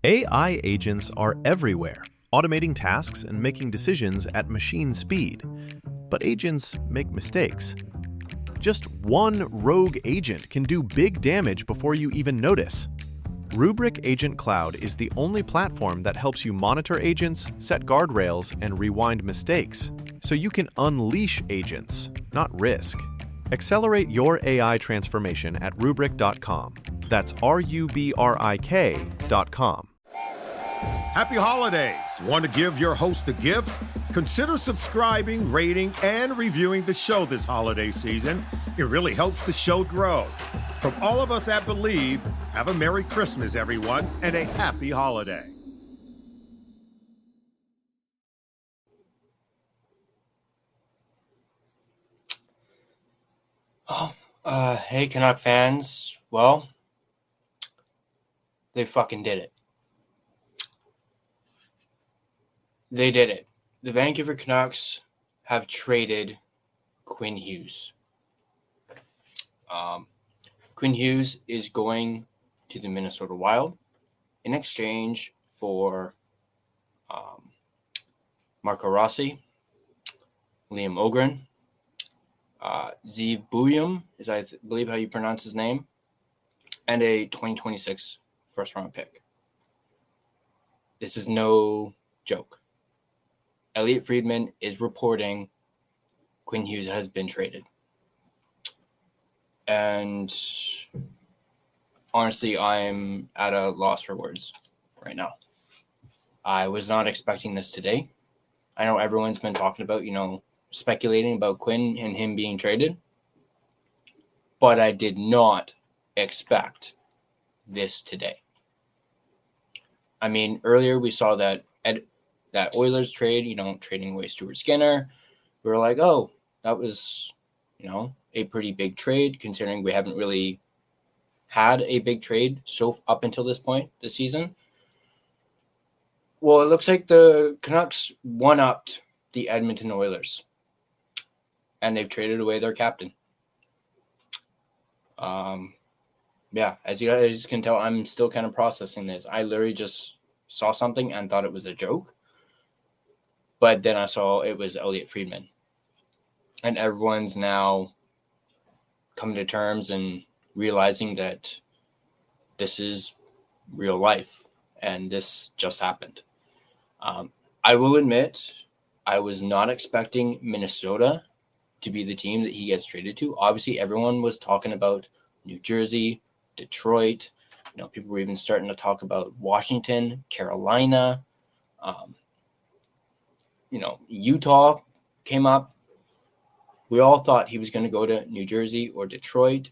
AI agents are everywhere, automating tasks and making decisions at machine speed. But agents make mistakes. Just one rogue agent can do big damage before you even notice. Rubrik Agent Cloud is the only platform that helps you monitor agents, set guardrails, and rewind mistakes, so you can unleash agents, not risk. Accelerate your AI transformation at Rubrik.com. That's RUBRIK.com. Happy holidays! Want to give your host a gift? Consider subscribing, rating, and reviewing the show this holiday season. It really helps the show grow. From all of us at Believe, have a Merry Christmas, everyone, and a Happy Holiday. Hey, Canuck fans. Well, they fucking did it. They did it. The Vancouver Canucks have traded Quinn Hughes. Quinn Hughes is going to the Minnesota Wild in exchange for Marco Rossi, Liam Ohgren, Zeev Buium, is I believe how you pronounce his name, and a 2026 first-round pick. This is no joke. Elliot Friedman is reporting Quinn Hughes has been traded. And honestly, I'm at a loss for words right now. I was not expecting this today. I know everyone's been talking about, speculating about Quinn and him being traded. But I did not expect this today. I mean, earlier we saw that Oilers trade, trading away Stuart Skinner. We were like, oh, that was, a pretty big trade, considering we haven't really had a big trade up until this point this season. Well, it looks like the Canucks one-upped the Edmonton Oilers, and they've traded away their captain. As you guys can tell, I'm still kind of processing this. I literally just saw something and thought it was a joke, but then I saw it was Elliot Friedman, and everyone's now coming to terms and realizing that this is real life and this just happened. I will admit, I was not expecting Minnesota to be the team that he gets traded to. Obviously, everyone was talking about New Jersey, Detroit. People were even starting to talk about Washington, Carolina. Utah came up. We all thought he was going to go to New Jersey or Detroit,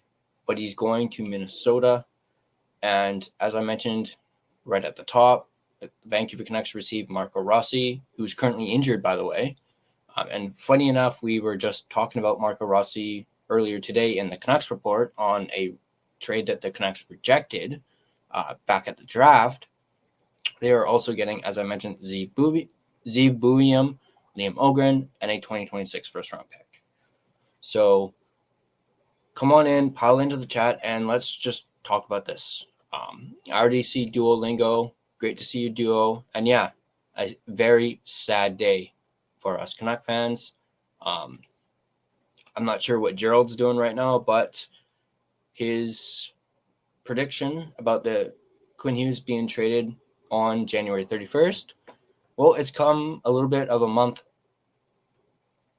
but he's going to Minnesota. And as I mentioned right at the top, the Vancouver Canucks received Marco Rossi, who's currently injured, by the way. And funny enough, we were just talking about Marco Rossi earlier today in the Canucks report on a trade that the Canucks rejected back at the draft. They are also getting, as I mentioned, Zeev Buium, Liam Ohgren, and a 2026 first-round pick. So come on in, pile into the chat, and let's just talk about this. I already see Duolingo. Great to see you, Duo. And yeah, a very sad day for us Canuck fans. I'm not sure what Gerald's doing right now, but his prediction about the Quinn Hughes being traded on January 31st, well, it's come a little bit of a month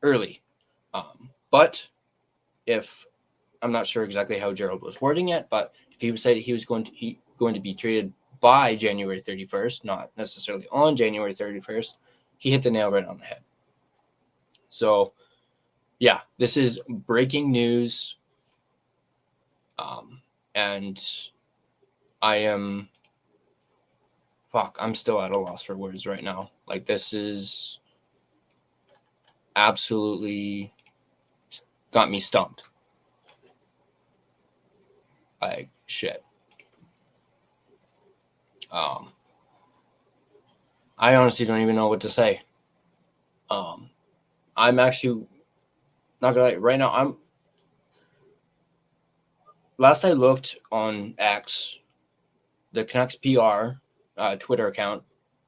early. But if I'm not sure exactly how Gerald was wording it, but if he said he was going to be traded by January 31st, not necessarily on January 31st, he hit the nail right on the head. So, yeah, this is breaking news. And I'm still at a loss for words right now. Like, this is absolutely got me stumped. Like, shit. I honestly don't even know what to say. I'm actually not gonna lie, right now. Last I looked on X, the Canucks PR Twitter account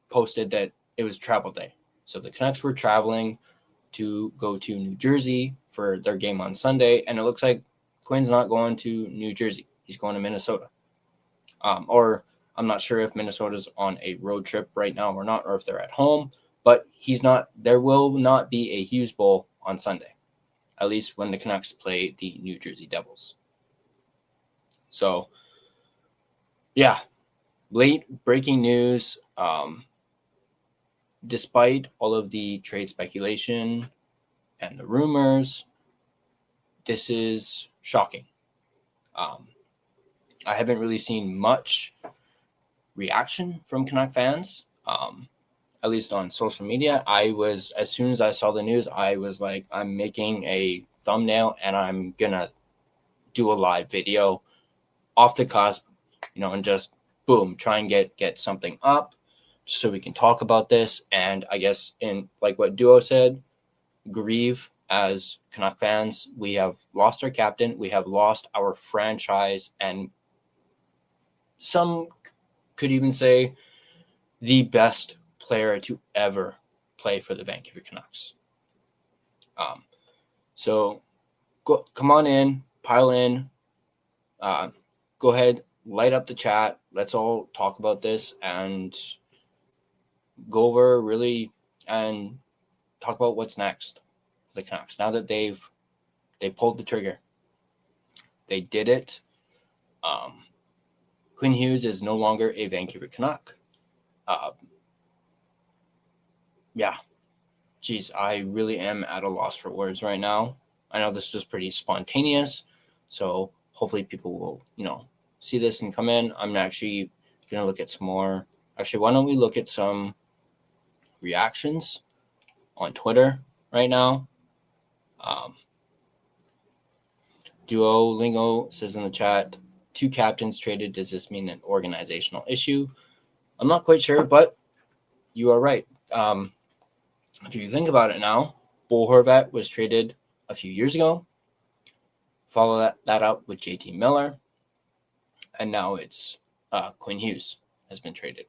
posted that it was travel day. So the Canucks were traveling to go to New Jersey for their game on Sunday, and it looks like Quinn's not going to New Jersey. He's going to Minnesota. Or I'm not sure if Minnesota's on a road trip right now or not, or if they're at home, but he's not. There will not be a Hughes Bowl on Sunday, at least when the Canucks play the New Jersey Devils. So, yeah, late breaking news. Despite all of the trade speculation and the rumors, this is shocking. I haven't really seen much reaction from Canuck fans, at least on social media. As soon as I saw the news, I was like, I'm making a thumbnail and I'm going to do a live video off the cusp, and just boom, try and get something up just so we can talk about this. And I guess in like what Duo said, grieve as Canuck fans. We have lost our captain. We have lost our franchise, and some could even say the best player to ever play for the Vancouver Canucks. So come on in, pile in, go ahead, light up the chat. Let's all talk about this and go over really and talk about what's next. The Canucks, now that they pulled the trigger, they did it. Quinn Hughes is no longer a Vancouver Canuck. I really am at a loss for words right now. I know this was pretty spontaneous, so hopefully people will, see this and come in. I'm actually going to look at some more. Actually, why don't we look at some reactions on Twitter right now? Duolingo says in the chat, 2 captains traded. Does this mean an organizational issue? I'm not quite sure, but you are right. If you think about it now, Bo Horvat was traded a few years ago. Follow that up with JT Miller. And now it's Quinn Hughes has been traded.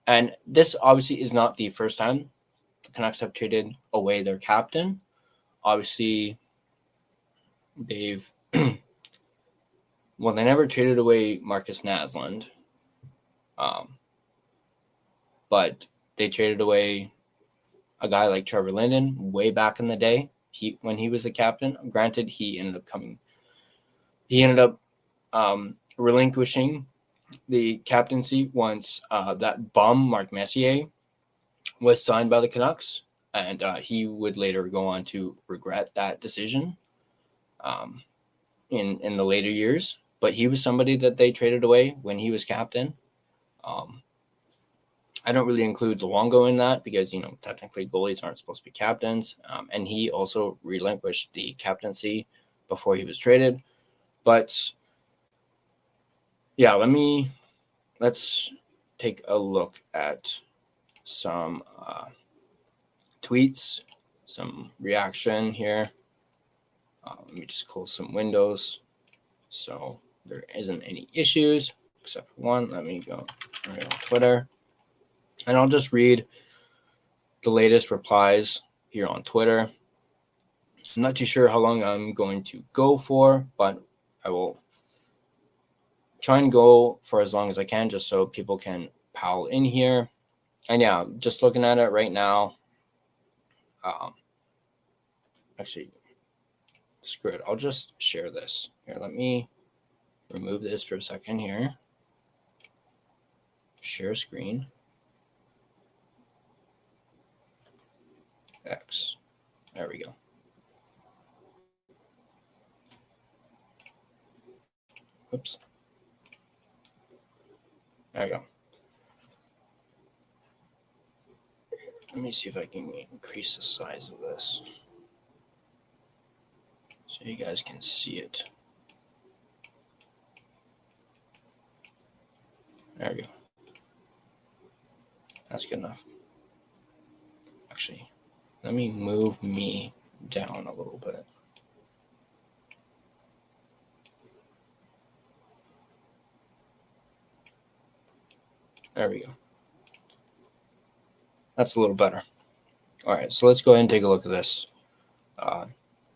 And this obviously is not the first time the Canucks have traded away their captain. Obviously, they never traded away Marcus Naslund. But they traded away a guy like Trevor Linden way back in the day. When he was the captain, granted, he ended up relinquishing the captaincy once that bum Mark Messier was signed by the Canucks, and he would later go on to regret that decision in the later years. But he was somebody that they traded away when he was captain. I don't really include Luongo in that because, technically goalies aren't supposed to be captains. And he also relinquished the captaincy before he was traded. But yeah, let's take a look at some tweets, some reaction here. Let me just close some windows so there isn't any issues except for one. Let me go right on Twitter. And I'll just read the latest replies here on Twitter. I'm not too sure how long I'm going to go for, but I will try and go for as long as I can just so people can pile in here. And yeah, just looking at it right now. Actually, screw it. I'll just share this. Here, let me remove this for a second here. Share screen. X. There we go. Oops. There we go. Let me see if I can increase the size of this so you guys can see it. There we go. That's good enough. Actually, let me move me down a little bit. There we go. That's a little better. All right, so let's go ahead and take a look at this.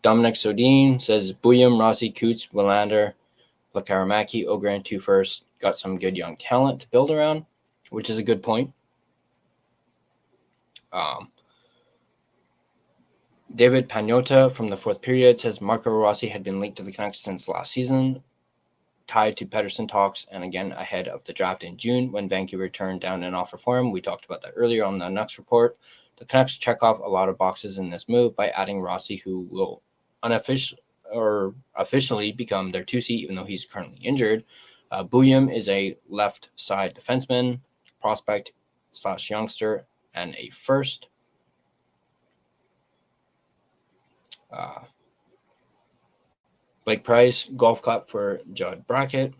Dominic Sodine says Buium, Rossi, Coots, Willander, Lakaramaki, Ohgren, 2 first. Got some good young talent to build around, which is a good point. David Pagnotta from the 4th period says Marco Rossi had been linked to the Canucks since last season, tied to Pedersen talks, and again ahead of the draft in June when Vancouver turned down an offer for him. We talked about that earlier on the Nucks report. The Canucks check off a lot of boxes in this move by adding Rossi, who will officially become their 2C, even though he's currently injured. Buium is a left side defenseman, prospect / youngster, and a first. Blake Price, golf clap for Judd Brackett.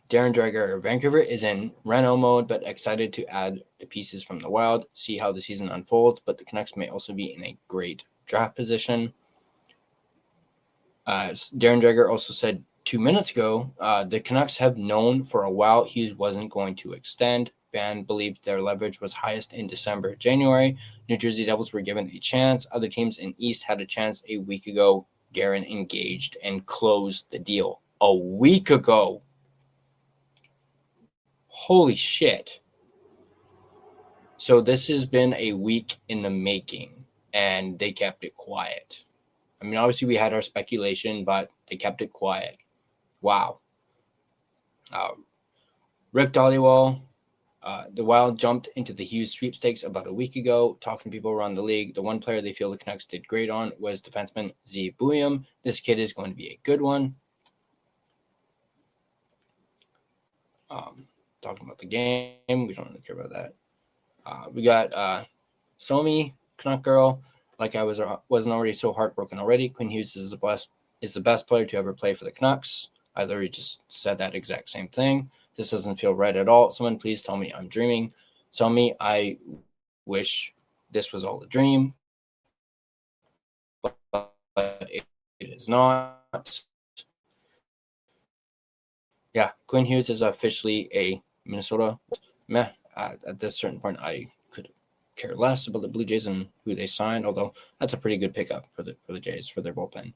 Darren Dreger, Vancouver is in reno mode, but excited to add the pieces from the Wild, see how the season unfolds, but the Canucks may also be in a great draft position. Darren Dreger also said 2 minutes ago, the Canucks have known for a while Hughes wasn't going to extend. Van believed their leverage was highest in December, January. New Jersey Devils were given a chance. Other teams in East had a chance a week ago. Guerin engaged and closed the deal. A week ago. Holy shit. So this has been a week in the making, and they kept it quiet. I mean, obviously we had our speculation, but they kept it quiet. Wow. Rick Dollywall, the Wild jumped into the Hughes sweepstakes about a week ago, talking to people around the league. The one player they feel the Canucks did great on was defenseman Zeev Buium. This kid is going to be a good one. Talking about the game, we don't really care about that. We got Somi, Canuck girl. Like I wasn't already so heartbroken already. Quinn Hughes is the best player to ever play for the Canucks. I literally just said that exact same thing. This doesn't feel right at all. Someone please tell me I'm dreaming. Somi, I wish this was all a dream, but it is not. Yeah, Quinn Hughes is officially a Minnesota. At this certain point, I could care less about the Blue Jays and who they signed, although that's a pretty good pickup for the Jays for their bullpen.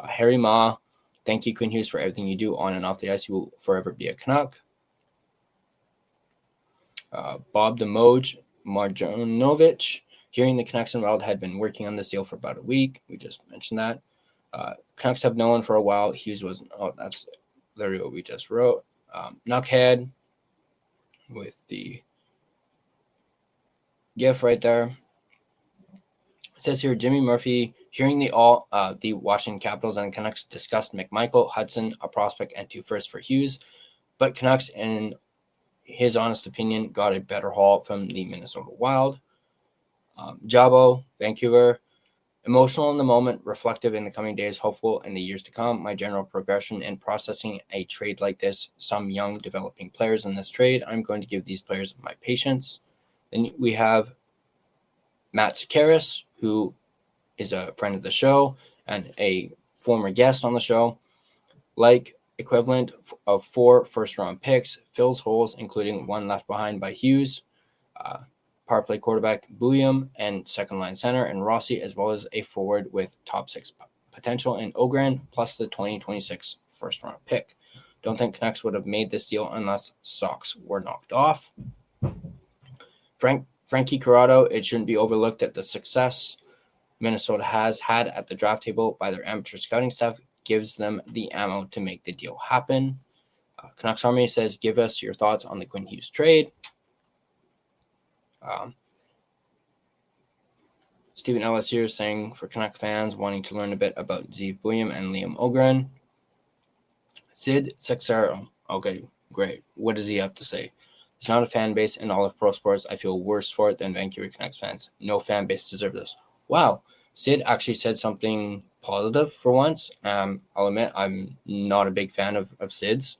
Harry Ma, thank you, Quinn Hughes, for everything you do on and off the ice. You will forever be a Canuck. Bob the Moj Marjanovic, hearing the Canucks and Wild had been working on this deal for about a week. We just mentioned that. Canucks have known for a while. Hughes wasn't. Oh, that's literally what we just wrote. Knuckhead with the GIF right there. It says here, Jimmy Murphy, hearing the Washington Capitals and Canucks discussed McMichael, Hudson, a prospect, and 2 firsts for Hughes, but Canucks, in his honest opinion, got a better haul from the Minnesota Wild. Jabo, Vancouver, emotional in the moment, reflective in the coming days, hopeful in the years to come. My general progression in processing a trade like this, some young developing players in this trade, I'm going to give these players my patience. Then we have Matt Sakaris, who is a friend of the show and a former guest on the show. Like equivalent of 4 first-round picks, fills holes, including one left behind by Hughes, power play quarterback Buium, and second-line center and Rossi, as well as a forward with top 6 potential in Ohgren, plus the 2026 first-round pick. Don't think Canucks would have made this deal unless socks were knocked off. Frankie Corrado, it shouldn't be overlooked that the success Minnesota has had at the draft table by their amateur scouting staff gives them the ammo to make the deal happen. Canucks Army says, give us your thoughts on the Quinn Hughes trade. Stephen Ellis here saying, for Canuck fans wanting to learn a bit about Zeev Buium and Liam Ohgren. Sid Sexero. Okay, great. What does he have to say? There's not a fan base in all of pro sports. I feel worse for it than Vancouver Canucks fans. No fan base deserve this. Wow. Sid actually said something positive for once. I'll admit I'm not a big fan of Sid's.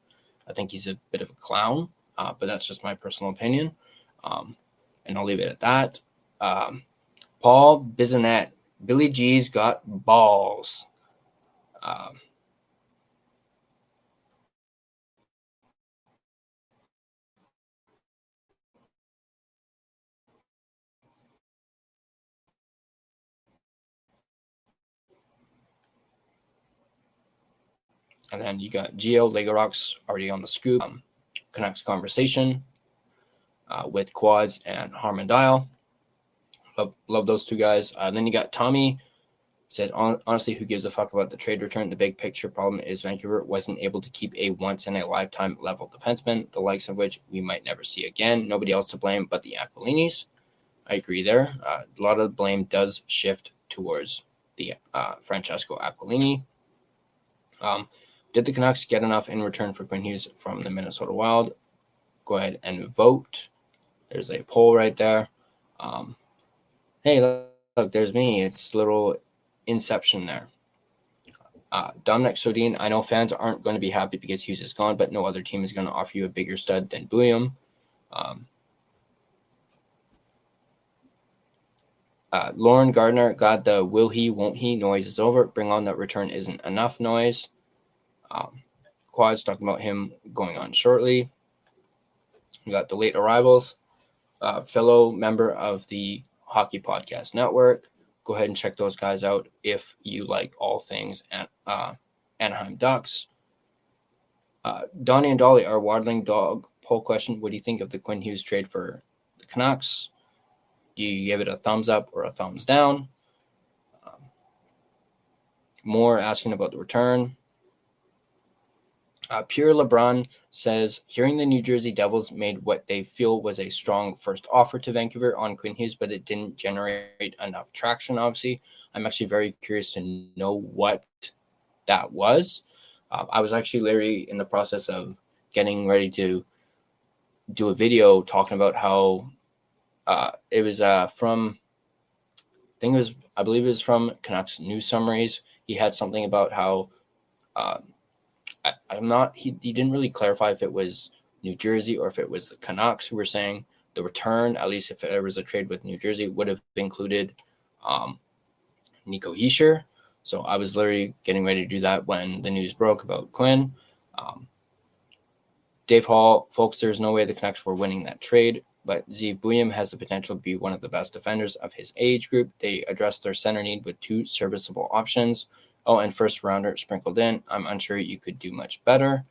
I think he's a bit of a clown, but that's just my personal opinion. And I'll leave it at that. Paul Bisonet. Billy G's got balls. And then you got Gio Legorox already on the scoop. Canucks conversation with Quads and Harmon Dial. Love those two guys. Then you got Tommy. Said, honestly, who gives a fuck about the trade return? The big picture problem is Vancouver wasn't able to keep a once-in-a-lifetime level defenseman, the likes of which we might never see again. Nobody else to blame but the Aquilinis. I agree there. A lot of the blame does shift towards the Francesco Aquilini. Did the Canucks get enough in return for Quinn Hughes from the Minnesota Wild? Go ahead and vote. There's a poll right there. Hey, look, there's me. It's little Inception there. Dominic Sodin, I know fans aren't going to be happy because Hughes is gone, but no other team is going to offer you a bigger stud than Buium. Lauren Gardner got the will he, won't he noise is over. Bring on that return isn't enough noise. Quads talking about him going on shortly. We got the late arrivals. Fellow member of the Hockey Podcast Network. Go ahead and check those guys out if you like all things Anaheim Ducks. Donnie and Dolly, our waddling dog poll question. What do you think of the Quinn Hughes trade for the Canucks? Do you give it a thumbs up or a thumbs down? More asking about the return. Pure LeBron says, hearing the New Jersey Devils made what they feel was a strong first offer to Vancouver on Quinn Hughes, but it didn't generate enough traction, obviously. I'm actually very curious to know what that was. I was actually literally in the process of getting ready to do a video talking about how it was from, I believe it was from Canucks News Summaries. He had something about how he didn't really clarify if it was New Jersey or if it was the Canucks who were saying the return, at least if there was a trade with New Jersey, would have included Nico Hischier. So I was literally getting ready to do that when the news broke about Quinn. Dave Hall, folks, there's no way the Canucks were winning that trade, but Zeev Buium has the potential to be one of the best defenders of his age group. They addressed their center need with two serviceable options. Oh, and first rounder sprinkled in. I'm unsure you could do much better.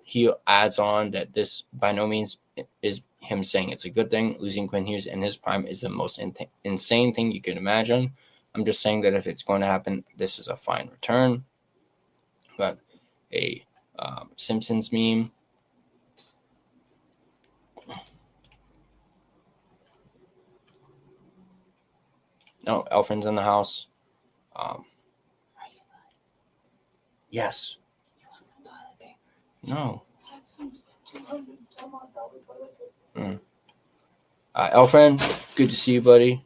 He adds on that this by no means is him saying it's a good thing. Losing Quinn Hughes in his prime is the most insane thing you can imagine. I'm just saying that if it's going to happen, this is a fine return. Got a Simpsons meme. Oh, Elfrin's in the house. Yes. No. Elfriend, good to see you, buddy.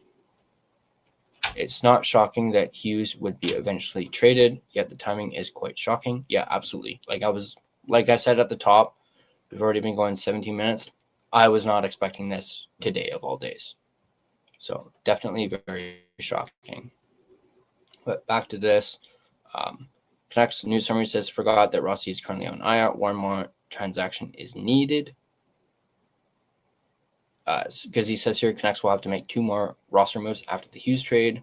It's not shocking that Hughes would be eventually traded, yet the timing is quite shocking. Yeah, absolutely. Like I said at the top, we've already been going 17 minutes. I was not expecting this today of all days. So definitely very shocking. But back to this. Canucks News Summary says, forgot that Rossi is currently on IR. One more transaction is needed. Because he says here, Canucks will have to make two more roster moves after the Hughes trade.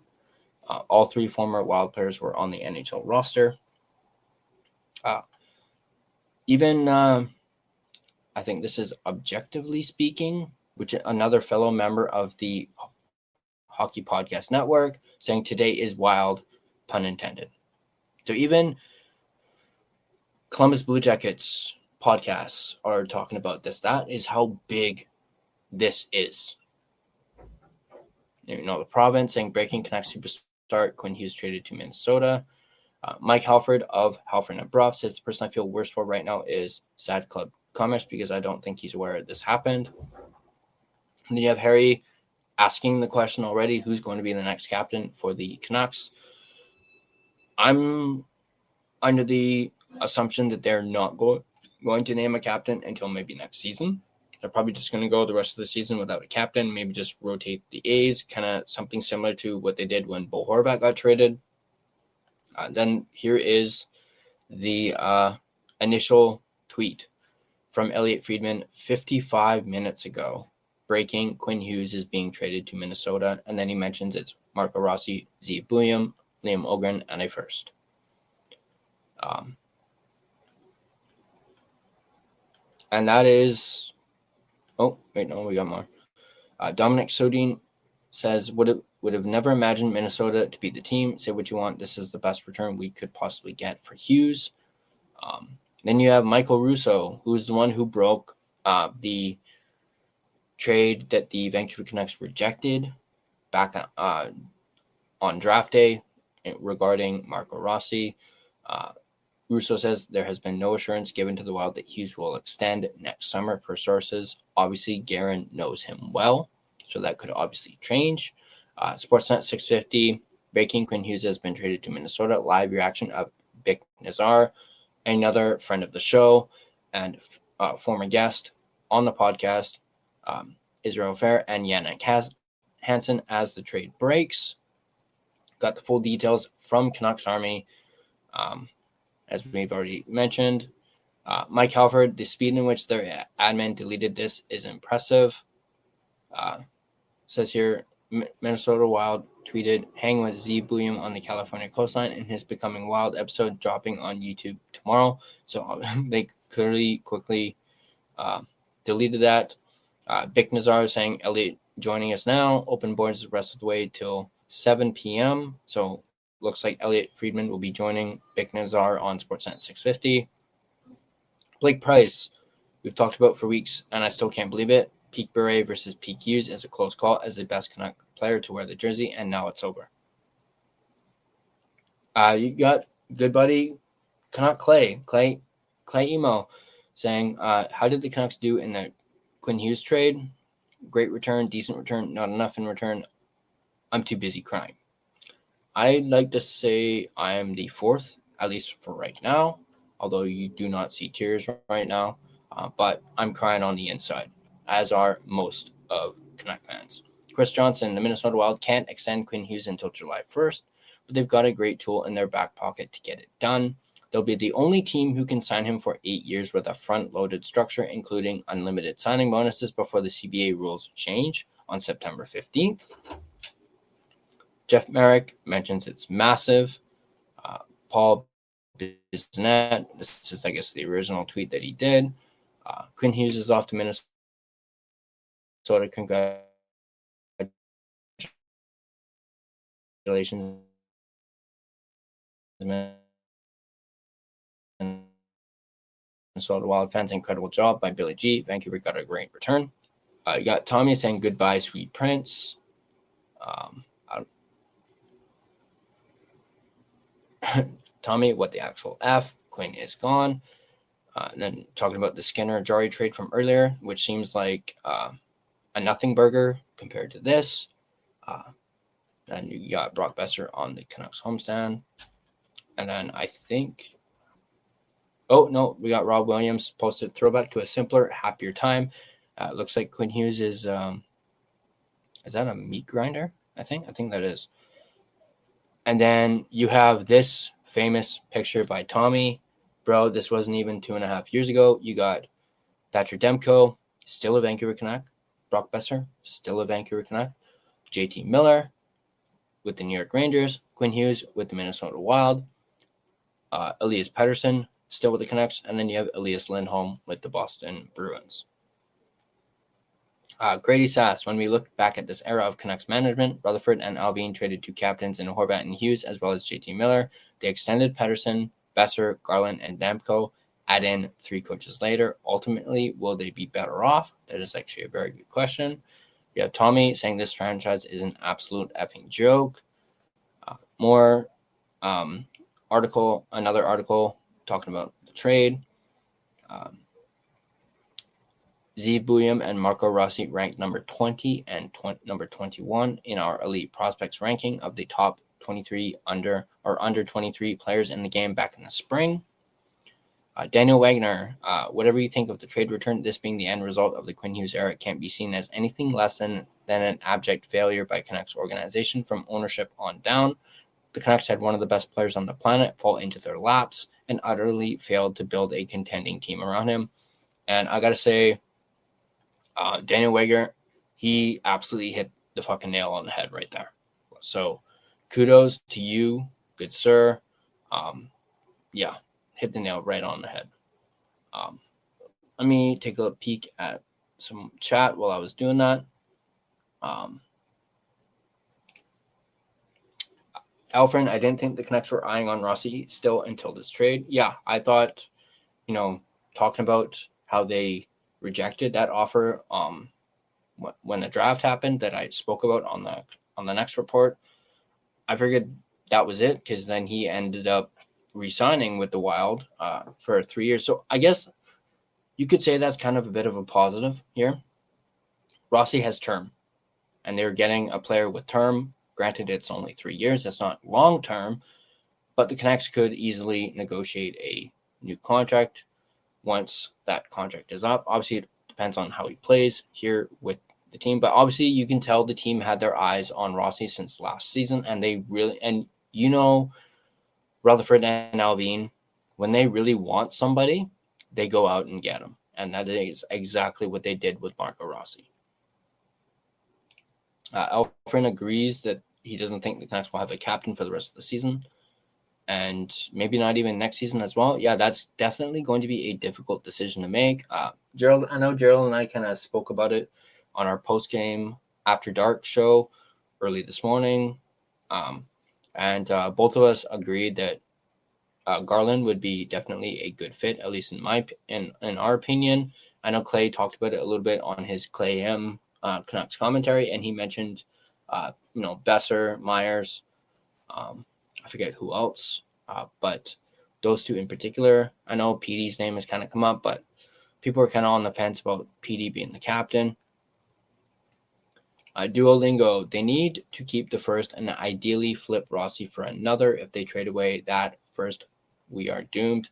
All three former Wild players were on the NHL roster. I think this is objectively speaking, which another fellow member of the Hockey Podcast Network saying today is wild, pun intended. So even Columbus Blue Jackets podcasts are talking about this. That is how big this is. The province saying breaking Canucks superstar Quinn Hughes traded to Minnesota. Mike Halford of Halford and Bruff says the person I feel worst for right now is Sad Club Commerce because I don't think he's aware this happened. And then you have Harry asking the question already, who's going to be the next captain for the Canucks? I'm under the assumption that they're not going to name a captain until maybe next season. They're probably just going to go the rest of the season without a captain, maybe just rotate the A's, kind of something similar to what they did when Bo Horvat got traded. Then here is the initial tweet from Elliot Friedman 55 minutes ago. Breaking, Quinn Hughes is being traded to Minnesota. And then he mentions it's Marco Rossi, Zeev Buium, Liam Ohgren, and a first. And that is, oh, wait, no, we got more. Dominic Sodine says, would have never imagined Minnesota to be the team. Say what you want. This is the best return we could possibly get for Hughes. Then you have Michael Russo, who's the one who broke the trade that the Vancouver Canucks rejected back on draft day regarding Marco Rossi. Russo says there has been no assurance given to the Wild that Hughes will extend next summer per sources. Obviously, Guerin knows him well, so that could obviously change. Sportsnet 650, breaking: Quinn Hughes has been traded to Minnesota. Live reaction of Bick Nazar, another friend of the show and former guest on the podcast, Israel Fair and Yannick Hansen as the trade breaks. Got the full details from Canucks Army. As we've already mentioned, Mike Halford, the speed in which their admin deleted this is impressive. Says here, Minnesota Wild tweeted, hang with Zeev Buium on the California coastline in his Becoming Wild episode dropping on YouTube tomorrow. So they quickly deleted that. Bick Nazar saying, Elliot joining us now. Open boards the rest of the way till 7 p.m. So looks like Elliot Friedman will be joining Bick Nazar on Sportsnet 650. Blake Price, we've talked about for weeks, and I still can't believe it. Peak Beret versus Peak Hughes is a close call as the best Canuck player to wear the jersey, and now it's over. You got good buddy Canuck Clay Emo saying, how did the Canucks do in the Quinn Hughes trade? Great return, decent return, not enough in return. I'm too busy crying. I'd like to say I am the fourth, at least for right now, although you do not see tears right now, but I'm crying on the inside, as are most of Canuck fans. Chris Johnson, the Minnesota Wild can't extend Quinn Hughes until July 1st, but they've got a great tool in their back pocket to get it done. They'll be the only team who can sign him for 8 years with a front-loaded structure, including unlimited signing bonuses before the CBA rules change on September 15th. Jeff Merrick mentions it's massive. Paul Bisnet, this is, I guess, the original tweet that he did. Quinn Hughes is off to Minnesota. Congratulations, Minnesota Wild fans. Incredible job by Billy G. Vancouver got a great return. You got Tommy saying goodbye, sweet prince. Tommy, what the actual F? Quinn is gone. And then talking about the Skinner Jari trade from earlier, which seems like a nothing burger compared to this. And you got Brock Besser on the Canucks homestand. And then I think, oh no, we got Rob Williams posted throwback to a simpler, happier time. Looks like Quinn Hughes is that a meat grinder? I think that is. And then you have this famous picture by Tommy. Bro, this wasn't even 2.5 years ago. You got Thatcher Demko, still a Vancouver Canuck. Brock Besser, still a Vancouver Canuck. JT Miller with the New York Rangers. Quinn Hughes with the Minnesota Wild. Elias Pettersson, still with the Canucks. And then you have Elias Lindholm with the Boston Bruins. Grady Sass, when we look back at this era of Canucks management, Rutherford and Alvin traded two captains in Horvat and Hughes, as well as JT Miller. They extended Pettersson, Besser, Garland, and Demko. Add in 3 coaches later. Ultimately, will they be better off? That is actually a very good question. You have Tommy saying this franchise is an absolute effing joke. Another article talking about the trade. Zeev Buium and Marco Rossi ranked number 20 and number 21 in our elite prospects ranking of the top 23 under 23 players in the game back in the spring. Daniel Wagner, whatever you think of the trade return, this being the end result of the Quinn Hughes era, can't be seen as anything less than an abject failure by Canucks organization from ownership on down. The Canucks had one of the best players on the planet fall into their laps and utterly failed to build a contending team around him. And I got to say, Daniel Wagner, he absolutely hit the fucking nail on the head right there. So kudos to you, good sir. Hit the nail right on the head. let me take a peek at some chat while I was doing that. Alfred, I didn't think the Canucks were eyeing on Rossi still until this trade. Yeah, I thought, talking about how they rejected that offer when the draft happened that I spoke about on the next report, I figured that was it, because then he ended up re-signing with the Wild for 3 years. So I guess you could say that's kind of a bit of a positive here. Rossi has term, and they're getting a player with term. Granted, it's only 3 years. That's not long term, but the Canucks could easily negotiate a new contract once that contract is up. Obviously, it depends on how he plays here with the team, but obviously you can tell the team had their eyes on Rossi since last season, and they really, and Rutherford and Alvin, when they really want somebody, they go out and get them, and that is exactly what they did with Marco Rossi. Alfred agrees that he doesn't think the Canucks will have a captain for the rest of the season, and maybe not even next season as well. Yeah, that's definitely going to be a difficult decision to make. Gerald, I know Gerald and I kind of spoke about it on our post-game After Dark show early this morning, and both of us agreed that Garland would be definitely a good fit, at least in our opinion. I know Clay talked about it a little bit on his Clay M Canucks commentary, and he mentioned Besser, Myers, I forget who else, but those two in particular. I know PD's name has kind of come up, but people are kind of on the fence about PD being the captain. Duolingo, they need to keep the first and ideally flip Rossi for another. If they trade away that first, we are doomed.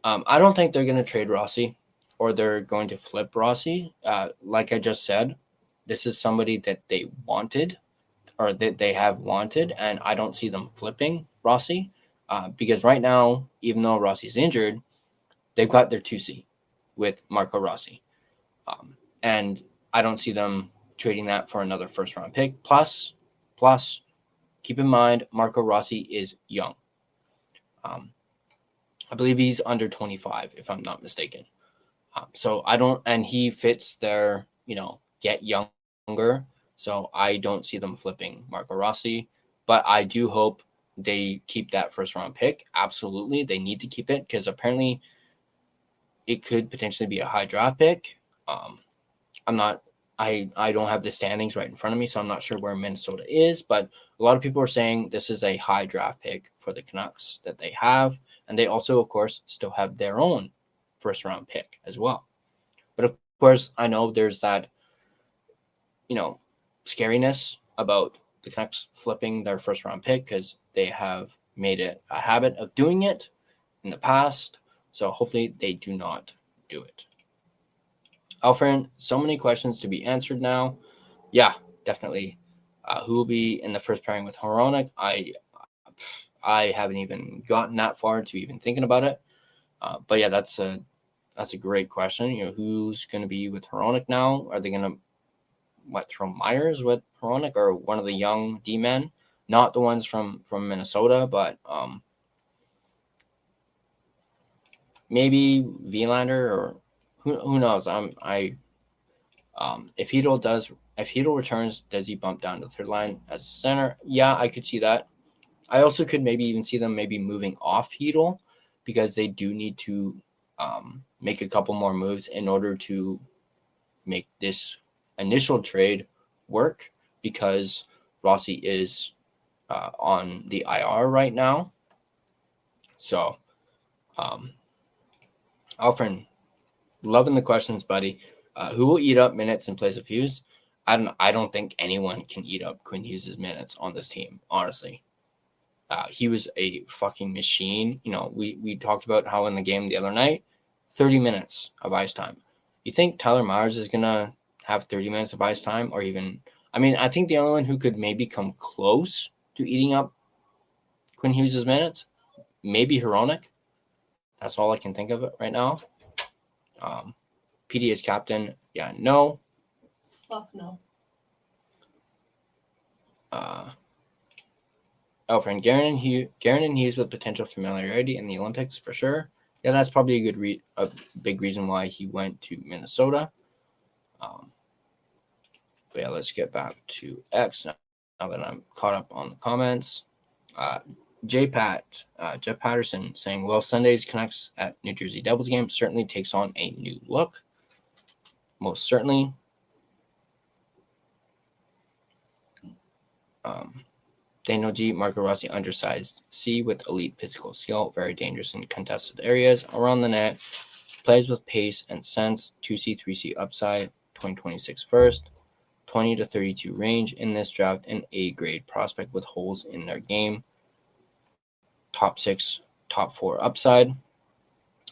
I don't think they're going to trade Rossi, or they're going to flip Rossi. Like I just said, this is somebody that they wanted, or that they have wanted, and I don't see them flipping Rossi because right now, even though Rossi's injured, they've got their 2C with Marco Rossi. And I don't see them trading that for another first-round pick. Plus, keep in mind, Marco Rossi is young. I believe he's under 25, if I'm not mistaken. So I don't, and he fits their, get younger. So I don't see them flipping Marco Rossi, but I do hope they keep that first round pick. Absolutely. They need to keep it, because apparently it could potentially be a high draft pick. I don't have the standings right in front of me, so I'm not sure where Minnesota is, but a lot of people are saying this is a high draft pick for the Canucks that they have. And they also, of course, still have their own first round pick as well. But of course, I know there's that, scariness about the Canucks flipping their first round pick, because they have made it a habit of doing it in the past. So hopefully they do not do it. Alfred, so many questions to be answered now. Yeah, definitely. Who will be in the first pairing with Hronek? I haven't even gotten that far to even thinking about it. But yeah, that's a great question. Who's going to be with Hronek now? Are they going to throw Myers with Hronek, or one of the young D-men? Not the ones from Minnesota, but maybe Vilander, or who knows? If Hedl returns, does he bump down to the third line as center? Yeah, I could see that. I also could maybe even see them moving off Hedl, because they do need to make a couple more moves in order to make this initial trade work, because Rossi is on the IR right now. So, Alfred, loving the questions, buddy. Who will eat up minutes in place of Hughes? I don't think anyone can eat up Quinn Hughes' minutes on this team, honestly. He was a fucking machine. We talked about how in the game the other night, 30 minutes of ice time. You think Tyler Myers is going to have 30 minutes of ice time, or even, I think the only one who could maybe come close to eating up Quinn Hughes' minutes, maybe Hronek. That's all I can think of it right now. PD is captain. Yeah, no. Fuck no. Alfred, Guerin and Hughes with potential familiarity in the Olympics for sure. yeah, that's probably a big reason why he went to Minnesota. But yeah, let's get back to X now that I'm caught up on the comments. Jeff Patterson saying, well, Sunday's Canucks at New Jersey Devils game certainly takes on a new look. Most certainly. Daniel G. Marco Rossi undersized C with elite physical skill, very dangerous in contested areas around the net, plays with pace and sense, 2C, 3C upside, 2026 first, 20 to 32 range in this draft, an A-grade prospect with holes in their game, top 6, top 4 upside.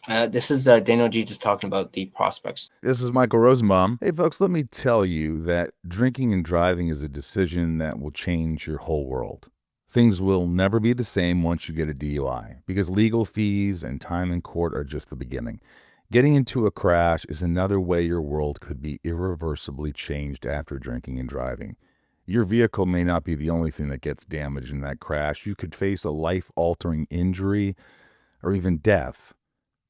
This is Daniel G just talking about the prospects. This is Michael Rosenbaum. Hey, folks, let me tell you that drinking and driving is a decision that will change your whole world. Things will never be the same once you get a DUI because legal fees and time in court are just the beginning. Getting into a crash is another way your world could be irreversibly changed after drinking and driving. Your vehicle may not be the only thing that gets damaged in that crash. You could face a life-altering injury or even death.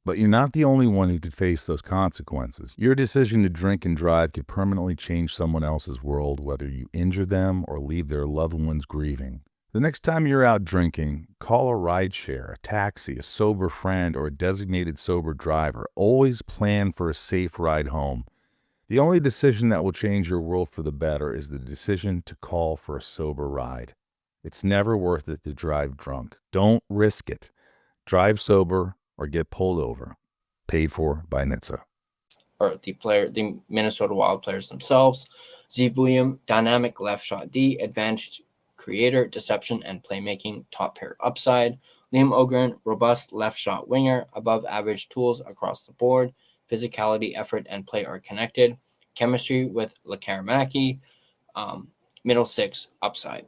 But you're not the only one who could face those consequences. Your decision to drink and drive could permanently change someone else's world, whether you injure them or leave their loved ones grieving. The next time you're out drinking, call a rideshare, a taxi, a sober friend, or a designated sober driver. Always plan for a safe ride home. The only decision that will change your world for the better is the decision to call for a sober ride. It's never worth it to drive drunk. Don't risk it. Drive sober or get pulled over. Paid for by NHTSA. Or the Minnesota Wild players themselves. Zeev Buium, dynamic left shot D, advanced creator, deception, and playmaking, top pair upside. Liam Ohgren, robust left shot winger, above average tools across the board. Physicality, effort, and play are connected. Chemistry with Lekaramaki, middle 6 upside.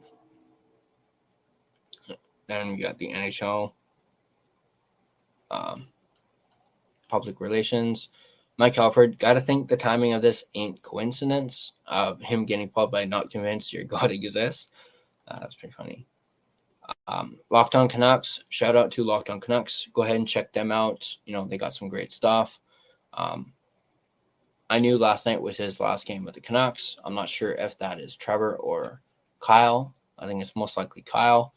Then we got the NHL. Public relations. Mike Halford, gotta think the timing of this ain't coincidence. Him getting pulled by not convinced your God exists. That's pretty funny. Locked On Canucks, shout out to Locked On Canucks. Go ahead and check them out. They got some great stuff. I knew last night was his last game with the Canucks. I'm not sure if that is Trevor or Kyle. I think it's most likely Kyle.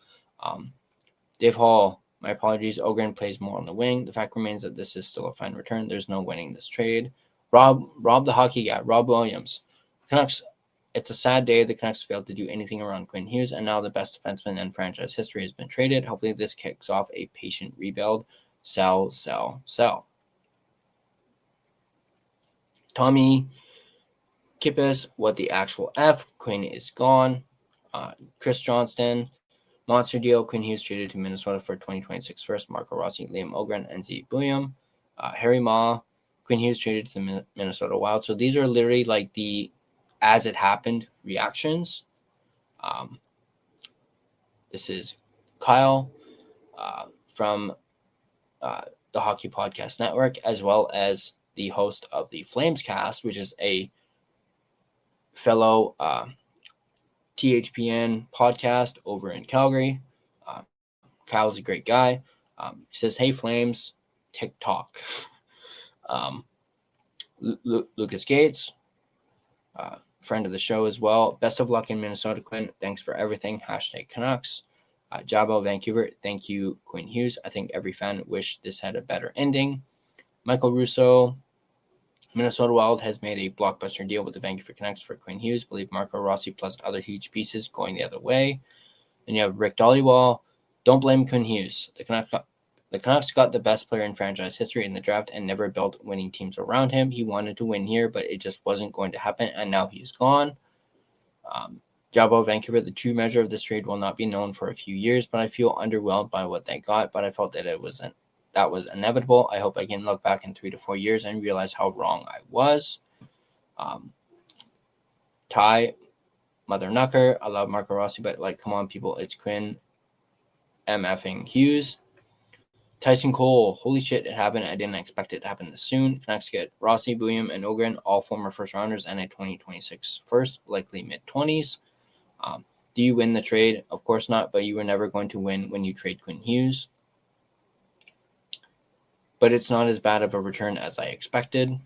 Dave Hall, my apologies. Ohgren plays more on the wing. The fact remains that this is still a fine return. There's no winning this trade. Rob the hockey guy, Rob Williams. Canucks, it's a sad day. The Canucks failed to do anything around Quinn Hughes, and now the best defenseman in franchise history has been traded. Hopefully this kicks off a patient rebuild. Sell, sell, sell. Tommy Kippis, what the actual F? Quinn is gone. Chris Johnston, monster deal. Quinn Hughes traded to Minnesota for 2026 first. Marco Rossi, Liam Ohgren, and Zeev Buium. Harry Ma, Quinn Hughes traded to the Minnesota Wild. So these are literally like the as it happened reactions. This is Kyle from the Hockey Podcast Network, as well as the host of the Flames Cast, which is a fellow THPN podcast over in Calgary. Kyle's a great guy. He says, hey, Flames, TikTok. Lucas Gates, friend of the show as well. Best of luck in Minnesota, Quinn. Thanks for everything. # Canucks. Jabo Vancouver, thank you, Quinn Hughes. I think every fan wished this had a better ending. Michael Russo, Minnesota Wild has made a blockbuster deal with the Vancouver Canucks for Quinn Hughes. Believe Marco Rossi plus other huge pieces going the other way. Then you have Rick Dollywall. Don't blame Quinn Hughes. The Canucks got the best player in franchise history in the draft and never built winning teams around him. He wanted to win here, but it just wasn't going to happen, and now he's gone. Jabo Vancouver, the true measure of this trade will not be known for a few years, but I feel underwhelmed by what they got, but I felt that that was inevitable. I hope I can look back in 3 to 4 years and realize how wrong I was. Ty, Mother Knucker, I love Marco Rossi, but come on, people, it's Quinn MFing Hughes. Tyson Cole, holy shit, it happened. I didn't expect it to happen this soon. Canucks get Rossi, Buium, and Ohgren, all former first rounders, and a 2026 first, likely mid-20s. Do you win the trade? Of course not, but you were never going to win when you trade Quinn Hughes. but it's not as bad of a return as I expected.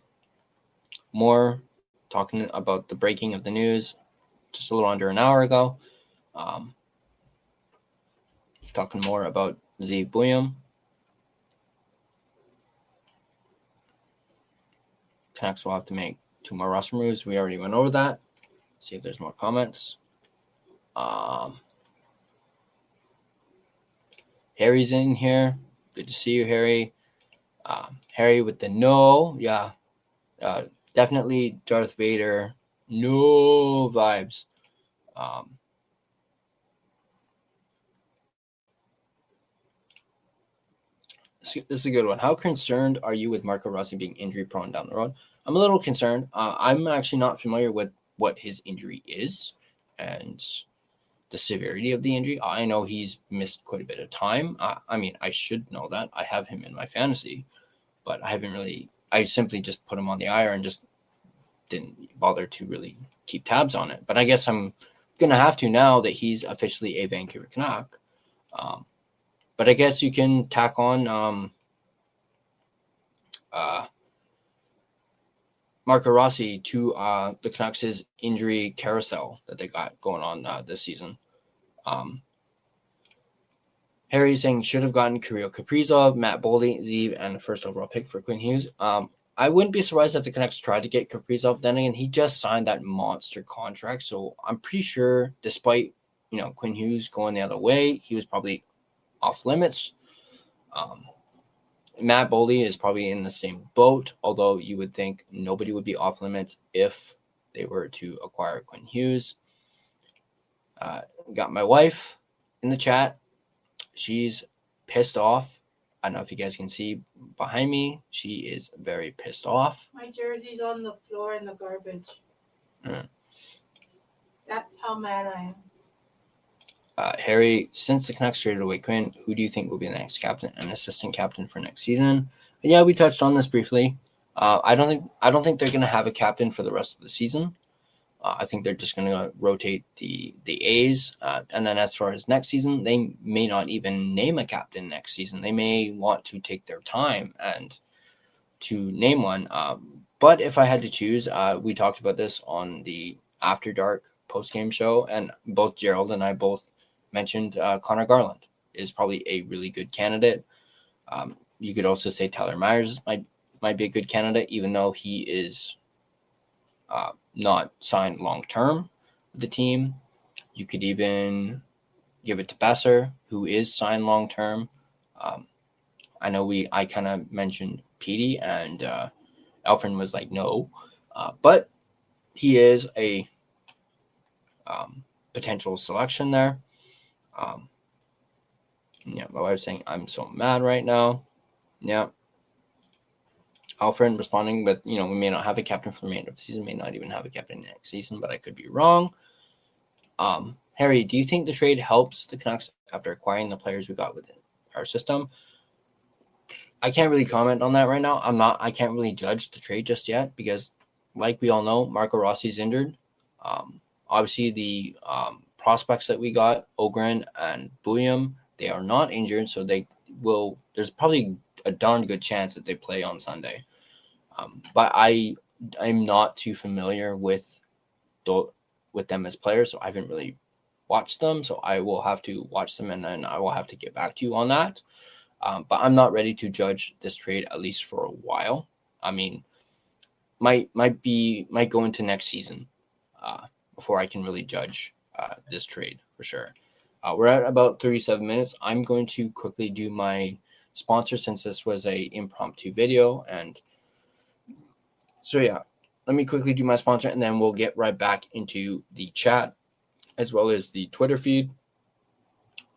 More talking about the breaking of the news just a little under an hour ago. Talking more about Zeev Buium. Canucks will have to make 2 more roster moves. We already went over that. See if there's more comments. Harry's in here. Good to see you, Harry. Harry with the no. Yeah. Definitely Darth Vader. No vibes. This is a good one. How concerned are you with Marco Rossi being injury prone down the road? I'm a little concerned. I'm actually not familiar with what his injury is and the severity of the injury. I know he's missed quite a bit of time. I mean, I should know that. I have him in my fantasy, but I simply just put him on the IR and just didn't bother to really keep tabs on it. But I guess I'm going to have to now that he's officially a Vancouver Canuck. But I guess you can tack on Marco Rossi to the Canucks' injury carousel that they got going on this season. Harry saying should have gotten Kirill Kaprizov, Matt Boldy, Zeev, and the first overall pick for Quinn Hughes. I wouldn't be surprised if the Canucks tried to get Kaprizov. Then again, he just signed that monster contract, so I'm pretty sure, despite Quinn Hughes going the other way, he was probably off limits. Matt Boldy is probably in the same boat, although you would think nobody would be off limits if they were to acquire Quinn Hughes. Got my wife in the chat. She's pissed off. I don't know if you guys can see behind me. She is very pissed off. My jersey's on the floor in the garbage. That's how mad I am. Harry, since the Canucks traded away Quinn, who do you think will be the next captain and assistant captain for next season? Yeah, we touched on this briefly. I don't think they're going to have a captain for the rest of the season. I think they're just going to rotate the A's. And then as far as next season, they may not even name a captain next season. They may want to take their time and to name one. But if I had to choose, we talked about this on the After Dark post-game show, and both Gerald and I both mentioned Connor Garland is probably a really good candidate. You could also say Tyler Myers might be a good candidate, even though he is not signed long-term with the team. You could even give it to Besser, who is signed long-term. I know I kind of mentioned Petey, and Alfred was like, no. But he is a potential selection there. Yeah, my wife's saying I'm so mad right now. Yeah. Alfred responding, but we may not have a captain for the remainder of the season, may not even have a captain next season, but I could be wrong. Harry, do you think the trade helps the Canucks after acquiring the players we got within our system? I can't really comment on that right now. I can't really judge the trade just yet because, like we all know, Marco Rossi's injured. Obviously, the prospects that we got, Ohgren and Buium, they are not injured, so there's probably a darn good chance that they play on Sunday. But I'm not too familiar with them as players, so I haven't really watched them. So I will have to watch them, and then I will have to get back to you on that. But I'm not ready to judge this trade, at least for a while. I mean, might go into next season before I can really judge this trade for sure. We're at about 37 minutes. I'm going to quickly do my sponsor since this was a impromptu video. And so, yeah, let me quickly do my sponsor and then we'll get right back into the chat as well as the Twitter feed.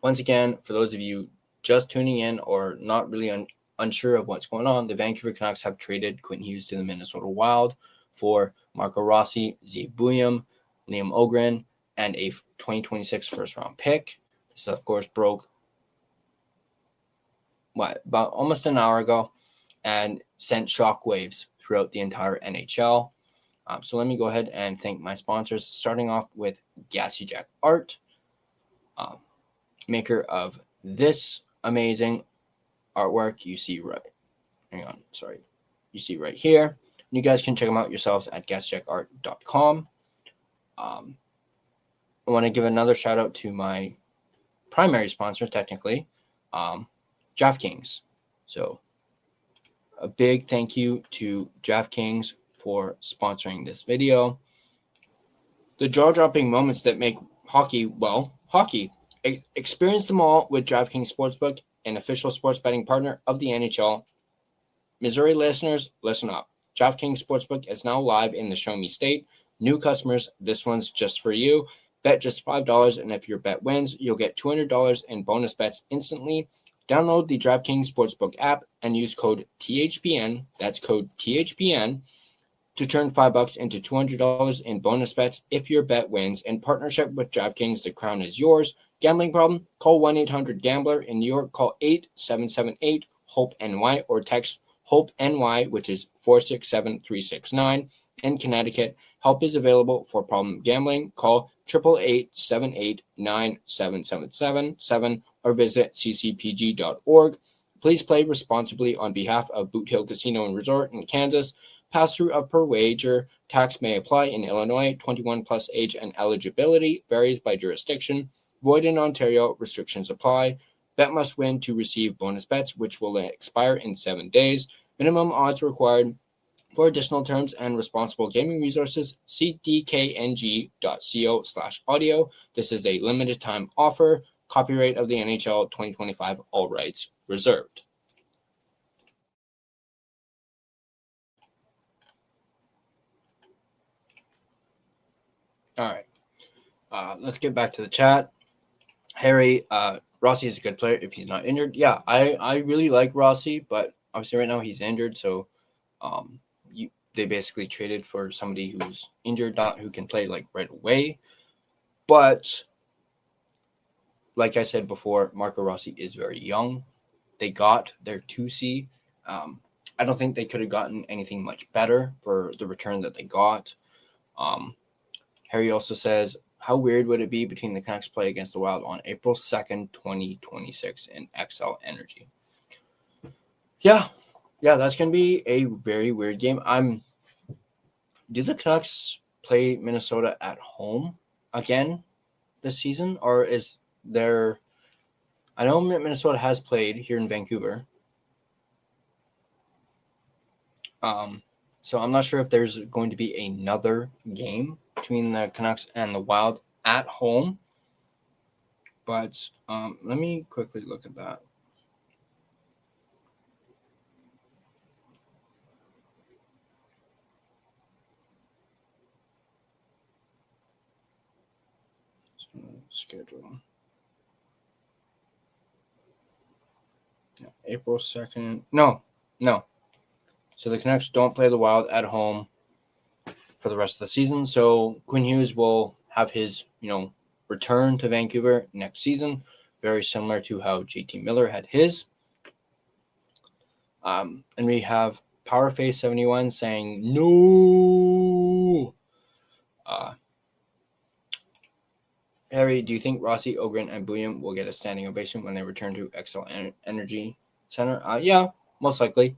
Once again, for those of you just tuning in or not really unsure of what's going on, the Vancouver Canucks have traded Quinn Hughes to the Minnesota Wild for Marco Rossi, Zeev Buium, Liam Ohgren, and a 2026 first-round pick. This, of course, broke about almost an hour ago and sent shockwaves throughout the entire NHL. So let me go ahead and thank my sponsors, starting off with Gassy Jack Art, maker of this amazing artwork you see right hang on, sorry. You see right here. And you guys can check them out yourselves at GassyJackArt.com. I want to give another shout out to my primary sponsor, technically, DraftKings. So a big thank you to DraftKings for sponsoring this video. The jaw-dropping moments that make hockey, well, hockey. Experience them all with DraftKings Sportsbook, an official sports betting partner of the NHL. Missouri listeners, listen up. DraftKings Sportsbook is now live in the Show Me State. New customers, this one's just for you. Bet just $5, and if your bet wins, you'll get $200 in bonus bets instantly. Download the DraftKings Sportsbook app and use code THPN, that's code THPN, to turn $5 into $200 in bonus bets if your bet wins. In partnership with DraftKings, the crown is yours. Gambling problem? Call 1-800-GAMBLER. In New York, call 877-8-HOPE-NY or text HOPE-NY, which is 467-369. In Connecticut, help is available for problem gambling. Call 888-789-7777 or visit ccpg.org. Please play responsibly on behalf of Boot Hill Casino and Resort in Kansas. Pass-through of per wager. Tax may apply in Illinois. 21 plus age and eligibility varies by jurisdiction. Void in Ontario. Restrictions apply. Bet must win to receive bonus bets, which will expire in 7 days. Minimum odds required. For additional terms and responsible gaming resources, see dkng.co/audio. This is a limited time offer. Copyright of the NHL 2025, all rights reserved. All right. Let's get back to the chat. Harry, Rossi is a good player if he's not injured. Yeah, I really like Rossi, but obviously right now he's injured, so they basically traded for somebody who's injured, not who can play like right away. But like I said before, Marco Rossi is very young. They got their 2C. I don't think they could have gotten anything much better for the return that they got. Harry also says, how weird would it be between the Canucks play against the Wild on April 2nd, 2026 in XL Energy? Yeah, that's going to be a very weird game. Do the Canucks play Minnesota at home again this season? Or is there... I know Minnesota has played here in Vancouver. So I'm not sure if there's going to be another game between the Canucks and the Wild at home. But let me quickly look at that. Schedule. Yeah, April 2nd. No. So the Canucks don't play the Wild at home for the rest of the season. So Quinn Hughes will have his, return to Vancouver next season, very similar to how JT Miller had his. And we have Powerface71 saying no. Harry, do you think Rossi, Ohgren, and Buium will get a standing ovation when they return to XL Energy Center? Yeah, most likely.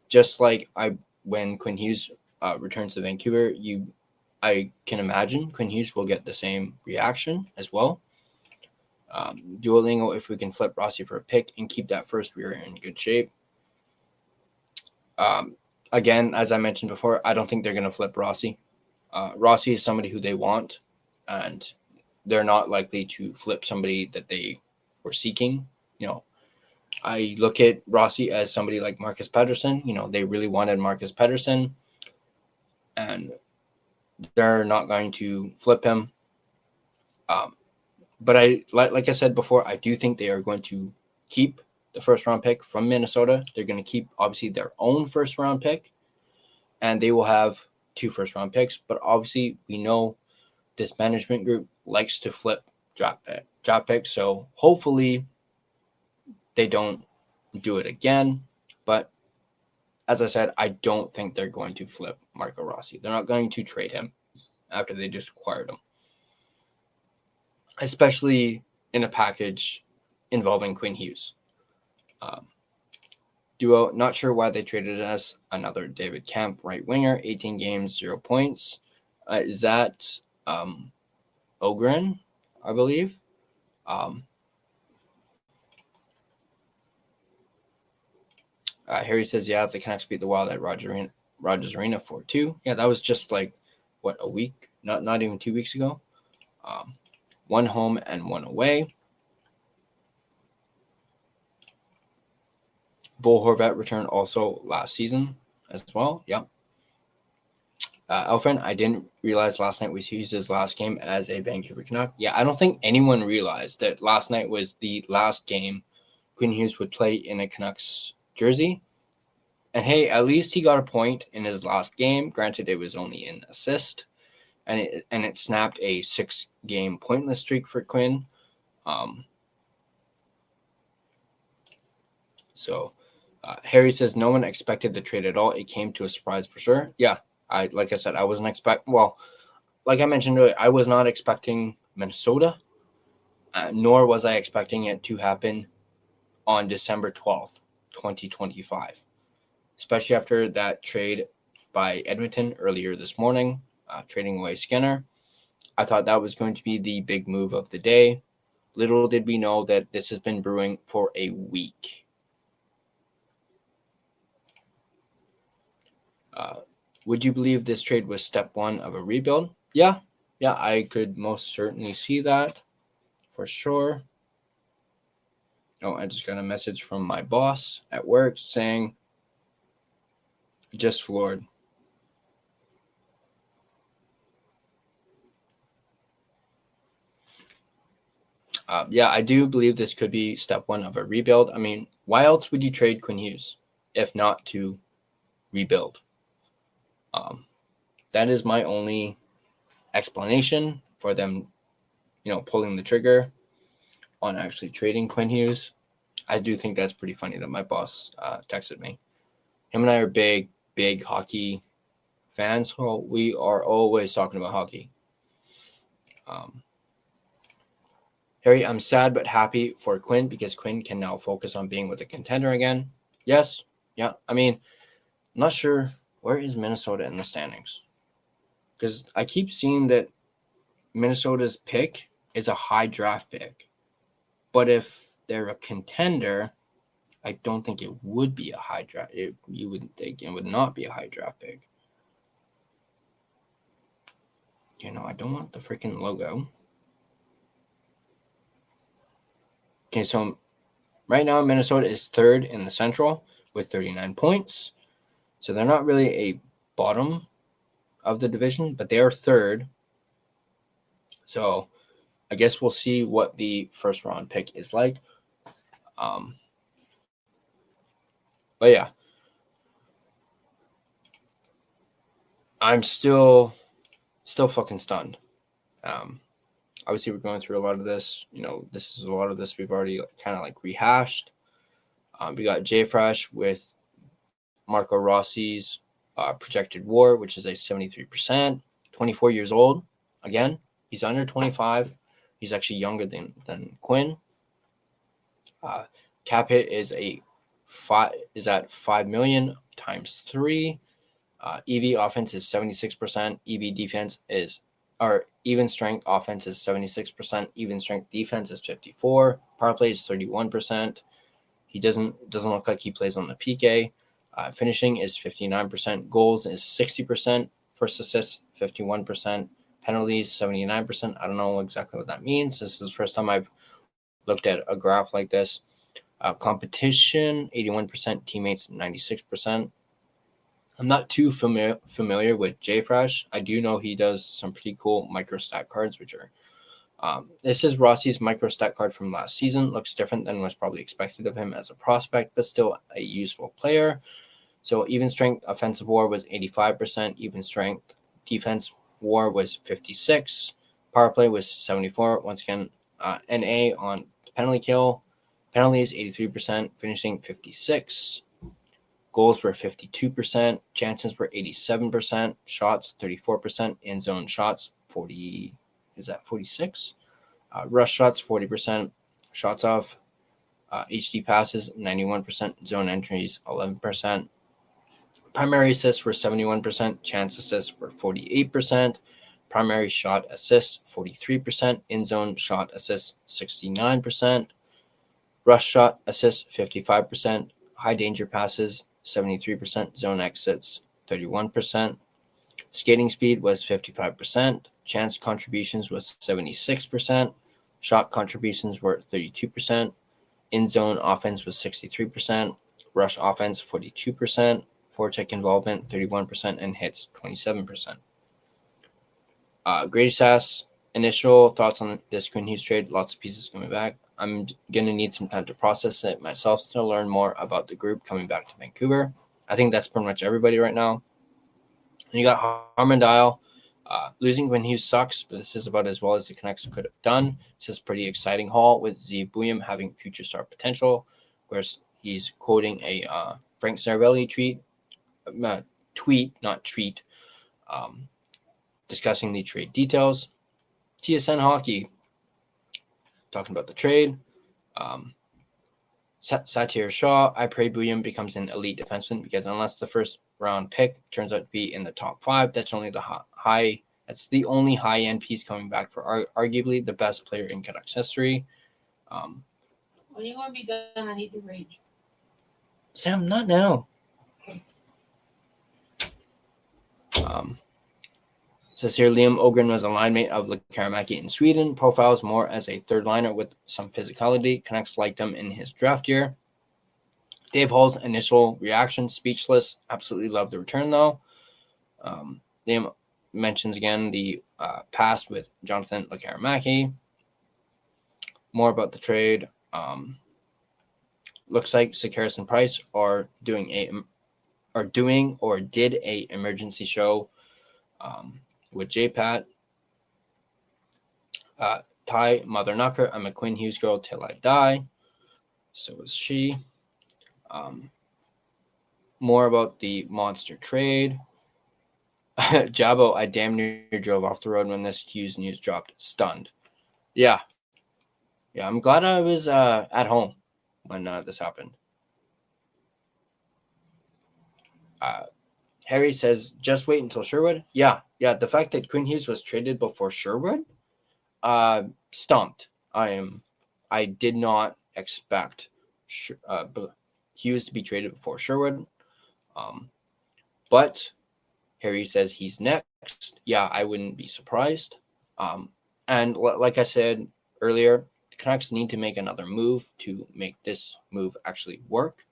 Just like when Quinn Hughes returns to Vancouver, I can imagine Quinn Hughes will get the same reaction as well. Duolingo, if we can flip Rossi for a pick and keep that first, we are in good shape. Again, as I mentioned before, I don't think they're going to flip Rossi. Rossi is somebody who they want, and they're not likely to flip somebody that they were seeking. I look at Rossi as somebody like Marcus Pettersson. They really wanted Marcus Pettersson, and they're not going to flip him. But like I said before, I do think they are going to keep the first-round pick from Minnesota. They're going to keep, obviously, their own first-round pick, and they will have 2 first-round picks. But obviously, we know this management group likes to flip draft picks, so hopefully they don't do it again. But as I said, I don't think they're going to flip Marco Rossi. They're not going to trade him after they just acquired him, especially in a package involving Quinn Hughes. duo. Not sure why they traded us. Another David Kemp, right winger, 18 games, 0 points. Is that Ohgren, I believe? Harry says, yeah, the Canucks beat the Wild at Rogers Arena 4-2. Yeah, that was just like, a week? Not even 2 weeks ago. One home and one away. Bo Horvat returned also last season as well. Yep. Alfred, I didn't realize last night was his last game as a Vancouver Canuck. Yeah, I don't think anyone realized that last night was the last game Quinn Hughes would play in a Canucks jersey. And hey, at least he got a point in his last game. Granted, it was only an assist, and it snapped a 6-game pointless streak for Quinn. Harry says no one expected the trade at all. It came to a surprise for sure. Yeah, like I said, I wasn't expecting. Well, like I mentioned earlier, I was not expecting Minnesota, nor was I expecting it to happen on December 12th, 2025. Especially after that trade by Edmonton earlier this morning, trading away Skinner. I thought that was going to be the big move of the day. Little did we know that this has been brewing for a week. Would you believe this trade was step one of a rebuild? Yeah, I could most certainly see that for sure. Oh, I just got a message from my boss at work saying, just floored. I do believe this could be step one of a rebuild. I mean, why else would you trade Quinn Hughes if not to rebuild? That is my only explanation for them, pulling the trigger on actually trading Quinn Hughes. I do think that's pretty funny that my boss texted me. Him and I are big hockey fans. Well, we are always talking about hockey. Harry, I'm sad but happy for Quinn because Quinn can now focus on being with a contender again. Yes. Yeah. I mean, I'm not sure where is Minnesota in the standings, because I keep seeing that Minnesota's pick is a high draft pick. But if they're a contender, I don't think it would be a high draft. You would think it would not be a high draft pick. I don't want the freaking logo. Okay, so right now Minnesota is third in the Central with 39 points. So they're not really a bottom of the division, but they are third. So I guess we'll see what the first round pick is like. But yeah, I'm still fucking stunned. Obviously, we're going through a lot of this. This is a lot of this we've already kind of like rehashed. We got JFresh with Marco Rossi's projected WAR, which is a 73%. 24 years old. Again, he's under 25. He's actually younger than Quinn. Cap hit is at $5 million times 3. EV offense is 76%. EV defense even strength offense is 76%. Even strength defense is 54%. Power play is 31%. He doesn't look like he plays on the PK. Finishing is 59%. Goals is 60%. First assists 51%. Penalties 79%. I don't know exactly what that means. This is the first time I've looked at a graph like this. Competition 81%. Teammates 96%. I'm not too familiar with JFresh. I do know he does some pretty cool microstat cards, which are this is Rossi's microstat card from last season. Looks different than was probably expected of him as a prospect, but still a useful player. So even strength offensive WAR was 85%. Even strength defense WAR was 56%. Power play was 74%. Once again, NA on penalty kill. Penalties 83%. Finishing 56%. Goals were 52%. Chances were 87%. Shots 34%. In zone shots 46? Rush shots 40%. Shots off HD passes, 91%. Zone entries, 11%. Primary assists were 71%. Chance assists were 48%. Primary shot assists, 43%. In-zone shot assists, 69%. Rush shot assists, 55%. High danger passes, 73%. Zone exits, 31%. Skating speed was 55%. Chance contributions was 76%. Shot contributions were 32%. In-zone offense was 63%. Rush offense, 42%. Forecheck involvement, 31%. And hits, 27%. Greatest Ass, initial thoughts on this Quinn Hughes trade. Lots of pieces coming back. I'm going to need some time to process it myself to learn more about the group coming back to Vancouver. I think that's pretty much everybody right now. And you got Harman Dial. Losing Quinn Hughes sucks, but this is about as well as the Canucks could have done. This is a pretty exciting haul with Zeev Buium having future star potential. Of course, he's quoting a Frank Cervelli tweet, discussing the trade details. TSN Hockey, talking about the trade. Satir Shaw, I pray Buium becomes an elite defenseman because unless the first round pick turns out to be in the top 5, that's only that's the only high end piece coming back for arguably the best player in Canucks history. When are you going to be done? I need to rage. Sam, not now. Says here, Liam Ohgren was a line mate of Lekaramaki in Sweden. Profiles more as a third liner with some physicality. Canucks liked him in his draft year. Dave Hall's initial reaction, speechless. Absolutely loved the return, though. Liam mentions again the past with Jonathan Lekaramaki. More about the trade. Looks like Sakaris and Price are doing or did a emergency show with J-Pat. Ty Mother Knocker, I'm a Quinn Hughes girl till I die. So is she. More about the monster trade. Jabo, I damn near drove off the road when this Hughes news dropped. Stunned. Yeah, I'm glad I was at home when this happened. Harry says, just wait until Sherwood. Yeah. The fact that Quinn Hughes was traded before Sherwood, stumped. I did not expect Hughes to be traded before Sherwood. But Harry says he's next. Yeah, I wouldn't be surprised. And like I said earlier, the Canucks need to make another move to make this move actually work.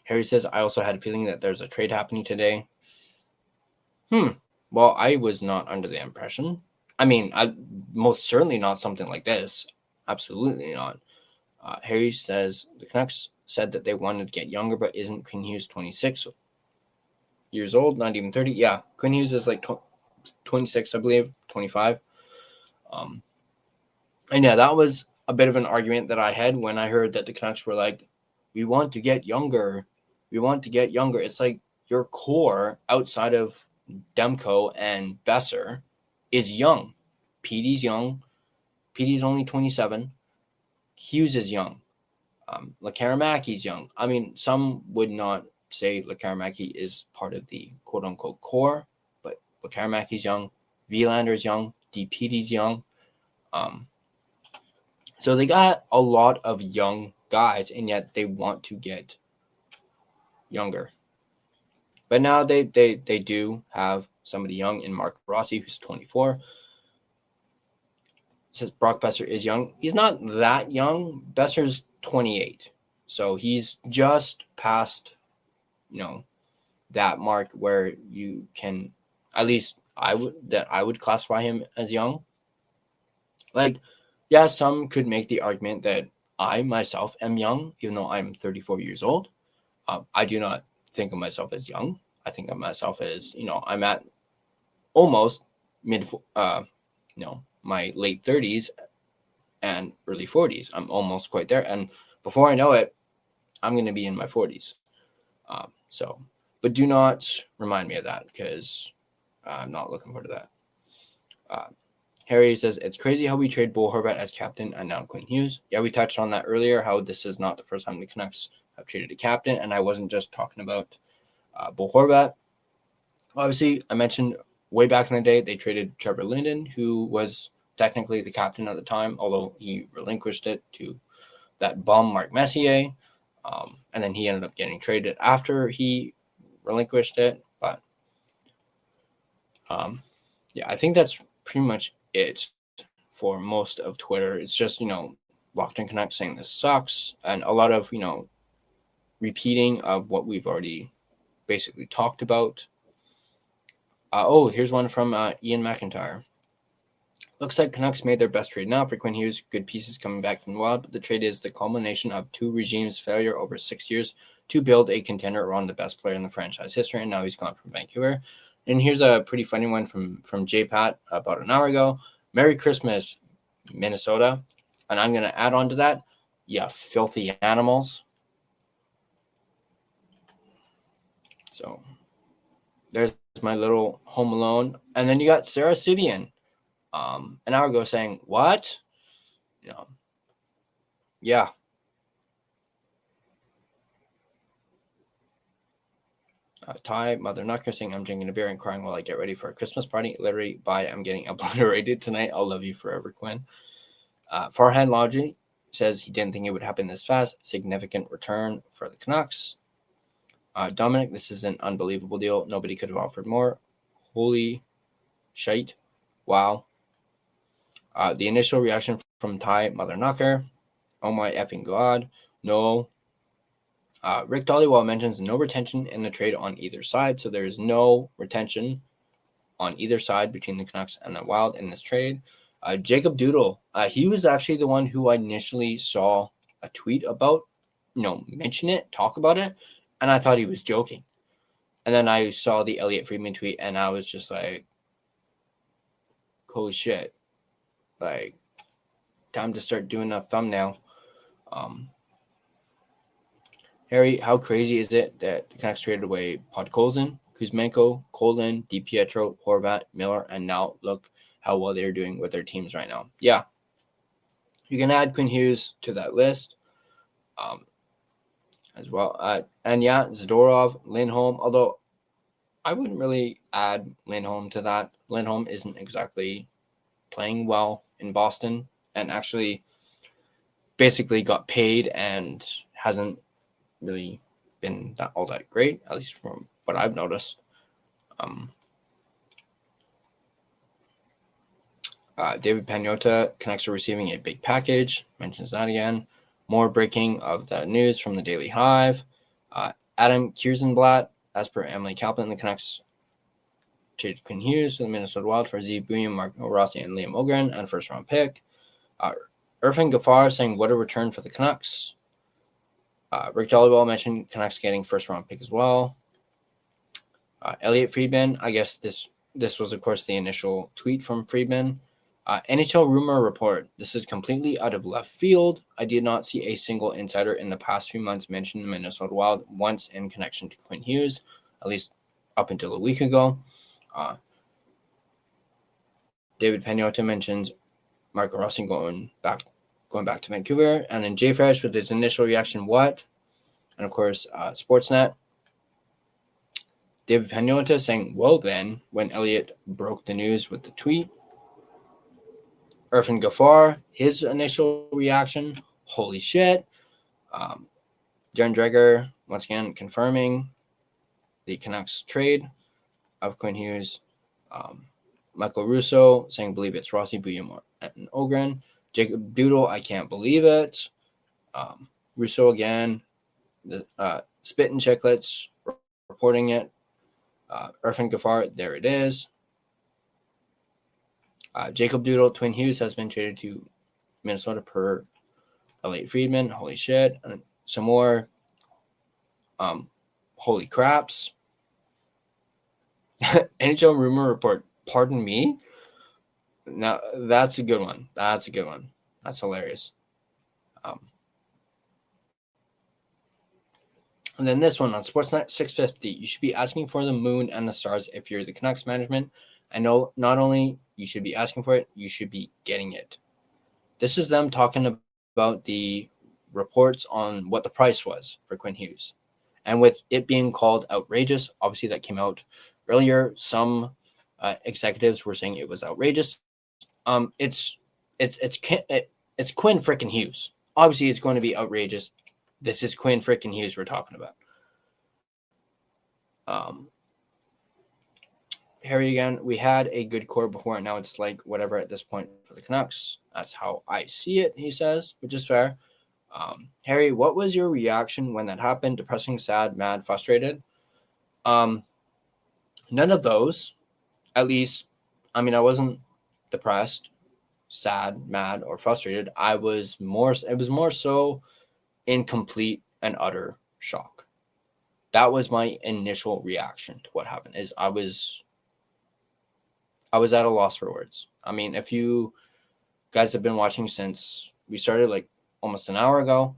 Harry says, I also had a feeling that there's a trade happening today. Well, I was not under the impression. I mean, most certainly not something like this. Absolutely not. Harry says, the Canucks said that they wanted to get younger, but isn't Quinn Hughes 26 years old? Not even 30? Yeah, Quinn Hughes is like 26, I believe, 25. And yeah, that was a bit of an argument that I had when I heard that the Canucks were like, we want to get younger. It's like your core outside of Demko and Besser is young. Petey's young. Petey's only 27. Hughes is young. Lekaramaki's young. I mean, some would not say Lekaramaki is part of the quote-unquote core, but Lekaramaki's young. Vlander's young. Petey's young. So they got a lot of young guys, and yet they want to get younger. But now they do have somebody young in Marco Rossi, who's 24. It says Brock Besser is young. He's not that young. Besser's 28. So he's just past, that mark where you can, at least I would classify him as young. Like, yeah, some could make the argument that I myself am young, even though I'm 34 years old. I do not think of myself as young. I think of myself as, I'm at almost my late 30s and early 40s. I'm almost quite there. And before I know it, I'm going to be in my 40s. But do not remind me of that because I'm not looking forward to that. Harry says, it's crazy how we trade Bo Horvat as captain and now Quinn Hughes. Yeah, we touched on that earlier, how this is not the first time the Canucks have traded a captain, and I wasn't just talking about Bo Horvat. Obviously, I mentioned way back in the day, they traded Trevor Linden, who was technically the captain at the time, although he relinquished it to that bum Mark Messier, and then he ended up getting traded after he relinquished it. But yeah, I think that's pretty much it for most of Twitter. It's just, Locked On Canucks saying this sucks, and a lot of, repeating of what we've already basically talked about. Here's one from Ian McIntyre. Looks like Canucks made their best trade now for Quinn Hughes. Good pieces coming back from the Wild, but the trade is the culmination of two regimes' failure over 6 years to build a contender around the best player in the franchise history, and now he's gone from Vancouver. And here's a pretty funny one from J-Pat about an hour ago. Merry Christmas, Minnesota. And I'm going to add on to that, yeah, filthy animals. So there's my little Home Alone. And then you got Sarah Sivian an hour ago saying, what? Yeah. Ty, Mother Knocker saying, I'm drinking a beer and crying while I get ready for a Christmas party. Literally, I'm getting obliterated tonight. I'll love you forever, Quinn. Farhan Logi says he didn't think it would happen this fast. Significant return for the Canucks. Dominic, this is an unbelievable deal. Nobody could have offered more. Holy shite. Wow. The initial reaction from Ty, Mother Knocker. Oh my effing God. No. Rick Dollywall mentions no retention in the trade on either side. So there is no retention on either side between the Canucks and the Wild in this trade. Jacob Doodle, he was actually the one who I initially saw a tweet about, mention it, talk about it, and I thought he was joking. And then I saw the Elliot Friedman tweet, and I was just like, holy shit. Like, time to start doing a thumbnail. Harry, how crazy is it that the Canucks traded away Podkolzin, Kuzmenko, Colin, DiPietro, Horvat, Miller, and now look how well they're doing with their teams right now. Yeah. You can add Quinn Hughes to that list as well. And yeah, Zadorov, Lindholm, although I wouldn't really add Lindholm to that. Lindholm isn't exactly playing well in Boston and actually basically got paid and hasn't really been all that great, at least from what I've noticed. David Pagnotta, Canucks are receiving a big package, mentions that again. More breaking of the news from the Daily Hive. Adam Kierszenblatt, as per Emily Kaplan, the Canucks traded Quinn Hughes to the Minnesota Wild for Zeev Buium, Marco Rossi, and Liam Ohgren, and a first-round pick. Irfan Gaffar saying, what a return for the Canucks. Rick Dollywall mentioned Canucks getting first-round pick as well. Elliot Friedman, I guess this was, of course, the initial tweet from Friedman. NHL rumor report. This is completely out of left field. I did not see a single insider in the past few months mention the Minnesota Wild once in connection to Quinn Hughes, at least up until a week ago. David Pagnotta mentions Marco Rossi going back to Vancouver, and then Jay Fresh with his initial reaction, what? And of course, Sportsnet. David Pagnotta saying, well then, when Elliot broke the news with the tweet. Irfan Gaffar, his initial reaction, holy shit. Darren Dreger, once again, confirming the Canucks trade of Quinn Hughes. Michael Russo saying, believe it's Rossi, Buium, and Ohgren. Jacob Doodle, I can't believe it. Russo again. Spit and Chicklets reporting it. Irfan Gaffar, there it is. Jacob Doodle, Quinn Hughes has been traded to Minnesota per Elliot Friedman. Holy shit. And some more holy craps. NHL rumor report, pardon me? Now, that's a good one. That's hilarious. And then this one on Sportsnet 650. You should be asking for the moon and the stars if you're the Canucks management. I know not only you should be asking for it, you should be getting it. This is them talking about the reports on what the price was for Quinn Hughes. And with it being called outrageous, obviously that came out earlier. Some executives were saying it was outrageous. It's Quinn frickin' Hughes. Obviously, it's going to be outrageous. This is Quinn frickin' Hughes we're talking about. Harry again, we had a good core before, and now it's like whatever at this point for the Canucks. That's how I see it, he says, which is fair. Harry, what was your reaction when that happened? Depressing, sad, mad, frustrated? None of those. At least, I mean, I wasn't depressed, sad, mad, or frustrated. It was more so in complete and utter shock. That was my initial reaction to what happened. Is I was at a loss for words. I mean, if you guys have been watching since we started like almost an hour ago,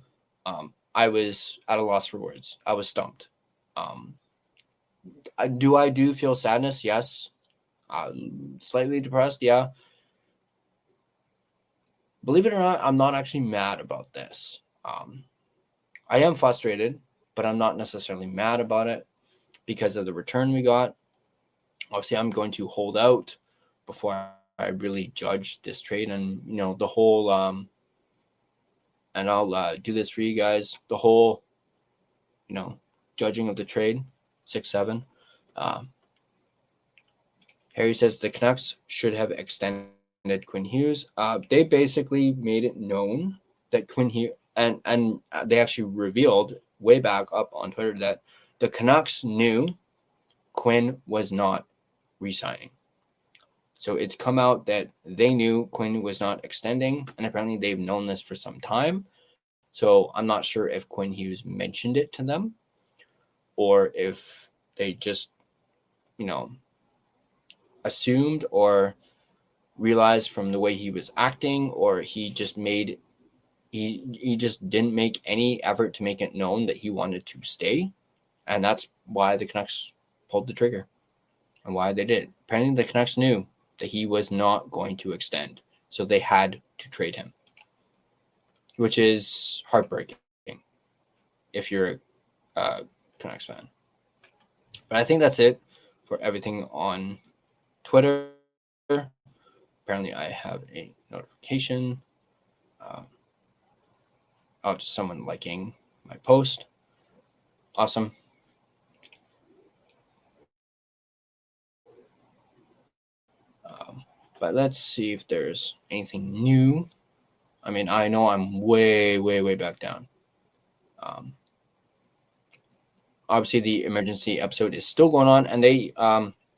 I was at a loss for words. I was stumped. I do feel sadness? Yes. Slightly depressed? Yeah. Believe it or not, I'm not actually mad about this. I am frustrated, but I'm not necessarily mad about it because of the return we got. Obviously, I'm going to hold out before I really judge this trade and, the whole, and I'll do this for you guys, the whole, judging of the trade, 6-7. Harry says the Canucks should have extended Quinn Hughes. They basically made it known that Quinn Hughes, and they actually revealed way back up on Twitter that the Canucks knew Quinn was not re-signing. So it's come out that they knew Quinn was not extending, and apparently they've known this for some time. So I'm not sure if Quinn Hughes mentioned it to them or if they just, assumed or realized from the way he was acting, or he just didn't make any effort to make it known that he wanted to stay. And that's why the Canucks pulled the trigger and why they did. Apparently the Canucks knew that he was not going to extend, so they had to trade him, which is heartbreaking if you're a Canucks fan. But I think that's it for everything on Twitter. Apparently I have a notification. Just someone liking my post. Awesome. But let's see if there's anything new. I mean, I know I'm way, way, way back down. Obviously, the emergency episode is still going on, and they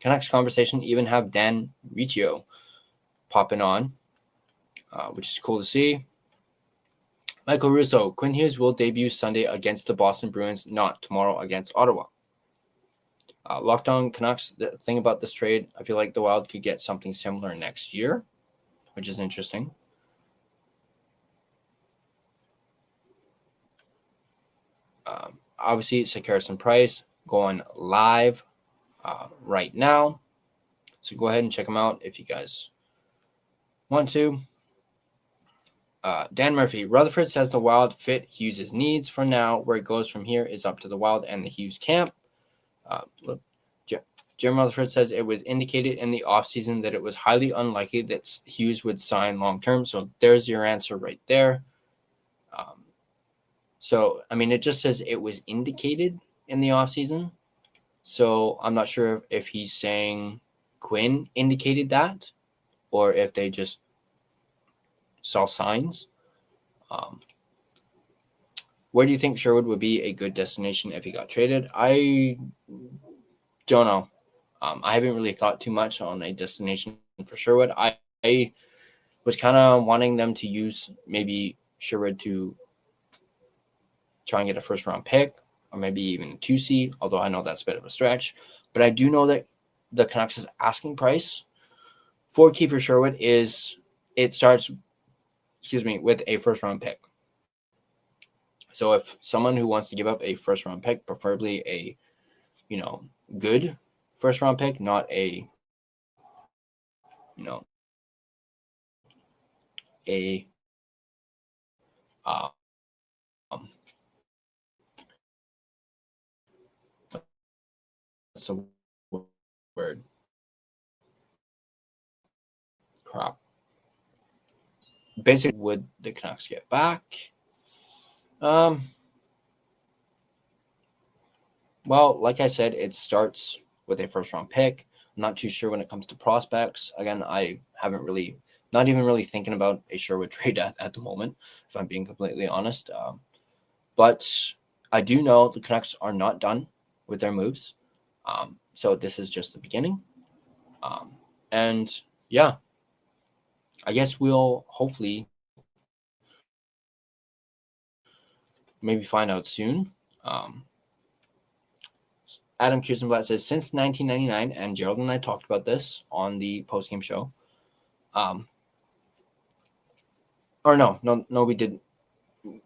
Canucks Conversation even have Dan Riccio popping on, which is cool to see. Michael Russo, Quinn Hughes will debut Sunday against the Boston Bruins, not tomorrow against Ottawa. Locked On Canucks, the thing about this trade, I feel like the Wild could get something similar next year, which is interesting. Obviously, it's Harrison Price going live right now. So go ahead and check them out if you guys want to. Dan Murphy, Rutherford says the Wild fit Hughes' needs for now. Where it goes from here is up to the Wild and the Hughes camp. Jim Rutherford says it was indicated in the offseason that it was highly unlikely that Hughes would sign long-term. So there's your answer right there. So, I mean, it just says it was indicated in the offseason. So I'm not sure if he's saying Quinn indicated that or if they just saw signs. Where do you think Sherwood would be a good destination if he got traded? I don't know. I haven't really thought too much on a destination for Sherwood. I was kind of wanting them to use maybe Sherwood to try and get a first-round pick or maybe even a 2C, although I know that's a bit of a stretch. But I do know that the Canucks' asking price for Kiefer Sherwood starts with a first-round pick. So if someone who wants to give up a first-round pick, preferably a, good first-round pick, not a a what's the word? Crap. Basically, would the Canucks get back? Well, like I said, it starts with a first-round pick. I'm not too sure when it comes to prospects. Again, I haven't really, not even really thinking about a Sherwood trade at the moment, if I'm being completely honest. But I do know the Canucks are not done with their moves. So this is just the beginning. And yeah, I guess we'll hopefully maybe find out soon. Adam Kirstenblatt says, since 1999, and Gerald and I talked about this on the postgame show. Or no, we did.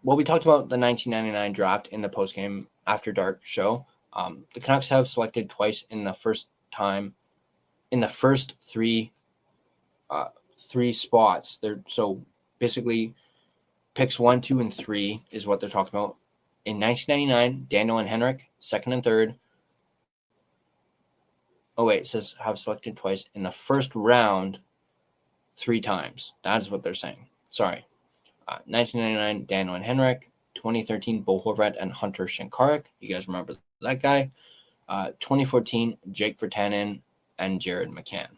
Well, we talked about the 1999 draft in the postgame After Dark show. The Canucks have selected twice in the first three spots. So basically, picks 1, 2, and 3 is what they're talking about. In 1999, Daniel and Henrik, second and third. Oh, wait, it says have selected twice in the first round 3 times. That is what they're saying. Sorry. 1999, Daniel and Henrik. 2013, Bo Horvat and Hunter Shinkaruk. You guys remember that guy. 2014, Jake Virtanen and Jared McCann.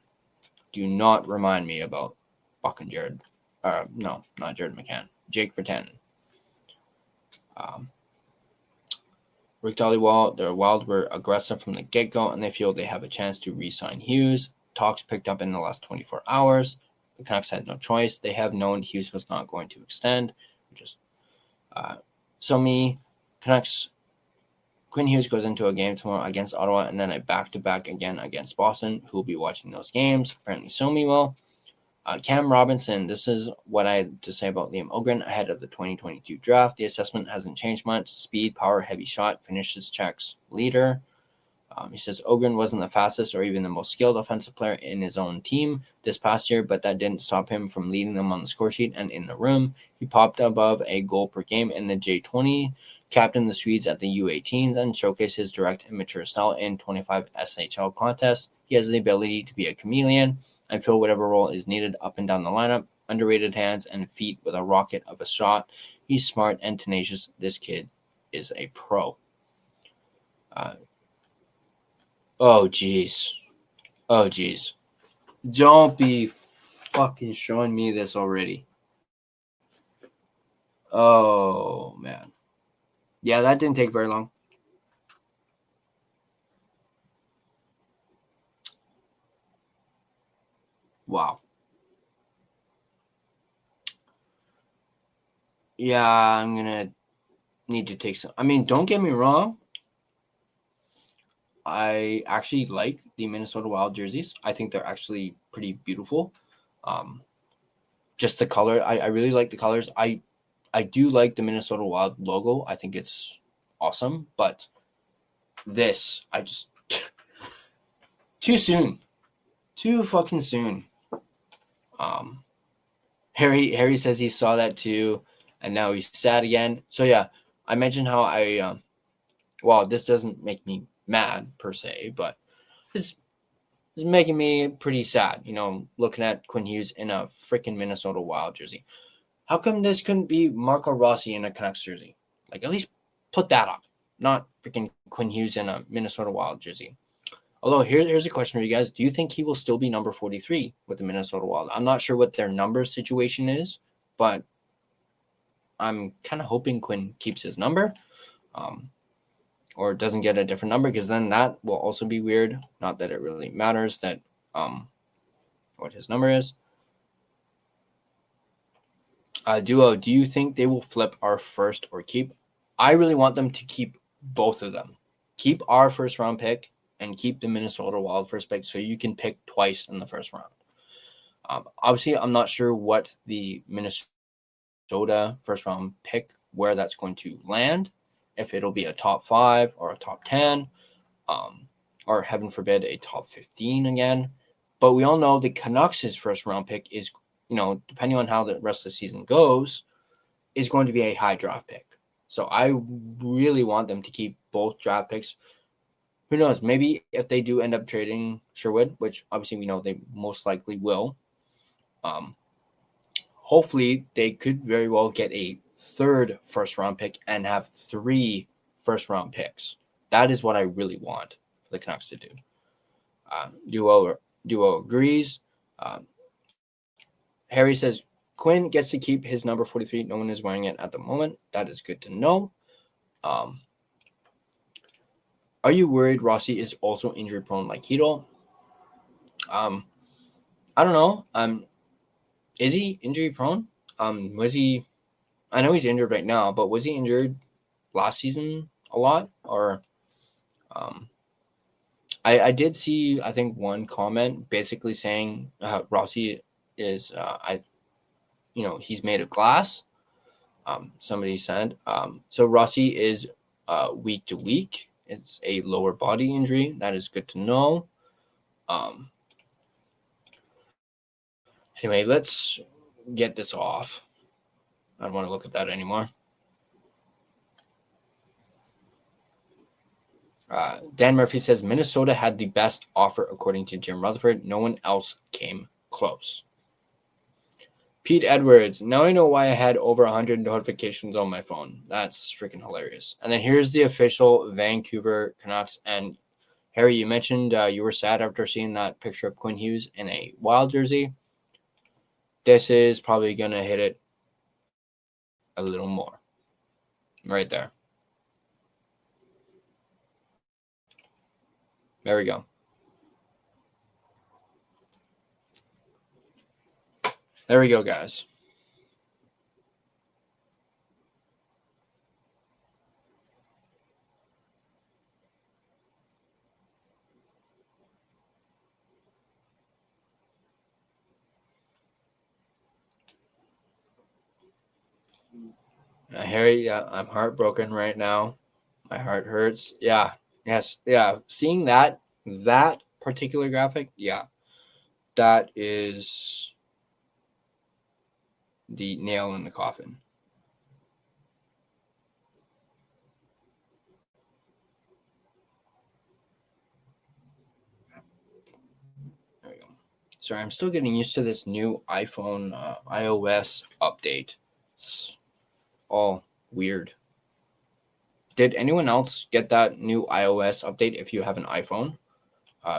Do not remind me about fucking Jared. No, not Jared McCann. Jake Virtanen. Rick Dhaliwal, their Wild were aggressive from the get-go, and they feel they have a chance to re-sign Hughes. Talks picked up in the last 24 hours. The Canucks had no choice. They have known Hughes was not going to extend. Canucks, Quinn Hughes goes into a game tomorrow against Ottawa and then a back-to-back again against Boston, who will be watching those games. Apparently, Somi will. Cam Robinson, this is what I had to say about Liam Ohgren ahead of the 2022 draft. The assessment hasn't changed much. Speed, power, heavy shot, finishes checks, leader. He says Ohgren wasn't the fastest or even the most skilled offensive player in his own team this past year, but that didn't stop him from leading them on the score sheet and in the room. He popped above a goal per game in the J20, captained the Swedes at the U18s, and showcased his direct and mature style in 25 SHL contests. He has the ability to be a chameleon and fill whatever role is needed up and down the lineup. Underrated hands and feet with a rocket of a shot. He's smart and tenacious. This kid is a pro. Oh, jeez. Don't be fucking showing me this already. Oh, man. Yeah, that didn't take very long. Wow. Yeah, I'm going to need to take some. I mean, don't get me wrong. I actually like the Minnesota Wild jerseys. I think they're actually pretty beautiful. Just the color. I really like the colors. I do like the Minnesota Wild logo. I think it's awesome. But this, I just... too soon. Too fucking soon. Harry says he saw that too, and now he's sad again. So yeah, I mentioned how this doesn't make me mad per se, but it's making me pretty sad, looking at Quinn Hughes in a freaking Minnesota Wild jersey. How come this couldn't be Marco Rossi in a Canucks jersey? Like, at least put that up, not freaking Quinn Hughes in a Minnesota Wild jersey. Although, here's a question for you guys. Do you think he will still be number 43 with the Minnesota Wild? I'm not sure what their number situation is, but I'm kind of hoping Quinn keeps his number or doesn't get a different number, because then that will also be weird. Not that it really matters that what his number is. Duo, do you think they will flip our first or keep? I really want them to keep both of them. Keep our first round pick and keep the Minnesota Wild first pick, so you can pick twice in the first round. Obviously, I'm not sure what the Minnesota first round pick, where that's going to land, if it'll be a top 5 or a top 10, or heaven forbid, a top 15 again. But we all know the Canucks' first round pick is, depending on how the rest of the season goes, is going to be a high draft pick. So I really want them to keep both draft picks. Who knows? Maybe if they do end up trading Sherwood, which obviously we know they most likely will, hopefully they could very well get a third first-round pick and have 3 first-round picks. That is what I really want the Canucks to do. Duo agrees. Harry says, Quinn gets to keep his number 43. No one is wearing it at the moment. That is good to know. Are you worried Rossi is also injury prone like Hito? I don't know. Is he injury prone? Was he? I know he's injured right now, but was he injured last season a lot? Or, I did see, I think, one comment basically saying Rossi is he's made of glass. Somebody said. So Rossi is week to week. It's a lower body injury. That is good to know. Anyway, let's get this off. I don't want to look at that anymore. Dan Murphy says Minnesota had the best offer according to Jim Rutherford. No one else came close. Pete Edwards, now I know why I had over 100 notifications on my phone. That's freaking hilarious. And then here's the official Vancouver Canucks. And Harry, you mentioned you were sad after seeing that picture of Quinn Hughes in a Wild jersey. This is probably going to hit it a little more. Right there. There we go. There we go, guys. Harry, I'm heartbroken right now. My heart hurts. Yeah. Yes. Yeah. Seeing that particular graphic, yeah, that is the nail in the coffin. There we go. Sorry, I'm still getting used to this new iPhone iOS update. It's all weird. Did anyone else get that new iOS update if you have an iPhone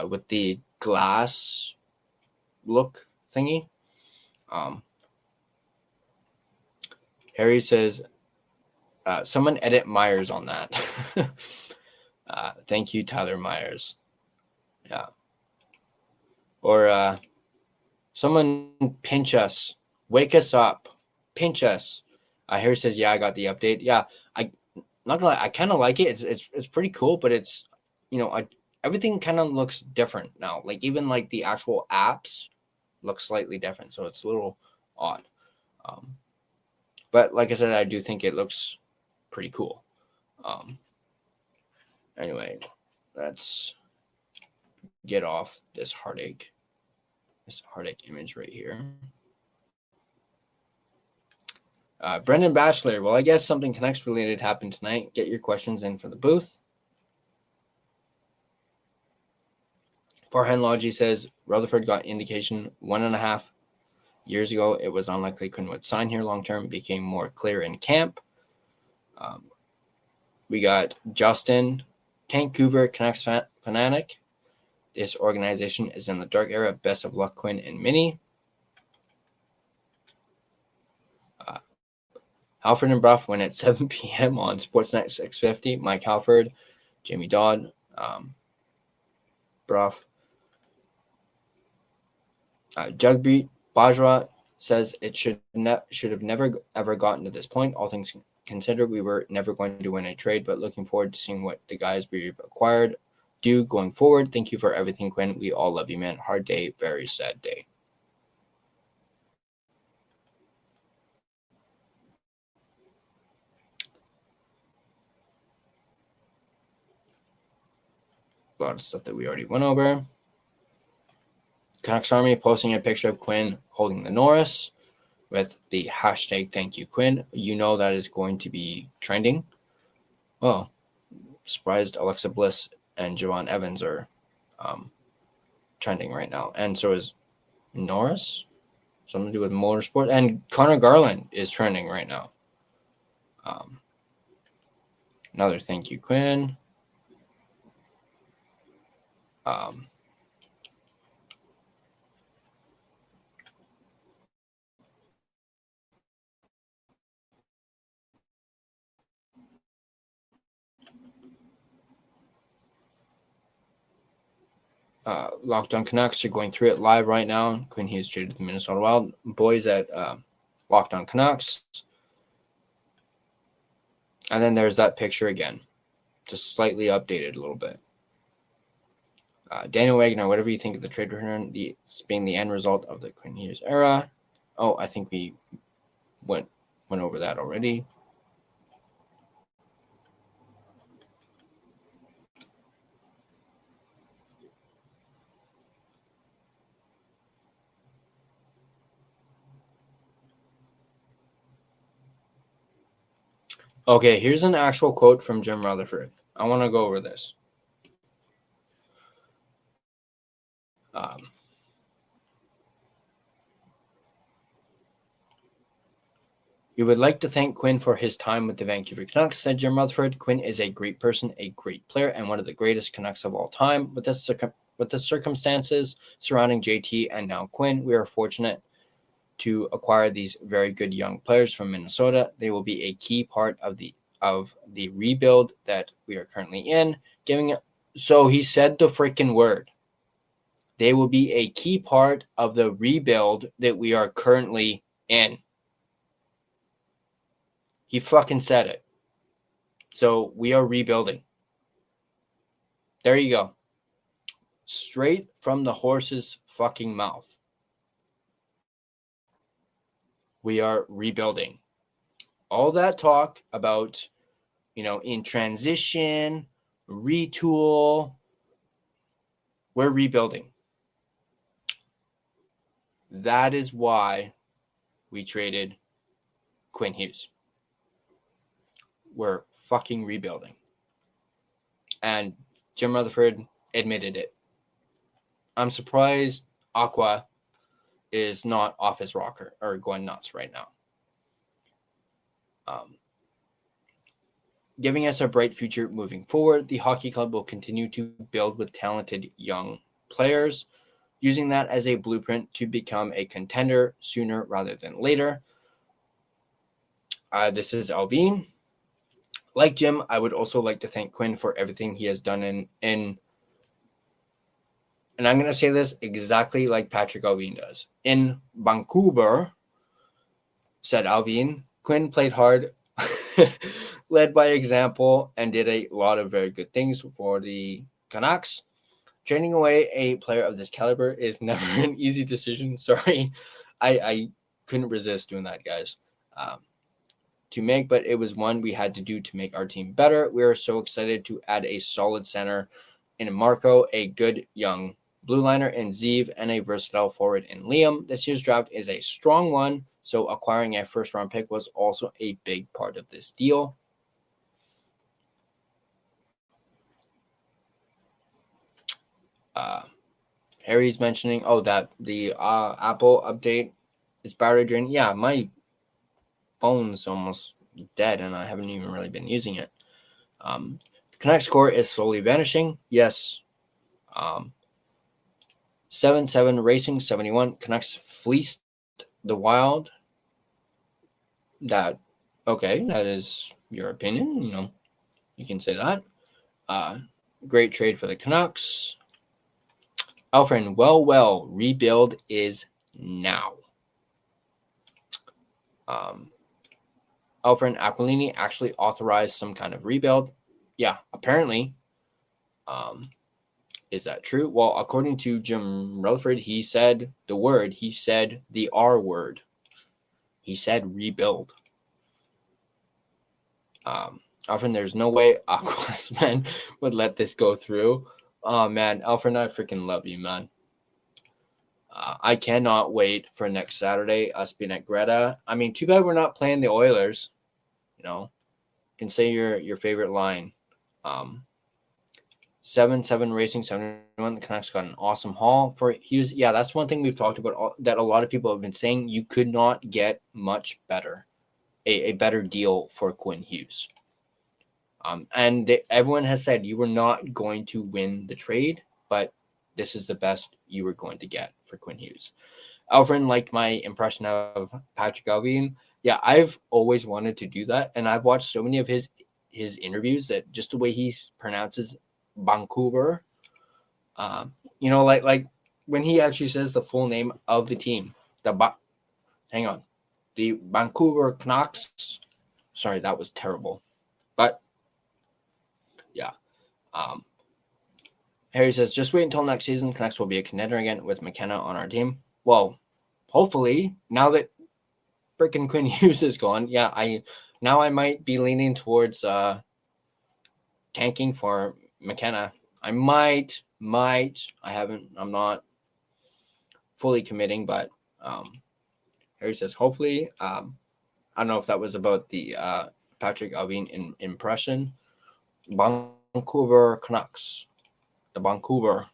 with the glass look thingy? Harry says, someone edit Myers on that. Thank you, Tyler Myers. Yeah. Or someone pinch us. Wake us up. Pinch us. Harry says, yeah, I got the update. Yeah, not gonna lie, I kind of like it. It's pretty cool, but it's, everything kind of looks different now. Like even like the actual apps look slightly different, so it's a little odd. But like I said, I do think it looks pretty cool. Anyway, let's get off this heartache image right here. Brendan Batchelor, well, I guess something Canucks related happened tonight. Get your questions in for the booth. Farhan Logi says Rutherford got indication 1.5 years ago it was unlikely Quinn would sign here long term. Became more clear in camp. We got Justin, Vancouver Canucks fanatic. This organization is in the dark era. Best of luck, Quinn and Minnie. Halford and Bruff win at 7 p.m. on Sportsnet 650. Mike Halford, Jamie Dodd, Bruff. Jugbeat Bajra says it should have never ever gotten to this point. All things considered, we were never going to win a trade, but looking forward to seeing what the guys we've acquired do going forward. Thank you for everything, Quinn. We all love you, man. Hard day, very sad day. A lot of stuff that we already went over. Canucks Army posting a picture of Quinn holding the Norris with the hashtag thank you Quinn. You know that is going to be trending. Oh, surprised Alexa Bliss and Javon Evans are trending right now. And so is Norris, something to do with motorsport. And Connor Garland is trending right now. Another thank you Quinn. Locked On Canucks are going through it live right now. Quinn Hughes traded the Minnesota Wild. Boys at Locked On Canucks. And then there's that picture again. Just slightly updated a little bit. Daniel Wagner, whatever you think of the trade return, being the end result of the Quinn Hughes era. Oh, I think we went over that already. Okay, here's an actual quote from Jim Rutherford. I want to go over this. We would like to thank Quinn for his time with the Vancouver Canucks, said Jim Rutherford. Quinn is a great person, a great player, and one of the greatest Canucks of all time. With the circumstances surrounding JT and now Quinn, we are fortunate to acquire these very good young players from Minnesota. They will be a key part of the rebuild that we are currently in. So he said the freaking word. They will be a key part of the rebuild that we are currently in. He fucking said it. So we are rebuilding. There you go. Straight from the horse's fucking mouth. We are rebuilding. All that talk about, in transition, retool, we're rebuilding. That is why we traded Quinn Hughes. We're fucking rebuilding. And Jim Rutherford admitted it. I'm surprised Aqua is not off his rocker or going nuts right now. Giving us a bright future moving forward, the hockey club will continue to build with talented young players, using that as a blueprint to become a contender sooner rather than later. This is Alvin. Like Jim, I would also like to thank Quinn for everything he has done in and I'm going to say this exactly like Patrick Alvin does. In Vancouver, said Alvin, Quinn played hard, led by example, and did a lot of very good things for the Canucks. Trading away a player of this caliber is never an easy decision. Sorry, I couldn't resist doing that, guys. To make, but it was one we had to do to make our team better. We are so excited to add a solid center in Marco, a good young blue liner in Zeev, and a versatile forward in Liam. This year's draft is a strong one, so acquiring a first-round pick was also a big part of this deal. Harry's mentioning, that the Apple update is battery drained. Yeah, my phone's almost dead, and I haven't even really been using it. Canucks score is slowly vanishing. Yes. 7-7 Racing 71. Canucks fleeced the Wild. That is your opinion. You can say that. Great trade for the Canucks. Alfred, well, rebuild is now. Alfred Aquilini actually authorized some kind of rebuild. Yeah, apparently. Is that true? Well, according to Jim Rutherford, he said the word. He said the R word. He said rebuild. Alfred, there's no way Aquasman would let this go through. Oh, man. Alfred, I freaking love you, man. I cannot wait for next Saturday, us being at Greta. I mean, too bad we're not playing the Oilers. You know, you can say your favorite line. 7-7 Racing 71. The Canucks got an awesome haul for Hughes. Yeah, that's one thing we've talked about that a lot of people have been saying. You could not get much better, a better deal for Quinn Hughes. Everyone has said you were not going to win the trade, but this is the best you were going to get for Quinn Hughes. Alfred liked my impression of Patrick Allvin. Yeah, I've always wanted to do that, and I've watched so many of his interviews that just the way he pronounces Vancouver, like when he actually says the full name of the team, the Vancouver Canucks. Sorry, that was terrible, but yeah. Harry says, just wait until next season. Canucks will be a contender again with McKenna on our team. Well, hopefully, now that freaking Quinn Hughes is gone, yeah, I might be leaning towards tanking for McKenna. I might. I'm not fully committing, but Harry says, hopefully. I don't know if that was about the Patrick Allvin impression. Vancouver Canucks. The Vancouver.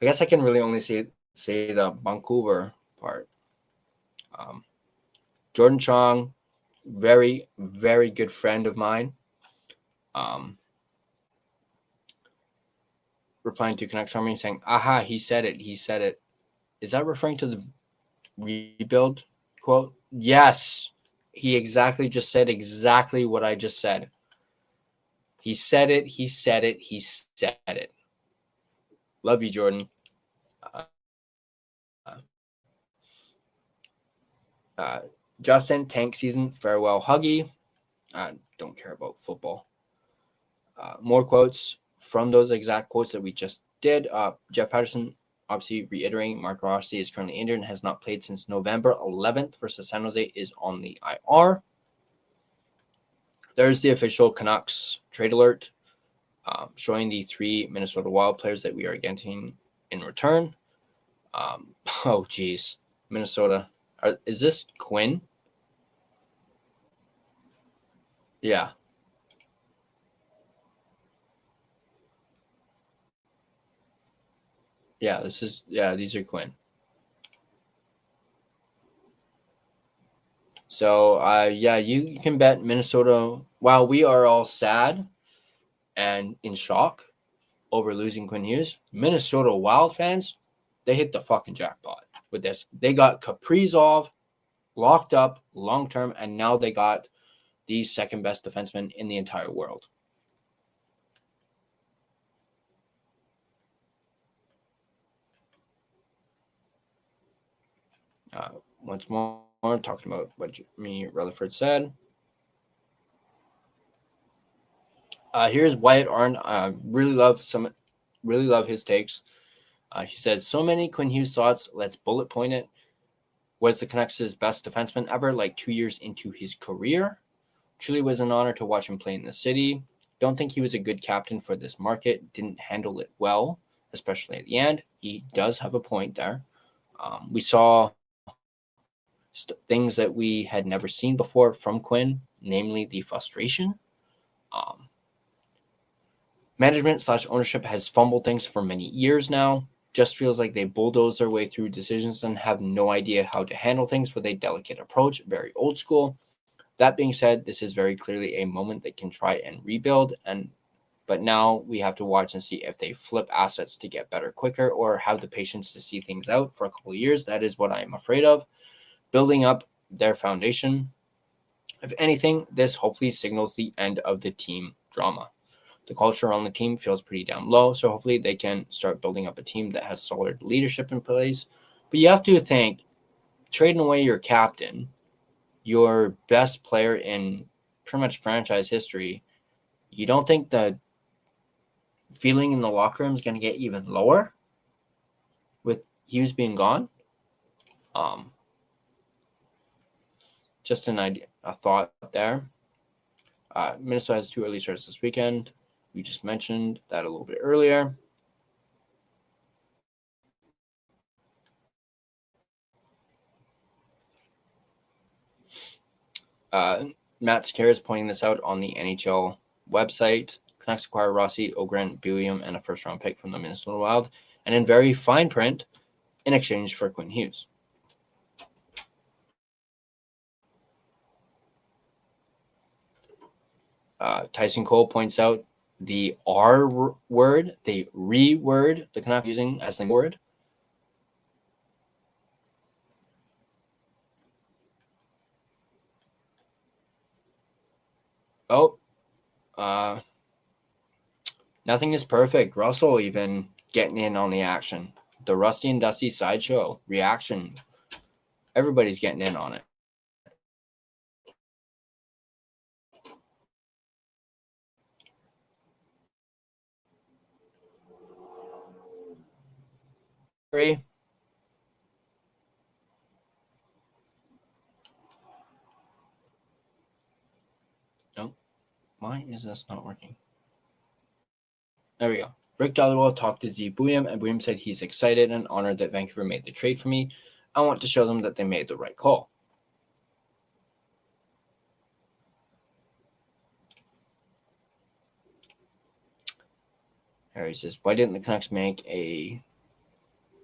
I guess I can really only say the Vancouver part. Jordan Chong, very, very good friend of mine. Replying to Canucks Harmony saying, aha, he said it. Is that referring to the rebuild quote? Yes. He exactly just said exactly what I just said. He said it. Love you, Jordan. Justin, tank season, farewell, Huggy. Don't care about football. More quotes from those exact quotes that we just did. Jeff Patterson, obviously reiterating, Marco Rossi is currently injured and has not played since November 11th versus San Jose, is on the IR. There's the official Canucks trade alert, showing the 3 Minnesota Wild players that we are getting in return. Oh, geez. Minnesota. Is this Quinn? Yeah. Yeah, these are Quinn. So, you can bet Minnesota. While we are all sad and in shock over losing Quinn Hughes, Minnesota Wild fans, they hit the fucking jackpot with this. They got Kaprizov locked up long-term, and now they got the second best defenseman in the entire world. Once more, talking about what Jimmy Rutherford said. Here's Wyatt Arndt. Really love his takes. He says, so many Quinn Hughes thoughts. Let's bullet point it. Was the Canucks' best defenseman ever, like 2 years into his career? Truly was an honor to watch him play in the city. Don't think he was a good captain for this market. Didn't handle it well, especially at the end. He does have a point there. We saw things that we had never seen before from Quinn, namely the frustration. Management/ownership has fumbled things for many years now. Just feels like they bulldoze their way through decisions and have no idea how to handle things with a delicate approach. Very old school. That being said, this is very clearly a moment they can try and rebuild, but now we have to watch and see if they flip assets to get better quicker or have the patience to see things out for a couple of years. That is what I am afraid of. Building up their foundation. If anything, this hopefully signals the end of the team drama. The culture on the team feels pretty down low, so hopefully they can start building up a team that has solid leadership in place. But you have to think, trading away your captain, your best player in pretty much franchise history, you don't think the feeling in the locker room is going to get even lower with Hughes being gone? Just an idea, a thought there. Minnesota has 2 early starts this weekend. We just mentioned that a little bit earlier. Matt Sakara is pointing this out on the NHL website. Canucks acquire Rossi, Ohgren, Buium, and a first-round pick from the Minnesota Wild, and in very fine print, in exchange for Quinn Hughes. Tyson Cole points out the R word, the re word, the Canucks using as the word. Nothing is perfect. Russell even getting in on the action. The Rusty and Dusty sideshow reaction. Everybody's getting in on it. No, why is this not working? There we go. Rick Dollarwell talked to Zeev Buium, and Buium said he's excited and honored that Vancouver made the trade for me. I want to show them that they made the right call. Harry says, why didn't the Canucks make a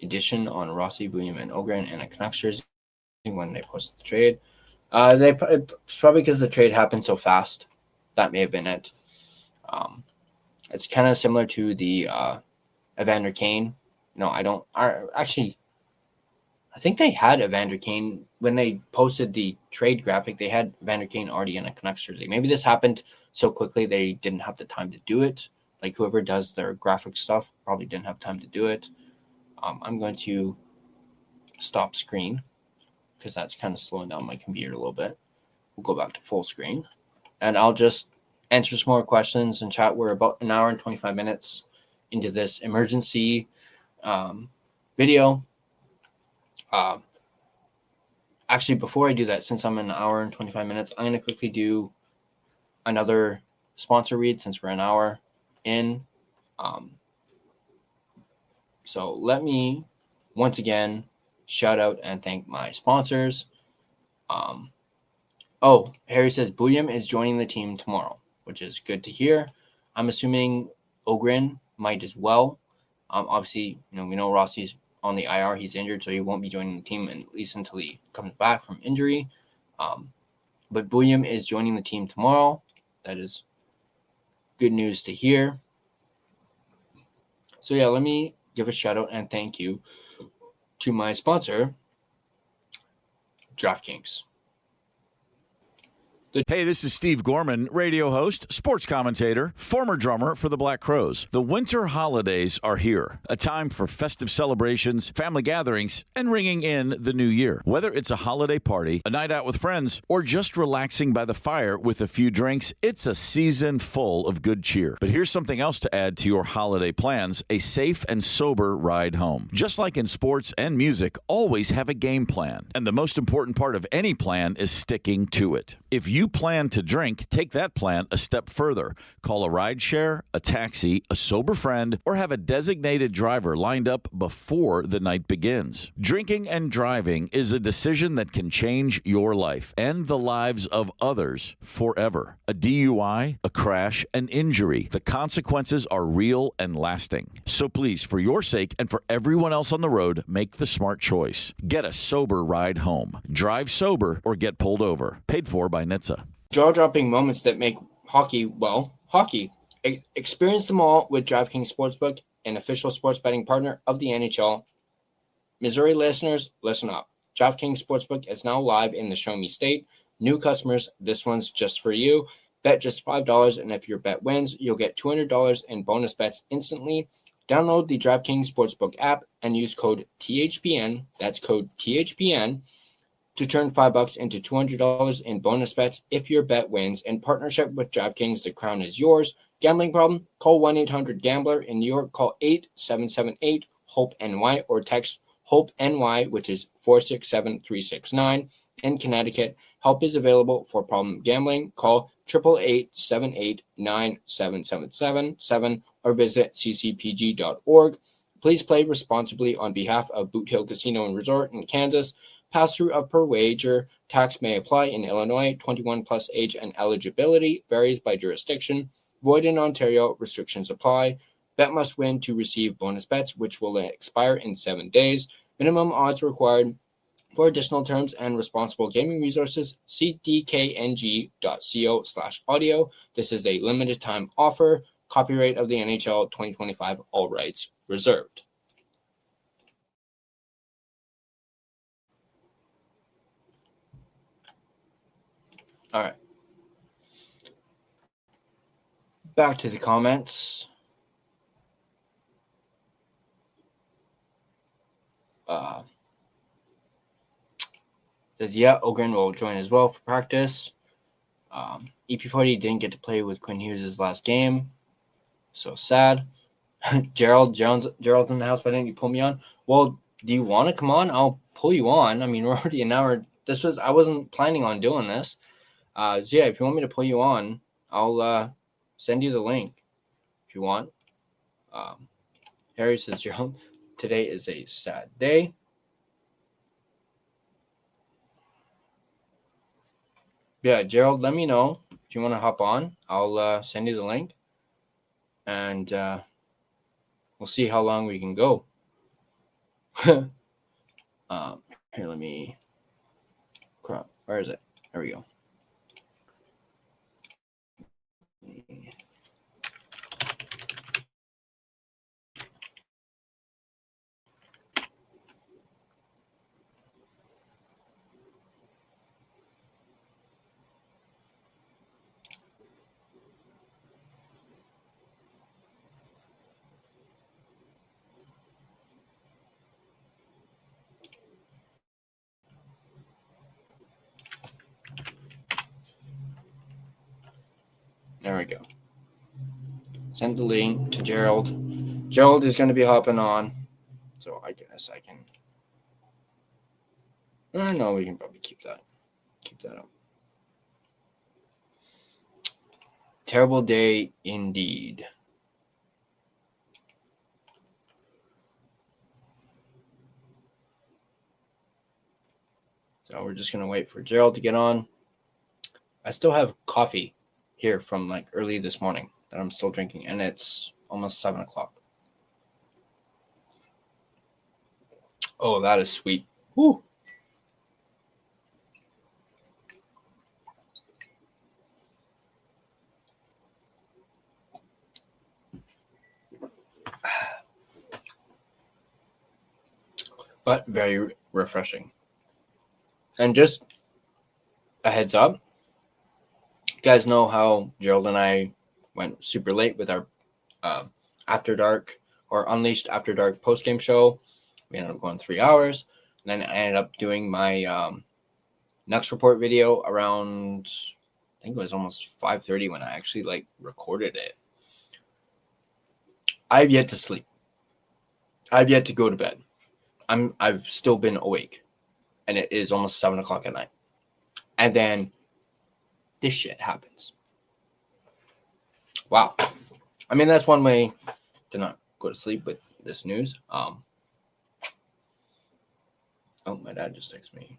edition on Rossi, Buium, and Ohgren and a Canucks jersey when they posted the trade? Probably because the trade happened so fast. That may have been it. It's kind of similar to the Evander Kane. No, I think they had Evander Kane when they posted the trade graphic. They had Evander Kane already in a Canucks jersey. Maybe this happened so quickly they didn't have the time to do it. Like whoever does their graphic stuff probably didn't have time to do it. I'm going to stop screen because that's kind of slowing down my computer a little bit. We'll go back to full screen, and I'll just answer some more questions and chat. We're about an hour and 25 minutes into this emergency video. Actually, before I do that, since I'm an hour and 25 minutes, I'm going to quickly do another sponsor read since we're an hour in. So let me once again shout out and thank my sponsors. Harry says Buium is joining the team tomorrow, which is good to hear. I'm assuming Ohgren might as well. Obviously, we know Rossi's on the IR. He's injured, so he won't be joining the team at least until he comes back from injury. But Buium is joining the team tomorrow. That is good news to hear. So yeah, let me give a shout out and thank you to my sponsor, DraftKings. Hey, this is Steve Gorman, radio host, sports commentator, former drummer for the Black Crowes. The winter holidays are here, a time for festive celebrations, family gatherings, and ringing in the new year. Whether it's a holiday party, a night out with friends, or just relaxing by the fire with a few drinks, it's a season full of good cheer. But here's something else to add to your holiday plans, a safe and sober ride home. Just like in sports and music, always have a game plan. And the most important part of any plan is sticking to it. If you plan to drink, take that plan a step further. Call a rideshare, a taxi, a sober friend, or have a designated driver lined up before the night begins. Drinking and driving is a decision that can change your life and the lives of others forever. A DUI, a crash, an injury. The consequences are real and lasting. So please, for your sake and for everyone else on the road, make the smart choice. Get a sober ride home. Drive sober or get pulled over. Paid for by NHTSA. Jaw-dropping moments that make hockey, well, hockey. Experience them all with DraftKings Sportsbook, an official sports betting partner of the NHL. Missouri listeners, listen up. DraftKings Sportsbook is now live in the Show Me State. New customers, this one's just for you. Bet just $5, and if your bet wins, you'll get $200 in bonus bets instantly. Download the DraftKings Sportsbook app and use code THPN, that's code THPN, to turn $5 into $200 in bonus bets if your bet wins. In partnership with DraftKings, the crown is yours. Gambling problem? Call 1-800-GAMBLER. In New York, call 877-8-HOPE-NY or text HOPE-NY, which is 467-369. In Connecticut, help is available for problem gambling. Call 888-789-7777 or visit ccpg.org. Please play responsibly on behalf of Boot Hill Casino and Resort in Kansas. Pass-through of per wager tax may apply in Illinois. 21 plus age and eligibility varies by jurisdiction. Void in Ontario. Restrictions apply. Bet must win to receive bonus bets, which will expire in 7 days. Minimum odds required. For additional terms and responsible gaming resources, see dkng.co/audio. This is a limited time offer. Copyright of the NHL 2025, all rights reserved. All right. Back to the comments. Says, yeah, Ohgren will join as well for practice. EP40 didn't get to play with Quinn Hughes' last game. So sad. Gerald's in the house. Why didn't you pull me on? Well, do you want to come on? I'll pull you on. I mean, we're already an hour. I wasn't planning on doing this. So yeah, if you want me to pull you on, I'll send you the link if you want. Harry says, Gerald, today is a sad day. Yeah, Gerald, let me know if you want to hop on. I'll send you the link, and we'll see how long we can go. Here, let me. Crap, where is it? There we go. There we go. Send the link to Gerald. Gerald is going to be hopping on, so I guess I can. No, we can probably keep that up. Terrible day indeed. So we're just going to wait for Gerald to get on. I still have coffee here from like early this morning that I'm still drinking, and it's almost 7 o'clock. Oh, that is sweet. Woo. But very refreshing. And just a heads up, you guys know how Gerald and I went super late with our After Dark or Unleashed After Dark post-game show. We ended up going 3 hours. And then I ended up doing my Canucks report video around, I think it was almost 5:30 when I actually recorded it. I've yet to sleep. I've yet to go to bed. I've still been awake. And it is almost 7 o'clock at night. And then this shit happens. Wow. I mean, that's one way to not go to sleep with this news. Oh, my dad just texted me.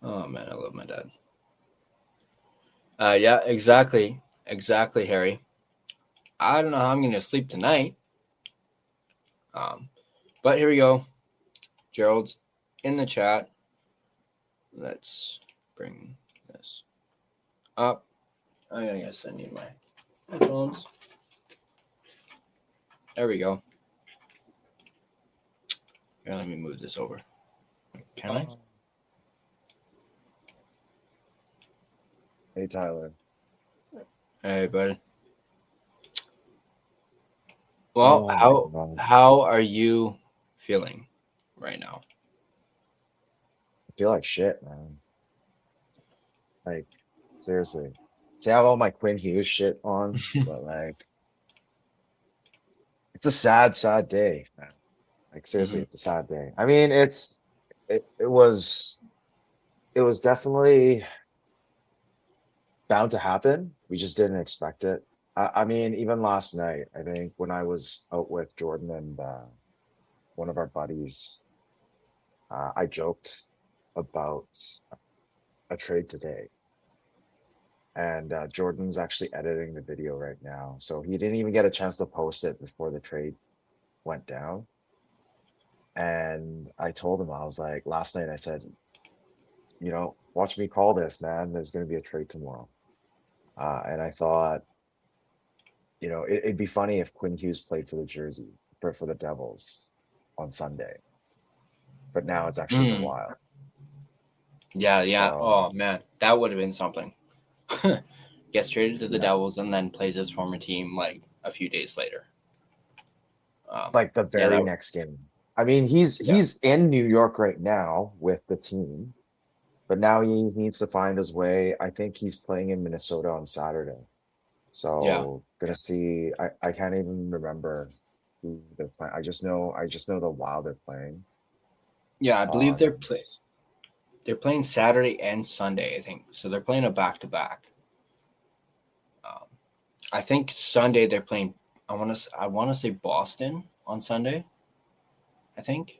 Oh, man, I love my dad. Yeah, exactly. Exactly, Harry. I don't know how I'm going to sleep tonight. But here we go. Gerald's in the chat. Let's bring this up. I guess I need my headphones. There we go. Here, let me move this over. Can I? Hey, Tyler. Hey, bud. Well, how are you feeling right now? I feel like shit, man. Like, seriously. See, I have all my Quinn Hughes shit on, but it's a sad day, man. Like, seriously, It's a sad day. I mean, it was definitely bound to happen. We just didn't expect it. I mean, even last night, I think when I was out with Jordan and one of our buddies, I joked about a trade today, and Jordan's actually editing the video right now, so he didn't even get a chance to post it before the trade went down. And I told him, I was like, last night I said, watch me call this, man. There's going to be a trade tomorrow. And I thought, it'd be funny if Quinn Hughes played for the Jersey, for the Devils on Sunday. But now it's actually the Wild. Yeah. So, Oh, man. That would have been something. Gets traded to the Devils and then plays his former team like a few days later. Like the very next game. I mean, he's in New York right now with the team, but now he needs to find his way. I think he's playing in Minnesota on Saturday. So gonna see. I can't even remember who they're playing. I just know the Wild are playing. Yeah, I believe they're playing Saturday and Sunday, I think. So they're playing a back-to-back. I think Sunday they're playing. I want to say Boston on Sunday. I think.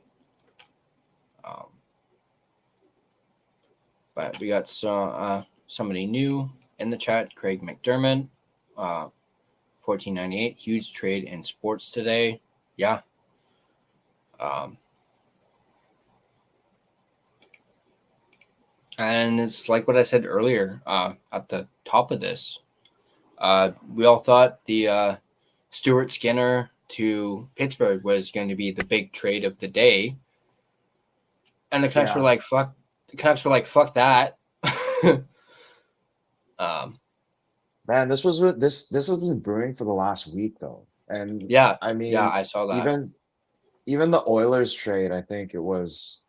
But we got somebody new in the chat, Craig McDermott, 1498, huge trade in sports today. Yeah. And it's like what I said earlier at the top of this. We all thought the Stuart Skinner to Pittsburgh was going to be the big trade of the day. And the Canucks were like, fuck. The Canucks were like, fuck that. Man, this has been brewing for the last week though. And I mean, I saw that. Even the Oilers trade, I think it's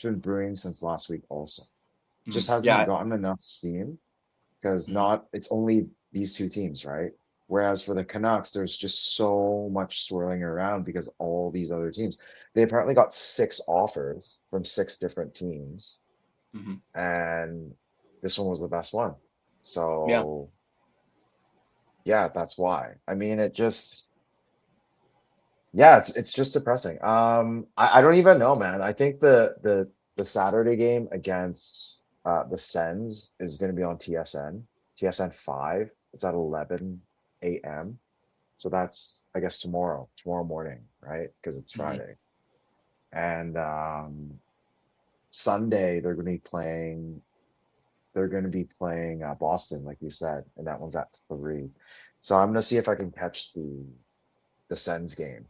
been brewing since last week also. Just hasn't gotten enough steam because it's only these two teams, right? Whereas for the Canucks, there's just so much swirling around because all these other teams, they apparently got 6 offers from 6 different teams. And this one was the best one. So yeah, that's why. I mean, it's just depressing. I don't even know, man. I think the Saturday game against the Sens is going to be on TSN 5. It's at 11 a.m. So that's, I guess, tomorrow morning, right? Because it's Friday. And Sunday they're going to be playing Boston, like you said, and that one's at 3. So I'm going to see if I can catch the Sens game.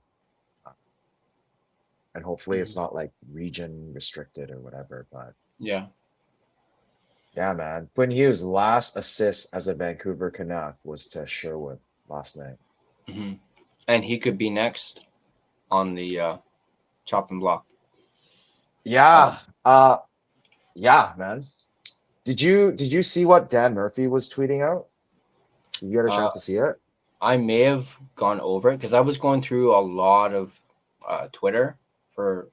And hopefully it's not like region restricted or whatever, but yeah, man. Quinn Hughes' last assist as a Vancouver Canuck was to Sherwood last night. And he could be next on the chopping block. Yeah. Yeah, man. Did you see what Dan Murphy was tweeting out? Did you get a chance to see it? I may have gone over it because I was going through a lot of Twitter for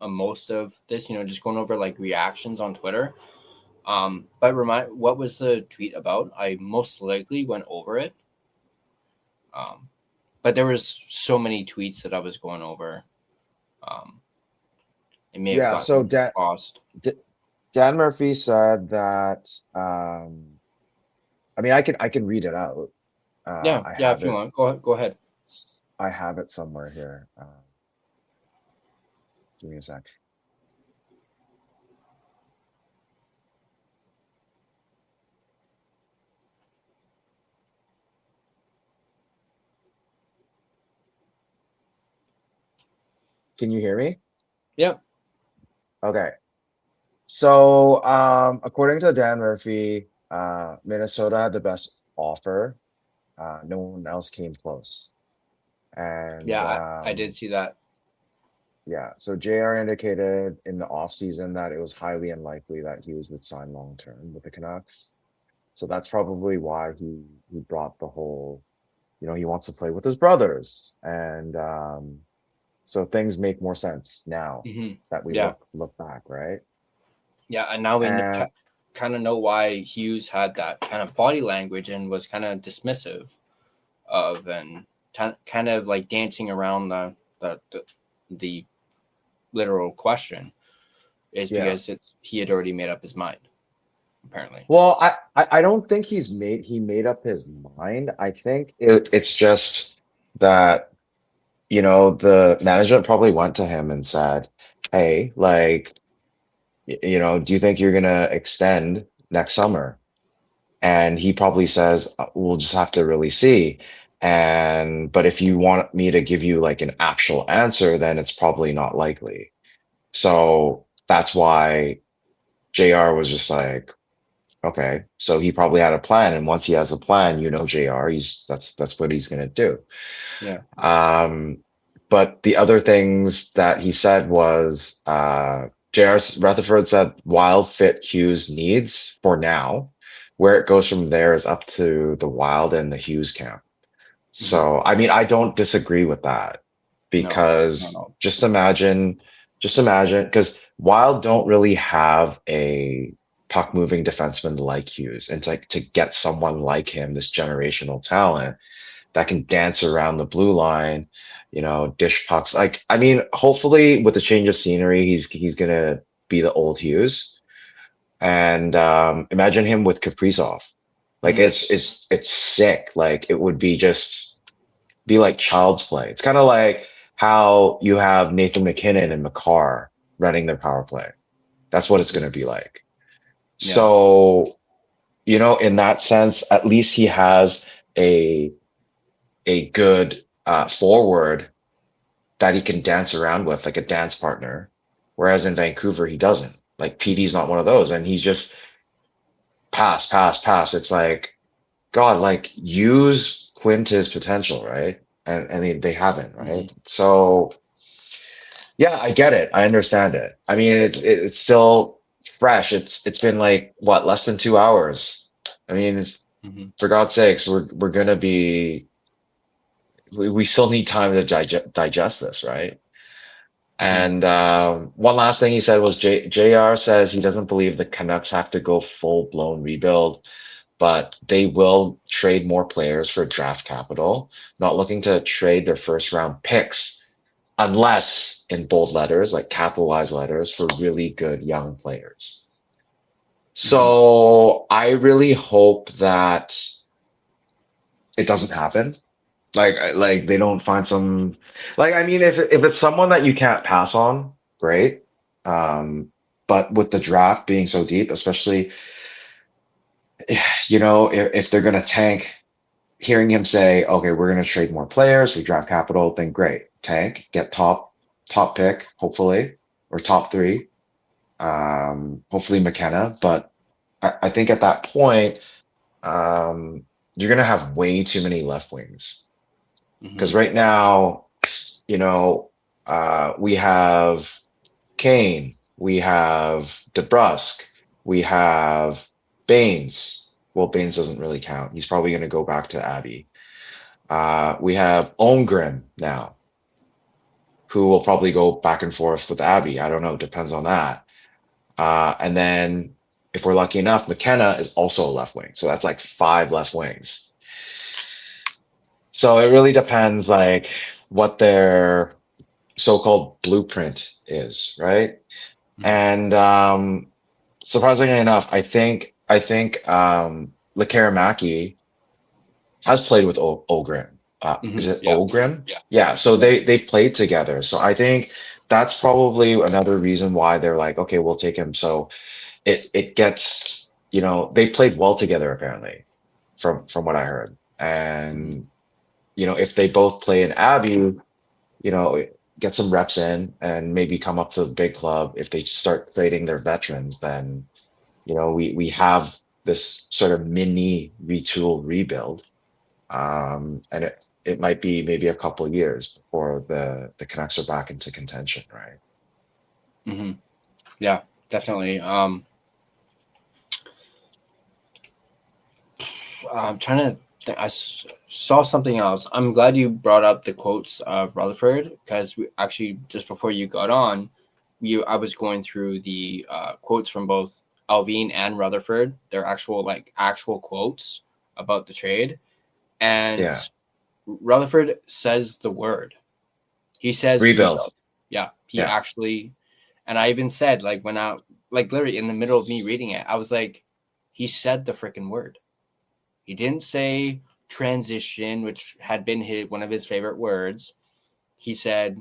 most of this, just going over like reactions on Twitter. But what was the tweet about? I most likely went over it. But there was so many tweets that I was going over. It may have gotten lost. Dan Murphy said that. I mean, I can read it out. If you want, go ahead. I have it somewhere here. Give me a sec. Can you hear me? Yep. Okay. So, according to Dan Murphy, Minnesota had the best offer. No one else came close. And I did see that. Yeah. So JR indicated in the offseason that it was highly unlikely that he would sign long term with the Canucks. So that's probably why he brought the whole, he wants to play with his brothers. And so things make more sense now that we look back, right? Yeah, and now we kind of know why Hughes had that kind of body language and was kind of dismissive of and kind of like dancing around the literal question. is because he had already made up his mind, apparently. Well, I don't think he made up his mind. I think it's just that, the management probably went to him and said, hey, like, do you think you're gonna extend next summer? And he probably says, we'll just have to really see. But if you want me to give you like an actual answer, then it's probably not likely. So that's why JR was just like, okay. So he probably had a plan. And once he has a plan, JR, that's what he's gonna do. Yeah. But the other things that he said was, J.R. Rutherford said Wild fit Hughes needs for now. Where it goes from there is up to the Wild and the Hughes camp. So, I mean, I don't disagree with that because No. just imagine, because Wild don't really have a puck moving defenseman like Hughes. And it's like to get someone like him, this generational talent that can dance around the blue line, dish pucks. Like, I mean, hopefully with the change of scenery, he's gonna be the old Hughes. And imagine him with Kaprizov. Like it's sick. Like it would be like child's play. It's kind of like how you have Nathan McKinnon and McCarr running their power play. That's what it's gonna be like. Yeah. So, in that sense, at least he has a good forward that he can dance around with, like a dance partner. Whereas in Vancouver, he doesn't. Like PD's not one of those, and he's just pass. It's like, God, like use Quinn to his potential, right? And they haven't, right? So yeah, I get it. I understand it. I mean, it's still fresh. It's been like what, less than 2 hours. I mean, for God's sakes, we're gonna be. We still need time to digest this, right? And one last thing he said was JR says he doesn't believe the Canucks have to go full-blown rebuild, but they will trade more players for draft capital, not looking to trade their first-round picks unless, in bold letters, like capitalized letters, for really good young players. So I really hope that it doesn't happen. Like they don't find some, like, I mean, if it's someone that you can't pass on, great. But with the draft being so deep, especially, if they're going to tank, hearing him say, okay, we're going to trade more players, we draft capital, then great. Tank, get top pick, hopefully, or top 3. Hopefully McKenna. But I think at that point, you're going to have way too many left wings. Because right now, we have Kane, we have DeBrusque, we have Baines. Well, Baines doesn't really count. He's probably going to go back to Abbey. We have Ohgren now, who will probably go back and forth with Abbey. I don't know. Depends on that. And then if we're lucky enough, McKenna is also a left wing. So that's like 5 left wings. So it really depends, like, what their so-called blueprint is, right? And surprisingly enough, I think Lekaramaki has played with Ohgren. Is it Ohgren? Yeah. So they've played together. So I think that's probably another reason why they're like, okay, we'll take him. So it gets, they played well together apparently, from what I heard. And if they both play in Abbey, get some reps in and maybe come up to the big club. If they start trading their veterans, then, we have this sort of mini retool rebuild. And it might be maybe a couple of years before the Canucks are back into contention, right? Yeah, definitely. I'm trying to. I saw something else. I'm glad you brought up the quotes of Rutherford, because we actually, just before you got on, I was going through the quotes from both Alvin and Rutherford, their actual quotes about the trade. And Rutherford says the word. He says rebuild. Yeah, he actually, And I even said, like, when I, like, literally in the middle of me reading it, I was like, he said the freaking word. He didn't say transition, which had been one of his favorite words. He said,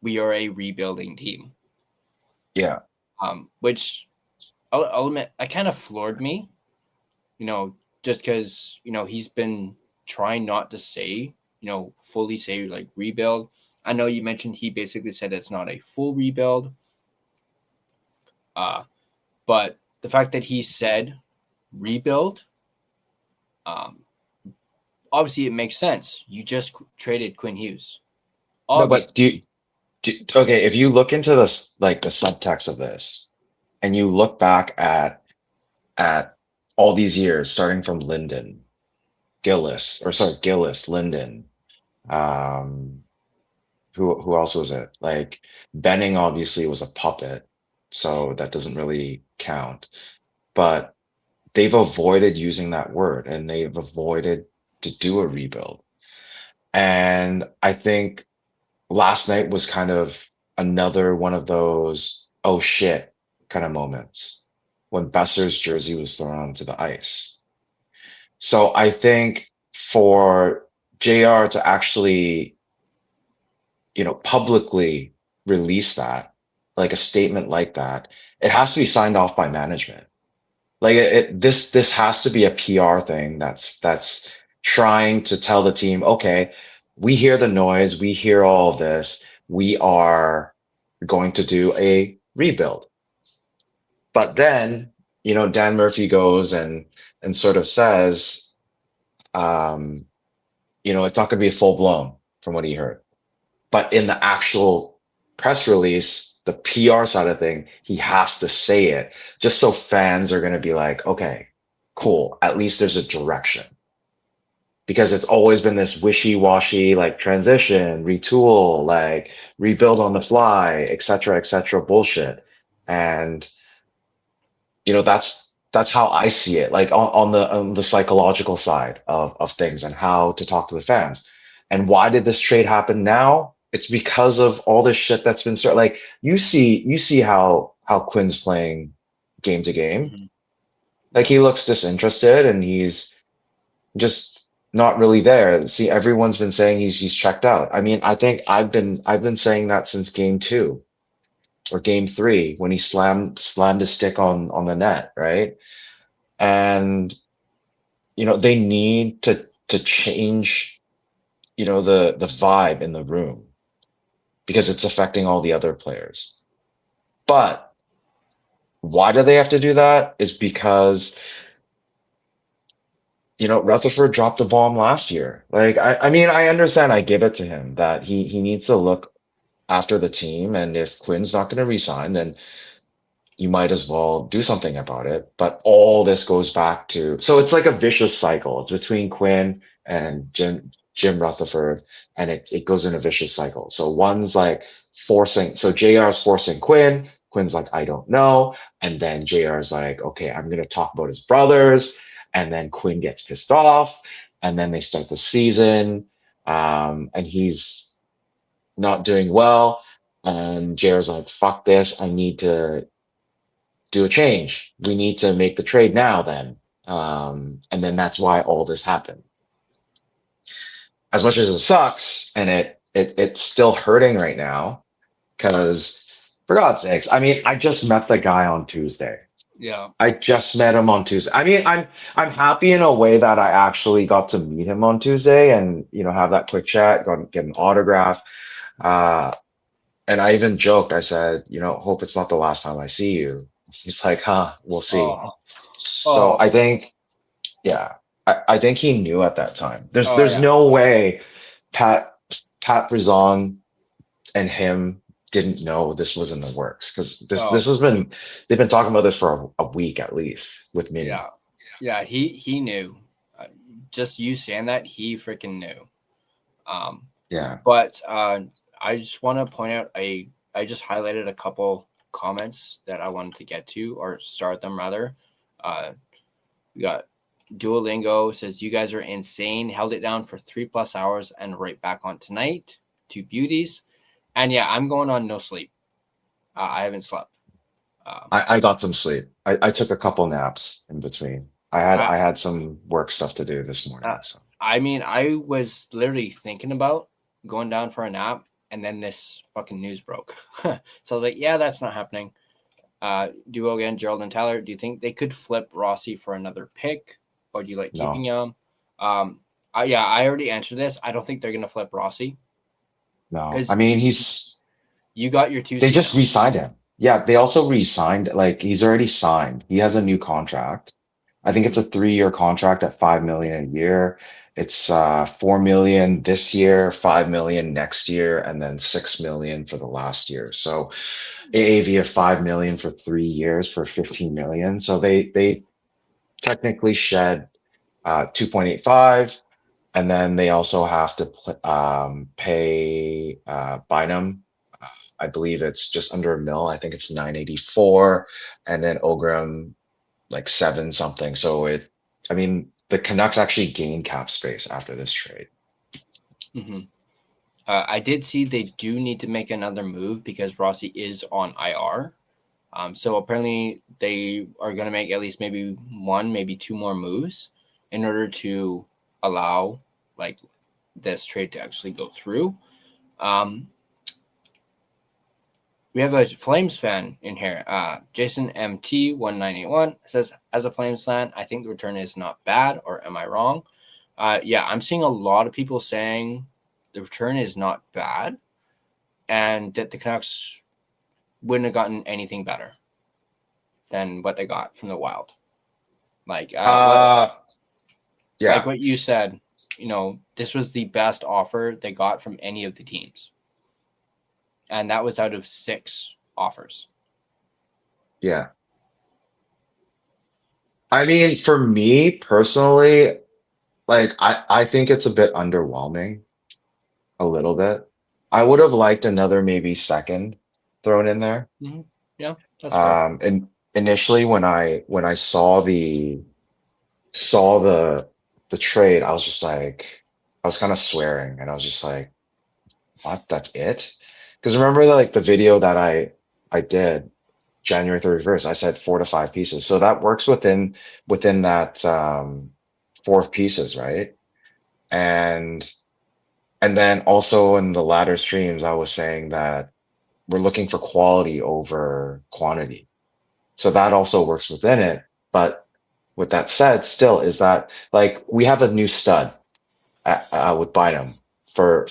we are a rebuilding team. Yeah. Which I'll admit, I kind of floored me, just because, he's been trying not to say, fully say like rebuild. I know you mentioned he basically said it's not a full rebuild. But the fact that he said rebuild, obviously it makes sense. You just traded Quinn Hughes. No, but okay, if you look into the subtext of this, and you look back at all these years, starting from Gillis, Linden, who else was it? Like Benning obviously was a puppet, so that doesn't really count. But they've avoided using that word, and they've avoided to do a rebuild. And I think last night was kind of another one of those oh shit kind of moments when Besser's jersey was thrown onto the ice. So I think for JR to actually, publicly release that, like a statement like that, it has to be signed off by management. Like this has to be a PR thing that's trying to tell the team, okay, we hear the noise, we hear all of this, we are going to do a rebuild. But then, Dan Murphy goes and sort of says, it's not going to be full blown from what he heard. But in the actual press release, the PR side of thing, he has to say it just so fans are going to be like, okay, cool. At least there's a direction. Because it's always been this wishy-washy, like transition, retool, like rebuild on the fly, et cetera, bullshit. And, that's how I see it, like on the psychological side of things and how to talk to the fans. And why did this trade happen now? It's because of all this shit that's been started. Like you see how Quinn's playing game to game. Mm-hmm. Like he looks disinterested and he's just not really there. See, everyone's been saying he's checked out. I mean, I think I've been saying that since game 2 or game 3 when he slammed his stick on the net, right? And they need to change the vibe in the room because it's affecting all the other players. But why do they have to do that? Is because Rutherford dropped a bomb last year. Like, I mean, I understand, I give it to him that he needs to look after the team. And if Quinn's not going to resign, then you might as well do something about it. But all this goes back to, so it's like a vicious cycle. It's between Quinn and Jim Rutherford, and it goes in a vicious cycle. So one's like so JR's forcing Quinn. Quinn's like, I don't know. And then JR's like, okay, I'm going to talk about his brothers. And then Quinn gets pissed off. And then they start the season. And he's not doing well. And JR's like, fuck this. I need to do a change. We need to make the trade now then. And then that's why all this happened. As much as it sucks, and it's still hurting right now, because for God's sakes, I mean, I just met the guy on Tuesday. Yeah. I just met him on Tuesday. I mean, I'm happy in a way that I actually got to meet him on Tuesday and, have that quick chat, get an autograph. And I even joked, I said, hope it's not the last time I see you. He's like, we'll see. So I think, yeah, I think he knew at that time. There's no way Pat Brisson and him didn't know this was in the works, because this has been, they've been talking about this for a week at least with me. Yeah, he knew. Just you saying that, he freaking knew. But I just want to point out I just highlighted a couple comments that I wanted to get to, or start them rather. We got Duolingo says, you guys are insane, held it down for 3+ hours and right back on tonight. 2 beauties. And yeah, I'm going on no sleep. I haven't slept. I got some sleep. I took a couple naps in between. I had some work stuff to do this morning. So I mean, I was literally thinking about going down for a nap, and then this fucking news broke. So I was like, yeah, that's not happening. Duo again, Gerald and Tyler. Do you think they could flip Rossi for another pick, or do you like keeping him? Yeah, I already answered this. I don't think they're gonna flip Rossi. no, I mean you got your 2 they seasons. just re-signed him. Yeah, they also re-signed. Like he's already signed. He has a new contract. I think it's a 3-year contract at $5 million a year. It's $4 million this year, $5 million next year, and then $6 million for the last year. So AAV of $5 million for 3 years for $15 million. So they technically shed 2.85, and then they also have to pay Bynum. I believe it's just under $1 million. I think it's 984, and then Ohgren like 7 something. So I mean, the Canucks actually gained cap space after this trade. Mm-hmm. I did see they do need to make another move because Rossi is on IR. So apparently they are going to make at least maybe 1, maybe 2 more moves in order to allow like this trade to actually go through. We have a Flames fan in here. Jason MT1981 says, as a Flames fan, I think the return is not bad, or am I wrong? Yeah, I'm seeing a lot of people saying the return is not bad and that the Canucks wouldn't have gotten anything better than what they got from the Wild. Like, Yeah, like what you said, this was the best offer they got from any of the teams. And that was out of 6 offers. Yeah. I mean, for me personally, like I think it's a bit underwhelming. A little bit. I would have liked another maybe second thrown in there. Mm-hmm. Yeah, that's fair. And initially when I saw the trade, I was just like, I was kind of swearing, and I was just like, what? That's it? Because remember the video that I did January 31st, I said 4 to 5 pieces. So that works within that 4 pieces, right? And then also in the latter streams, I was saying that we're looking for quality over quantity. So that also works within it. But with that said, still is that like we have a new stud with Bynum for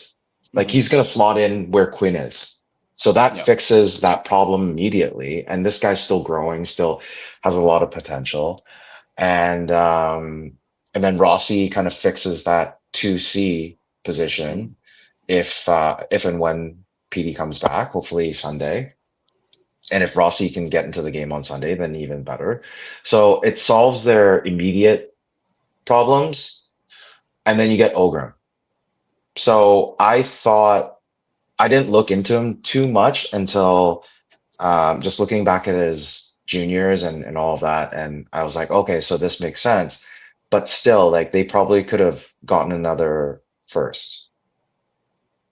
like he's going to slot in where Quinn is. So that fixes that problem immediately. And this guy's still growing, still has a lot of potential. And then Rossi kind of fixes that 2C position if and when PD comes back, hopefully Sunday. And if Rossi can get into the game on Sunday, then even better. So it solves their immediate problems. And then you get Ohgren. So I thought I didn't look into him too much until just looking back at his juniors and all of that. And I was like, okay, so this makes sense. But still, like they probably could have gotten another first.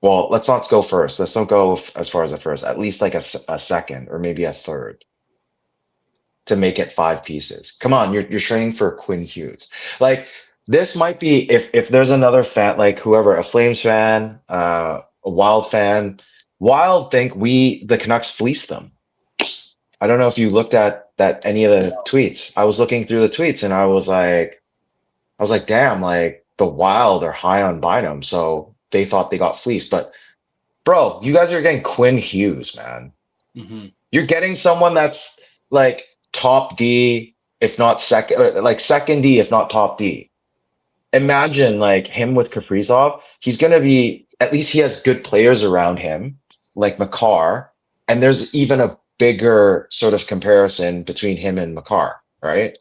Well, let's not go first. Let's not go as far as a first. At least like a second or maybe a third to make it 5 pieces. Come on, you're trading for Quinn Hughes. Like this might be if there's another fan, like whoever, a Flames fan, a Wild fan. Wild think the Canucks fleeced them. I don't know if you looked at any of the tweets. I was looking through the tweets and I was like, damn, like the Wild are high on Bynum, so they thought they got fleeced. But bro, you guys are getting Quinn Hughes, man. Mm-hmm. You're getting someone that's like top D, if not second, like second D, if not top D. Imagine like him with Kaprizov. He's gonna be, at least he has good players around him, like Makar, and there's even a bigger sort of comparison between him and Makar, right?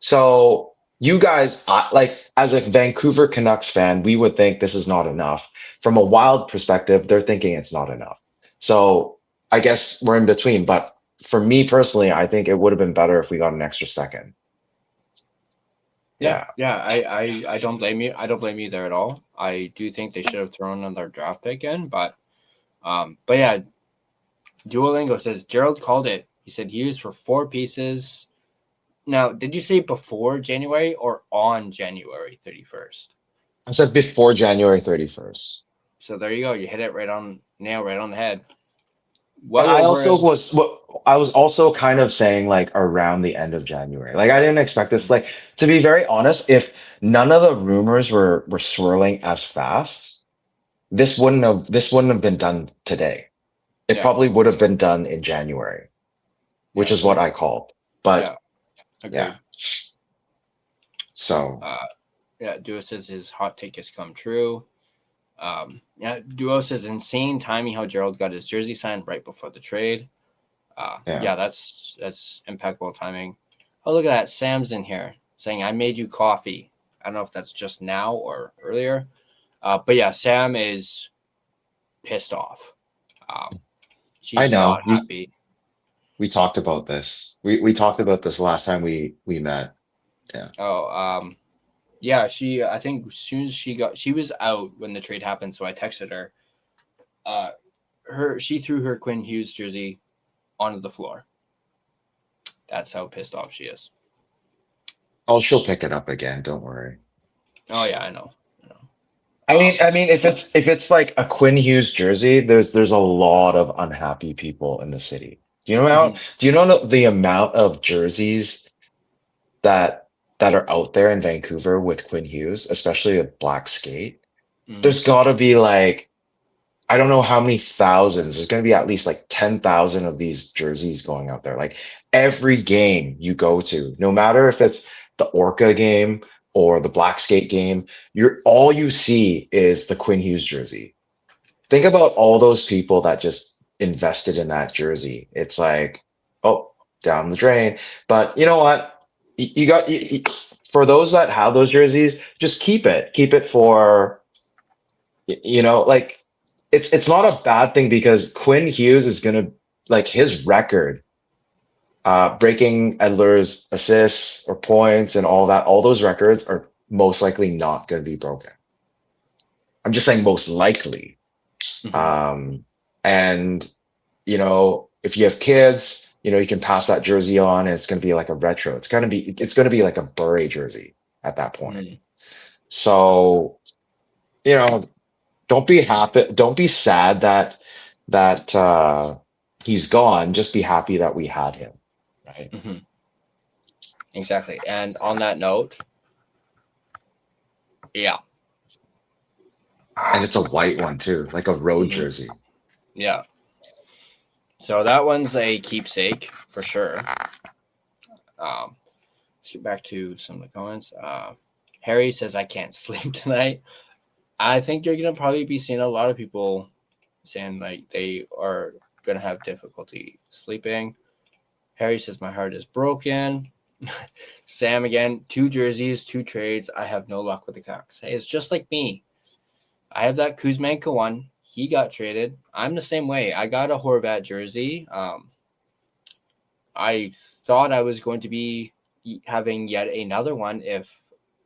So you guys, like as a Vancouver Canucks fan, we would think this is not enough. From a Wild perspective, they're thinking it's not enough. So I guess we're in between. But for me personally, I think it would have been better if we got an extra second. Yeah. I don't blame you. I don't blame you there at all. I do think they should have thrown another draft pick in, but yeah, Duolingo says Gerald called it. He said he used for 4 pieces. Now, did you say before January or on January 31st? I said before January 31st. So there you go. You hit it right on the head. But I was also kind of saying like around the end of January. Like I didn't expect this. Like to be very honest, if none of the rumors were swirling as fast, this wouldn't have been done today. It probably would have been done in January, which is what I called. But agreed. So Duo says his hot take has come true. Duo says insane timing how Gerald got his jersey signed right before the trade. That's impeccable timing. Oh, look at that. Sam's in here saying, I made you coffee. I don't know if that's just now or earlier. But yeah, Sam is pissed off. She's I know. not happy. We talked about this. We talked about this last time we met. Yeah. I think as soon as she was out when the trade happened, so I texted her. She threw her Quinn Hughes jersey onto the floor. That's how pissed off she is. Oh, she'll pick it up again. Don't worry. Oh yeah, I know. I mean, if it's like a Quinn Hughes jersey, there's a lot of unhappy people in the city. Do you know the amount of jerseys that are out there in Vancouver with Quinn Hughes, especially a black skate? There's got to be like, I don't know how many thousands. There's going to be at least like 10,000 of these jerseys going out there. Like every game you go to, no matter if it's the Orca game or the black skate game, all you see is the Quinn Hughes jersey. Think about all those people that just invested in that jersey. It's like, oh, down the drain. But you know what? You got for those that have those jerseys, just keep it for, like it's not a bad thing because Quinn Hughes is gonna, like, his record, breaking Edler's assists or points and all that, all those records are most likely not going to be broken. I'm just saying most likely. And if you have kids, you can pass that jersey on and it's going to be like a retro. It's going to be like a Bure jersey at that point. So, don't be happy. Don't be sad that he's gone. Just be happy that we had him. Right. Exactly. And on that note, yeah. And it's a white one too, like a road jersey. Yeah. So that one's a keepsake for sure. Let's get back to some of the comments. Harry says, I can't sleep tonight. I think you're going to probably be seeing a lot of people saying like they are going to have difficulty sleeping. Harry says, my heart is broken. Sam again, 2 jerseys, 2 trades. I have no luck with the Canucks. Hey, it's just like me. I have that Kuzmenko one. He got traded. I'm the same way. I got a Horvat jersey. I thought I was going to be having yet another one if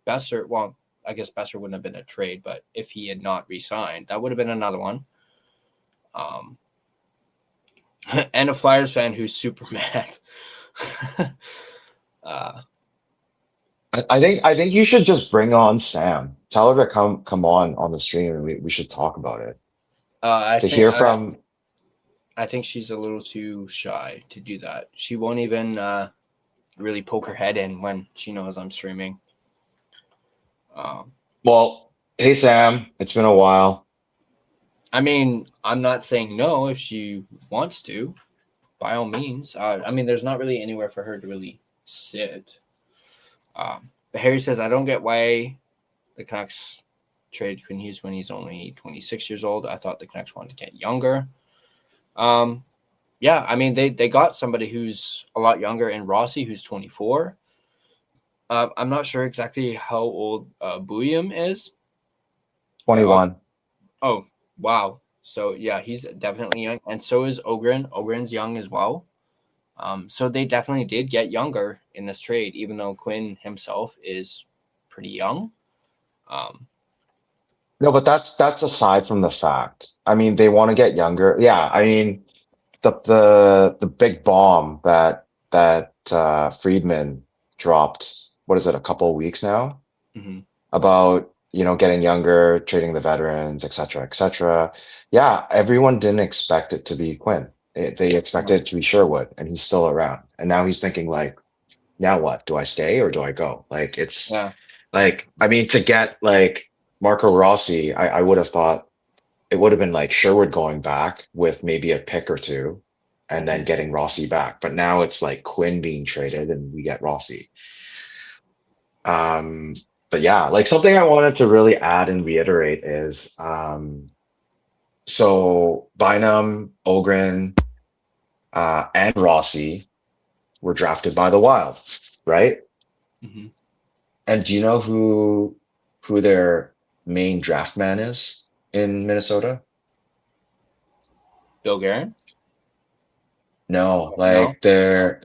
Besser, well, I guess Besser wouldn't have been a trade, but if he had not re-signed, that would have been another one. And a Flyers fan who's super mad. I think you should just bring on Sam. Tell her to come on the stream and we should talk about it. I think she's a little too shy to do that. She won't even really poke her head in when she knows I'm streaming. Well, hey Sam, it's been a while. I mean, I'm not saying no if she wants to, by all means. There's not really anywhere for her to really sit. But Harry says, I don't get why the Canucks traded Quinn Hughes when he's only 26 years old. I thought the Canucks wanted to get younger. They got somebody who's a lot younger in Rossi, who's 24. I'm not sure exactly how old Buium is. 21. Oh, wow. So, yeah, he's definitely young. And so is Ohgren. Ohgren's young as well. So they definitely did get younger in this trade, even though Quinn himself is pretty young. No, but that's aside from the fact. I mean, they want to get younger. Yeah, I mean, the big bomb that Friedman dropped. What is it? A couple of weeks now Mhm. about getting younger, trading the veterans, etc., etc. Yeah, everyone didn't expect it to be Quinn. They expected it to be Sherwood, and he's still around. And now he's thinking like, now what? Do I stay or do I go? Like it's Yeah. like I mean to get like Marco Rossi, I would have thought it would have been like Sherwood going back with maybe a pick or two and then getting Rossi back. But now it's like Quinn being traded and we get Rossi. Um, but yeah, like something I wanted to really add and reiterate is so Bynum, Ohgren, and Rossi were drafted by the Wild, right? Mhm. And do you know who their main draft man is in Minnesota? Bill Guerin? No, No? like their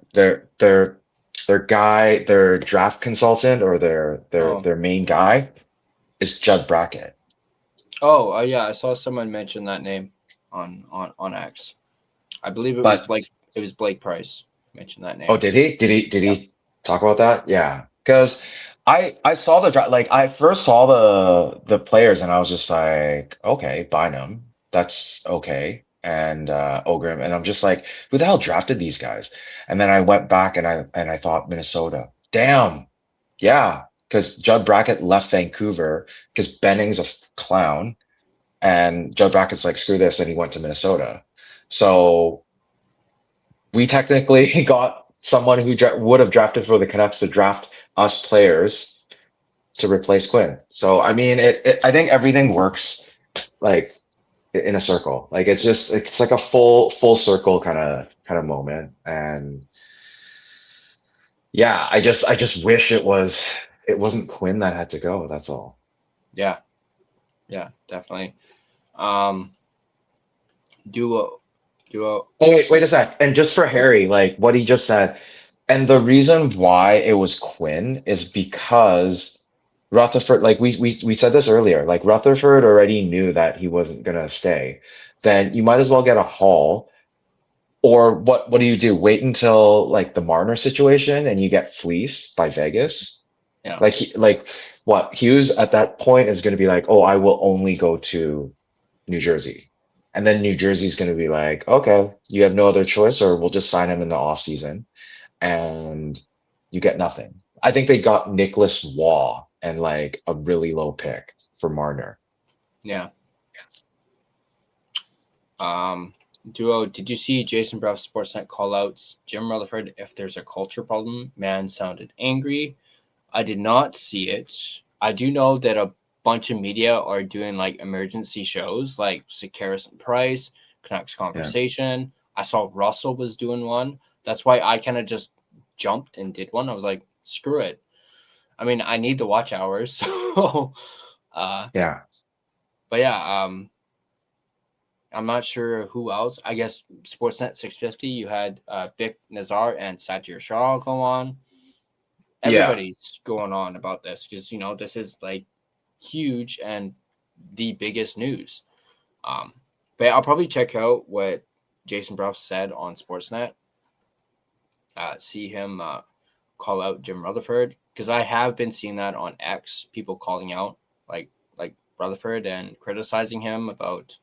guy, their draft consultant or Oh. their main guy is Judd Brackett. Oh, yeah, I saw someone mention that name on X. I believe it was But Blake. It was Blake Price mentioned that name. oh, did he? Did Yeah. he talk about that? Yeah, because I saw the draft. Like I first saw the players and I was just like, okay, Bynum, that's okay, and Ogrim, and I'm just like, who the hell drafted these guys? And then I went back and I thought Minnesota. Damn, yeah, because Judd Brackett left Vancouver because Benning's a clown, and Judd Brackett's like, screw this, and he went to Minnesota. So we technically got someone who would have drafted for the Canucks to draft us players to replace Quinn. So I mean, I think everything works like in a circle. Like it's like a full circle kind of moment. And yeah, I just wish it wasn't Quinn that had to go. That's all. Yeah, definitely. Duo. Oh wait a sec. And just for Harry, like what he just said, and the reason why it was Quinn is because Rutherford, like we said this earlier, like Rutherford already knew that he wasn't gonna stay. Then you might as well get a haul. Or what do you do? Wait until like the Marner situation and you get fleeced by Vegas? Yeah. Like what Hughes at that point is gonna be like, oh, I will only go to New Jersey. And then New Jersey's going to be like, okay, you have no other choice, or we'll just sign him in the off season, and you get nothing. I think they got Nicholas Waugh and like a really low pick for Marner. Yeah. Duo, did you see Jason Brough Sportsnet call outs Jim Rutherford if there's a culture problem? Man sounded angry. I did not see it. I do know that a bunch of media are doing like emergency shows like Sakaris and Price, Canucks Conversation. Yeah. I saw Russell was doing one. That's why I kind of just jumped and did one. I was like, screw it. I mean, I need the watch hours. So, yeah. But yeah, I'm not sure who else. I guess Sportsnet 650, you had Vic Nazar and Satyr Shah go on. Everybody's going on about this because, this is like huge and the biggest news. But I'll probably check out what Jason Brough said on Sportsnet. See him call out Jim Rutherford, because I have been seeing that on X, people calling out like Rutherford and criticizing him about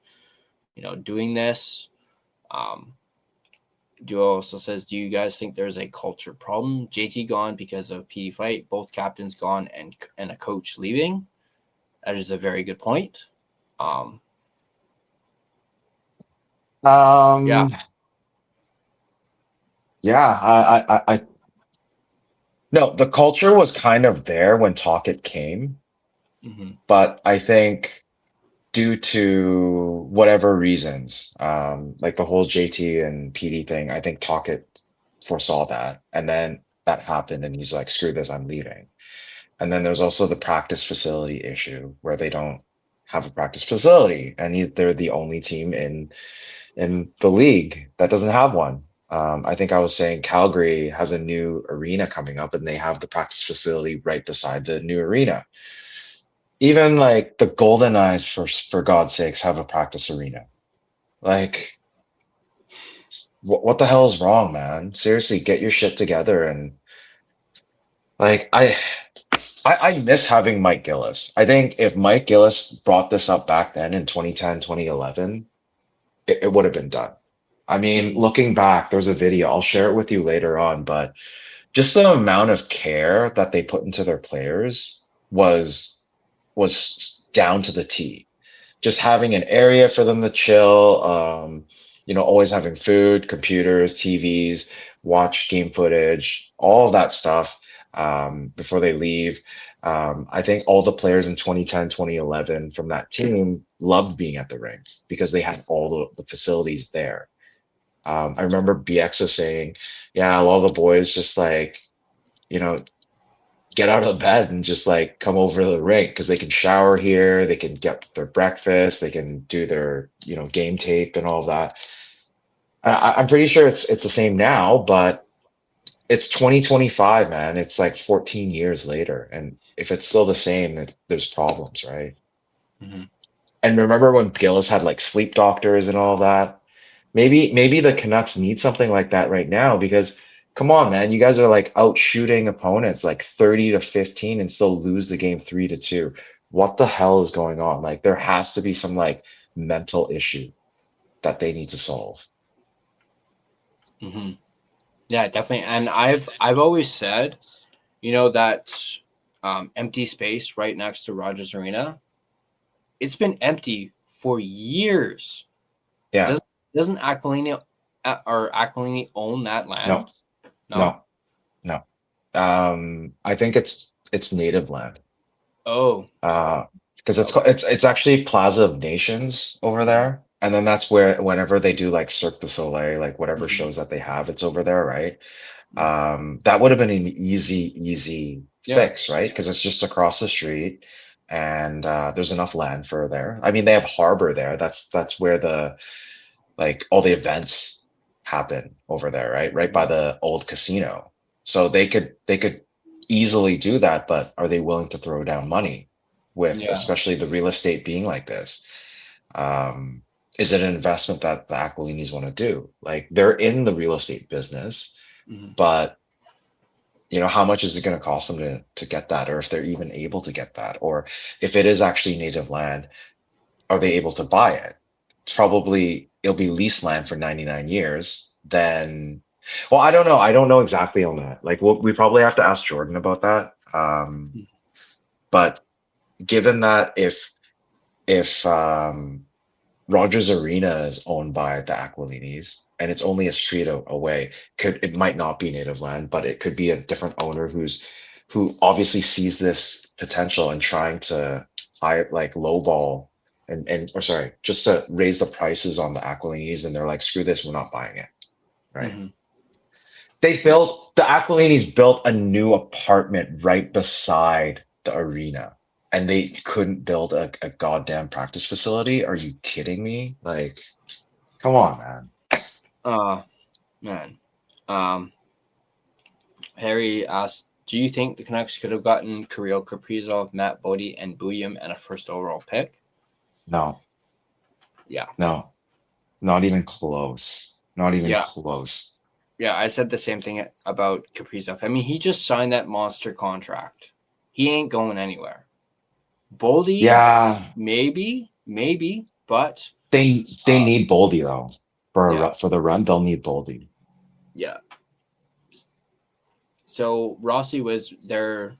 doing this. Duo also says, do you guys think there's a culture problem? JT gone because of PD fight, both captains gone, and a coach leaving. That is a very good point. Yeah. I no, the culture was kind of there when Tocchet came, but I think due to whatever reasons, like the whole JT and PD thing, I think Tocchet foresaw that, and then that happened, and he's like, "Screw this, I'm leaving." And then there's also the practice facility issue where they don't have a practice facility, and they're the only team in the league that doesn't have one. I think I was saying Calgary has a new arena coming up, and they have the practice facility right beside the new arena. Even like the Golden Eyes, for God's sakes, have a practice arena. Like, what the hell is wrong, man? Seriously, get your shit together. And like, I miss having Mike Gillis. I think if Mike Gillis brought this up back then in 2010, 2011, it would have been done. I mean, Mhm. looking back, there's a video. I'll share it with you later on, but just the amount of care that they put into their players was down to the T. Just having an area for them to chill, always having food, computers, TVs, watch game footage, all of that stuff before they leave. I think all the players in 2010, 2011 from that team loved being at the rink because they had all the facilities there. I remember BX was saying, yeah, a lot of the boys just like, you know, get out of the bed and just like come over to the rink because they can shower here, they can get their breakfast, they can do their, game tape and all of that. I'm pretty sure it's the same now, but it's 2025, man. It's like 14 years later, and if it's still the same, there's problems, right? Mhm. And remember when Gillis had like sleep doctors and all that? Maybe the Canucks need something like that right now because come on, man, you guys are like out shooting opponents like 30-15 and still lose the game 3-2. What the hell is going on? Like there has to be some like mental issue that they need to solve. Mhm. Yeah, definitely. And I've always said, that empty space right next to Rogers Arena, it's been empty for years. Yeah. Doesn't Aquilini own that land? No, No. no, no. I think it's native land. Oh. Because it's actually Plaza of Nations over there. And then that's where whenever they do like Cirque du Soleil, like whatever Mhm. shows that they have, it's over there, right? Mhm. That would have been an easy Yeah. fix, right? Because it's just across the street and there's enough land for there. I mean, they have harbor there. That's where the like all the events happen over there, right? Right by the old casino. So they could easily do that, but are they willing to throw down money with Yeah. especially the real estate being like this? Um, is it an investment that the Aquilinis want to do? Like they're in the real estate business, Mhm. but how much is it going to cost them to get that, or if they're even able to get that, or if it is actually native land, are they able to buy it? Probably it'll be leased land for 99 years. Then, well, I don't know. I don't know exactly on that. Like, we probably have to ask Jordan about that. But given that if Rogers Arena is owned by the Aquilinis and it's only a street away, it might not be native land, but it could be a different owner who obviously sees this potential and trying to like lowball and or sorry, just to raise the prices on the Aquilinis, and they're like, screw this, we're not buying it. Right. Mhm. The Aquilinis built a new apartment right beside the arena and they couldn't build a goddamn practice facility. Are you kidding me? Like, come on, man. Man. Harry asked, do you think the Canucks could have gotten Kirill Kaprizov, Matt Bodie, and Buium and a first overall pick? No, Yeah. no, not even close. Not even Yeah. close. Yeah, I said the same thing about Kaprizov. I mean, he just signed that monster contract. He ain't going anywhere. Boldy, Yeah, maybe, but they need Boldy though. For the run, they'll need Boldy. yeah. So Rossi was there.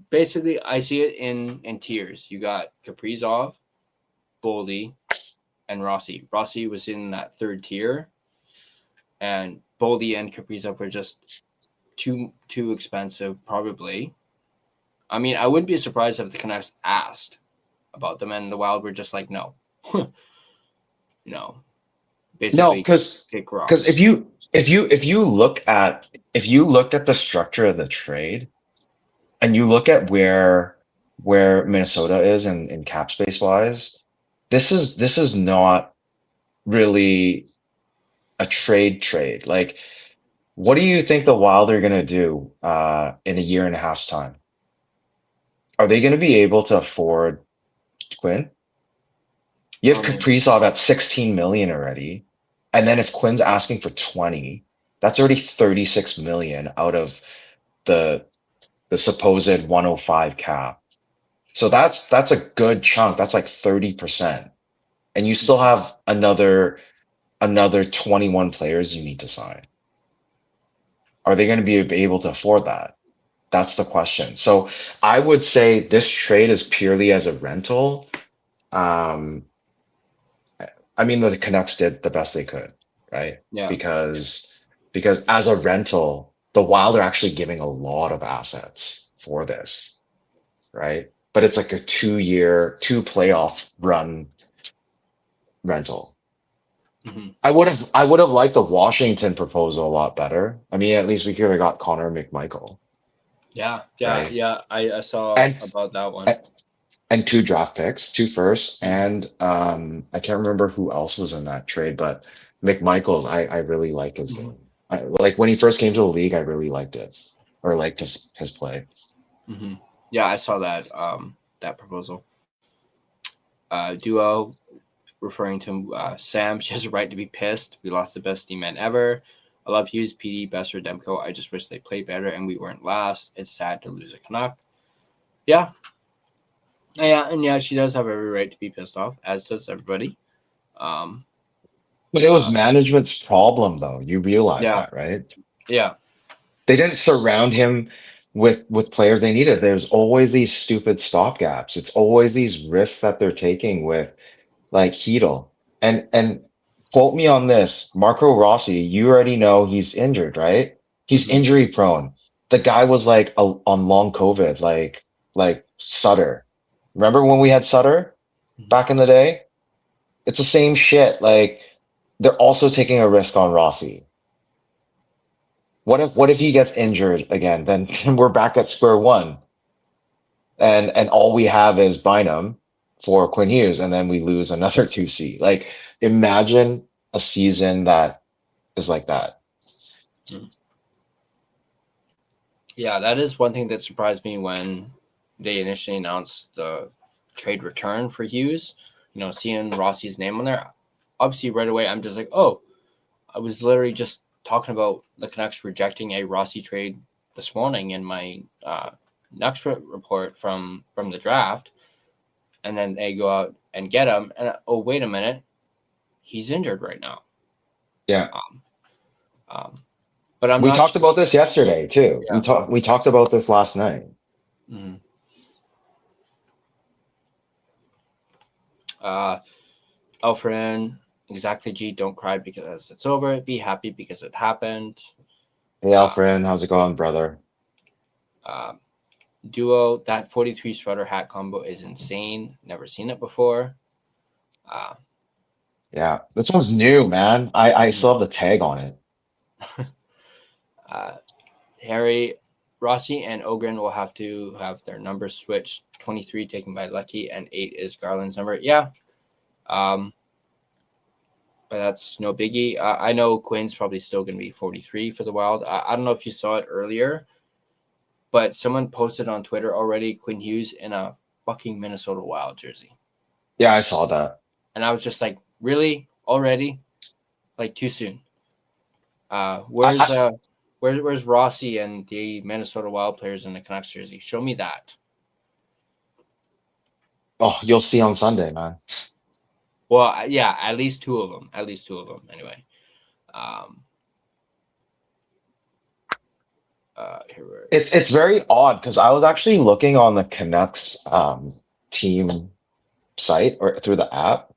Basically, I see it in tiers. You got Kaprizov, Boldy, and Rossi. Rossi was in that third tier, and Boldy and Kaprizov were just too expensive, probably. I mean, I wouldn't be surprised if the Canucks asked about them, and the Wild were just like, no, no. No, Basically, because kick rocks. if you look at the structure of the trade and you look at where Minnesota is in cap space wise, this is not really a trade. Like, what do you think the Wild are gonna do in a year and a half's time? Are they gonna be able to afford Quinn? You have Kaprizov at 16 million already. And then if Quinn's asking for 20, that's already 36 million out of the supposed 105 cap. So that's a good chunk. That's like 30%. And you still have another 21 players you need to sign. Are they going to be able to afford that? That's the question. So I would say this trade is purely as a rental. I mean, the Canucks did the best they could, right? Yeah. Because as a rental, the Wild are actually giving a lot of assets for this, right? But it's like a 2-year, 2 playoff run rental. Mm-hmm. I would have liked the Washington proposal a lot better. I mean, at least we could have got Connor McMichael. Yeah. Right. Yeah. I saw about that one. And 2 draft picks, 2 firsts, and I can't remember who else was in that trade, but McMichael's, I really like his game. Like when he first came to the league, I really liked it, or liked his play. Mm-hmm. Yeah, I saw that that proposal. Duo referring to Sam. She has a right to be pissed. We lost the best D-man ever. I love Hughes, PD, Besser, Demko. I just wish they played better and we weren't last. It's sad to lose a Canuck. Yeah. Yeah, and yeah, she does have every right to be pissed off, as does everybody. But it was management's problem, though. You realize that, right? Yeah. They didn't surround him with players they needed. There's always these stupid stopgaps. It's always these risks that they're taking with like Hedl. And quote me on this, Marco Rossi, you already know he's injured, right? He's injury prone. The guy was like on long COVID, like Sutter. Remember when we had Sutter back in the day? It's the same shit. Like they're also taking a risk on Rossi. What if he gets injured again? Then we're back at square one. And all we have is Bynum for Quinn Hughes, and then we lose another 2C. Like imagine a season that is like that. Yeah, that is one thing that surprised me when they initially announced the trade return for Hughes. You know, seeing Rossi's name on there, obviously right away I'm just like, oh, I was literally just talking about the Canucks rejecting a Rossi trade this morning in my Nucks report from the draft, and then they go out and get him, and oh, wait a minute, he's injured right now. Yeah. But we talked about this yesterday too. Yeah. We talked about this last night. Mm-hmm. Alfred, exactly. G, don't cry because it's over. Be happy because it happened. Hey, Alfred, how's it going, brother? Duo, that 43 sweater hat combo is insane. Never seen it before. Yeah, this one's new, man. I still have the tag on it. Harry, Rossi, and Ohgren will have to have their numbers switched. 23 taken by Lucky, and 8 is Garland's number. Yeah. But that's no biggie. I know Quinn's probably still going to be 43 for the Wild. I don't know if you saw it earlier, but someone posted on Twitter already Quinn Hughes in a fucking Minnesota Wild jersey. Yeah, I saw that. And I was just like, really? Already? Like, too soon. Where's Rossi and the Minnesota Wild players in the Canucks jersey? Show me that. Oh, you'll see on Sunday, man. Well, yeah, at least two of them. Anyway. It's very odd because I was actually looking on the Canucks team site or through the app,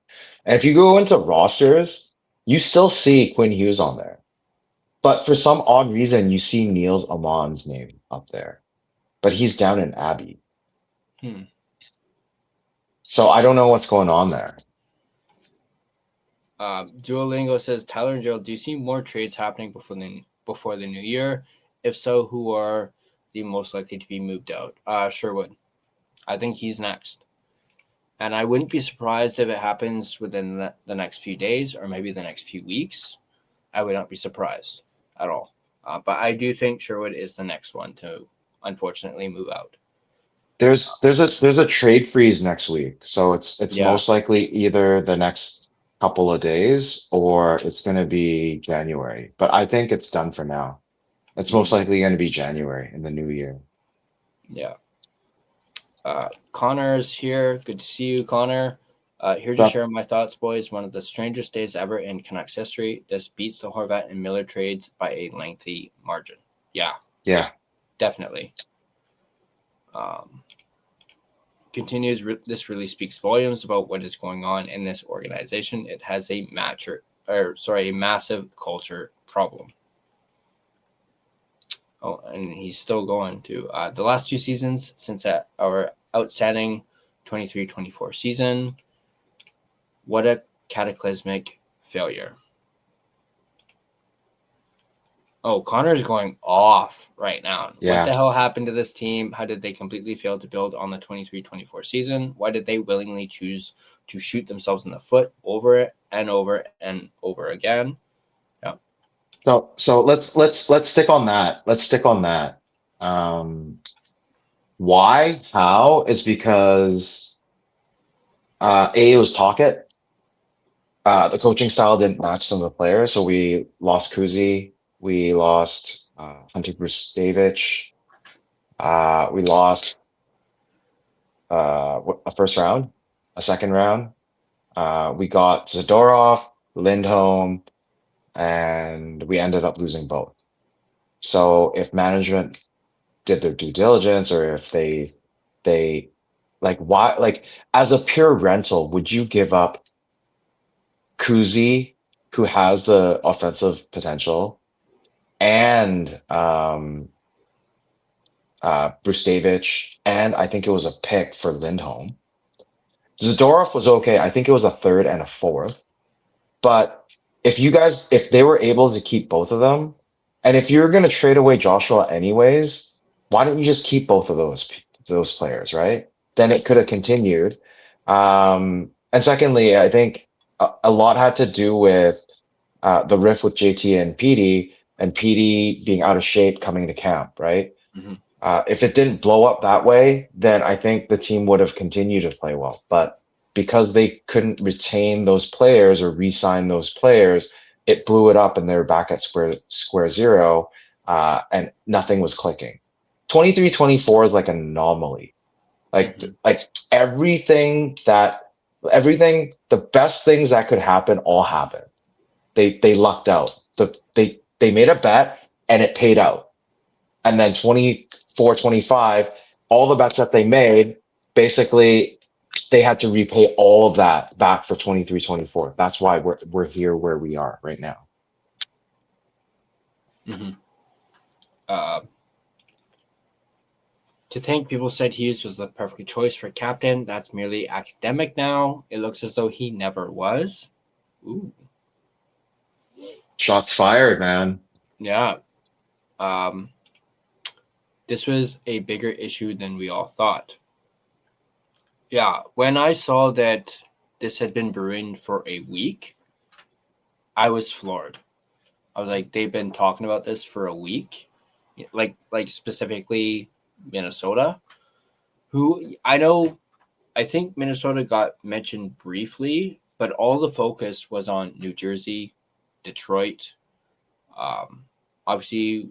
and if you go into rosters, you still see Quinn Hughes on there, but for some odd reason, you see Niels Amon's name up there, but he's down in Abbey. So I don't know what's going on there. Duolingo says, Tyler and Gerald, do you see more trades happening before the new year? If so, who are the most likely to be moved out? Sherwood. I think he's next. And I wouldn't be surprised if it happens within the next few days or maybe the next few weeks. I would not be surprised at all. But I do think Sherwood is the next one to unfortunately move out. There's a trade freeze next week, so it's most likely either the next couple of days or it's going to be January. But I think it's done for now. It's most likely going to be January in the new year. Yeah. Connor's here. Good to see you, Connor. Here to share my thoughts, boys. One of the strangest days ever in Canucks history. This beats the Horvat and Miller trades by a lengthy margin. Yeah, definitely. Continues. This really speaks volumes about what is going on in this organization. It has a massive culture problem. Oh, and he's still going to the last 2 seasons since our outstanding 23-24 season. What a cataclysmic failure. Oh, Connor's going off right now. Yeah. What the hell happened to this team? How did they completely fail to build on the 23-24 season? Why did they willingly choose to shoot themselves in the foot over and over and over again? Yeah. So let's stick on that. Let's stick on that. Why? How? Is because it was pocket. The coaching style didn't match some of the players, so we lost Kuzi, we lost Hunter Brustevich, we lost a first round, a second round. We got Zadorov, Lindholm, and we ended up losing both. So if management did their due diligence, or if they why, as a pure rental, would you give up Kuzi, who has the offensive potential, and Brustevich, and I think it was a pick for Lindholm. Zadorov was okay. I think it was a third and a fourth. But if they were able to keep both of them, and if you're going to trade away Joshua anyways, why don't you just keep both of those players, right? Then it could have continued. And secondly, I think a lot had to do with the riff with JT and PD being out of shape coming to camp, right? Mm-hmm. If it didn't blow up that way, then I think the team would have continued to play well. But because they couldn't retain those players or re-sign those players, it blew it up and they were back at square zero, and nothing was clicking. 23-24 is like an anomaly. Like everything, the best things that could happen all happened. They lucked out. They made a bet and it paid out. And then 24-25, all the bets that they made, basically they had to repay all of that back for 23-24. That's why we're here where we are right now. Mm-hmm. To think people said Hughes was the perfect choice for captain, that's merely academic now. It looks as though he never was. Ooh. Shots fired, man. Yeah. This was a bigger issue than we all thought. Yeah, when I saw that this had been brewing for a week, I was floored. I was like, they've been talking about this for a week, like specifically Minnesota, who I think Minnesota got mentioned briefly, but all the focus was on New Jersey, Detroit. Obviously,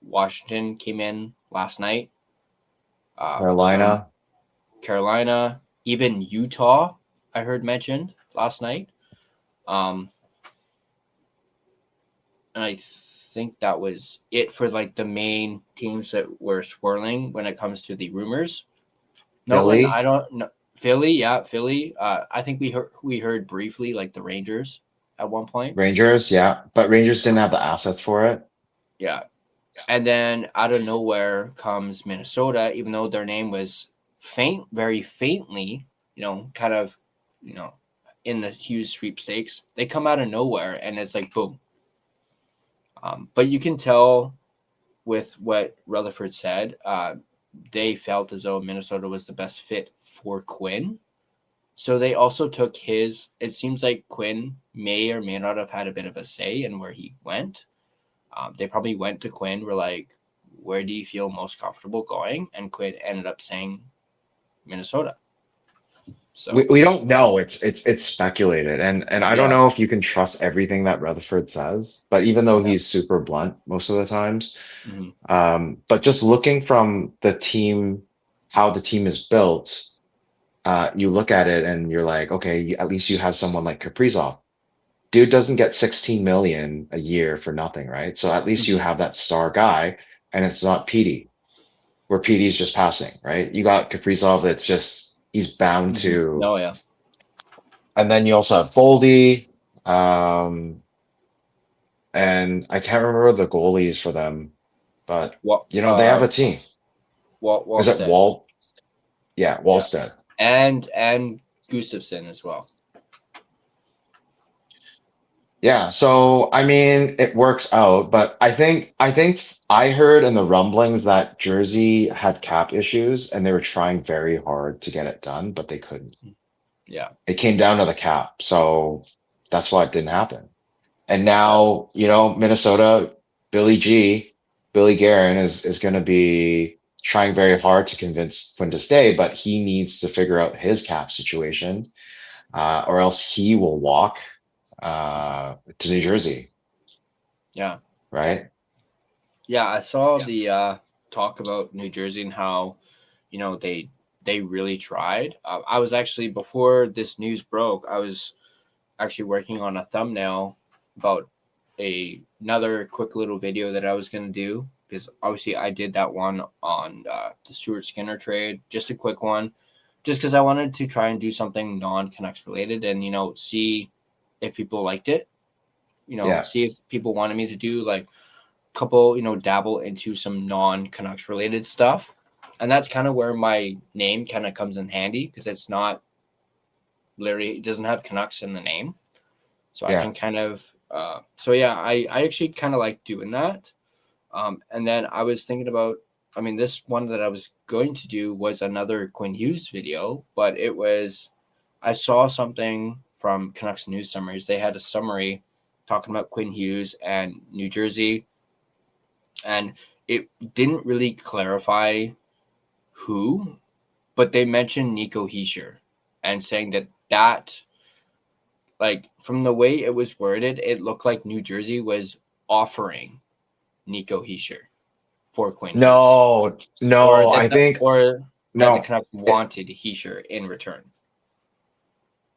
Washington came in last night. Carolina, even Utah, I heard mentioned last night. And I think that was it for like the main teams that were swirling when it comes to the rumors. Philly? I don't know. Philly, yeah, Philly. I think we heard briefly like the Rangers at one point. Rangers, yeah, but Rangers didn't have the assets for it. Yeah. And then out of nowhere comes Minnesota, even though their name was very faintly, kind of, in the Hughes sweepstakes. They come out of nowhere and it's like, boom. But you can tell with what Rutherford said, they felt as though Minnesota was the best fit for Quinn. So they also took it seems like Quinn may or may not have had a bit of a say in where he went. They probably went to Quinn, were like, where do you feel most comfortable going? And Quinn ended up saying Minnesota. So we don't know. It's speculated, and I don't yeah. know if you can trust everything that Rutherford says. But even though he's super blunt most of the times, Mhm. but just looking from the team, how the team is built, you look at it and you're like, okay, at least you have someone like Kaprizov. Dude doesn't get 16 million a year for nothing, right? So at least you Mhm. have that star guy, and it's not Petey, where Petey's just passing, right? You got Kaprizov that's just he's bound to, Oh yeah. and then you also have Boldy, and I can't remember the goalies for them, but What they have a team. Is it Wallstead. Wall? Yeah, Yeah. Wallstead. And Gustafsson as well. Yeah, so I mean, it works out, but I think I heard in the rumblings that Jersey had cap issues and they were trying very hard to get it done, but they couldn't. Yeah. It came down to the cap, so that's why it didn't happen. And Yeah. now, Minnesota, Billy Guerin is going to be trying very hard to convince Quinn to stay, but he needs to figure out his cap situation, or else he will walk to New Jersey, Yeah. right? Yeah. I saw the talk about New Jersey and how, they really tried. I was actually, before this news broke, I was actually working on a thumbnail about another quick little video that I was going to do, because obviously I did that one on the Stuart Skinner trade, just a quick one, just because I wanted to try and do something non-Canucks related and, see if people liked it, Yeah. see if people wanted me to do like a couple, dabble into some non-Canucks related stuff. And that's kind of where my name kind of comes in handy, because it's not literally, it doesn't have Canucks in the name. So I Yeah. can kind of, I actually kind of like doing that. And then I was thinking about, this one that I was going to do was another Quinn Hughes video, but I saw something from Canucks News Summaries. They had a summary talking about Quinn Hughes and New Jersey, and it didn't really clarify who, but they mentioned Nico Hischier and saying that like, from the way it was worded, it looked like New Jersey was offering Nico Hischier for Quinn Hughes, No, no, I think that the no, Canucks wanted Hischier in return.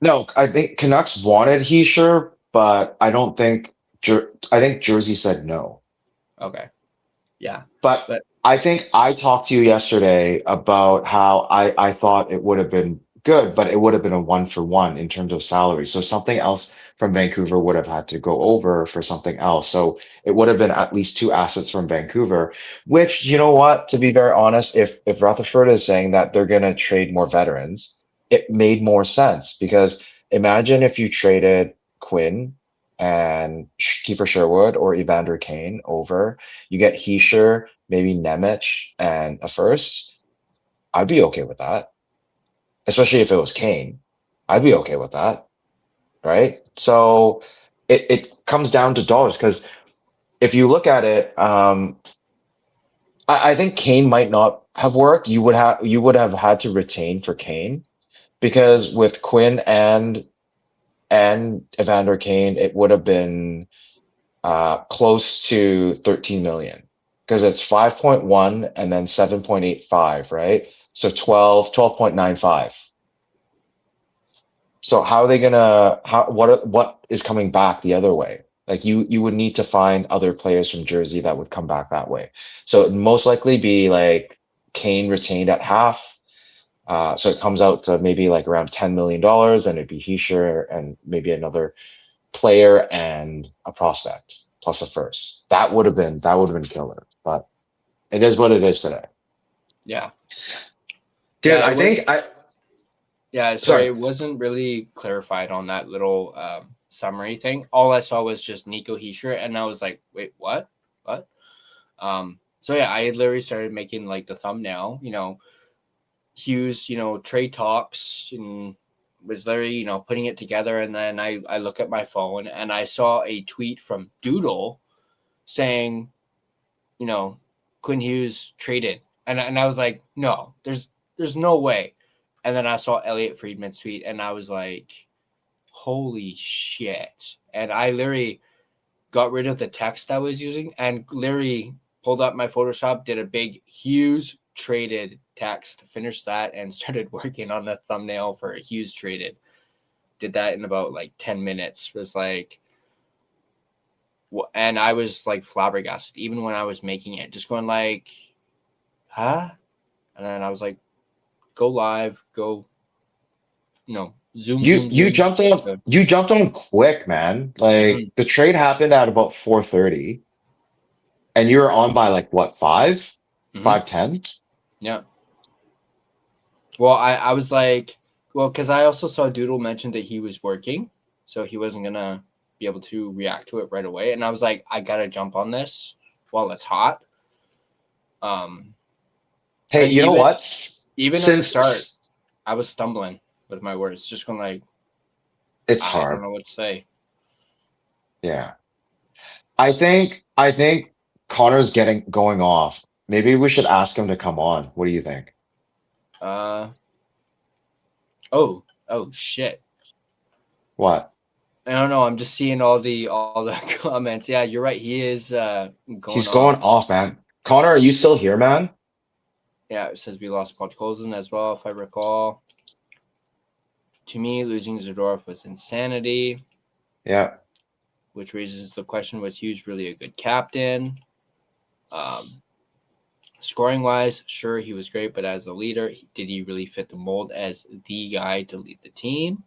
no, I think Canucks wanted Heischer, but I don't think I think Jersey said no. Okay, yeah, But but I think I talked to you yesterday about how I thought it would have been good, but it would have been a 1-for-1 in terms of salary. So something else from Vancouver would have had to go over for something else. So it would have been at least two assets from Vancouver, which, you know what, to be very honest, if Rutherford is saying that they're going to trade more veterans, it made more sense because imagine if you traded Quinn and Kiefer Sherwood or Evander Kane over, you get Heischer, maybe Nemec, and a first. I'd be okay with that, especially if it was Kane. I'd be okay with that, right? So it comes down to dollars because if you look at it, I think Kane might not have worked. You would have had to retain for Kane because with Quinn and Evander Kane, it would have been close to 13 million because it's 5.1 and then 7.85, right? So 12.95. So how are they gonna what is coming back the other way? Like you would need to find other players from Jersey that would come back that way. So it'd most likely be like Kane retained at half. So it comes out to maybe like around $10 million, and it'd be Heischer and maybe another player and a prospect plus a first. That would have been killer. But it is what it is today. yeah, Dude, it I was. think I Yeah, sorry, sorry. it wasn't really clarified on that little summary thing. All I saw was just Nico Hischier, and I was like, wait, what? What? So yeah, I had literally started making like the thumbnail, Hughes, trade talks, and was literally, putting it together. And then I look at my phone and I saw a tweet from Doodle saying, Quinn Hughes traded. And I was like, no, there's no way. And then I saw Elliot Friedman's tweet, and I was like, holy shit. And I literally got rid of the text I was using and literally pulled up my Photoshop, did a big Hughes traded text, finished that, and started working on the thumbnail for Hughes traded. Did that in about like 10 minutes. It was like, and I was like flabbergasted, even when I was making it, just going like, huh? And then I was like, go live, go, zoom. You jumped on. You jumped on quick, man. Like the trade happened at about 4:30, and you were on by like what 5:10. Yeah. Well, I was like, because I also saw Doodle mention that he was working, so he wasn't gonna be able to react to it right away, and I was like, I gotta jump on this while it's hot. Hey, you know what? Even at the start, I was stumbling with my words, just going like, it's I hard. don't know what to say. Yeah. I think Connor's going off. Maybe we should ask him to come on. What do you think? Oh shit. What? I don't know. I'm just seeing all the comments. Yeah, you're right. He is He's going off, man. Connor, are you still here, man? Yeah, it says we lost Podkolzin as well, if I recall. To me, losing Zadorov was insanity. Yeah. Which raises the question, was Hughes really a good captain? Scoring-wise, sure, he was great, but as a leader, did he really fit the mold as the guy to lead the team?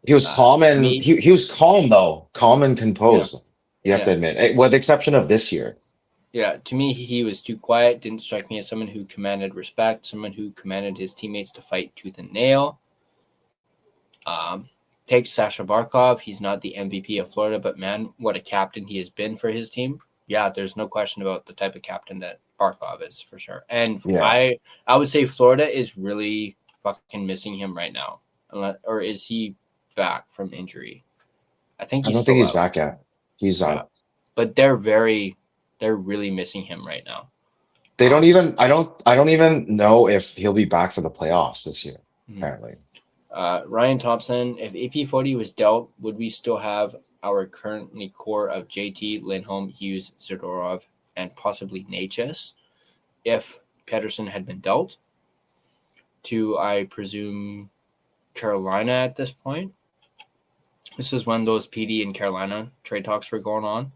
He was calm and he was calm, though. Calm and composed, you have to admit, with the exception of this year. Yeah, to me, he was too quiet. Didn't strike me as someone who commanded respect, someone who commanded his teammates to fight tooth and nail. Take Sasha Barkov. He's not the MVP of Florida, but man, what a captain he has been for his team. Yeah, there's no question about the type of captain that Barkov is, for sure. And I would say Florida is really fucking missing him right now. Or is he back from injury? I don't think he's back yet. He's out. But they're really missing him right now. They don't even. I don't even know if he'll be back for the playoffs this year. Apparently. Ryan Thompson, if AP40 was dealt, would we still have our currently core of JT, Lindholm, Hughes, Zadorov, and possibly Natchez if Pedersen had been dealt to, I presume, Carolina at this point? This is when those PD and Carolina trade talks were going on.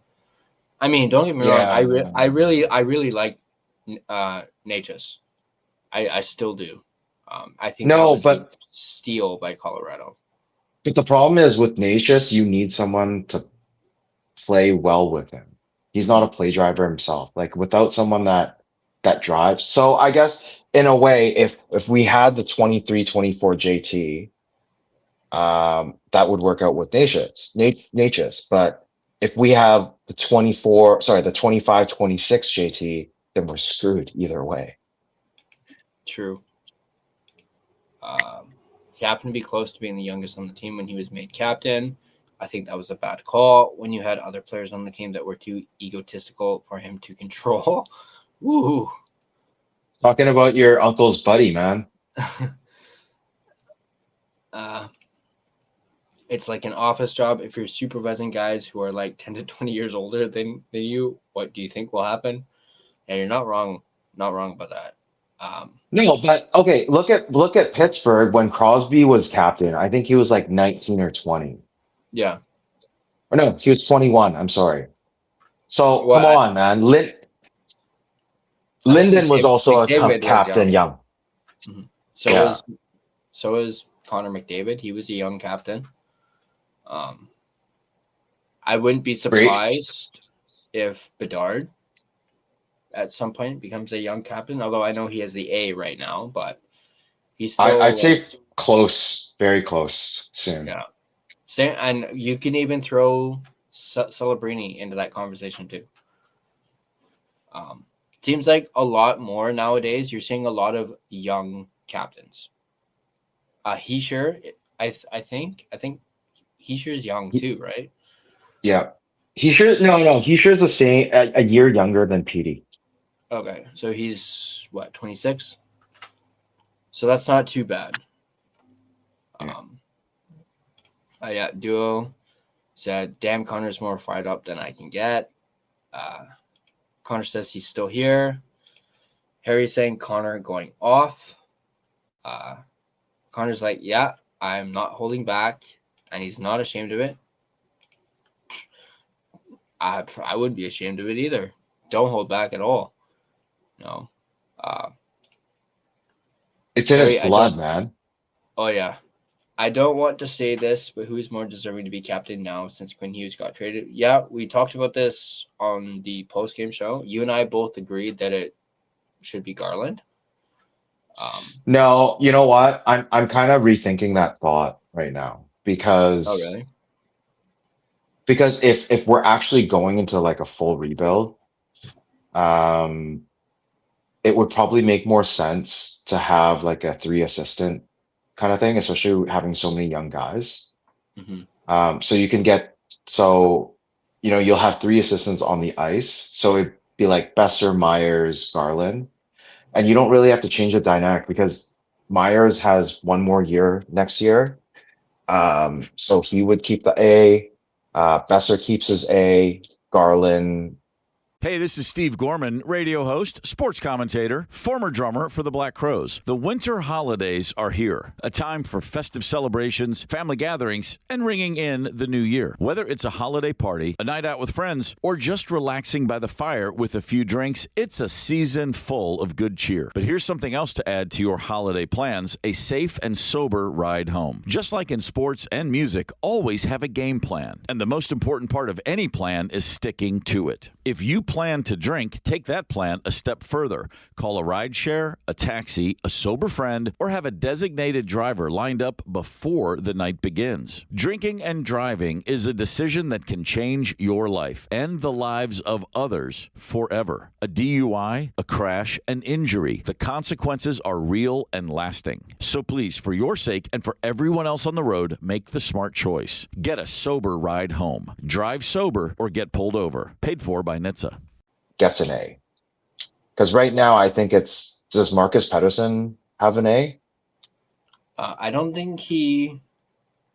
I mean, don't get me wrong. I really like Natchez. I still do. I think a steal by Colorado. But the problem is with Natchez, you need someone to play well with him. He's not a play driver himself. Like without someone that drives. So I guess in a way, if we had the 23-24 JT, that would work out with Natchez. But if we have the 25-26 JT, then we're screwed either way. True. He happened to be close to being the youngest on the team when he was made captain. I think that was a bad call when you had other players on the team that were too egotistical for him to control. Woo! Talking about your uncle's buddy, man. It's like an office job. If you're supervising guys who are like 10 to 20 years older than you, what do you think will happen? And you're not wrong. Not wrong about that. No, but okay. Look at Pittsburgh when Crosby was captain. I think he was like 19 or 20. Yeah. Or no, he was 21. I'm sorry. So come on, man. Linden was also a captain, young. Mm-hmm. So is Connor McDavid. He was a young captain. I wouldn't be surprised if Bedard at some point becomes a young captain, although I know he has the A right now, but he's still... I'd say close, very close soon. Yeah. And you can even throw Celebrini into that conversation too. Seems like a lot more nowadays. You're seeing a lot of young captains. Heischer, I think Heischer's young too, right? Yeah. Heischer's the same, a year younger than PD. Okay, so he's what, 26? So that's not too bad. Yeah. Yeah, Duo said, damn, Connor's more fired up than I can get. Connor says he's still here. Harry's saying Connor going off. Connor's like, yeah, I'm not holding back, and he's not ashamed of it. I wouldn't be ashamed of it either. Don't hold back at all. No. It's in Harry, his blood, man. Oh, yeah. I don't want to say this, but who's more deserving to be captain now since Quinn Hughes got traded? Yeah, we talked about this on the post-game show. You and I both agreed that it should be Garland. No, you know what? I'm kind of rethinking that thought right now because Oh, really? because if we're actually going into like a full rebuild, it would probably make more sense to have like a 3 assistant kind of thing, especially having so many young guys. Mm-hmm. So you can get you'll have 3 assistants on the ice. So it'd be like Besser, Myers, Garland. And you don't really have to change the dynamic because Myers has one more year next year. So he would keep the A. Besser keeps his A. Garland. Hey, this is Steve Gorman, radio host, sports commentator, former drummer for the Black Crowes. The winter holidays are here, a time for festive celebrations, family gatherings, and ringing in the new year. Whether it's a holiday party, a night out with friends, or just relaxing by the fire with a few drinks, it's a season full of good cheer. But here's something else to add to your holiday plans, a safe and sober ride home. Just like in sports and music, always have a game plan. And the most important part of any plan is sticking to it. If you plan to drink, take that plan a step further. Call a rideshare, a taxi, a sober friend, or have a designated driver lined up before the night begins. Drinking and driving is a decision that can change your life and the lives of others forever. A DUI, a crash, an injury. The consequences are real and lasting. So please, for your sake and for everyone else on the road, make the smart choice. Get a sober ride home. Drive sober or get pulled over. Paid for by NHTSA. Gets an A. Because right now, I think does Marcus Pettersson have an A? I don't think he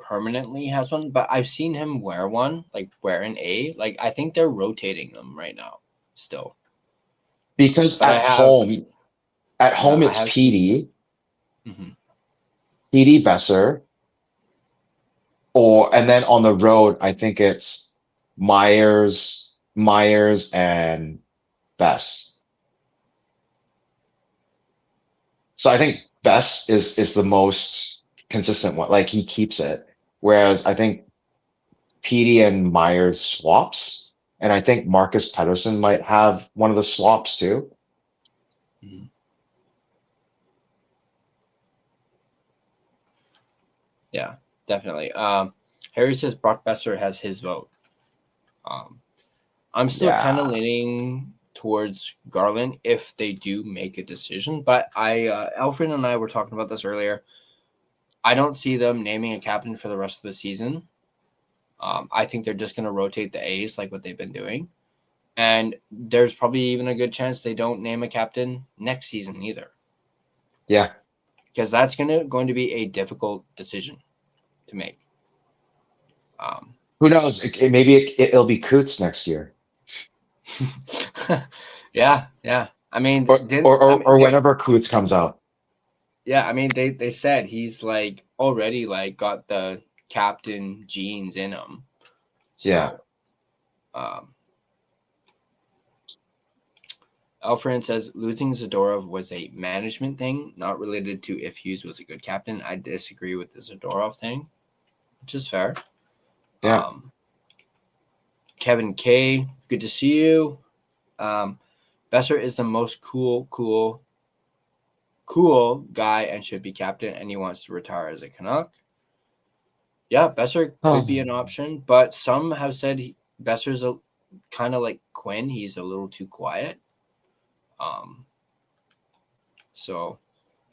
permanently has one, but I've seen him wear one, like wear an A. Like, I think they're rotating them right now still. Because But at home it's PD, Mm-hmm. PD Besser, and then on the road, I think it's Myers and Bess. So I think Bess is the most consistent one. Like he keeps it. Whereas I think PD and Myers swaps. And I think Marcus Pettersson might have one of the swaps too. Mm-hmm. Yeah, definitely. Harry says Brock Besser has his vote. I'm still kind of leaning towards Garland if they do make a decision. But Alfred and I were talking about this earlier. I don't see them naming a captain for the rest of the season. I think they're just going to rotate the A's like what they've been doing. And there's probably even a good chance they don't name a captain next season either. Yeah. Because that's going to be a difficult decision to make. Who knows? Maybe it'll be Coots next year. Yeah. I mean, or whenever Coots comes out. Yeah, I mean, they said he's like already like got the captain genes in him. So, yeah. Alfred says losing Zadorov was a management thing, not related to if Hughes was a good captain. I disagree with the Zadorov thing, which is fair. Yeah. Kevin K, good to see you. Besser is the most cool guy and should be captain, and he wants to retire as a Canuck. Yeah, Besser could be an option, but some have said Besser's a kind of like Quinn. He's a little too quiet.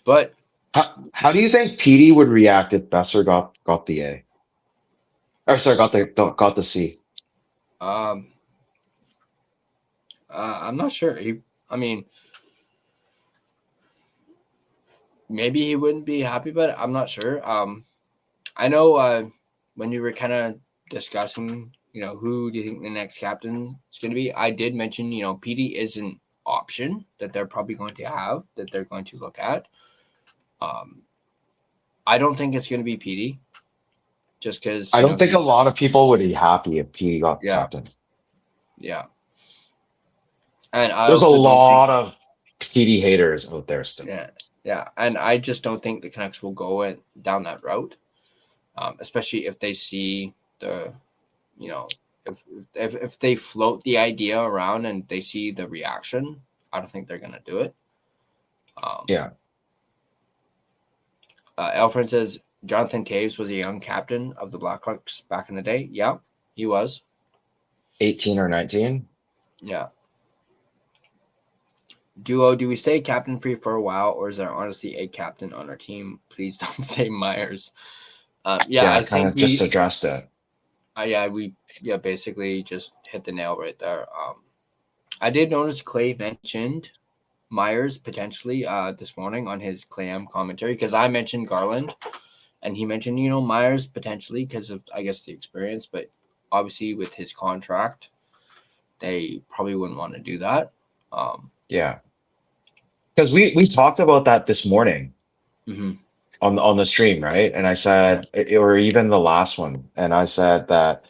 But how do you think PD would react if Besser got the A? Or sorry, got the C. I'm not sure. maybe he wouldn't be happy, but I'm not sure. I know when you were kind of discussing, who do you think the next captain is going to be? I did mention, PD is an option that they're probably going to have, that they're going to look at. I don't think it's going to be PD, just because I don't think a lot of people would be happy if P got captain. Yeah. And there's a lot of PD haters out there still. Yeah. And I just don't think the Canucks will go down that route, especially if they see if they float the idea around and they see the reaction. I don't think they're going to do it. Alfred says Jonathan Toews was a young captain of the Blackhawks back in the day. Yeah, he was. 18 or 19? Yeah. Duo, do we stay captain free for a while, or is there honestly a captain on our team? Please don't say Myers. I think just addressed it. We basically just hit the nail right there. I did notice Clay mentioned Myers potentially this morning on his Clam commentary, because I mentioned Garland and he mentioned Myers potentially because of, I guess, the experience, but obviously with his contract they probably wouldn't want to do that. Because we talked about that this morning on the stream, right? And I said, or even the last one, and I said that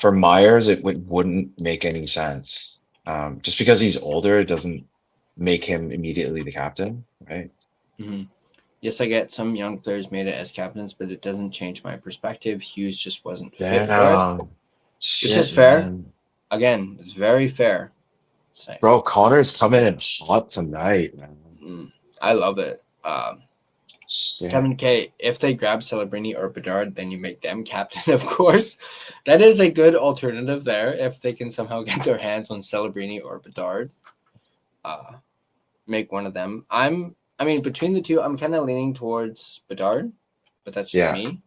for Myers it wouldn't make any sense. Just because he's older, it doesn't make him immediately the captain, right? Yes, I get some young players made it as captains, but it doesn't change my perspective. Hughes just wasn't fit for it, which is fair. Man. Again, it's very fair. Bro, Connor's coming in hot tonight, man. I love it. Kevin K, if they grab Celebrini or Bedard, then you make them captain, of course. That is a good alternative there. If they can somehow get their hands on Celebrini or Bedard, make one of them. Between the two, I'm kind of leaning towards Bedard, but that's just me.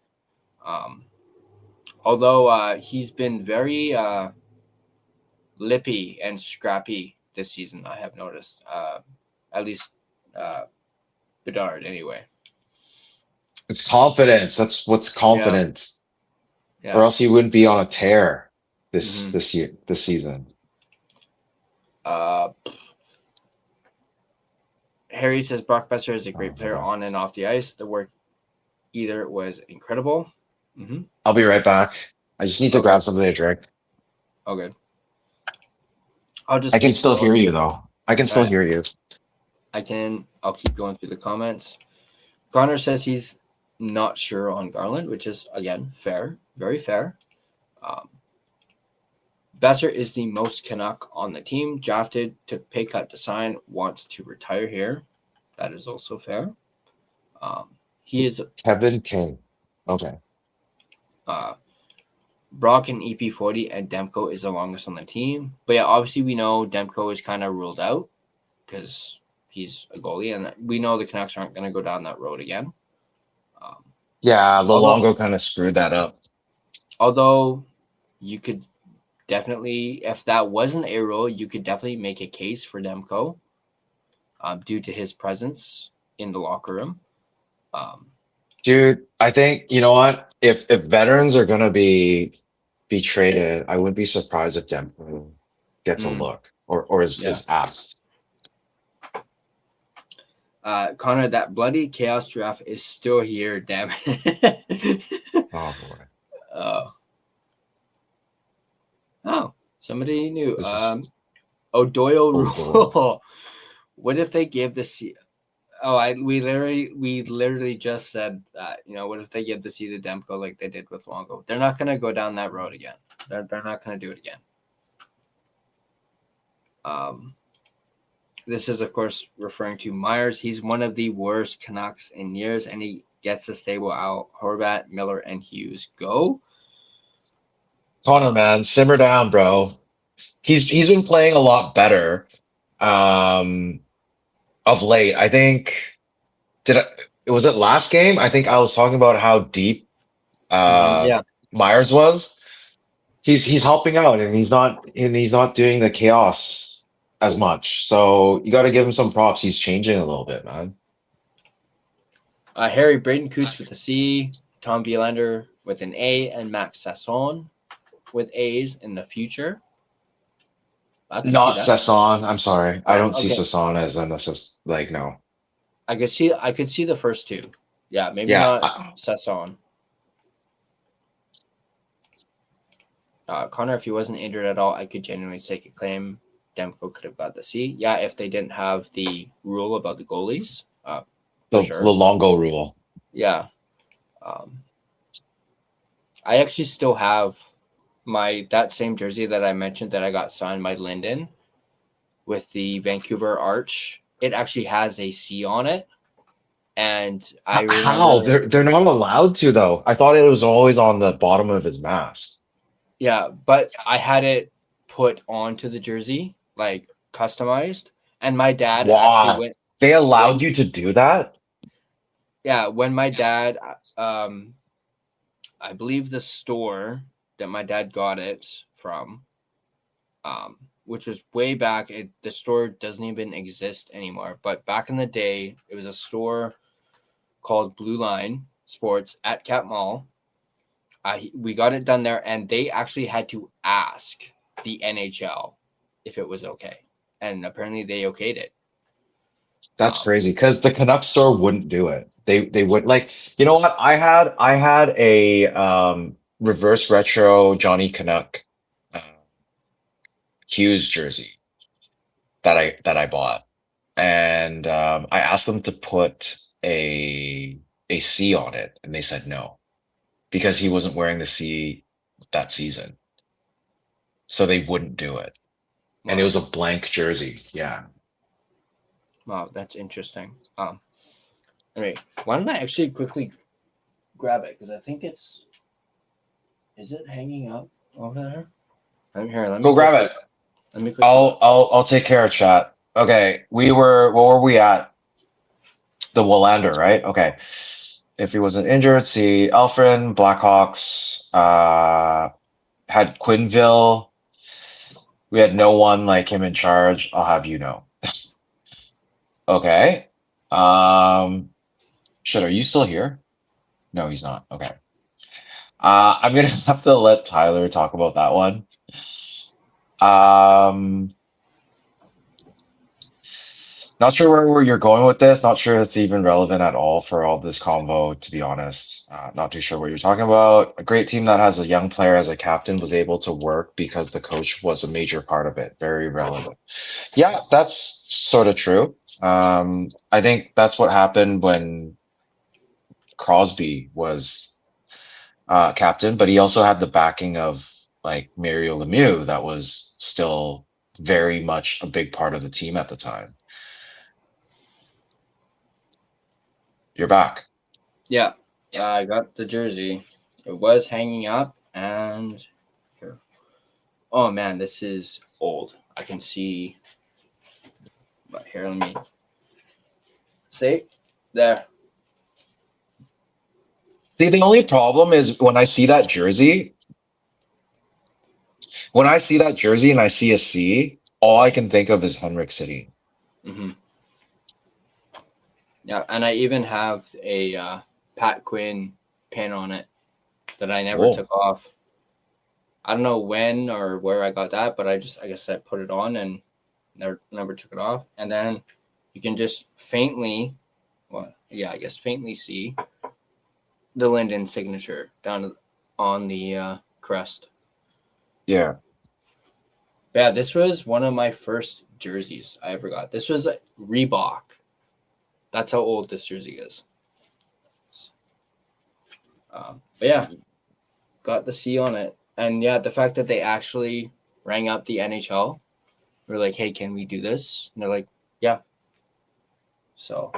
Although he's been very lippy and scrappy this season, I have noticed. At least Bedard, anyway. It's confidence. That's what's confidence. Yeah. Or else he wouldn't be on a tear this season. Harry says Brock Besser is a great player on and off the ice. The work either was incredible. I'll be right back. I just need to grab something to drink. Oh, good. I can still hear you, though. I can still hear you. I'll keep going through the comments. Connor says he's not sure on Garland, which is, again, fair. Very fair. Besser is the most Canuck on the team. Drafted, took pay cut to sign, wants to retire here. That is also fair. He is Kevin King. Okay. Brock and EP40 and Demko is the longest on the team. But obviously we know Demko is kind of ruled out because he's a goalie, and we know the Canucks aren't going to go down that road again. Longo kind of screwed that up. Although you could definitely, if that wasn't a rule, you could definitely make a case for Demko due to his presence in the locker room. Dude, I think, you know what? If veterans are going to be traded, I wouldn't be surprised if Demko gets a look or is asked. Connor, that bloody chaos draft is still here, damn it. Oh, boy. Somebody knew. Doyle rule. What if they give the C? We literally just said that. What if they give the C to Demko like they did with Longo? They're not going to go down that road again. They're not going to do it again. This is, of course, referring to Myers. He's one of the worst Canucks in years, and he gets to stay while Horvat, Miller, and Hughes go. Connor, man, simmer down, bro. He's been playing a lot better of late. I think was it last game? I think I was talking about how deep Myers was. He's helping out, and he's not doing the chaos as much. So you got to give him some props. He's changing a little bit, man. Harry Braden Coots with a C, Tom Violander with an A, and Max Sasson with A's in the future. I could see Not that. Sasson. I'm sorry. I don't see Okay. Sasson as an assist. Like, no. I could see the first two. Yeah, maybe Yeah. not Sasson. Connor, if he wasn't injured at all, I could genuinely take a claim. Demko could have got the C. Yeah, if they didn't have the rule about the goalies. The sure. Longo rule. Yeah. I actually still have that same jersey that I mentioned that I got signed by Linden with the Vancouver Arch. It actually has a C on it. And I remember, how they're not allowed to though. I thought it was always on the bottom of his mask. Yeah, but I had it put onto the jersey, like customized. And my dad actually went. They allowed you to do that? Yeah, when my dad, I believe the store that my dad got it from, which was way back. The store doesn't even exist anymore. But back in the day, it was a store called Blue Line Sports at Cap Mall. We got it done there, and they actually had to ask the NHL if it was okay. And apparently they okayed it. That's crazy because the Canucks store wouldn't do it. They would like, you know what? I had a reverse retro Johnny Canuck Hughes jersey that I bought, and I asked them to put a C on it, and they said no because he wasn't wearing the C that season, so they wouldn't do it. Wow. And it was a blank jersey. Yeah. Wow, that's interesting. Anyway, why don't I actually quickly grab it, because I think is it hanging up over there? Let me Go grab it. Let me quickly. I'll take care of chat. Okay, what were we at? The Willander, right? Okay. If he wasn't injured, see Alfred, Blackhawks, had Quinville. We had no one like him in charge. I'll have you know. Okay. Shit, are you still here? No, he's not. Okay. I'm gonna have to let Tyler talk about that one. Not sure where you're going with this. Not sure it's even relevant at all for all this convo, to be honest. Not too sure what you're talking about. A great team that has a young player as a captain was able to work because the coach was a major part of it. Very relevant. Yeah, that's sort of true. I think that's what happened when Crosby was captain, but he also had the backing of like Mario Lemieux that was still very much a big part of the team at the time. You're back. Yeah, I got the jersey. It was hanging up, and here. Oh man, this is old. I can see. But here, let me see there. See, the only problem is when I see that jersey. When I see that jersey and I see a C, all I can think of is Henrik City. Mm-hmm. Yeah, and I even have a Pat Quinn pin on it that I never took off. I don't know when or where I got that, but I guess I put it on and never took it off. And then you can just faintly see the Linden signature down on the crest. Yeah. Yeah, this was one of my first jerseys I ever got. This was Reebok. That's how old this jersey is. But yeah, got the C on it. And yeah, the fact that they actually rang up the NHL. We're like, hey, can we do this? And they're like, yeah. So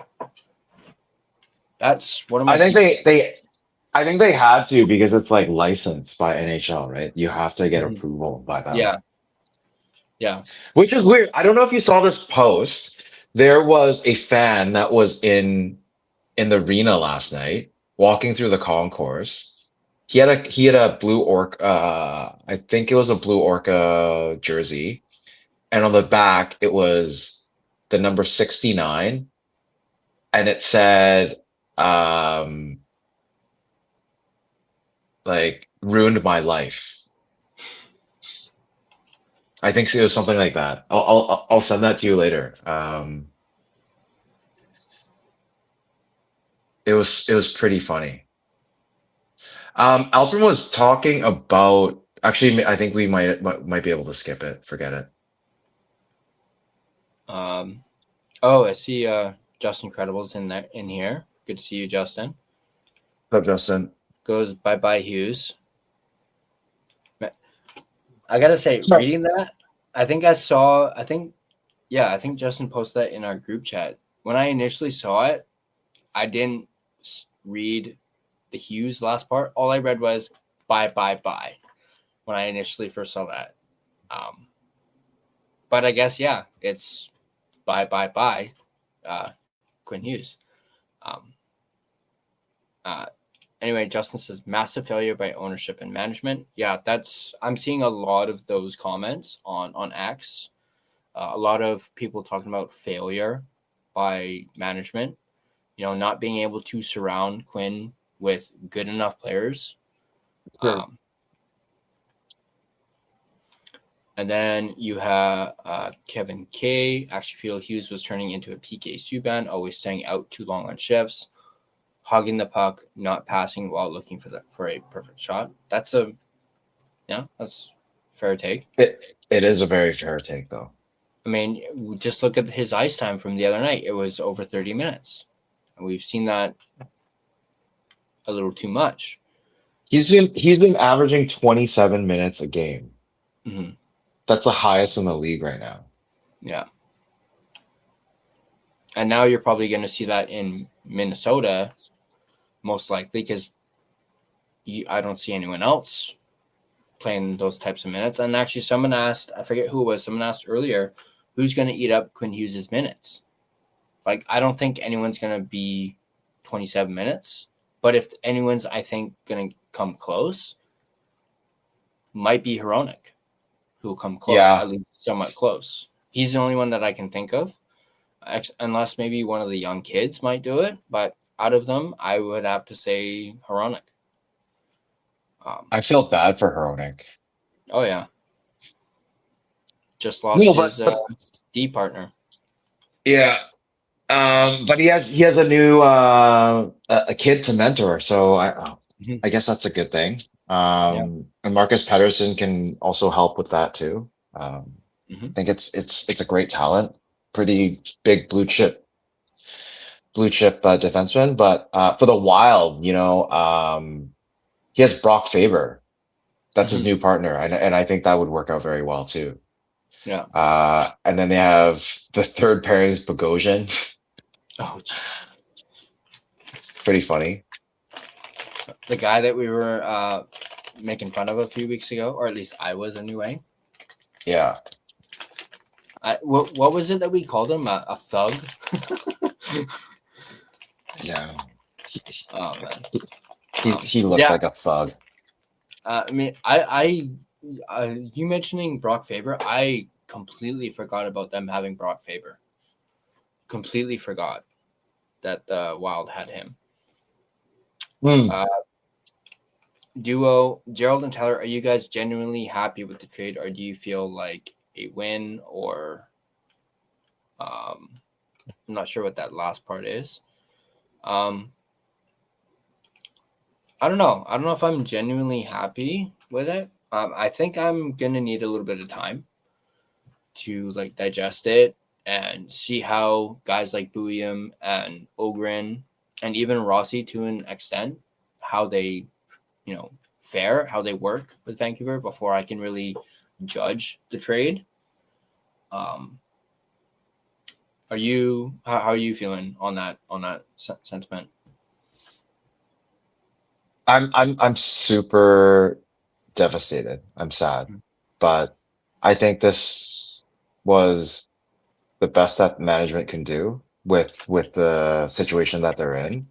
that's one of my. I think I think they had to because it's like licensed by NHL, right? You have to get approval by them. Yeah. Yeah. Which is weird. I don't know if you saw this post. There was a fan that was in the arena last night, walking through the concourse. He had a blue orca. I think it was a blue orca jersey, and on the back it was the number 69, and it said like ruined my life. I think it was something like that. I'll send that to you later. It was pretty funny. Alfred was talking about, actually, I think we might be able to skip it. Forget it. Oh, I see. Justin Credible's in here. Good to see you, Justin. What's up, Justin? Goes bye Hughes. I gotta say, Sorry. reading that, I think Justin posted that in our group chat. When I initially saw it, I didn't read the Hughes last part. All I read was bye when I initially first saw that. But I guess, yeah, it's bye, Quinn Hughes. Anyway, Justin says massive failure by ownership and management. Yeah, I'm seeing a lot of those comments on X. A lot of people talking about failure by management. Not being able to surround Quinn with good enough players. Sure. And then you have Kevin K. Actually feel Hughes was turning into a PK Subban, always staying out too long on shifts, hogging the puck, not passing while looking for a perfect shot. That's fair take. It is a very fair take, though. I mean, just look at his ice time from the other night. It was over 30 minutes. And we've seen that a little too much. He's been averaging 27 minutes a game. Mm-hmm. That's the highest in the league right now. Yeah. And now you're probably going to see that in Minnesota, most likely, because I don't see anyone else playing those types of minutes. And actually, someone asked, I forget who it was, someone asked earlier, who's going to eat up Quinn Hughes' minutes? Like, I don't think anyone's going to be 27 minutes. But if anyone's, I think, going to come close, might be Hronek, who will come close, Yeah. at least somewhat close. He's the only one that I can think of, unless maybe one of the young kids might do it. But out of them, I would have to say Hronek. I feel bad for Hronek. Oh, yeah. Just lost his D partner. Yeah. But he has a new a kid to mentor, so I guess that's a good thing. And Marcus Pettersson can also help with that too. I think it's a great talent, pretty big blue chip defenseman. But for the Wild, he has Brock Faber. That's his new partner, and I think that would work out very well too. Yeah. And then they have the third pairing is Bogosian. Oh, geez. Pretty funny. The guy that we were making fun of a few weeks ago, or at least I was anyway. Yeah. What was it that we called him? A thug? Yeah. Oh, man. He looked like a thug. I mean, you mentioning Brock Faber, I completely forgot about them having Brock Faber. Completely forgot that the Wild had him. Duo, Gerald and Tyler, are you guys genuinely happy with the trade, or do you feel like a win, or I'm not sure what that last part is. I don't know. I don't know if I'm genuinely happy with it. I think I'm gonna need a little bit of time to digest it and see how guys like Buium and Ohgren and even Rossi to an extent, how they, fare, how they work with Vancouver before I can really judge the trade. How are you feeling on that sentiment? I'm super devastated. I'm sad, but I think this was the best that management can do with the situation that they're in,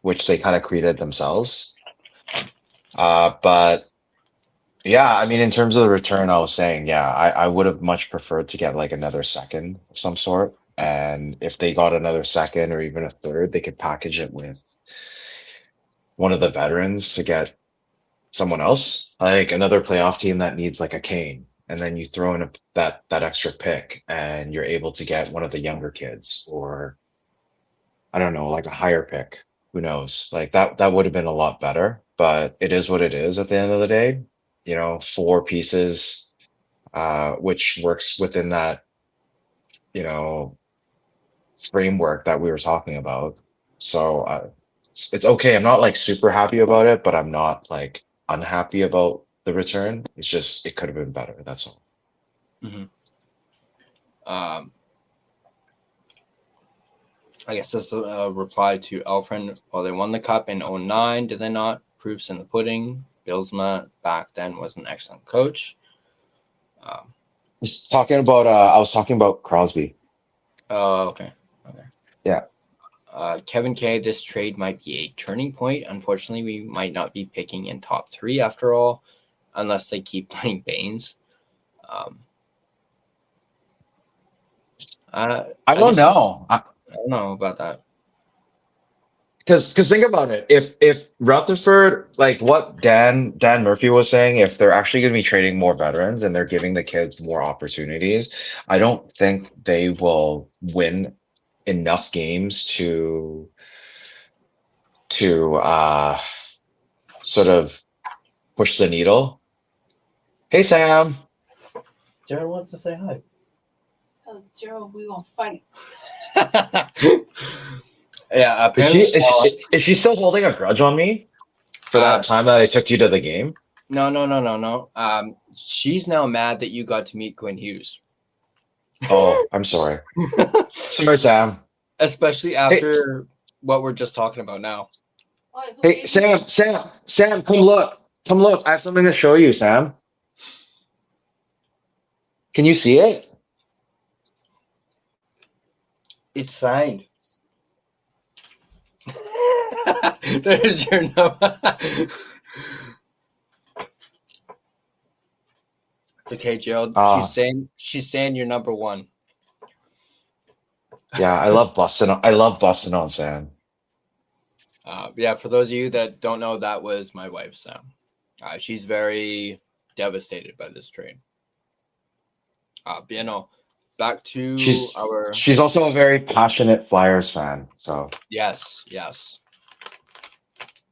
which they kind of created themselves. But yeah, I mean, in terms of the return, I was saying, yeah, I would have much preferred to get another second of some sort. And if they got another second or even a third, they could package it with one of the veterans to get someone else, like another playoff team that needs like a Kane. And then you throw in that extra pick and you're able to get one of the younger kids, or I don't know, like a higher pick. Who knows? Like that would have been a lot better, but it is what it is at the end of the day. You know, 4 pieces, which works within that, you know, framework that we were talking about. So it's okay. I'm not like super happy about it, but I'm not like unhappy about the return. It's just it could have been better. That's all. Mm-hmm. I guess this is a reply to Alfred. Well, they won the cup in 2009, did they not? Proofs in the pudding. Bylsma back then was an excellent coach. I was talking about Crosby. Oh, okay. Yeah. Kevin K, this trade might be a turning point. Unfortunately, we might not be picking in top 3 after all, unless they keep playing Baines. I don't know. I don't know about that. Because think about it. If Rutherford, like what Dan Murphy was saying, if they're actually going to be trading more veterans and they're giving the kids more opportunities, I don't think they will win enough games to sort of push the needle. Hey Sam. Jared wants to say hi. Oh, Gerald, we gonna fight. Yeah, apparently. Is she still holding a grudge on me for that time that I took you to the game? No. She's now mad that you got to meet Quinn Hughes. Oh, I'm sorry. Sorry, Sam. Especially after what we're just talking about now. Hey, Sam, come look. Come look. I have something to show you, Sam. Can you see it? It's signed. There's your number. It's okay, Gerald. She's saying you're number 1. Yeah, I love busting on Sam. Yeah, for those of you that don't know, that was my wife, Sam. She's very devastated by this trade. Back to She's also a very passionate Flyers fan. So yes.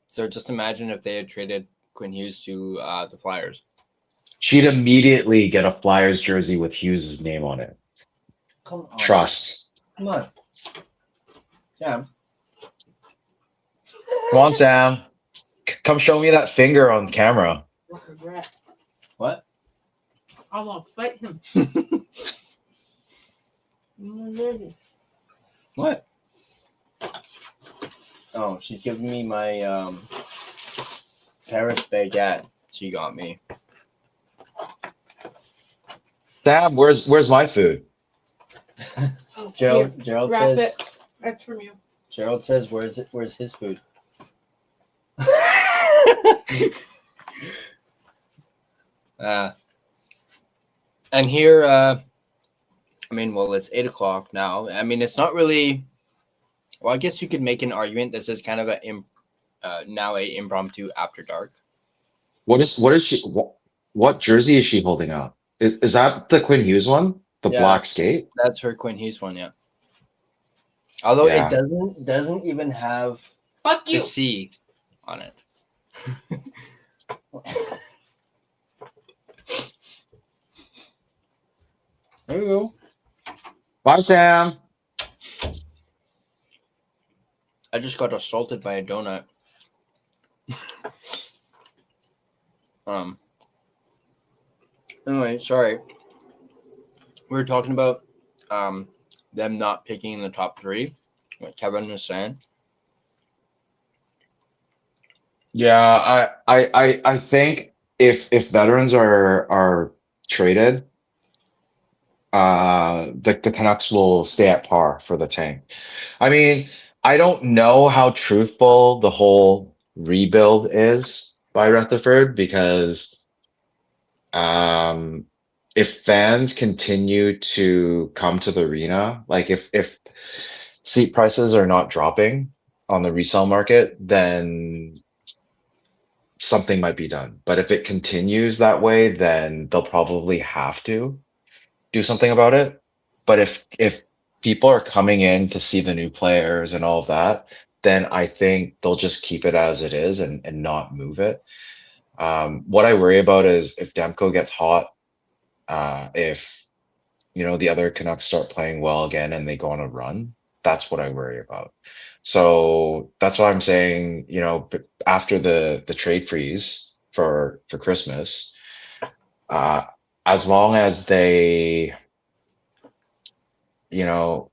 So just imagine if they had traded Quinn Hughes to the Flyers. She'd immediately get a Flyers jersey with Hughes' name on it. Come on. Trust. Come on. Sam. Come on, Sam. Come show me that finger on camera. What? I want to fight him. What? Oh, she's giving me my Paris baguette she got me. Sam, where's my food? Oh, Gerald wrap says it. That's from you. Gerald says where's his food? And here it's 8:00 now. I mean, it's not really. Well, I guess you could make an argument this is kind of now a impromptu after dark. What jersey is she holding up? Is that the Quinn Hughes one? The black skate? That's her Quinn Hughes one, yeah. Although it doesn't even have the C on it. There you go. Bye, Sam. I just got assaulted by a donut. Anyway, sorry. We were talking about them not picking in the top 3, what Kevin was saying. Yeah, I think if veterans are traded, the Canucks will stay at par for the tank. I mean, I don't know how truthful the whole rebuild is by Rutherford because if fans continue to come to the arena, like if seat prices are not dropping on the resale market, then something might be done. But if it continues that way, then they'll probably have to do something about it. But if people are coming in to see the new players and all of that, then I think they'll just keep it as it is and not move it. What I worry about is if Demko gets hot, if the other Canucks start playing well again and they go on a run, that's what I worry about. So that's why I'm saying, after the trade freeze for Christmas, as long as they,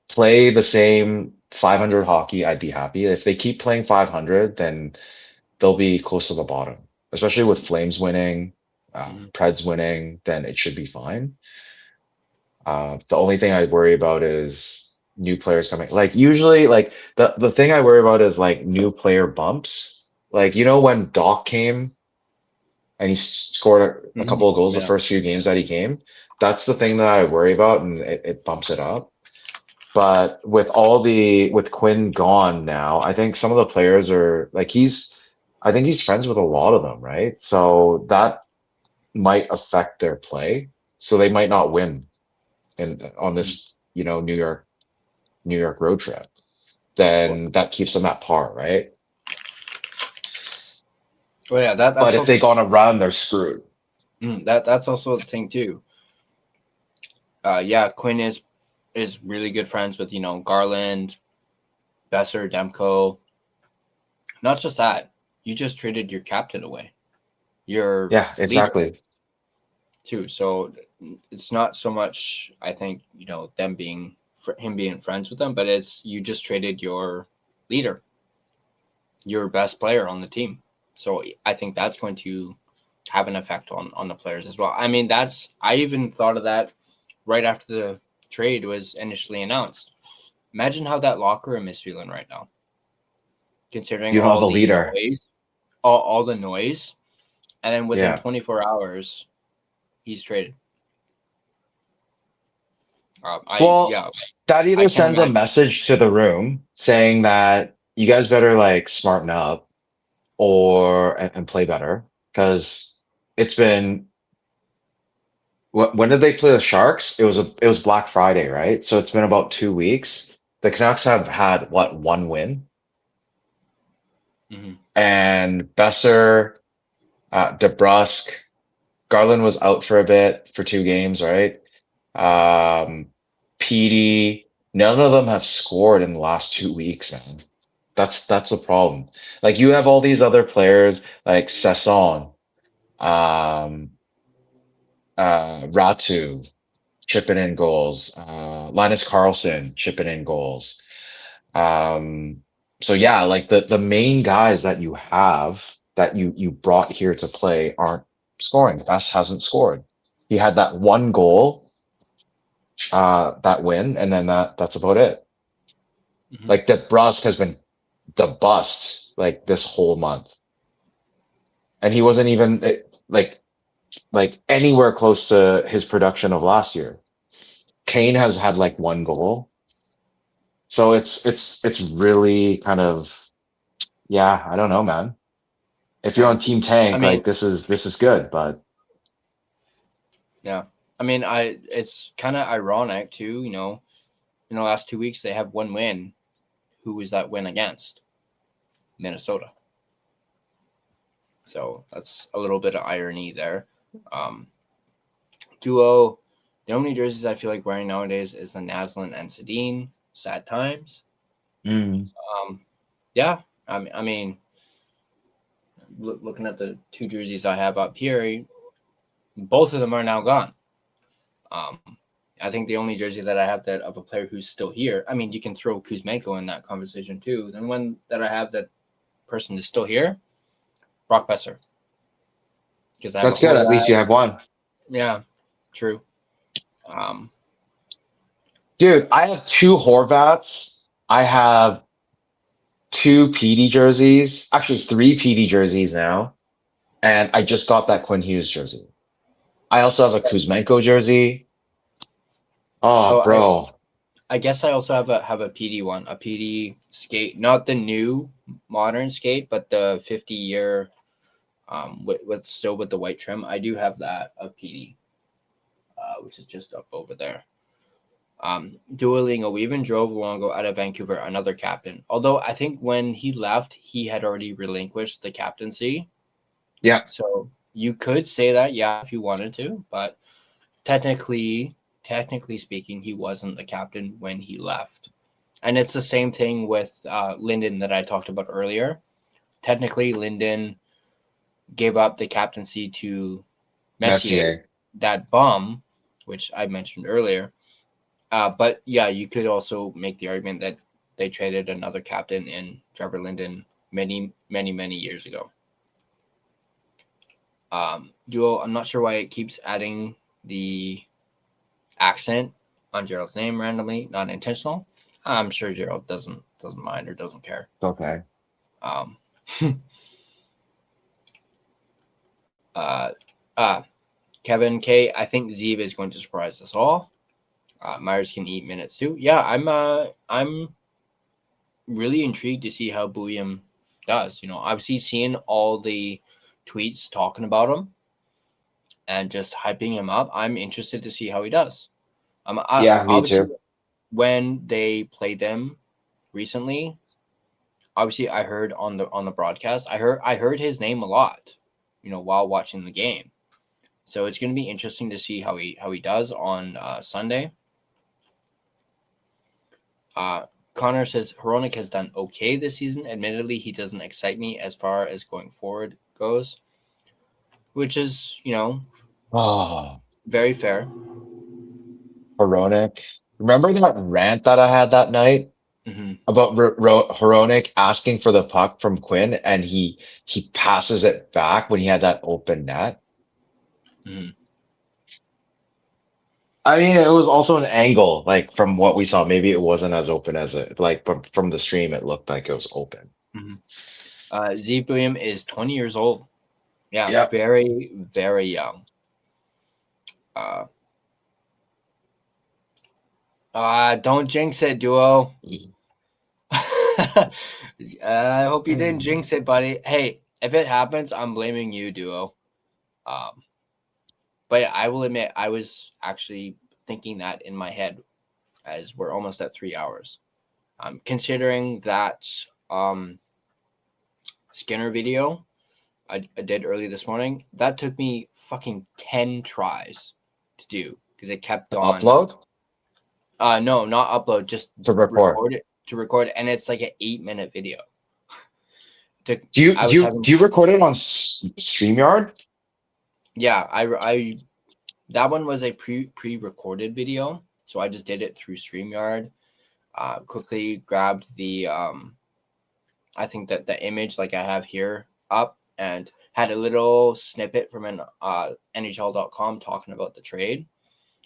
play the same 500 hockey, I'd be happy. If they keep playing 500, then they'll be close to the bottom, especially with Flames winning, Preds winning, then it should be fine. The only thing I worry about is new players coming. Like usually, like the thing I worry about is like new player bumps. Like when Doc came and he scored a couple of goals the first few games that he came. That's the thing that I worry about, and it bumps it up. But with Quinn gone now, I think some of the players are like I think he's friends with a lot of them, right? So that might affect their play. So they might not win on this, New York road trip. Then that keeps them at par, right? Well, yeah, that's but if they go on a run, they're screwed. That's also the thing too. Quinn is really good friends with Garland, Besser, Demko. Not just that, you just traded your captain away. Exactly. Too. So it's not so much, I think, him being friends with them, but it's you just traded your leader, your best player on the team. So I think that's going to have an effect on the players as well. I mean, I even thought of that right after the trade was initially announced. Imagine how that locker room is feeling right now, considering you all the the leader, noise, all the noise, and then within 24 hours, he's traded. That either sends a message to the room saying that you guys better like smarten up and play better, because it's been. When did they play the Sharks? It was Black Friday, right? So it's been about 2 weeks. The Canucks have had one win, and Besser, DeBrusk, Garland was out for a bit for 2 games, right? PD, none of them have scored in the last 2 weeks, man. That's the problem. Like you have all these other players like Sasson, Ratu chipping in goals, Linus Carlson chipping in goals. So yeah, like the main guys that you have that you brought here to play aren't scoring. Best hasn't scored. He had that one goal, that win, and then that's about it. Like DeBrusk has been the bust like this whole month, and he wasn't even like anywhere close to his production of last year. Kane has had like 1 goal, so it's really kind of I don't know, man. If you're on Team Tank, like this is good, but yeah, I mean, it's kind of ironic too. In the last 2 weeks they have 1 win. Who was that win against? Minnesota. So that's a little bit of irony there. Duo, the only jerseys I feel like wearing nowadays is the Naslin and Sedin. Sad times. Yeah, I mean, looking at the 2 jerseys I have up here, both of them are now gone. I think the only jersey that I have that of a player who's still here, I mean, you can throw Kuzmenko in that conversation too. The one that I have that person is still here, Brock Besser. Because that's good. At least you have 1. Yeah, true. Dude, I have 2 Horvats. I have 2 PD jerseys, actually 3 PD jerseys now, and I just got that Quinn Hughes jersey. I also have a Kuzmenko jersey. Oh, Oh, bro. I guess I also have a PD one, a PD skate, not the new modern skate, but the 50-year with still with the white trim. I do have that of PD, which is just up over there. Duolingo, we even drove Luongo out of Vancouver, another captain. Although I think when he left, he had already relinquished the captaincy. Yeah. So you could say that, yeah, if you wanted to, but technically speaking, he wasn't the captain when he left. And it's the same thing with Linden that I talked about earlier. Technically, Linden gave up the captaincy to Messier, that bum, which I mentioned earlier. But yeah, you could also make the argument that they traded another captain in Trevor Linden many years ago. Duo, I'm not sure why it keeps adding the accent on Gerald's name randomly, not intentional. I'm sure Gerald doesn't mind or doesn't care. Okay. Kevin K, I think Zeev is going to surprise us all. Myers can eat minutes too. Yeah, I'm really intrigued to see how Buium does. Obviously seeing all the tweets talking about him and just hyping him up. I'm interested to see how he does. Yeah, me too. When they played them recently, obviously I heard on the broadcast, I heard his name a lot, while watching the game. So it's going to be interesting to see how he does on Sunday. Connor says Hronek has done okay this season. Admittedly, he doesn't excite me as far as going forward goes, which is, very fair. Hronek. Remember that rant that I had that night about Hronek asking for the puck from Quinn, and he passes it back when he had that open net? Mm-hmm. I mean, it was also an angle, like from what we saw. Maybe it wasn't as open as it, like from the stream, it looked like it was open. Zeev Buium is 20 years old. Yeah, Yep. very, very young. Don't jinx it, Duo. I hope you didn't jinx it, buddy. Hey, if it happens, I'm blaming you, Duo. But I will admit, I was actually thinking that in my head as we're almost at 3 hours. Considering that Skinner video I did early this morning, that took me fucking 10 tries to do because it kept on. Upload? No, not upload, just to record. And it's like an 8-minute video. Do you record it on StreamYard? Yeah, I that one was a pre-recorded video, so I just did it through StreamYard. Quickly grabbed the I think that the image like I have here up and had a little snippet from an NHL.com talking about the trade.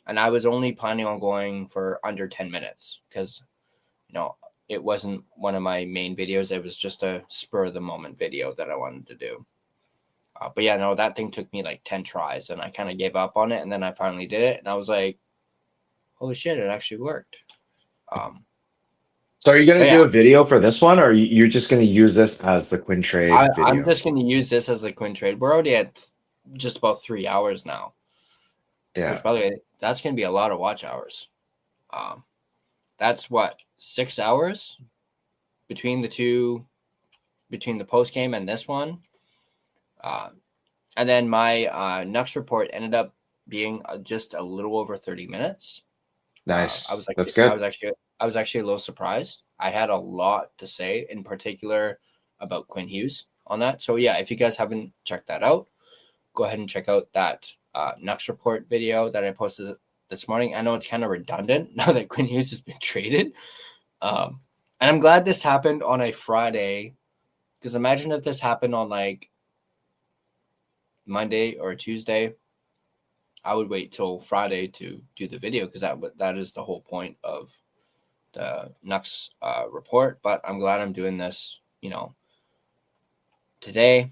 And I was only planning on going for under 10 minutes because, it wasn't one of my main videos. It was just a spur of the moment video that I wanted to do. But yeah, no, that thing took me like 10 tries and I kind of gave up on it. And then I finally did it and I was like, holy shit, it actually worked. So are you going to do a video for this one, or you're just going to use this as the Quinn trade video? I'm just going to use this as the Quinn trade. We're already at just about 3 hours now. Yeah. Which, by the way, that's going to be a lot of watch hours. That's what, 6 hours between the post game and this one. And then my Nucks report ended up being just a little over 30 minutes. Nice. That's good. I was actually a little surprised. I had a lot to say, in particular about Quinn Hughes on that. So yeah, if you guys haven't checked that out, go ahead and check out that Nucks report video that I posted this morning. I know it's kind of redundant now that Quinn Hughes has been traded. And I'm glad this happened on a Friday, because imagine if this happened on like Monday or Tuesday. I would wait till Friday to do the video because that is the whole point of the Nucks report. But I'm glad I'm doing this, today.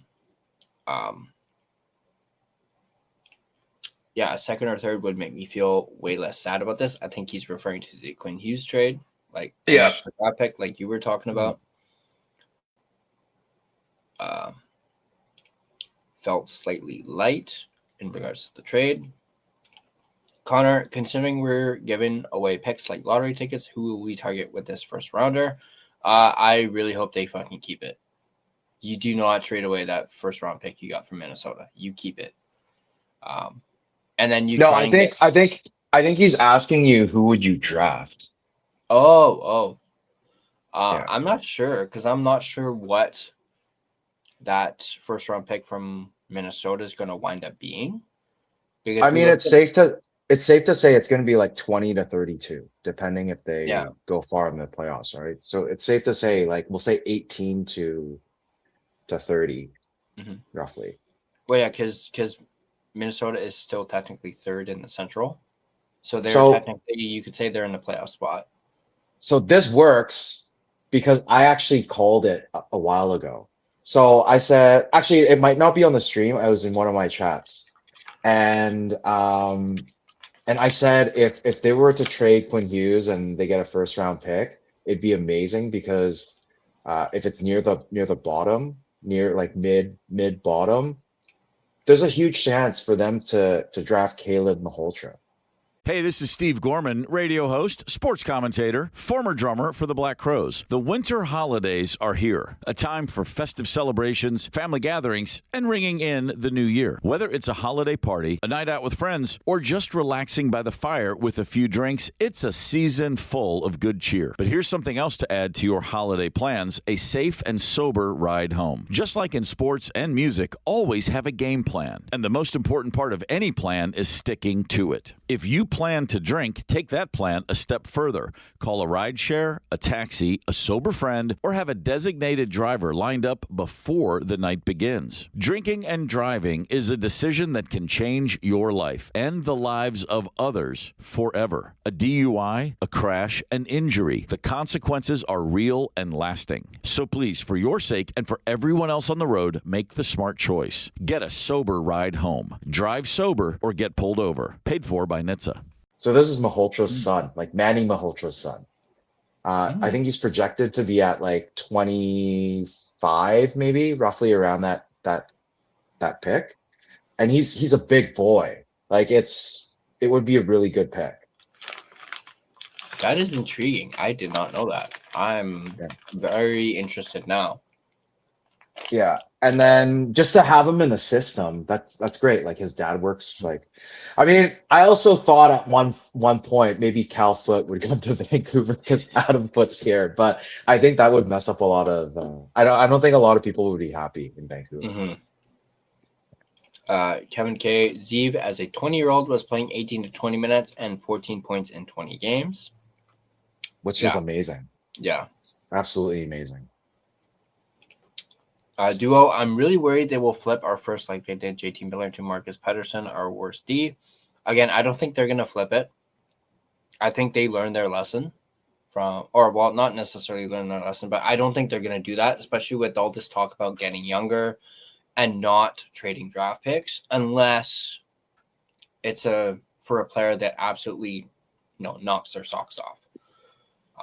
yeah, a second or third would make me feel way less sad about this. I think he's referring to the Quinn Hughes trade, like an extra draft pick, like you were talking about. Felt slightly light in regards to the trade. Connor, considering we're giving away picks like lottery tickets, who will we target with this first rounder? I really hope they fucking keep it. You do not trade away that first round pick you got from Minnesota. You keep it. And then you I think he's asking you who would you draft. Yeah. I'm not sure because I'm not sure what that first round pick from Minnesota is going to wind up being. Because it's safe to say it's going to be like 20 to 32, depending if they go far in the playoffs, right? So it's safe to say, like, we'll say 18 to 30, roughly. Well, yeah, because Minnesota is still technically third in the Central. So technically, you could say they're in the playoff spot. So this works because I actually called it a while ago. So I said, actually, it might not be on the stream. I was in one of my chats. And I said if they were to trade Quinn Hughes and they get a first round pick, it'd be amazing because if it's near the bottom, near like mid bottom, there's a huge chance for them to draft Caleb Malhotra. Hey, this is Steve Gorman, radio host, sports commentator, former drummer for the Black Crowes. The winter holidays are here, a time for festive celebrations, family gatherings, and ringing in the new year. Whether it's a holiday party, a night out with friends, or just relaxing by the fire with a few drinks, it's a season full of good cheer. But here's something else to add to your holiday plans, a safe and sober ride home. Just like in sports and music, always have a game plan. And the most important part of any plan is sticking to it. If you plan to drink, take that plan a step further. Call a rideshare, a taxi, a sober friend, or have a designated driver lined up before the night begins. Drinking and driving is a decision that can change your life and the lives of others forever. A DUI, a crash, an injury. The consequences are real and lasting. So please, for your sake and for everyone else on the road, make the smart choice. Get a sober ride home. Drive sober or get pulled over. Paid for by NHTSA. So this is Malhotra's son, like Manny Malhotra's son. I think he's projected to be at like 25, maybe roughly around that pick. And he's a big boy. Like it would be a really good pick. That is intriguing. I did not know that. I'm very interested now. Yeah. And then just to have him in the system, that's great. Like his dad works I also thought at one point maybe Cal Foote would come to Vancouver because Adam Foote's here, but I think that would mess up a lot of I don't think a lot of people would be happy in Vancouver. Kevin K. Zeev as a 20-year-old was playing 18 to 20 minutes and 14 points in 20 games. Which is amazing. Yeah. It's absolutely amazing. Duo, I'm really worried they will flip our first like they did JT Miller to Marcus Pettersson, our worst D. Again, I don't think they're going to flip it. I think they learned their lesson not necessarily learn their lesson, but I don't think they're going to do that, especially with all this talk about getting younger and not trading draft picks unless it's for a player that absolutely knocks their socks off.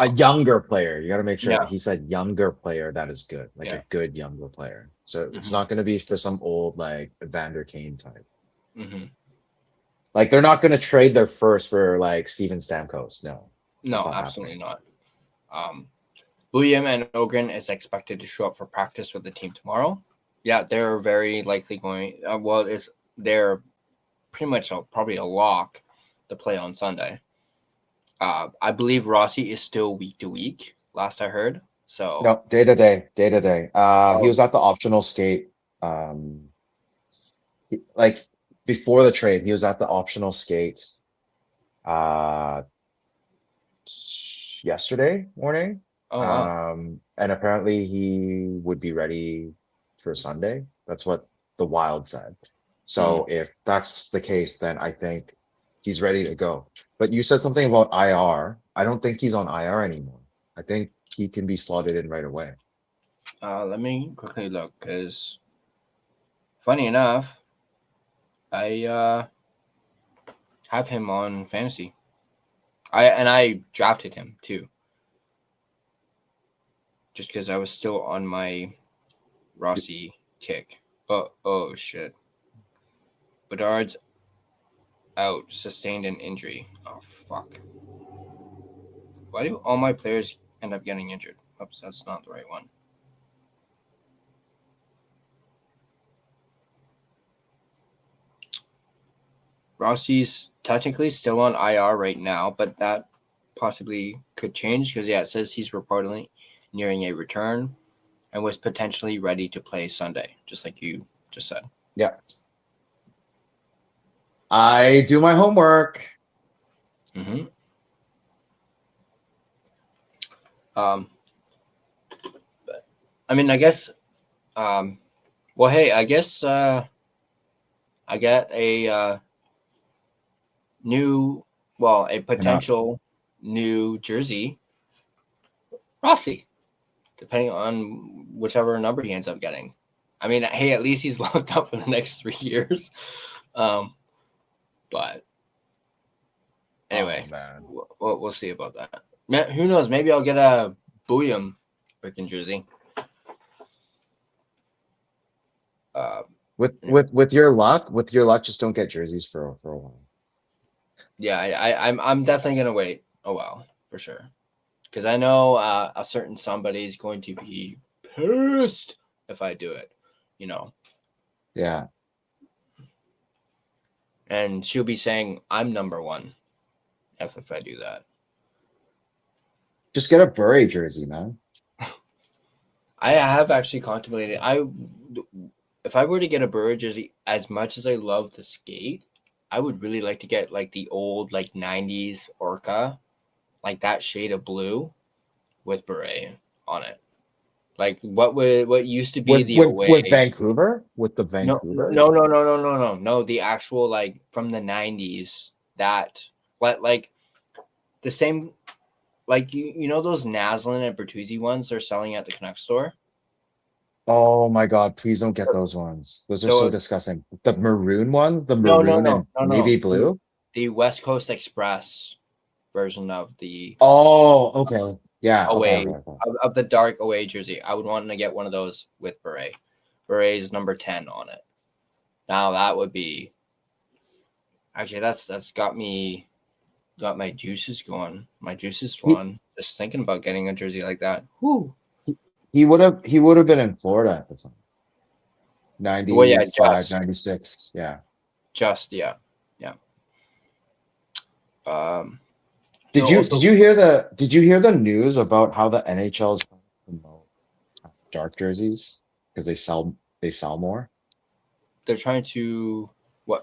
A younger player. You got to make sure he said younger player that is good, like a good younger player. So it's not going to be for some old like Evander Kane type. Like they're not going to trade their first for like Steven Stamkos. No, absolutely not. Buium and Ohgren is expected to show up for practice with the team tomorrow. Yeah, they're very likely going. They're pretty much probably a lock to play on Sunday. I believe Rossi is still week to week, last I heard. So no, day to day. He was at the optional skate. Like before the trade, he was at the optional skate yesterday morning. Oh, wow. And apparently he would be ready for Sunday. That's what the Wild said. So if that's the case, then I think he's ready to go. But you said something about IR. I don't think he's on IR anymore. I think he can be slotted in right away. Let me quickly look, because funny enough, I have him on fantasy. I drafted him too, just because I was still on my Rossi kick. Oh shit! Bedard's out, sustained an injury. Oh fuck! Why do all my players end up getting injured? Oops, that's not the right one. Rossi's technically still on IR right now, but that possibly could change because, it says he's reportedly nearing a return and was potentially ready to play Sunday, just like you just said. Yeah. I do my homework. Mm-hmm. I mean, I guess, well, hey, I guess I got a a potential new jersey, Rossi, depending on whichever number he ends up getting. I mean, hey, at least he's locked up for the next 3 years. But anyway, we'll see about that. Who knows? Maybe I'll get a Buium freaking jersey. With your luck, just don't get jerseys for a while. Yeah, I'm definitely gonna wait a while for sure, because I know a certain somebody is going to be pissed if I do it. Yeah. And she'll be saying I'm number one if I do that. Just get a Bure jersey, man. I have actually contemplated. If I were to get a Bure jersey, as much as I love the skate, I would really like to get like the old 90s Orca, like that shade of blue with Bure on it. Like what used to be the away with Vancouver? With the Vancouver? No, the actual from the 90s, that like the same, you know those Naslin and Bertuzzi ones they're selling at the Canucks store? Oh my god, please don't get those ones. Those are so disgusting. The maroon ones, the maroon and navy blue. The West Coast Express version of the okay. Yeah. away Okay. of the dark away jersey. I would want to get one of those with Bure. Bure's number 10 on it. Now that would be actually that's got my juices going. My juices flowing. Just thinking about getting a jersey like that. Whoo. He would have been in Florida at the time. 95, 96. Yeah. Yeah. Did you hear the news about how the NHL is trying to promote dark jerseys because they sell more? They're trying to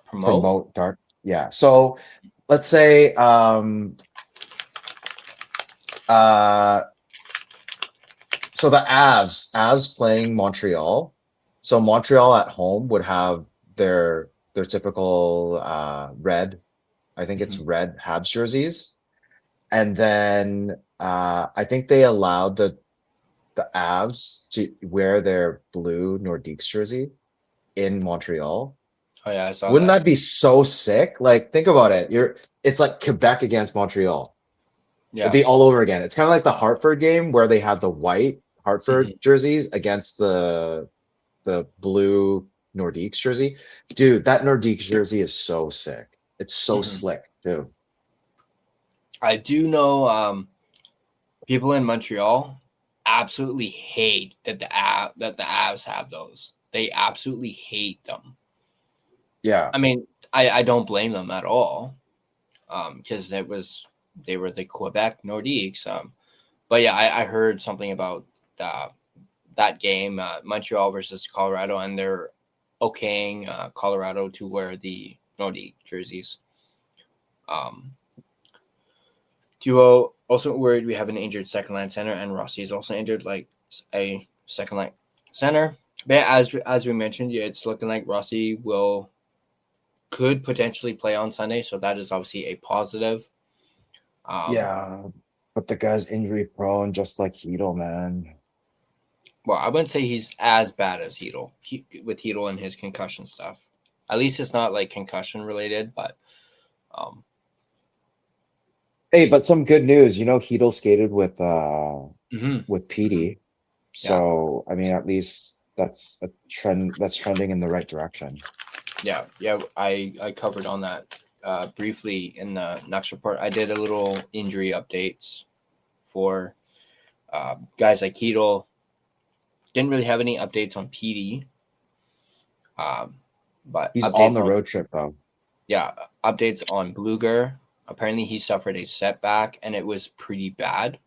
promote dark. Yeah. So let's say so the Avs playing Montreal. So Montreal at home would have their typical red, I think it's red Habs jerseys. And then I think they allowed the Avs to wear their blue Nordiques jersey in Montreal. Oh yeah, I saw Wouldn't that be so sick? Like, think about it. It's like Quebec against Montreal. Yeah. It'd be all over again. It's kind of like the Hartford game where they had the white Hartford jerseys against the blue Nordiques jersey. Dude, that Nordiques jersey is so sick. It's so slick too. I do know people in Montreal absolutely hate that the Avs have those. They absolutely hate them. Yeah. I mean, I don't blame them at all. Because they were the Quebec Nordiques. But yeah, I heard something about that game, Montreal versus Colorado, and they're okaying Colorado to wear the Nordique jerseys. Duo also worried we have an injured second line center, and Rossi is also injured, like a second line center. But as we mentioned, it's looking like Rossi could potentially play on Sunday, so that is obviously a positive. Yeah, but the guy's injury prone, just like Hedl, man. Well, I wouldn't say he's as bad as Hedl with Hedl and his concussion stuff. At least it's not like concussion related, but Um, Hey, but some good news. Hedel skated with mhm. PD. So I mean, at least that's a trend that's trending in the right direction. Yeah, I covered on that briefly in the next report. I did a little injury updates for guys like Hedel. Didn't really have any updates on PD. But He's on the road trip though. Yeah, updates on Bluger. Apparently, he suffered a setback, and it was pretty bad.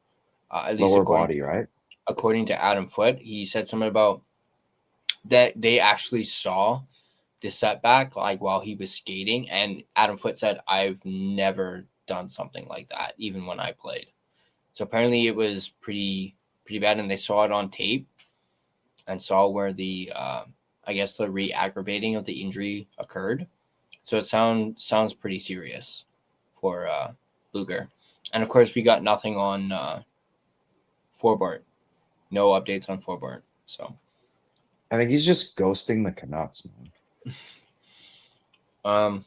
At least Lower body, right? According to Adam Foote, he said something about that they actually saw the setback like while he was skating, and Adam Foote said, "I've never done something like that, even when I played." So apparently, it was pretty bad, and they saw it on tape and saw where the I guess the re-aggravating of the injury occurred. So it sounds pretty serious for Bluger. And of course, we got nothing on Forbort. No updates on Forbort. So I think he's just ghosting the Canucks, man.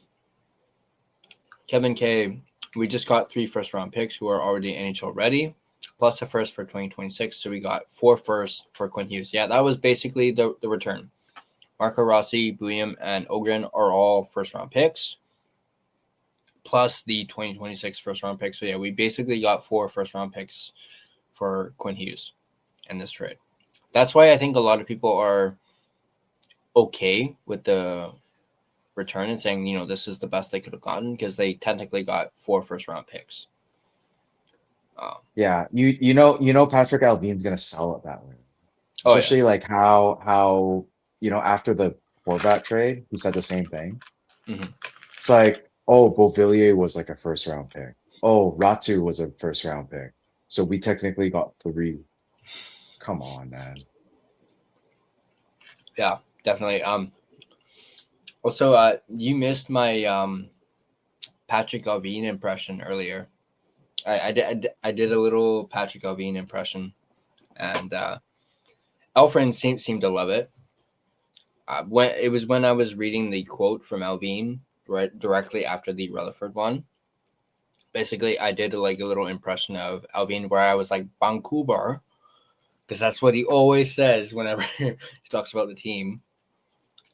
Kevin K, we just got 3 first-round picks who are already NHL ready, plus a first for 2026. So we got 4 firsts for Quinn Hughes. Yeah, that was basically the return. Marco Rossi, Buium, and Ohgren are all first-round picks, plus the 2026 first-round pick. So, yeah, we basically got 4 first-round picks for Quinn Hughes in this trade. That's why I think a lot of people are okay with the return and saying, this is the best they could have gotten because they technically got 4 first-round picks. Yeah, you know Patrick Alvin's going to sell it that way. Especially like how after the Horvat trade, he said the same thing. Mm-hmm. It's like, Beauvillier was like a first-round pick. Ratu was a first-round pick. So we technically got 3. Come on, man. Yeah, definitely. Also, you missed my Patrick Alvin impression earlier. I did a little Patrick Alvin impression, and Elfrin seemed to love it. When I was reading the quote from Alvin directly after the Rutherford one. Basically, I did like a little impression of Alvin where I was like Vancouver, because that's what he always says whenever he talks about the team.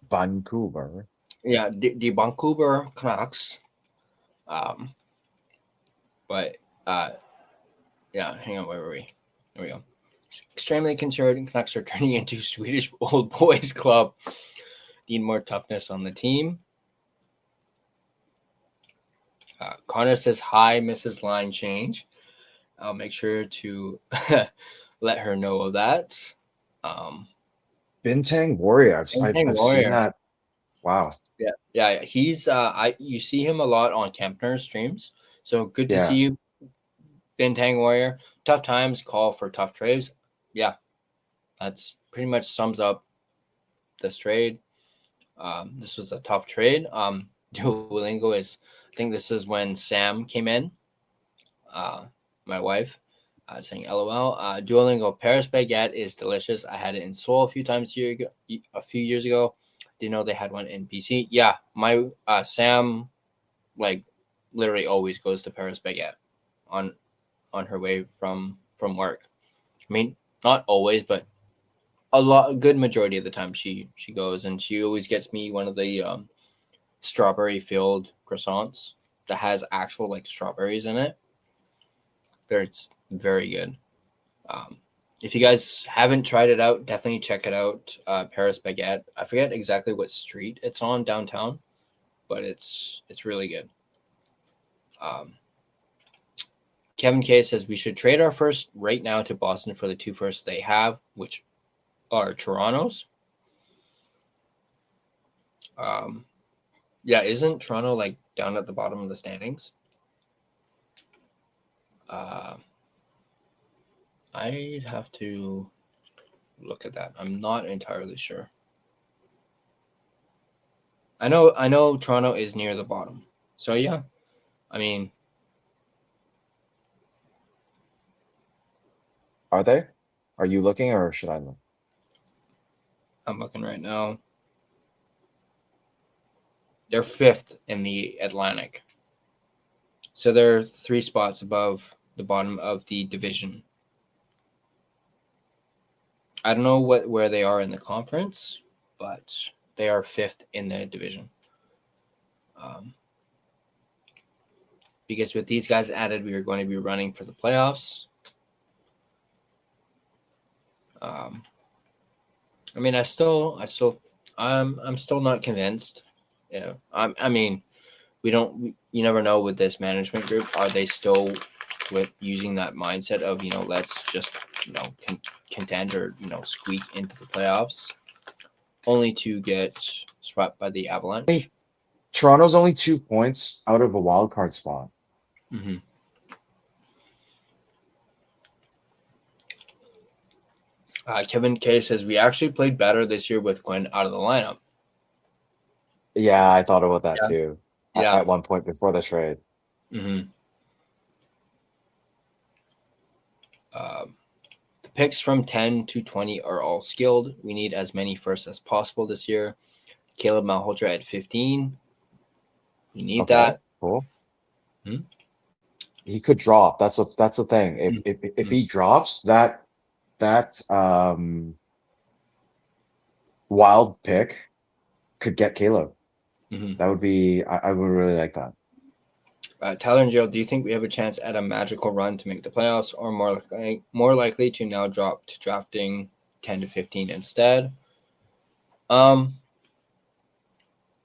Vancouver. Yeah, the Vancouver Canucks. Yeah, hang on, where were we? There we go. Extremely concerned Canucks are turning into Swedish old boys club. Need more toughness on the team. Connor says, hi, Mrs. Line Change. I'll make sure to let her know of that. Bintang Warrior. I've seen that. Wow. Yeah. He's you see him a lot on Kempner's streams. So good to see you, Bintang Warrior. Tough times call for tough trades. Yeah, that's pretty much sums up this trade. This was a tough trade. Duolingo is, I think this is when Sam came in. My wife, saying LOL. Duolingo Paris baguette is delicious. I had it in Seoul a few years ago. Didn't know they had one in BC. Yeah, my Sam, like, literally always goes to Paris baguette on her way from work. I mean, not always, but a good majority of the time she goes, and she always gets me one of the strawberry filled croissants that has actual like strawberries in it. It's very good. If you guys haven't tried it out, definitely check it out. Paris baguette. I forget exactly what street it's on downtown, but it's really good. Kevin K says we should trade our first right now to Boston for the 2 firsts they have, which are Toronto's. Yeah, isn't Toronto like down at the bottom of the standings? I'd have to look at that. I'm not entirely sure. I know Toronto is near the bottom. So yeah, I mean, are they? Are you looking, or should I look? I'm looking right now. They're 5th in the Atlantic. So they're 3 spots above the bottom of the division. I don't know where they are in the conference, but they are 5th in the division. Because with these guys added, we are going to be running for the playoffs. I mean, I'm still not convinced. Yeah, I mean, you never know with this management group. Are they still with using that mindset of, let's just, contend or, squeak into the playoffs, only to get swept by the Avalanche? Hey, Toronto's only 2 points out of a wild card spot. Mm-hmm. Kevin K says we actually played better this year with Quinn out of the lineup. Yeah, I thought about that too. Yeah. At one point before the trade. Mm-hmm. The picks from 10 to 20 are all skilled. We need as many firsts as possible this year. Caleb Malhotra at 15. We need that. Cool. Hmm? He could drop. That's the thing. If he drops that wild pick could get Caleb. Mm-hmm. That would be I would really like that. Tyler and Jill, do you think we have a chance at a magical run to make the playoffs, or more likely to now drop to drafting 10 to 15 instead? I'm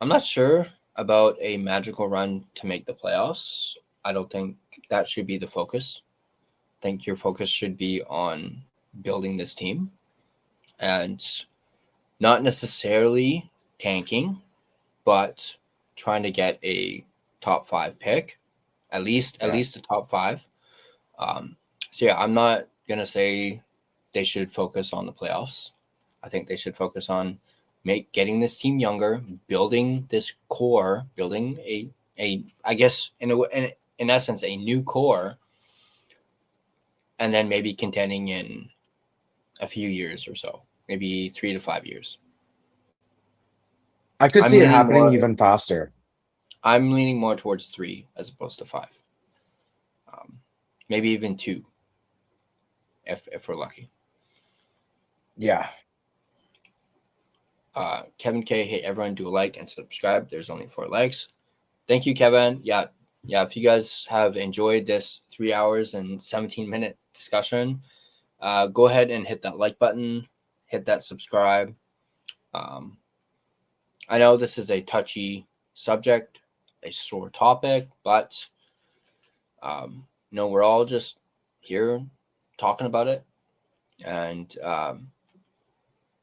not sure about a magical run to make the playoffs. I don't think that should be the focus. I think your focus should be on building this team and not necessarily tanking, but trying to get a top 5 pick, at least a top 5. So yeah, I'm not gonna say they should focus on the playoffs. I think they should focus on getting this team younger, building this core, building a I guess in essence a new core, and then maybe contending in a few years or so, maybe 3 to 5 years. I could see it happening even faster. I'm leaning more towards 3 as opposed to 5. Maybe even 2, if we're lucky. Yeah. Kevin K, hey everyone, do a like and subscribe. There's only 4 likes. Thank you, Kevin. Yeah. If you guys have enjoyed this 3 hours and 17-minute discussion, go ahead and hit that like button, hit that subscribe. I know this is a touchy subject, a sore topic, but we're all just here talking about it and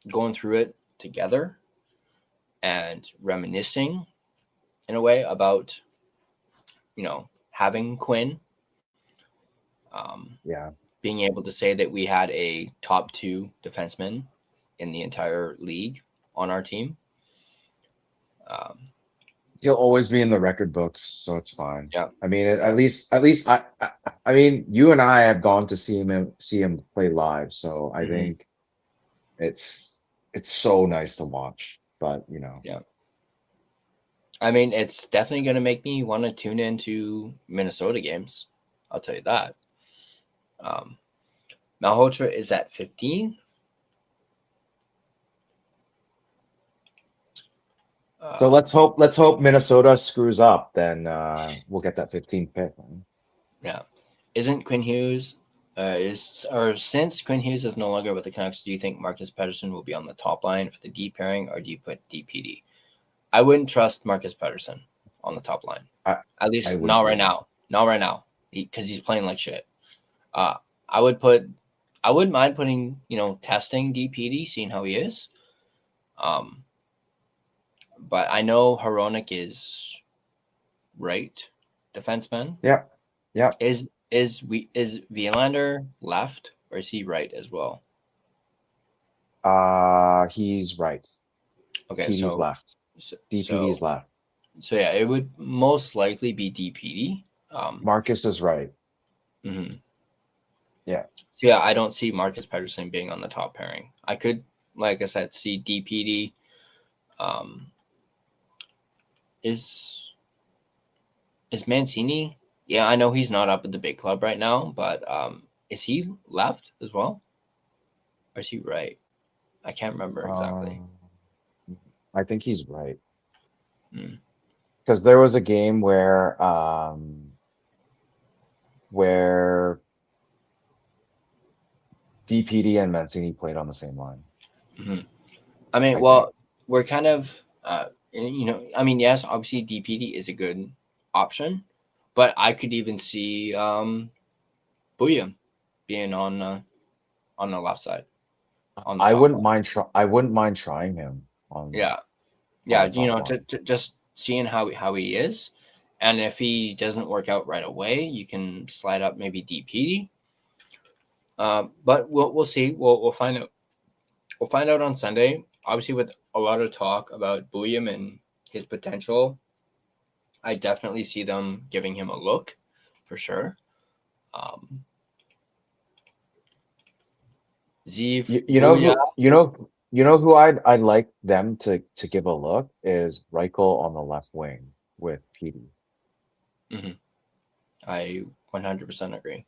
going through it together and reminiscing in a way about having Quinn, being able to say that we had a top 2 defenseman in the entire league on our team. He'll always be in the record books, so it's fine. Yeah. I mean, at least I mean, you and I have gone to see him play live, so I think it's so nice to watch. But yeah. I mean, it's definitely going to make me want to tune into Minnesota games. I'll tell you that. Malhotra is at 15. So let's hope Minnesota screws up. Then we'll get that 15th pick. Yeah. Isn't Quinn Hughes since Quinn Hughes is no longer with the Canucks, do you think Marcus Pettersson will be on the top line for the D pairing, or do you put DPD? I wouldn't trust Marcus Pettersson on the top line. At least not right now. Not right now, because he's playing like shit. I wouldn't mind putting testing DPD, seeing how he is. But I know Hronek is right defenseman. Yeah. Yeah. Is Villander left, or is he right as well? He's right. Okay, DPD's left. DPD's left. So yeah, it would most likely be DPD. Marcus is right. Mm-hmm. Yeah. So yeah, I don't see Marcus Pettersson being on the top pairing. I could, like I said, see DPD. Is Mancini Yeah, I know he's not up at the big club right now, but is he left as well? Or is he right? I can't remember exactly. I think he's right. Hmm. Because there was a game where DPD and Mancini played on the same line. Mhm. I mean, I well, think. we're kind of, I mean, yes, obviously DPD is a good option, but I could even see Buium being on the left side, on the I top wouldn't line. mind I wouldn't mind trying him on Yeah, the top line. just seeing how he is, and if he doesn't work out right away, you can slide up maybe DPD. But we'll see. We'll find out. We'll find out on Sunday. Obviously, with a lot of talk about Buium and his potential, I definitely see them giving him a look for sure. Zeev Buium. You know who I'd like them to give a look is Reichel on the left wing with PD. Mhm. I 100% agree.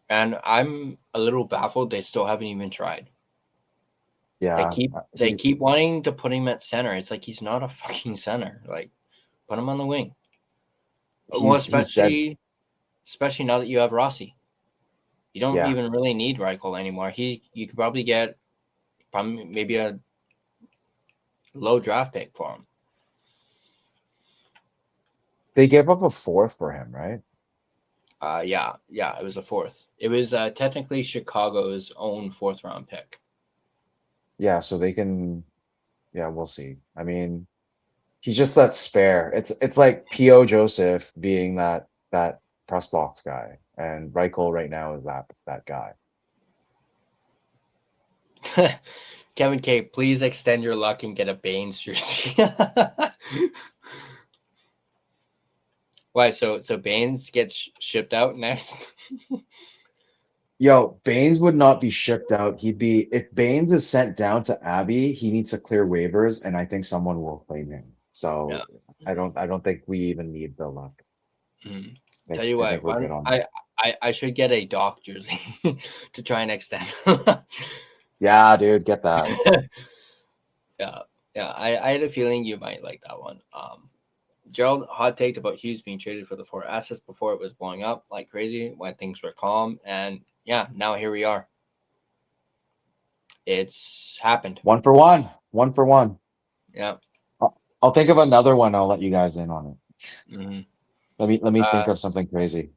And I'm a little baffled they still haven't even tried. Yeah, They keep wanting to put him at center. It's like he's not a fucking center. Like, put him on the wing. Well, he's dead. especially now that you have Rossi. You don't Yeah, even really need Reichel anymore. You could probably get maybe a low draft pick for him. they gave up a 4th for him, right? Yeah, it was a 4th. It was technically Chicago's own 4th round pick. Yeah, so they can. Yeah, we'll see. I mean, he's just that spare. It's like P.O. Joseph being that press box guy, and Reichel right now is that guy. Kevin K, please extend your luck and get a Baines jersey. Why? So Baines gets shipped out next? Yo, Baines would not be shipped out. He'd be if Baines is sent down to Abbey, he needs to clear waivers, and I think someone will claim him. So Yeah. I don't think we even need the luck. Mm. I, Tell you I what, think we're good on that. I should get a Doc jersey to try and extend. Yeah, dude, get that. Yeah. I had a feeling you might like that one. Gerald hot take about Hughes being traded for the 4 assets before it was blowing up like crazy when things were calm, and yeah, now here we are. It's happened. 1 for 1. 1 for 1. Yeah. I'll think of another one. I'll let you guys in on it. Mm-hmm. Let me think of something crazy.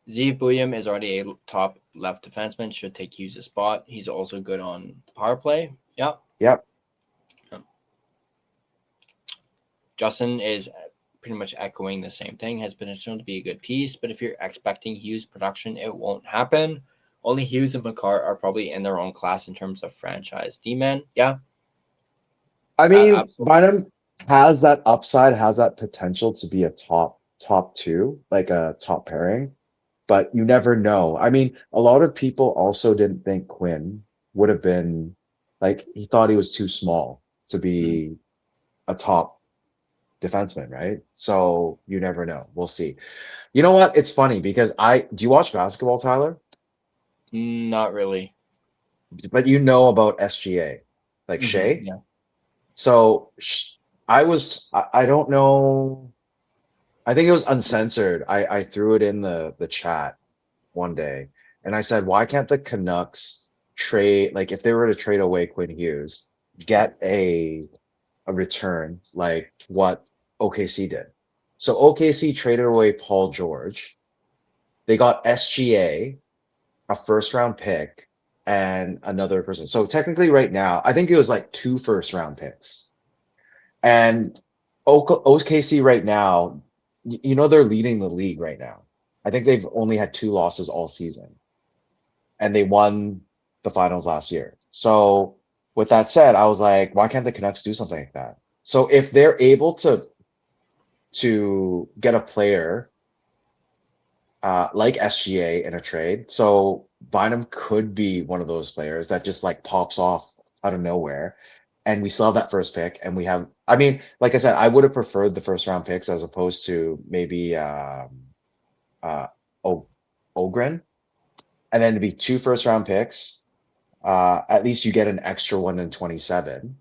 Zeev Buium is already a top left defenseman. Should take Hughes' spot. He's also good on the power play. Yeah. Yep. Justin is pretty much echoing the same thing. Has potential to be a good piece, but if you're expecting Hughes production, it won't happen. Only Hughes and McCarr are probably in their own class in terms of franchise D-men. Yeah. I mean, Bynum has that upside, has that potential to be a top 2, like a top pairing, but you never know. I mean, a lot of people also didn't think Quinn would have been like he thought he was too small to be a top defenseman, right? So you never know. We'll see. You know what? It's funny because do you watch basketball, Tyler? Not really. But you know about SGA, like Shea? Yeah. So I don't know. I think it was uncensored. I threw it in the chat one day and I said, why can't the Canucks trade, like if they were to trade away Quinn Hughes, get a return like what OKC did? So OKC traded away Paul George. They got SGA, a 1st round pick, and another person. So technically right now, I think it was like 2 1st round picks. And OKC right now, you know, they're leading the league right now. I think they've only had 2 losses all season. And they won the finals last year. So with that said, I was like, why can't the Canucks do something like that? So if they're able to get a player like SGA in a trade, so Bynum could be one of those players that just like pops off out of nowhere. and we still have that first pick, and we have. I mean, like I said, I would have preferred the first round picks as opposed to maybe Ohgren, and then to be 2 first round picks. At least you get an extra one in 27.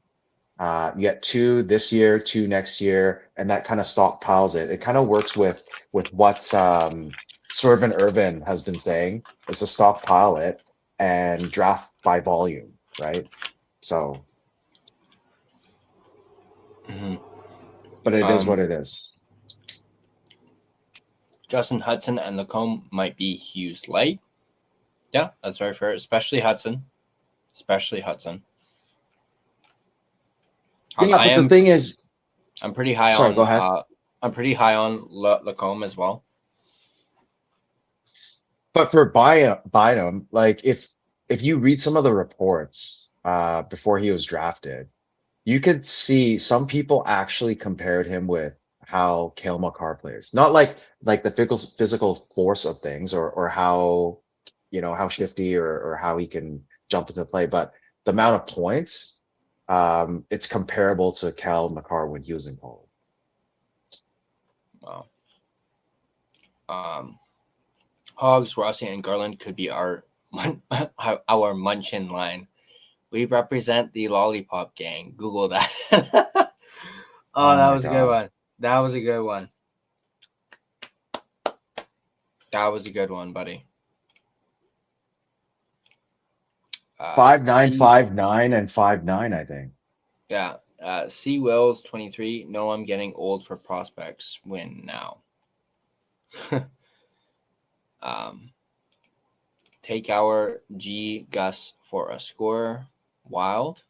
You get 2 this year, 2 next year, and that kind of stockpiles it. It kind of works with what Swervin Irvin has been saying, is to stockpile it and draft by volume, right? So, but it is what it is. Justin Hudson and Lacombe might be Hughes light. Yeah, that's very fair, especially Hudson. Yeah, but the thing is, I'm pretty high sorry, on. go ahead. I'm pretty high on Lacombe as well. But for Bynum, like if you read some of the reports before he was drafted, you could see some people actually compared him with how Cale Makar plays. Not like the physical force of things or how how shifty or how he can jump into play, but the amount of points, it's comparable to Cale Makar when he was in college. Wow. Hogs, Rossi, and Garland could be our Munchin line. We represent the Lollipop Gang. Google that. Oh, that was a good one. That was a good one, buddy. 5'9", 5'9", and 5'9", I think. Yeah. C. Wills, 23. No, I'm getting old for prospects. Win now. Take our G. Gus for a score. Wild.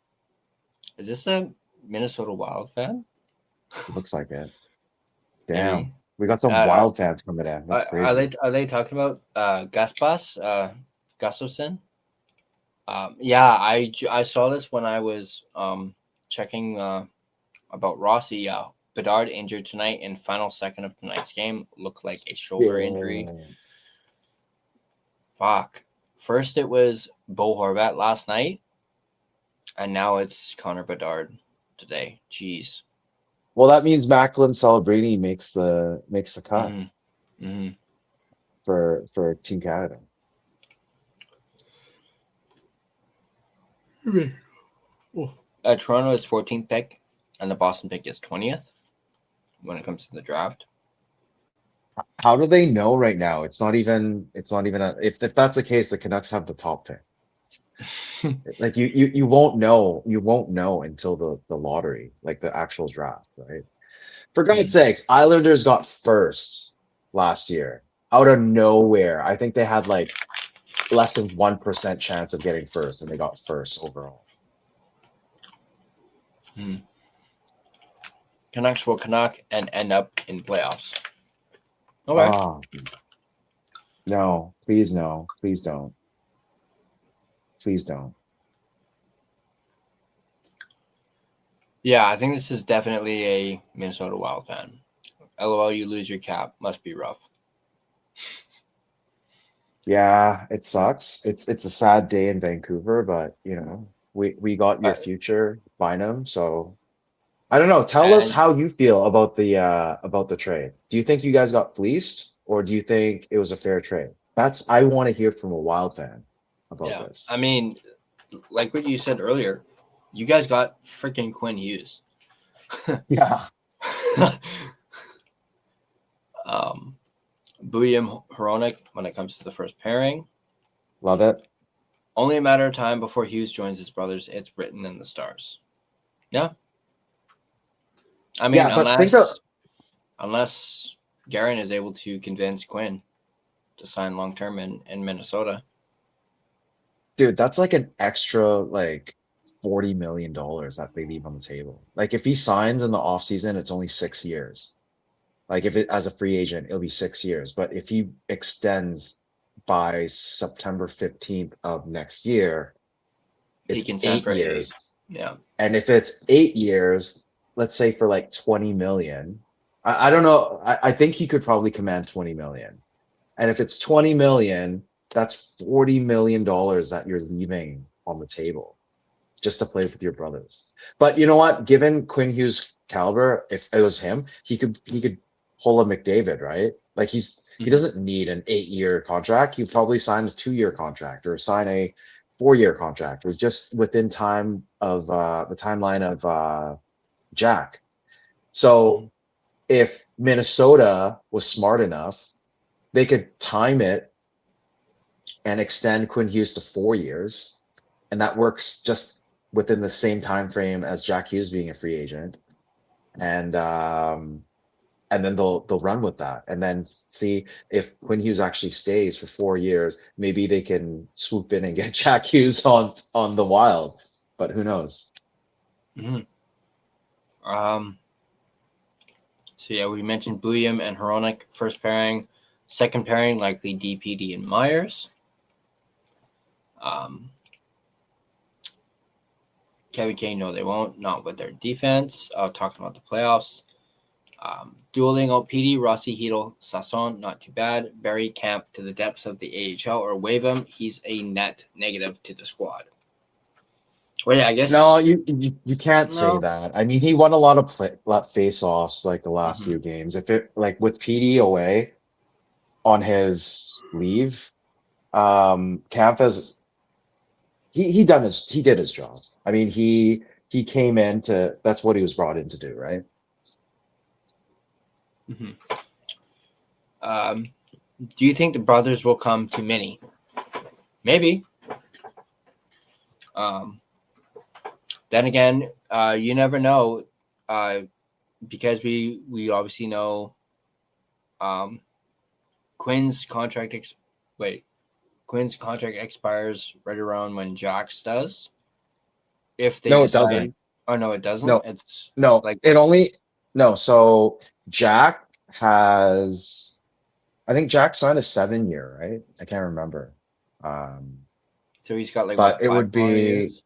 Is this a Minnesota Wild fan? It looks like it. Damn. Maybe. We got some Wild fans coming in. That's crazy. Are they talking about Gustafsson? Yeah, I saw this when I was checking about Rossi. Yeah, Bedard injured tonight in final second of tonight's game. Looked like a shoulder injury. Fuck. First it was Bo Horvat last night, and now it's Connor Bedard today. Jeez. Well, that means Macklin Celebrini makes the cut for Team Canada. Toronto is 14th pick, and the Boston pick is 20th when it comes to the draft. How do they know right now? It's not even if that's the case, the Canucks have the top pick. Like you won't know until the lottery, like the actual draft, right? For God's sakes, Islanders got first last year out of nowhere. I think they had like less than 1% chance of getting first, and they got first overall. Canucks will Canuck and end up in playoffs. Okay. No, please no. Please don't. Please don't. Yeah, I think this is definitely a Minnesota Wild fan. LOL, you lose your cap. Must be rough. Yeah, it sucks. It's a sad day in Vancouver, but we got your future, Bynum. So I don't know. Tell us how you feel about the trade. Do you think you guys got fleeced, or do you think it was a fair trade? I want to hear from a Wild fan about this. I mean, like what you said earlier, you guys got freaking Quinn Hughes. Yeah. Buium Hronik when it comes to the first pairing. Love it. Only a matter of time before Hughes joins his brothers. It's written in the stars. Yeah. I mean, unless Guerin is able to convince Quinn to sign long-term in Minnesota. Dude, that's like an extra like $40 million that they leave on the table. Like if he signs in the offseason, it's only 6 years. Like if it as a free agent, it'll be 6 years. But if he extends by September 15th of next year, it's 8 years. Yeah. And if it's 8 years, let's say for like 20 million, I don't know. I think he could probably command 20 million. And if it's 20 million, that's $40 million that you're leaving on the table. just to play with your brothers. But you know what? Given Quinn Hughes' caliber, if it was him, he could pull a McDavid, right? Like he doesn't need an 8-year contract. He probably sign a 2-year contract or sign a 4-year contract, or just within time of the timeline of Jack. So if Minnesota was smart enough, they could time it and extend Quinn Hughes to 4 years, and that works just within the same time frame as Jack Hughes being a free agent, and then they'll run with that, and then see if Quinn Hughes actually stays for 4 years. Maybe they can swoop in and get Jack Hughes on the Wild, but who knows? So yeah, we mentioned Buium and Hronek first pairing. Second pairing, likely DPD and Myers. Kevin Kane, no, they won't. Not with their defense. Talking about the playoffs. Dueling out PD, Rossi, Hedel, Sasson, not too bad. Barry Camp to the depths of the AHL or waive him. He's a net negative to the squad. Well, yeah, I guess. No, you can't say that. I mean, he won a lot of face-offs like the last few games. If it like with PD away on his leave, Camp has he did his job. I mean, he came in to, that's what he was brought in to do, right? Do you think the brothers will come to Mini? Maybe. Then again, you never know, because we obviously know Quinn's contract expires right around when Jack's does. If they it doesn't. Oh no, it doesn't. No, it's no, like it only no. So Jack has, I think Jack signed a 7-year, right? I can't remember. So he's got like, but what, it 5 would more be years?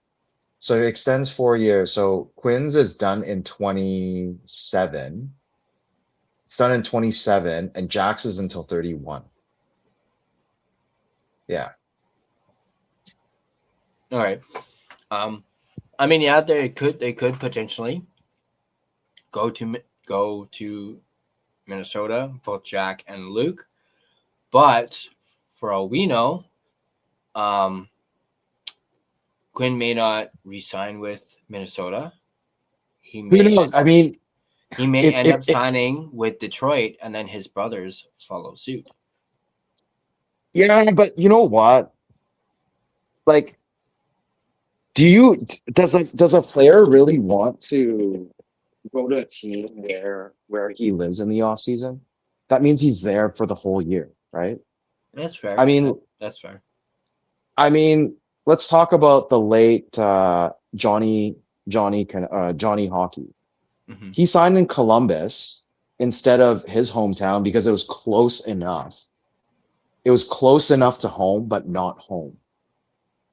so it extends 4 years. So Quinn's is done in 27. It's done in 27, and Jack's is until 31. Yeah. All right. I mean, yeah, they could potentially go to Minnesota, both Jack and Luke. But for all we know, Quinn may not re-sign with Minnesota. He may Who knows? I mean, he may end up signing with Detroit, and then his brothers follow suit. Yeah, but you know what? Like, does a player really want to go to a team where he lives in the off season? That means he's there for the whole year, right? That's fair. I mean, that's fair. I mean, let's talk about the late Johnny Hockey. He signed in Columbus instead of his hometown because it was close enough. It was close enough to home, but not home.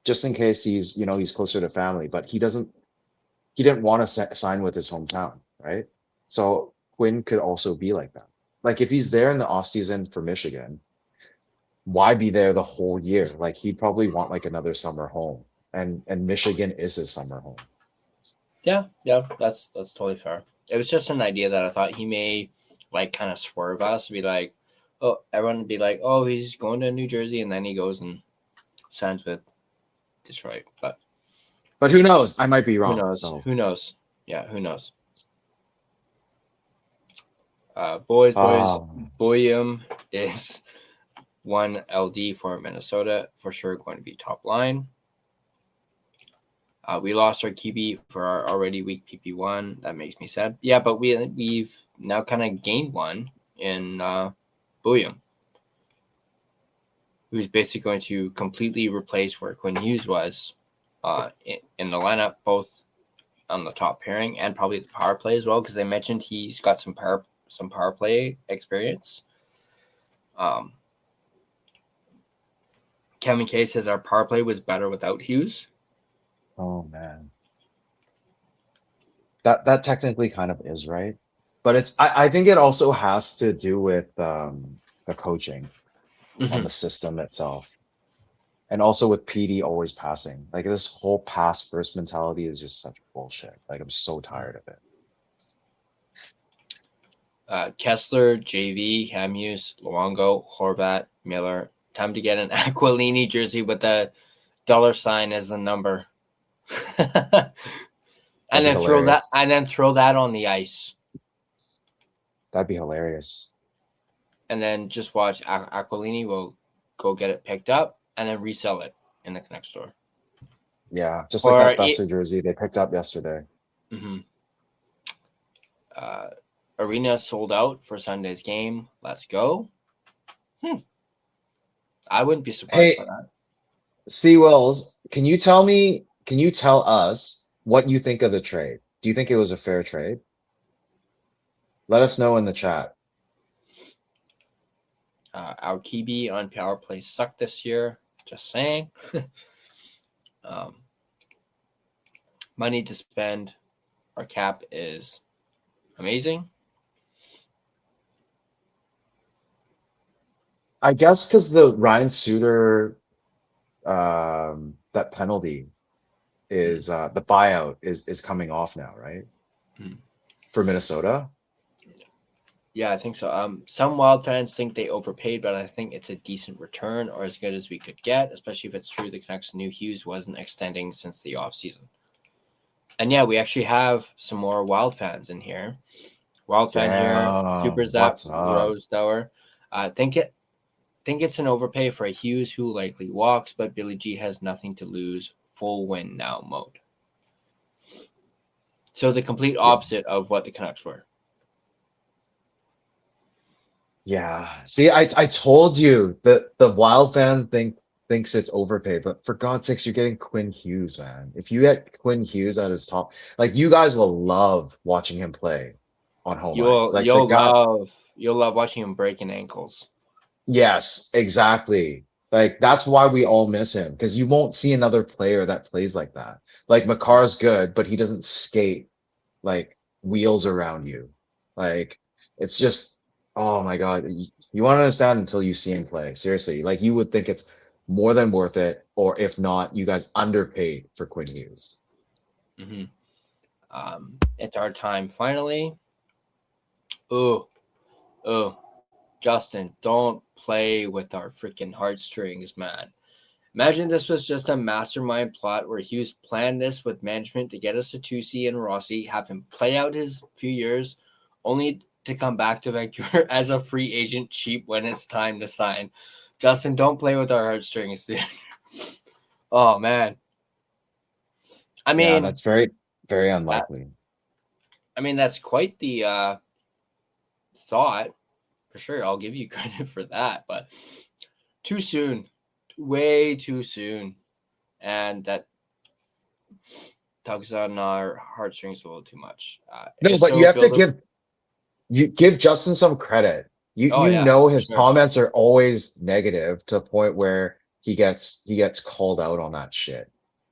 Just in case he's closer to family, but he didn't want to sign with his hometown, right? So Quinn could also be like that. Like if he's there in the off season for Michigan, why be there the whole year? Like he'd probably want like another summer home, and Michigan is his summer home. Yeah, that's totally fair. It was just an idea that I thought he may like kind of swerve us, be like, oh, everyone would be like, oh, he's going to New Jersey, and then he goes and signs with Detroit. But who knows? I might be wrong. Who knows? Yeah, who knows? Boys, Buium is 1 LD for Minnesota, for sure going to be top line. We lost our QB for our already weak PP1. That makes me sad. Yeah, but we've now kind of gained one in Buium, who's basically going to completely replace where Quinn Hughes was in the lineup, both on the top pairing and probably the power play as well, because they mentioned he's got some power play experience. Kevin K says our power play was better without Hughes. Oh man, that technically kind of is right, but I think it also has to do with the coaching on the system itself. And also with PD always passing. Like this whole pass first mentality is just such bullshit. Like I'm so tired of it. Kessler, JV, Hughes, Luongo, Horvat, Miller. Time to get an Aquilini jersey with a $sign as the number. and then throw that on the ice. That'd be hilarious. And then just watch Aquilini will go get it picked up and then resell it in the Canucks store. Yeah, just like that Besser jersey they picked up yesterday. Mm-hmm. Arena sold out for Sunday's game. Let's go. I wouldn't be surprised by that. Seawells, can you tell us what you think of the trade? Do you think it was a fair trade? Let us know in the chat. Our QB on power play sucked this year. Just saying. Money to spend. Our cap is amazing. I guess because the Ryan Suter, that penalty is the buyout is coming off now, right? For Minnesota. Yeah, I think so. Some Wild fans think they overpaid, but I think it's a decent return or as good as we could get, especially if it's true the Canucks knew Hughes wasn't extending since the offseason. And yeah, we actually have some more Wild fans in here. Wild fan here, Super Zap, Rose Dower. I think it's an overpay for a Hughes who likely walks, but Billy G has nothing to lose. Full win now mode. So the complete opposite of what the Canucks were. Yeah. See, I told you that the Wild fan thinks it's overpaid, but for God's sakes, you're getting Quinn Hughes, man. If you get Quinn Hughes at his top, like you guys will love watching him play on home ice. Like you'll love watching him breaking ankles. Yes, exactly. Like that's why we all miss him because you won't see another player that plays like that. Like Makar's good, but he doesn't skate like wheels around you. Like it's just, oh my God, you won't understand until you see him play. Seriously, like you would think it's more than worth it, or if not, you guys underpaid for Quinn Hughes. Mm-hmm. It's our time finally. Oh. Justin, don't play with our freaking heartstrings, man. Imagine this was just a mastermind plot where Hughes planned this with management to get us to Tusi and Rossi, have him play out his few years, only to come back to Vancouver as a free agent cheap when it's time to sign. Justin, don't play with our heartstrings, dude. Oh, man. I mean... Yeah, that's very, very unlikely. That's quite the thought. For sure, I'll give you credit for that, but too soon, way too soon, and that tugs on our heartstrings a little too much. No, but you have to give Justin some credit. You know his comments are always negative to a point where he gets called out on that shit.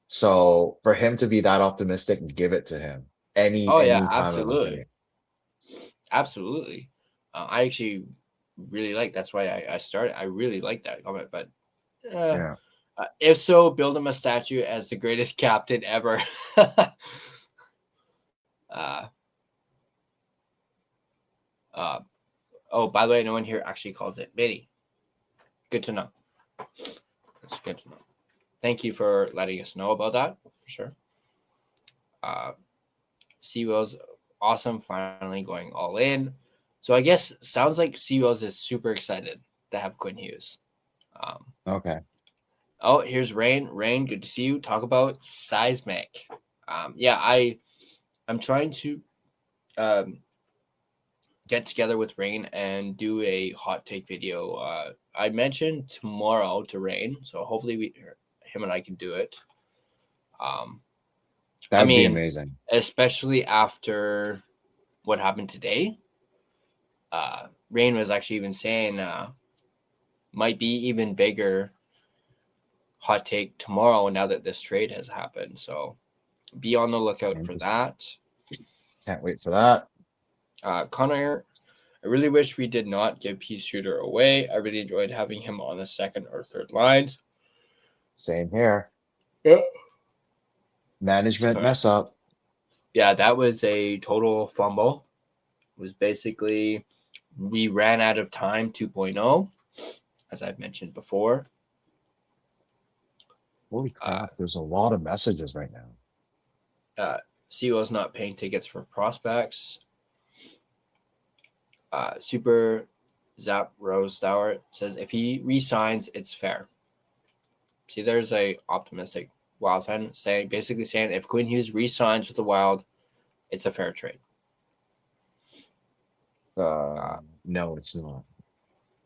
So for him to be that optimistic, give it to him. Any time absolutely. Absolutely. I actually really like. That's why I started. I really like that comment. But if so, build him a statue as the greatest captain ever. Oh, by the way, no one here actually calls it Biddy. Good to know. That's good to know. Thank you for letting us know about that, for sure. Seawell's awesome, finally going all in. So I guess sounds like Seawells is super excited to have Quinn Hughes. Okay. Oh, here's Rain. Rain, good to see you. Talk about seismic. I'm trying to get together with Rain and do a hot take video. I mentioned tomorrow to Rain, so hopefully him and I can do it. That'd be amazing, especially after what happened today. Rain was actually even saying might be even bigger hot take tomorrow now that this trade has happened. So be on the lookout for that. Can't wait for that. Connor, I really wish we did not give Peace Shooter away. I really enjoyed having him on the second or third lines. Same here. Yeah. Management Sorry. mess up. Yeah, that was a total fumble. It was basically we ran out of time 2.0, as I've mentioned before. Holy crap, there's a lot of messages right now. CEO's not paying tickets for prospects. Super Zap Rose Stour says if he resigns, it's fair. See, there's a optimistic Wild fan basically saying if Quinn Hughes resigns with the Wild, it's a fair trade. No, it's not.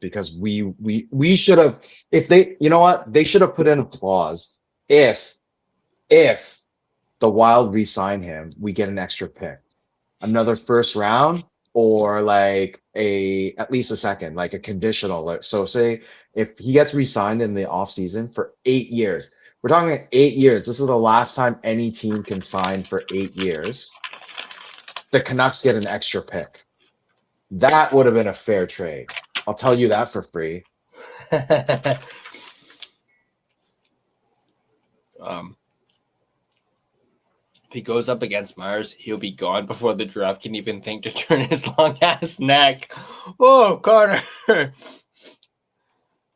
Because we should have, if they, you know what, they should have put in a clause. If the Wild re-sign him, we get an extra pick, another first round, or like at least a second, like a conditional. Like, so say if he gets re-signed in the offseason for 8 years, we're talking like 8 years. This is the last time any team can sign for 8 years. The Canucks get an extra pick. That would have been a fair trade. I'll tell you that for free. If he goes up against Myers, he'll be gone before the draft can even think to turn his long ass neck. Oh, Connor.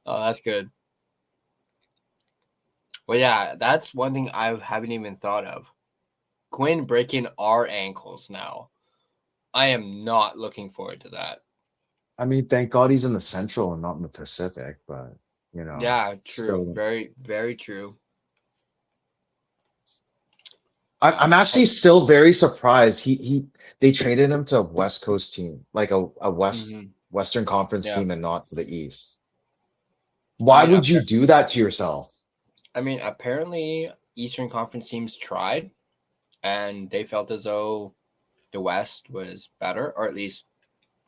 Oh, that's good. Well, yeah, that's one thing I haven't even thought of. Quinn breaking our ankles now. I am not looking forward to that. I mean, thank God he's in the Central and not in the Pacific, but you know. Yeah, true. So, Very, very true. I'm actually still very surprised. They traded him to a West Coast team, like a Western Conference team, and not to the East. Why would you do that to yourself? I mean, apparently Eastern Conference teams tried, and they felt as though the West was better, or at least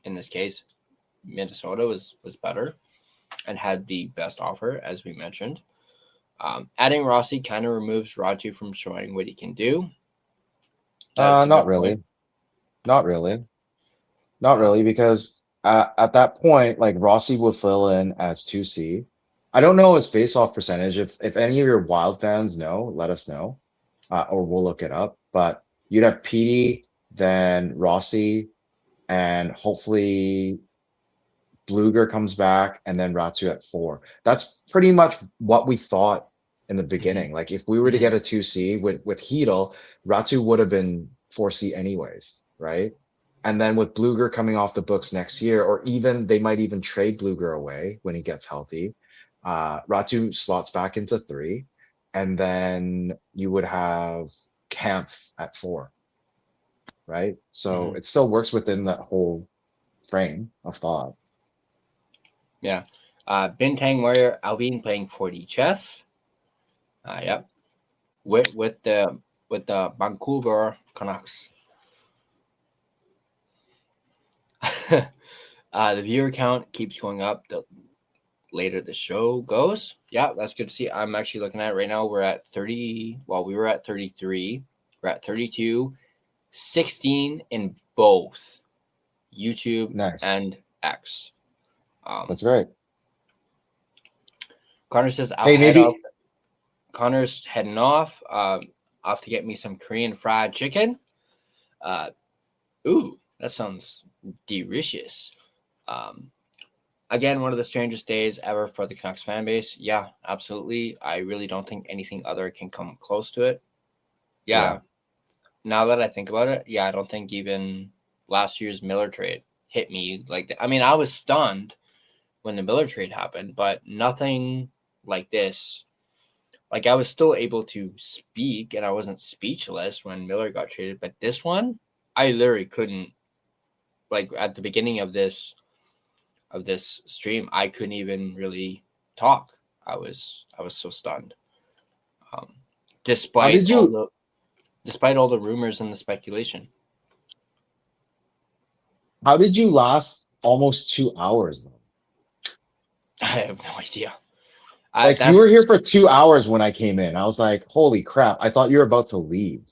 in this case, Minnesota was better and had the best offer, as we mentioned. Adding Rossi kind of removes Raju from showing what he can do. Not really, because at that point, like Rossi would fill in as 2C. I don't know his face-off percentage. If any of your Wild fans know, let us know, or we'll look it up. But you'd have Petey, then Rossi, and hopefully Bluger comes back, and then Ratu at 4. That's pretty much what we thought in the beginning. Like if we were to get a 2C with Hedel, Ratu would have been 4C anyways, right? And then with Bluger coming off the books next year, or even they might even trade Bluger away when he gets healthy. Ratu slots back into 3, and then you would have Kampf at 4, right? So it still works within that whole frame of thought. Yeah. Bintang Warrior Alvin playing 4D chess. Yep. With the Vancouver Canucks. The viewer count keeps going up the later the show goes. Yeah, that's good to see. I'm actually looking at it right now. We're at 30. Well, we were at 33. We're at 32. 16 in both YouTube and X. That's right. Connor says, Connor's heading off to get me some Korean fried chicken. Ooh, that sounds delicious. Again, one of the strangest days ever for the Canucks fan base. Yeah, absolutely. I really don't think anything other can come close to it. Yeah. Now that I think about it, I don't think even last year's Miller trade hit me like that. I mean, I was stunned when the Miller trade happened, but nothing like this. Like, I was still able to speak, and I wasn't speechless when Miller got traded. But this one, I literally couldn't. Like, at the beginning of this stream, I couldn't even really talk. I was so stunned. Despite all the rumors and the speculation. How did you last almost 2 hours though? I have no idea. Like you were here for 2 hours when I came in. I was like, holy crap. I thought you were about to leave.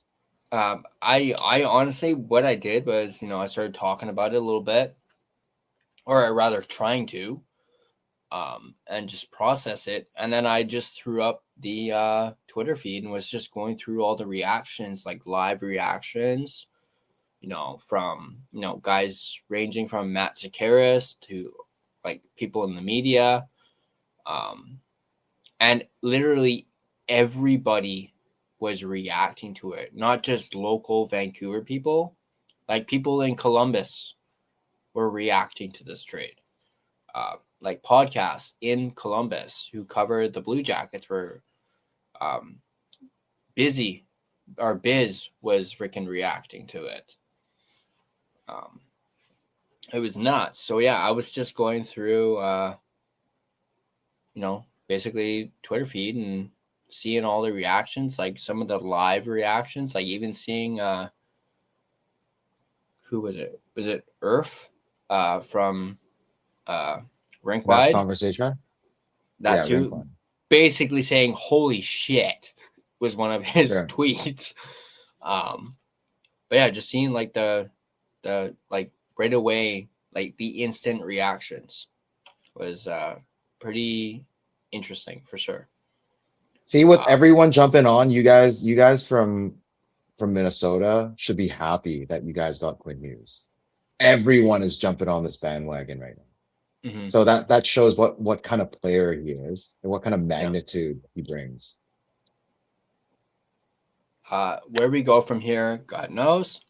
I honestly, what I did was, I started talking about it a little bit, or rather trying to. and just process it. And then I just threw up the Twitter feed and was just going through all the reactions, like live reactions, from, guys ranging from Matt Zakaris to like people in the media. And literally everybody was reacting to it, not just local Vancouver people, like people in Columbus were reacting to this trade. Like podcasts in Columbus who cover the Blue Jackets were busy, or Biz was freaking reacting to it. It was nuts. So yeah, I was just going through, basically Twitter feed and seeing all the reactions, like some of the live reactions, like even seeing, who was it? Was it Irf from Rink That's Wide? conversation. That Yeah, too. Basically saying "Holy shit" was one of his tweets. But yeah, just seeing like the like right away, like the instant reactions was pretty interesting for sure. See, with everyone jumping on, you guys from Minnesota should be happy that you guys got Quinn Hughes. Everyone is jumping on this bandwagon right now. Mm-hmm. So that shows what kind of player he is and what kind of magnitude he brings. Where we go from here, God knows.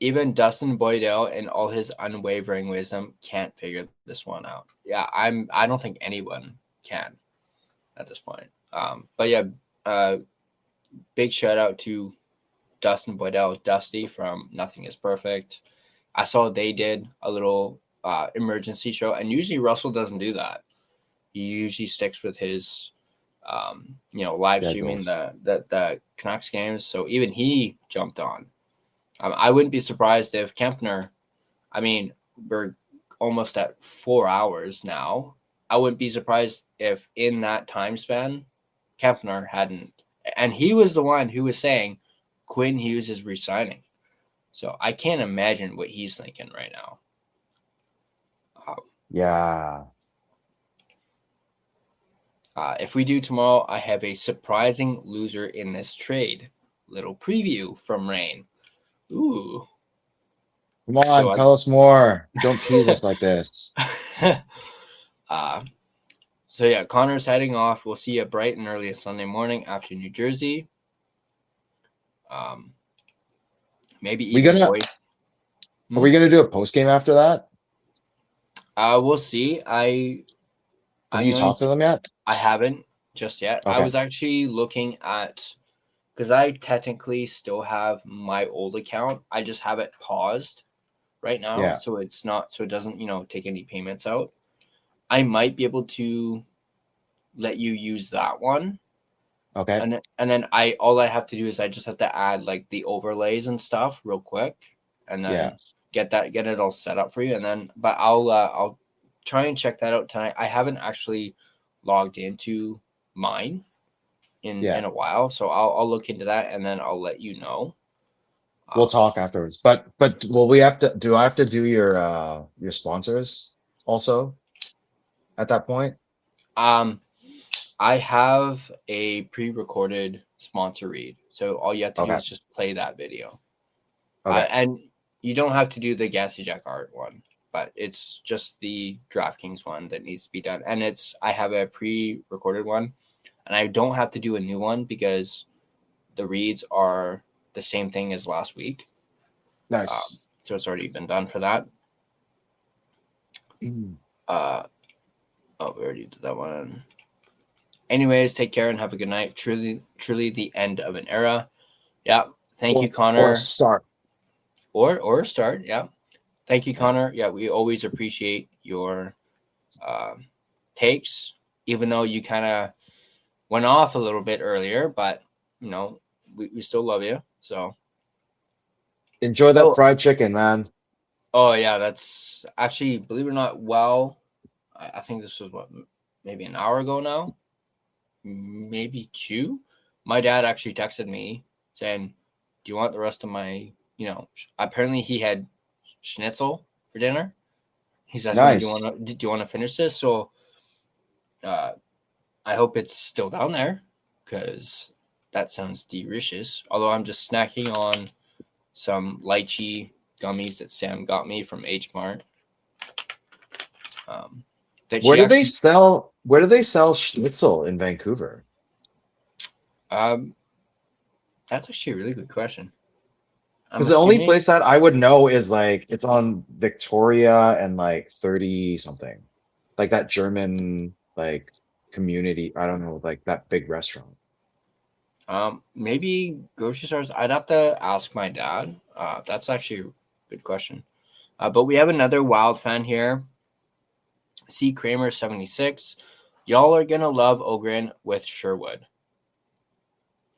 Even Dustin Boydell and all his unwavering wisdom can't figure this one out. Yeah, I don't think anyone can at this point. But yeah, big shout out to Dustin Boydell, Dusty from Nothing Is Perfect. I saw they did a little emergency show, and usually Russell doesn't do that. He usually sticks with his live streaming the Canucks games. So even he jumped on. I wouldn't be surprised if Kempner, we're almost at 4 hours now. I wouldn't be surprised if in that time span, Kempner hadn't, and he was the one who was saying Quinn Hughes is resigning. So I can't imagine what he's thinking right now. Yeah. If we do tomorrow, I have a surprising loser in this trade. Little preview from Rain. Ooh. Come on, tell us more. Don't tease us like this. So yeah, Connor's heading off. We'll see you bright and early Sunday morning after New Jersey. Maybe even Are we gonna do a post game after that? We'll see. Have you talked to them yet? I haven't just yet. Okay. I was actually looking at, because I technically still have my old account. I just have it paused right now, so it doesn't take any payments out. I might be able to let you use that one. Okay. And then all I have to do is I just have to add like the overlays and stuff real quick, and then get it all set up for you. And then, but I'll try and check that out tonight. I haven't actually logged into mine in a while, so I'll look into that and then I'll let you know. We'll talk afterwards. But will we have to? Do I have to do your sponsors also at that point? I have a pre-recorded sponsor read, so all you have to do is just play that video. Okay. And you don't have to do the Gassy Jack Art one, but it's just the DraftKings one that needs to be done. And I have a pre-recorded one, and I don't have to do a new one because the reads are the same thing as last week. Nice. So it's already been done for that. We already did that one. Anyways, take care and have a good night. Truly the end of an era. Yeah. Thank you, Connor. Or start. Or start. Yeah. Thank you, Connor. Yeah, we always appreciate your takes, even though you kind of went off a little bit earlier, but we still love you. So enjoy that fried chicken, man. Oh yeah, that's actually, believe it or not, I think this was maybe an hour ago now. Maybe 2. My dad actually texted me saying, do you want the rest of my, apparently he had schnitzel for dinner. He's asking Nice. me, do you want to finish this? So I hope it's still down there because that sounds delicious. Although I'm just snacking on some lychee gummies that Sam got me from H Mart. Where do they sell schnitzel in Vancouver? That's actually a really good question. Because the only place that I would know is like it's on Victoria and like 30 something, like that German like community. I don't know, like that big restaurant. Maybe grocery stores. I'd have to ask my dad. That's actually a good question. But we have another Wild fan here. C Kramer 76. Y'all are gonna love Ohgren with Sherwood.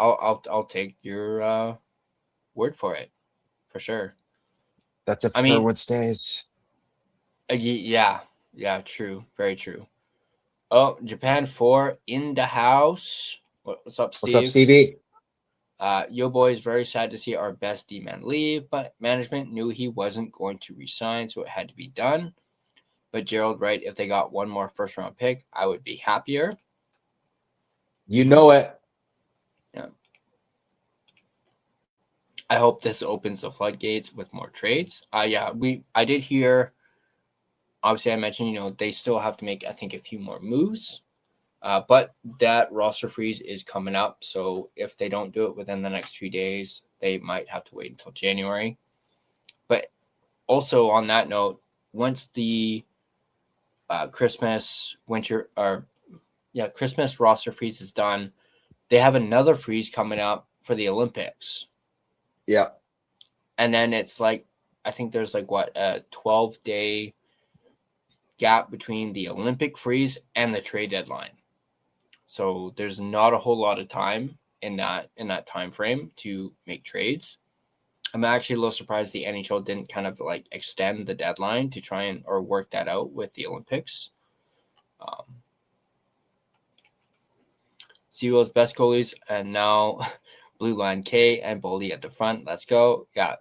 I'll take your word for it, for sure. That's if Sherwood stays. Yeah, true, very true. Oh, Japan 4 in the house. What's up, Steve? What's up, Stevie? Yo boy is very sad to see our best D-man leave, but management knew he wasn't going to resign, so it had to be done. But Gerald, right, if they got one more first-round pick, I would be happier. You know it. Yeah. I hope this opens the floodgates with more trades. I did hear, obviously I mentioned, they still have to make, I think, a few more moves. But that roster freeze is coming up. So if they don't do it within the next few days, they might have to wait until January. But also on that note, once the Christmas roster freeze is done, they have another freeze coming up for the Olympics. Yeah. And then it's like, I think there's like a 12-day gap between the Olympic freeze and the trade deadline. So there's not a whole lot of time in that time frame to make trades. I'm actually a little surprised the NHL didn't kind of like extend the deadline to try or work that out with the Olympics. Seawell's best goalies, and now Blue Line K and Boldy at the front. Let's go. Yeah.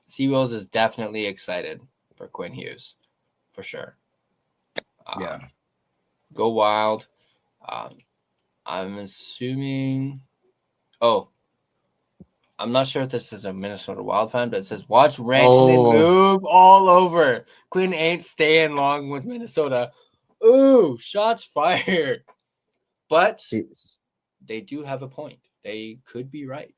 Seawells is definitely excited for Quinn Hughes, for sure. Go Wild. I'm assuming. I'm not sure if this is a Minnesota Wild fan, but it says, watch Rantanen move all over. Quinn ain't staying long with Minnesota. Ooh, shots fired. But they do have a point. They could be right.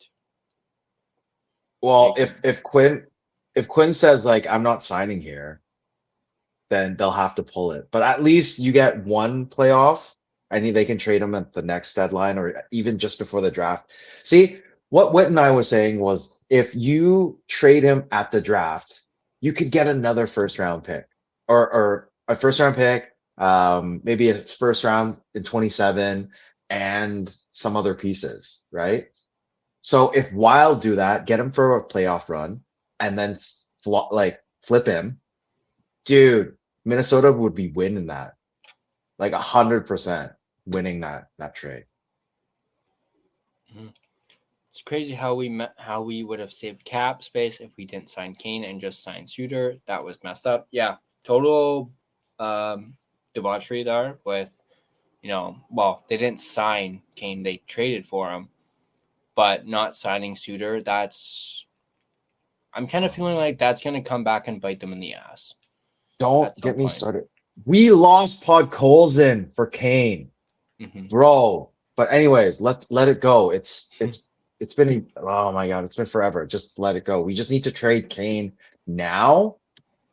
Well, if Quinn says like I'm not signing here, then they'll have to pull it. But at least you get one playoff. I think they can trade him at the next deadline or even just before the draft. See, what Whit and I was saying was if you trade him at the draft, you could get another first round pick or a first round pick, maybe a first round in 27 and some other pieces, right? So if Wild do that, get him for a playoff run and then flip him, dude, Minnesota would be winning that. Like 100% winning that trade. Mm-hmm. It's crazy how we would have saved cap space if we didn't sign Kane and just signed Suter. That was messed up. Yeah, total debauchery there with, they didn't sign Kane. They traded for him, but not signing Suter. I'm kind of feeling like that's going to come back and bite them in the ass. Don't get me started. We lost Podkolzin for Kane, bro. But anyways, let it go. It's been, oh my God, it's been forever. Just let it go. We just need to trade Kane now,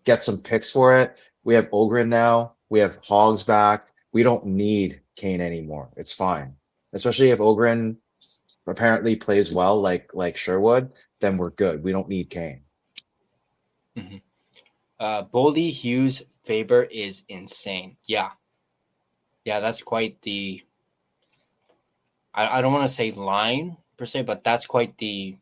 get some picks for it. We have Ohgren now. We have Hogs back. We don't need Kane anymore. It's fine. Especially if Ohgren apparently plays well like Sherwood, then we're good. We don't need Kane. Boldy, Hughes, Faber is insane. Yeah, that's quite the, I don't want to say line per se, but that's quite the,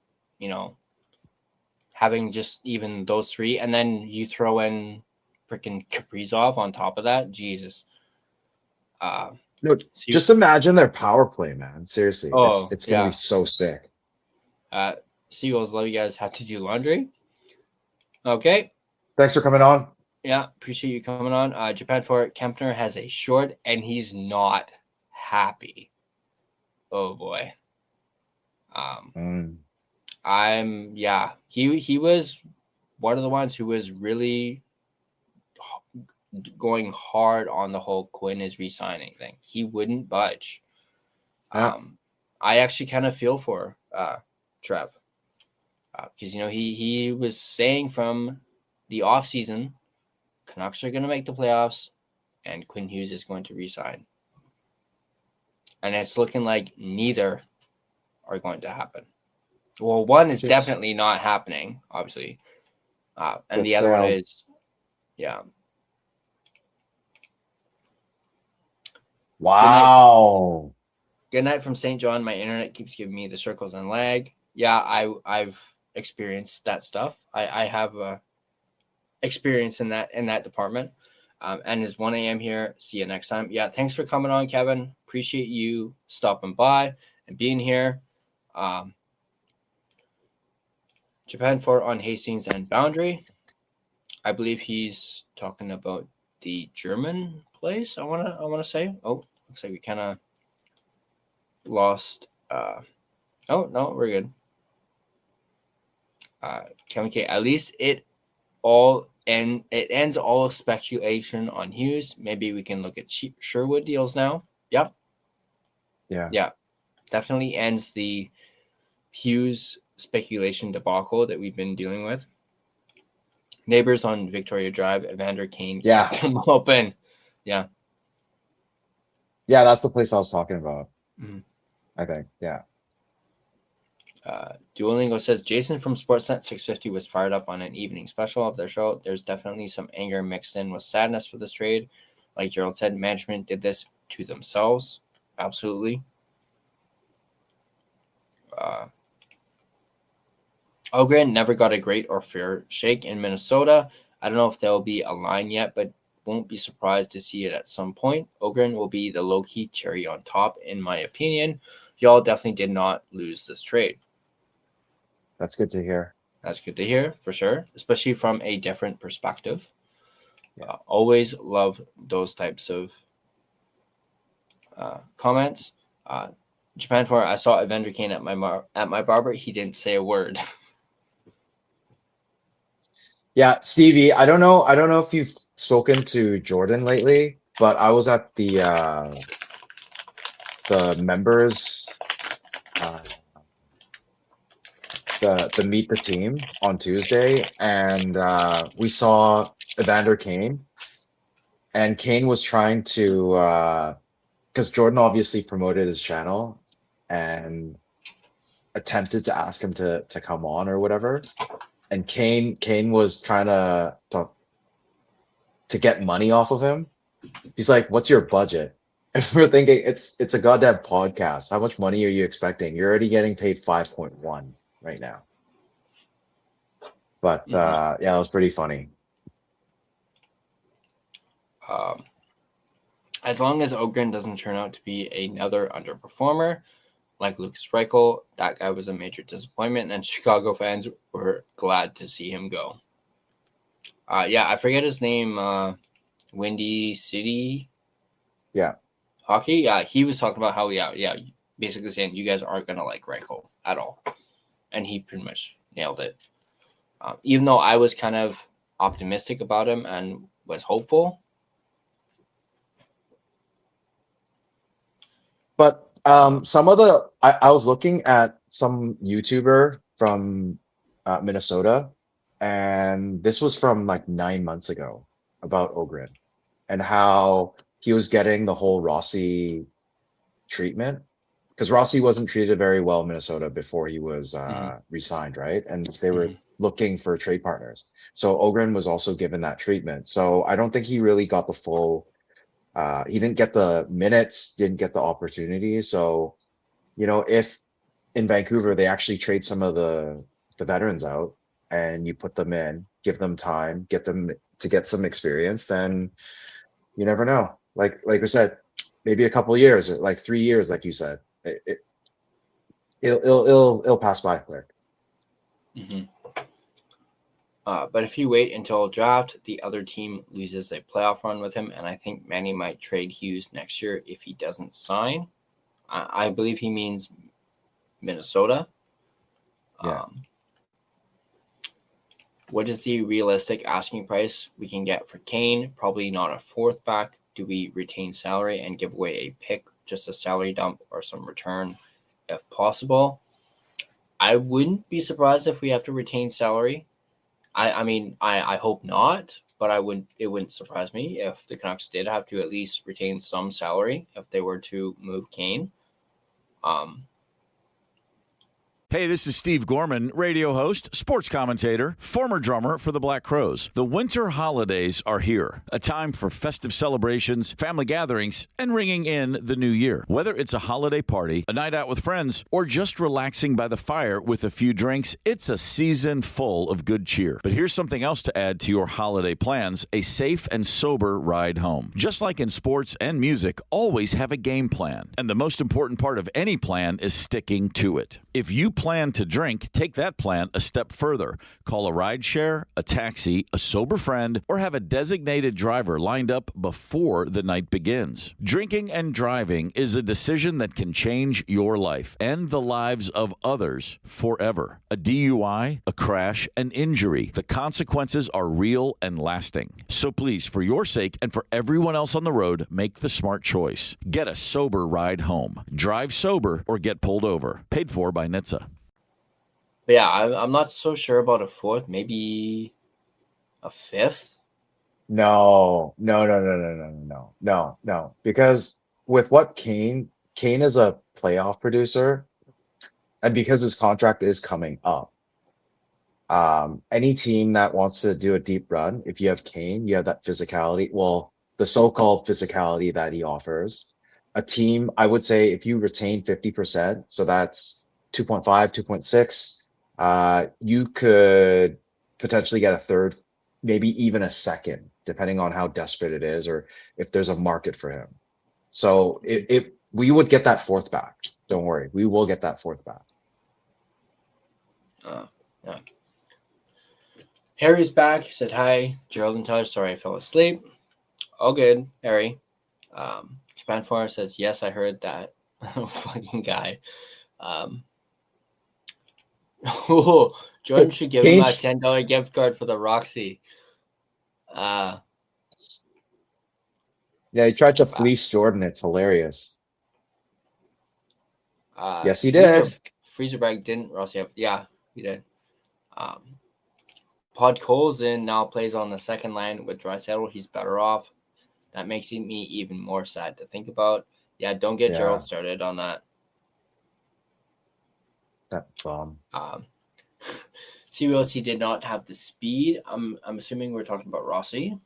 having just even those three, and then you throw in freaking Kaprizov on top of that. Jesus. No, just imagine their power play, man. Seriously, it's gonna be so sick. Seagulls, love you guys have to do laundry. Okay. Thanks for coming on. Yeah, appreciate you coming on. Japan for Kempner has a short, and he's not happy. Oh boy. He was one of the ones who was really going hard on the whole Quinn is re-signing thing. He wouldn't budge. Yeah. I actually kind of feel for Trev, because he was saying from the offseason, Canucks are going to make the playoffs, and Quinn Hughes is going to re-sign, and it's looking like neither are going to happen. Well, one is definitely not happening, obviously, and the other one is, yeah. Wow. Good night from St. John. My internet keeps giving me the circles and lag. Yeah, I've experienced that stuff. I have experience in that department. And it's 1 a.m. here. See you next time. Yeah, thanks for coming on, Kevin. Appreciate you stopping by and being here. Japan Fort on Hastings and Boundary. I believe he's talking about the German place. I wanna say. Oh, looks like we kind of lost. Oh no, we're good. Kevin K. At least it ends all speculation on Hughes. Maybe we can look at Sherwood deals now. Yep. Yeah. Definitely ends the Hughes speculation debacle that we've been dealing with. Neighbors on Victoria Drive, Evander Kane kept them open. Yeah. Yeah, that's the place I was talking about. Mm-hmm. I think. Yeah. Duolingo says Jason from Sportsnet 650 was fired up on an evening special of their show. There's definitely some anger mixed in with sadness for this trade. Like Gerald said, management did this to themselves. Absolutely. Ohgren never got a great or fair shake in Minnesota. I don't know if there'll be a line yet, but won't be surprised to see it at some point. Ohgren will be the low-key cherry on top, in my opinion. Y'all definitely did not lose this trade. That's good to hear. That's good to hear, for sure, especially from a different perspective. Always love those types of comments. Japan for I saw Evander Kane at my barber. He didn't say a word. Yeah, Stevie, I don't know if you've spoken to Jordan lately, but I was at the members the meet the team on Tuesday, and we saw Evander Kane, and Kane was trying to because Jordan obviously promoted his channel and attempted to ask him to come on or whatever. And Kane was trying to get money off of him. He's like, "What's your budget?" And we're thinking, it's a goddamn podcast. How much money are you expecting? You're already getting paid 5.1 right now. But yeah, it was pretty funny. As long as Ohgren doesn't turn out to be another underperformer, like Lucas Reichel, that guy was a major disappointment, and Chicago fans were glad to see him go. Yeah, I forget his name. Windy City. Yeah. Hockey. Yeah, he was talking about how basically saying you guys aren't gonna like Reichel at all, and he pretty much nailed it. Even though I was kind of optimistic about him and was hopeful. But some of the I was looking at some YouTuber from Minnesota, and this was from like 9 months ago about Ohgren and how he was getting the whole Rossi treatment, because Rossi wasn't treated very well in Minnesota before he was re-signed, right? And they were looking for trade partners. So Ohgren was also given that treatment. So I don't think he really got the full. He didn't get the minutes, didn't get the opportunities. So, if in Vancouver they actually trade some of the veterans out and you put them in, give them time, get them to get some experience, then you never know. Like we said, maybe a couple of years, or like 3 years, like you said, it'll pass by quick. But if you wait until draft, the other team loses a playoff run with him, and I think Manny might trade Hughes next year if he doesn't sign. I believe he means Minnesota. Yeah. What is the realistic asking price we can get for Kane? Probably not a fourth back. Do we retain salary and give away a pick, just a salary dump or some return if possible? I wouldn't be surprised if we have to retain salary. I mean, I hope not, but it wouldn't surprise me if the Canucks did have to at least retain some salary if they were to move Kane. Hey, this is Steve Gorman, radio host, sports commentator, former drummer for the Black Crowes. The winter holidays are here, a time for festive celebrations, family gatherings, and ringing in the new year. Whether it's a holiday party, a night out with friends, or just relaxing by the fire with a few drinks, it's a season full of good cheer. But here's something else to add to your holiday plans, a safe and sober ride home. Just like in sports and music, always have a game plan. And the most important part of any plan is sticking to it. If you plan to drink, take that plan a step further. Call a rideshare, a taxi, a sober friend, or have a designated driver lined up before the night begins. Drinking and driving is a decision that can change your life and the lives of others forever. A DUI, a crash, an injury. The consequences are real and lasting. So please, for your sake and for everyone else on the road, make the smart choice. Get a sober ride home. Drive sober or get pulled over. Paid for by NHTSA. But yeah, I'm not so sure about a fourth, maybe a fifth. No. Because with what Kane is a playoff producer, and because his contract is coming up, any team that wants to do a deep run, if you have Kane, you have that physicality. Well, the so-called physicality that he offers. A team, I would say, if you retain 50%, so that's 2.5, 2.6, you could potentially get a third, maybe even a second, depending on how desperate it is or if there's a market for him. So if we would get that fourth back. Don't worry, we will get that fourth back. Yeah. Harry's back. He said hi. Gerald and Taj, sorry I fell asleep. All good, Harry. Japan Forest says, yes, I heard that. Fucking guy. Jordan should give him a $10 gift card for the Roxy. Yeah, he tried to fleece Jordan. It's hilarious. Yes, he did. Freezerbag didn't. Rossi, yeah, he did. Pod Cole's in now plays on the second line with Draisaitl. He's better off. That makes me even more sad to think about. Yeah, don't get Gerald started on that. That bomb. CBLC did not have the speed. I'm assuming we're talking about Rossi.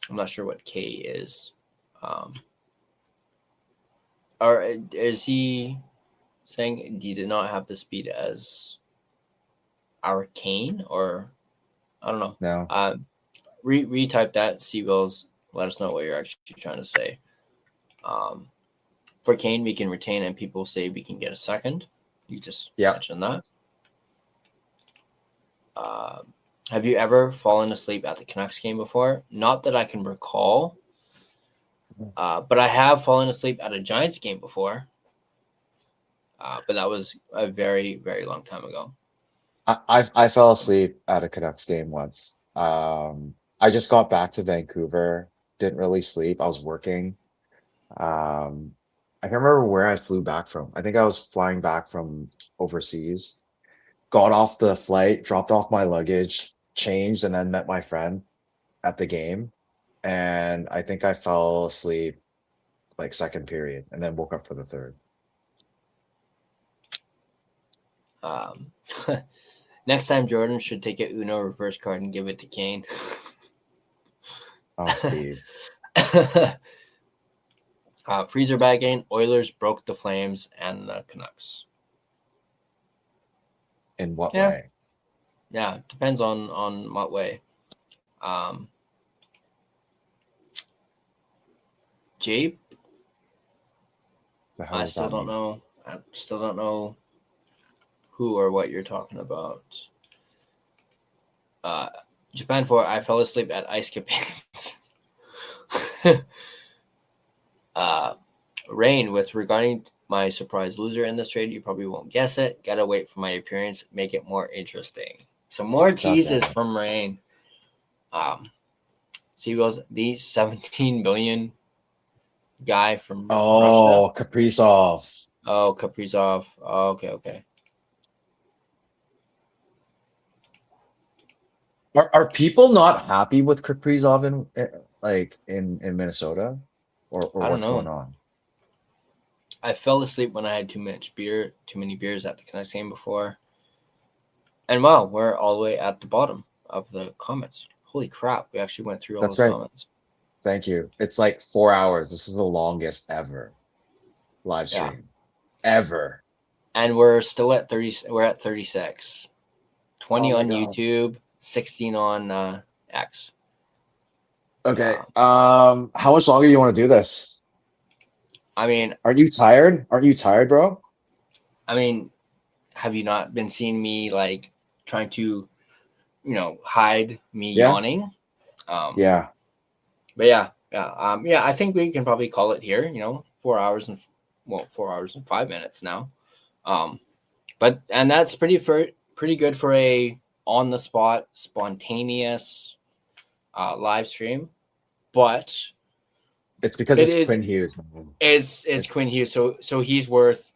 I'm not sure what K is. Or is he saying he did not have the speed as our Kane? Or I don't know. No. Retype that, CBLs. Let us know what you're actually trying to say. For Kane, we can retain, and people say we can get a second. You just mentioned that. Have you ever fallen asleep at the Canucks game before? Not that I can recall, but I have fallen asleep at a Giants game before. But that was a very, very long time ago. I fell asleep at a Canucks game once. I just got back to Vancouver. Didn't really sleep. I was working. I can't remember where I flew back from. I think I was flying back from overseas. Got off the flight, dropped off my luggage, changed, and then met my friend at the game. And I think I fell asleep like second period and then woke up for the third. Next time Jordan should take a Uno reverse card and give it to Kane. Oh, Steve. Freezer bag game. Oilers broke the Flames and the Canucks. In what way? Yeah, depends on what way. Jape. I still don't know. who or what you're talking about. Japan 4, I fell asleep at ice capades. Rain, with regarding my surprise loser in this trade, you probably won't guess it. Gotta wait for my appearance, make it more interesting. Some more teases from Rain. Seagulls, the 17 billion guy from Russia. Kaprizov. Oh, Kaprizov. Oh, okay. Are people not happy with Kaprizov in Minnesota, or I don't what's know. going on? I fell asleep when I had too many beers at the Canucks game before. And wow, we're all the way at the bottom of the comments. Holy crap, we actually went through all those comments. Thank you. It's like 4 hours. This is the longest ever live stream. Ever. And we're still at 30. We're at 36. 20 on YouTube, 16 on X. Okay. How much longer do you want to do this? I mean, aren't you tired? Aren't you tired, bro? I mean, have you not been seeing me like trying to, hide me yawning? Yeah. But yeah. I think we can probably call it here. 4 hours and 5 minutes now. But that's pretty good for a on the spot, spontaneous live stream. But it's because it's Quinn Hughes. It's Quinn Hughes, so he's worth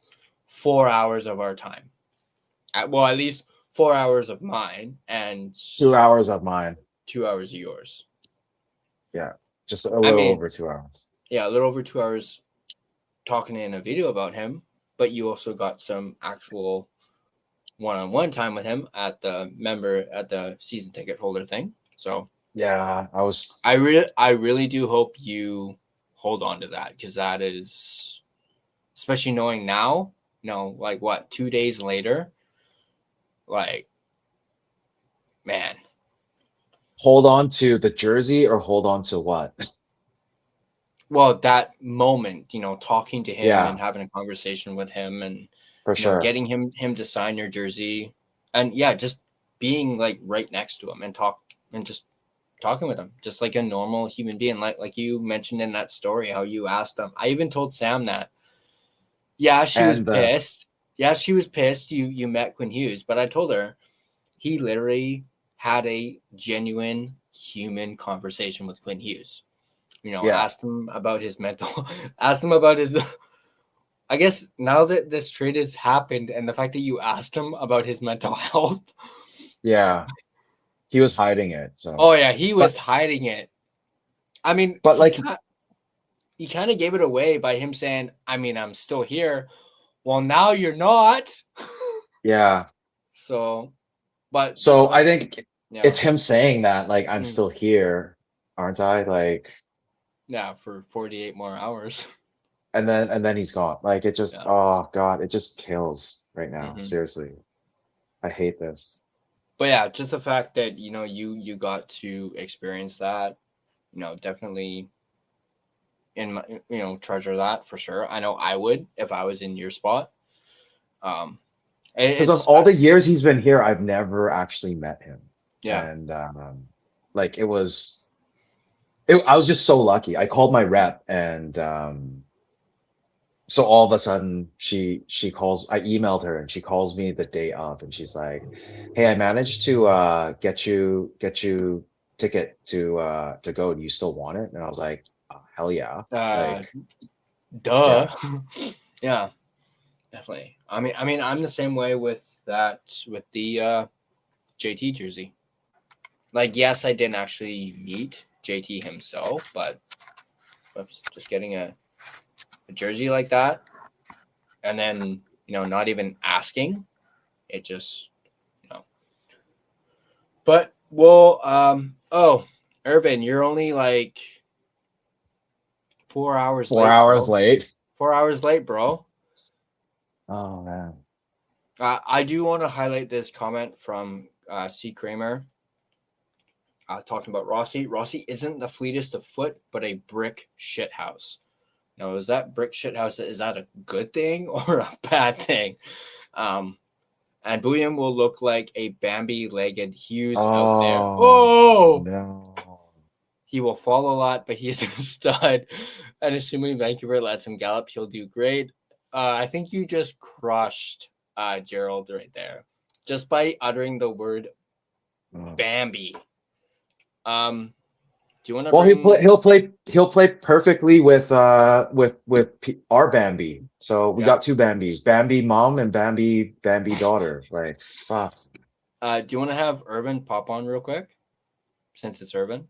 4 hours of our time. At least 4 hours of mine and 2 hours of mine. 2 hours of yours. Yeah, just a little over 2 hours. Yeah, a little over 2 hours talking in a video about him, but you also got some actual one-on-one time with him at the season ticket holder thing. So yeah, I really do hope you hold on to that, because that is, especially knowing now, 2 days later, man. Hold on to the jersey or hold on to what? Well, that moment, talking to him and having a conversation with him, and for sure getting him to sign your jersey, and just being right next to him and just talking with him, just like a normal human being, like you mentioned in that story, how you asked him. I even told Sam that. Yeah, she was pissed. Yeah, she was pissed. You met Quinn Hughes, but I told her he literally had a genuine human conversation with Quinn Hughes. Asked him about his mental, asked him about his, I guess now that this trade has happened and the fact that you asked him about his mental health. Yeah. He was hiding it. So. Oh yeah, he was hiding it. I mean, but he kind of gave it away by him saying, I'm still here. Well, now you're not. Yeah. So I think it's him saying that, I'm still here, aren't I? Yeah, for 48 more hours. And then he's gone. It just oh god, it just kills right now. Mm-hmm. Seriously. I hate this. But yeah, just the fact that you got to experience that, definitely in my, treasure that for sure. I know I would if I was in your spot. Because of all the years he's been here, I've never actually met him. Yeah. And I was just so lucky. I called my rep, and so all of a sudden she calls. I emailed her, and she calls me the day of, and she's like, "Hey, I managed to get you ticket to go. Do you still want it?" And I was like, oh, "Hell yeah!" Duh. Yeah, definitely. I mean, I'm the same way with the JT jersey. Yes, I didn't actually meet JT himself, but just getting a jersey like that, and then not even asking, it just But Irvin, you're only 4 hours. 4 hours late. 4 hours late, bro. Oh man. I do want to highlight this comment from C. Kramer. Talking about Rossi. Rossi isn't the fleetest of foot, but a brick shithouse. Now, is that brick shithouse? Is that a good thing or a bad thing? And And Buium will look like a Bambi-legged Hughes out there. Oh, no. He will fall a lot, but he's a stud. And assuming Vancouver lets him gallop, he'll do great. I think you just crushed Gerald right there, just by uttering the word Bambi. Do you want to? Well, he'll play perfectly with our Bambi. So we got two Bambis: Bambi mom and Bambi daughter. Like, fuck. Do you want to have Urban pop on real quick, since it's Urban?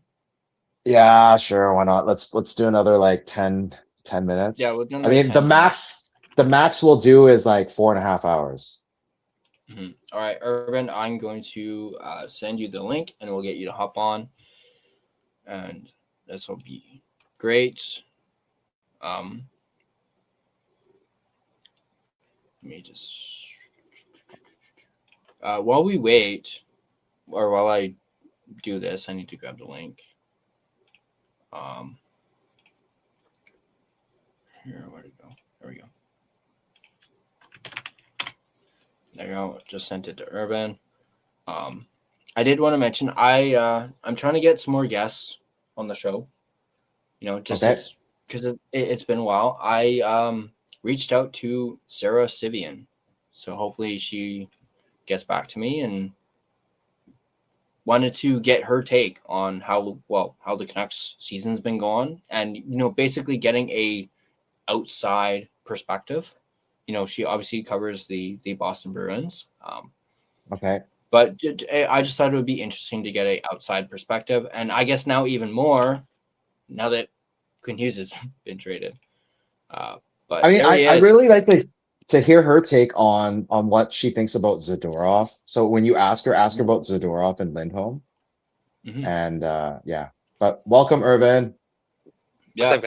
Yeah, sure. Why not? Let's do another like 10 minutes. Yeah, we'll do I mean, the max we'll do is like 4.5 hours. Mm-hmm. All right, Urban, I'm going to send you the link and we'll get you to hop on. And this will be great. Let me just... while we wait, or while I do this, I need to grab the link. Here, where'd it go? There we go. There you go. Just sent it to Urban. I did want to mention I'm trying to get some more guests on the show. You know, just because it's been a while. I reached out to Sarah Sivian, so hopefully she gets back to me and wanted to get her take on how the Canucks season's been going, and basically getting a outside perspective. She obviously covers the Boston Bruins. Okay. But I just thought it would be interesting to get an outside perspective, and I guess now even more now that Quinn Hughes has been traded. But I mean, I really like to hear her take on what she thinks about Zadorov. So when you ask her about Zadorov and Lindholm. Mm-hmm. And yeah. But welcome, Urban. Yeah,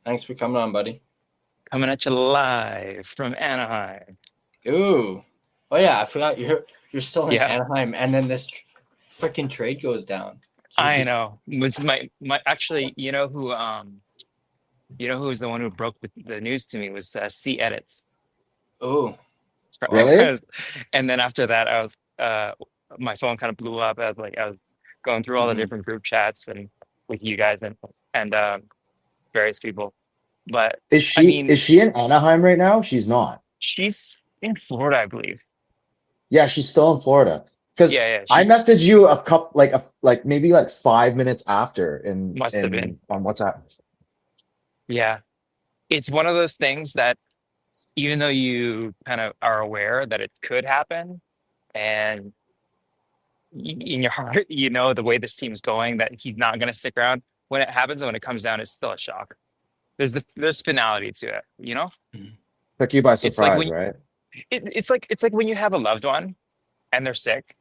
thanks for coming on, buddy. Coming at you live from Anaheim. Ooh. Oh yeah, I forgot you're still in Anaheim, and then this freaking trade goes down. I know. It's my actually, who was the one who broke the news to me was C Edits. Oh, really? And then after that, I was my phone kind of blew up. I was going through all the different group chats and with you guys and various people. But is she in Anaheim right now? She's not. She's in Florida, I believe. Yeah, she's still in Florida. Because I messaged you a couple, maybe 5 minutes after must have been on WhatsApp. Yeah, it's one of those things that even though you kind of are aware that it could happen, and in your heart, the way this team's going, that he's not going to stick around. When it happens and when it comes down, it's still a shock. There's finality to it, Took you by surprise, right? It's like when you have a loved one and they're sick.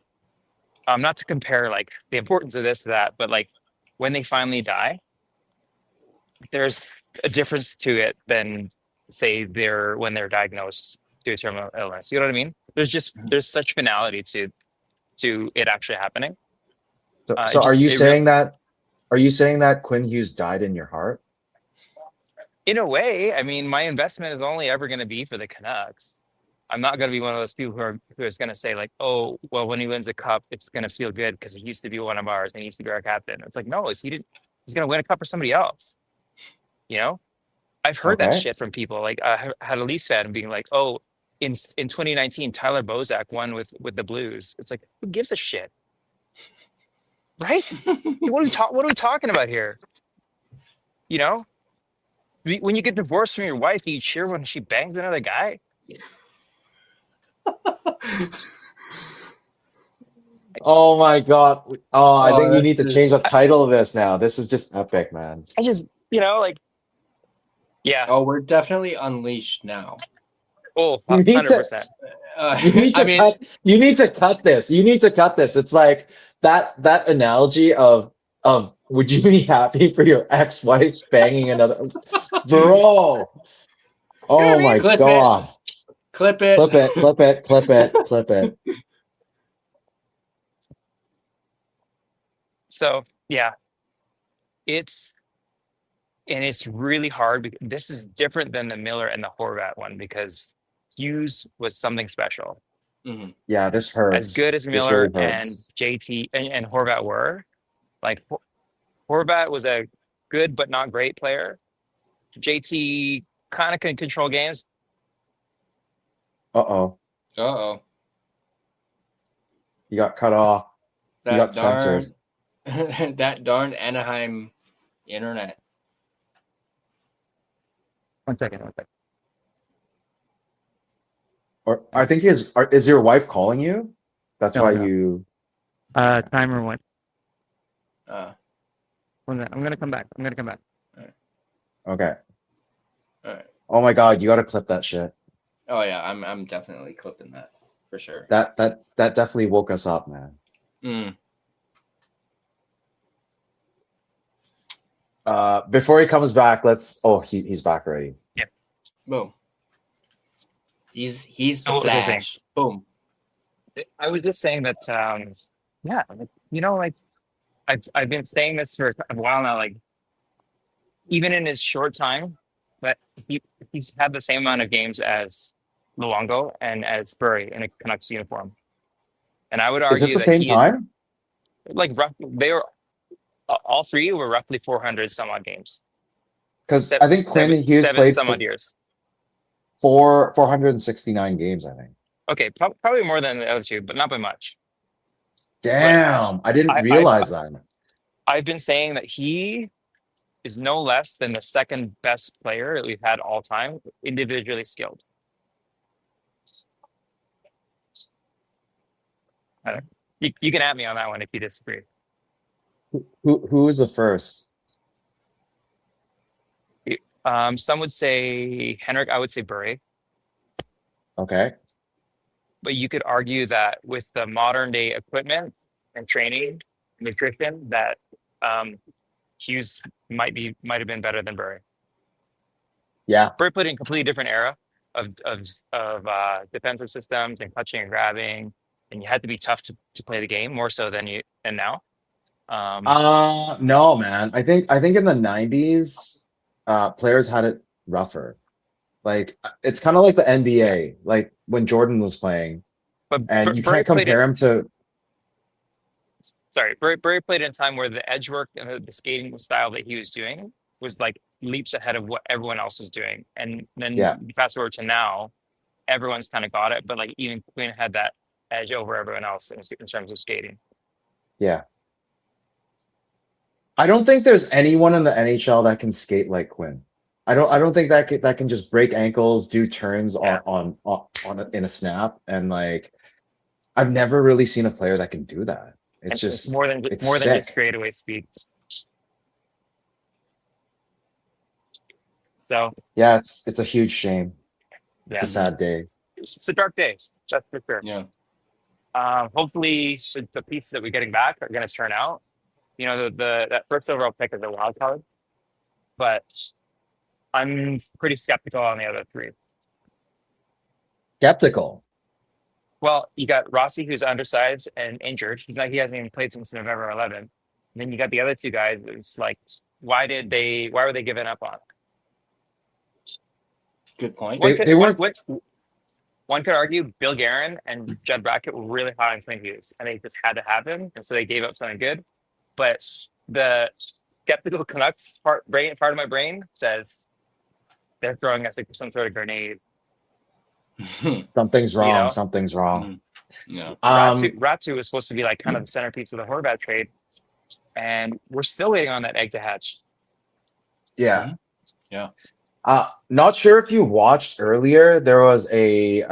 Not to compare the importance of this to that, but when they finally die, there's a difference to it than say when they're diagnosed to a terminal illness. You know what I mean? There's such finality to it actually happening. So are you saying that Quinn Hughes died in your heart? In a way, I mean, my investment is only ever going to be for the Canucks. I'm not going to be one of those people who is going to say oh, well, when he wins a cup, it's going to feel good because he used to be one of ours and he used to be our captain. It's no, he's going to win a cup for somebody else. I've heard that shit from people. I had a Leafs fan being oh, in 2019, Tyler Bozak won with the Blues. It's who gives a shit, right? What are we talking about here? When you get divorced from your wife, you cheer when she bangs another guy. Oh my god! I think you need to change the title of this now. This is just epic, man. I just, yeah. Oh, we're definitely unleashed now. Oh, 100%. You need to cut this. You need to cut this. It's like that analogy of would you be happy for your ex-wife banging another bro? Oh my god. Clip it. Clip it. So yeah, it's really hard. This is different than the Miller and the Horvat one because Hughes was something special. Yeah, this hurts. As good as This Miller really and hurts. JT and Horvat were, like Horvat was a good but not great player. JT kind of can control games. Uh-oh. You got cut off. You got censored. That darn Anaheim internet. One second. Or I think is your wife calling you? That's No, why no. you. Timer went. Uh, I'm gonna come back. Okay. all right. Oh my God, you got to clip that shit. Oh yeah, I'm definitely clipping that for sure. That definitely woke us up, man. Before he comes back, he's back already. Yeah. Boom. He's So the what was I saying? Flash. Boom. I was just saying that, yeah, like, you know, like I've been saying this for a while now. Like even in his short time, but he's had the same amount of games as Luongo and as Bury in a Canucks uniform. And I would Is argue it the that same he time? is like they were all three were roughly 400 some odd games. Because I think Quinn Hughes played some odd years. 469 games, I think. Okay, probably more than the other two, but not by much. Damn, I didn't realize that. I've been saying that he is no less than the second best player that we've had all time, individually skilled. You can at me on that one if you disagree. Who is the first? Some would say Henrik. I would say Bury. Okay. But you could argue that with the modern day equipment and training, nutrition, that Hughes might have been better than Bury. Yeah. Bury played in a completely different era of defensive systems and clutching and grabbing, and you had to be tough to play the game more so than now. No, man. I think in the 90s, players had it rougher. Like it's kind of like the NBA, like when Jordan was playing, and you can't compare him to. Sorry, Bury played in a time where the edge work and the skating style that he was doing was like leaps ahead of what everyone else was doing. And then you fast forward to now, everyone's kind of got it, but like even Quinn had that edge over everyone else in terms of skating. Yeah. I don't think there's anyone in the NHL that can skate like Quinn. I don't think that can just break ankles, do turns on in a snap, and like I've never really seen a player that can do that. It's more than just straightaway speed. So yeah, it's a huge shame. Yeah. It's a sad day. It's a dark day. That's for sure. Yeah. Hopefully the pieces that we're getting back are going to turn out. You know, that first overall pick is a wild card, but I'm pretty skeptical on the other three. Skeptical. Well, you got Rossi, who's undersized and injured. He hasn't even played since November 11th. And then you got the other two guys. It's like, why were they giving up on? Good point. One could argue Bill Guerin and Judd Brackett were really high on Quinn Hughes, and they just had to have him, and so they gave up something good. But the skeptical Canucks part of my brain says they're throwing us like some sort of grenade. Something's wrong. You know? Something's wrong. Yeah. Ratu was supposed to be like kind of the centerpiece of the Horvat trade, and we're still waiting on that egg to hatch. Yeah. Yeah. Not sure if you watched earlier. There was a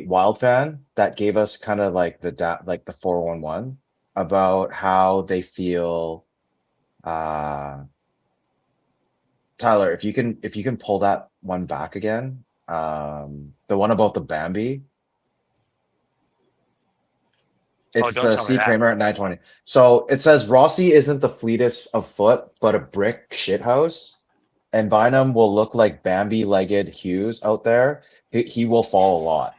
Wild fan that gave us kind of like the 411 about how they feel. Tyler, if you can pull that one back again, the one about the Bambi. It's C. Kramer at 920. So it says Rossi isn't the fleetest of foot, but a brick shithouse. And Bynum will look like Bambi-legged Hughes out there. He will fall a lot.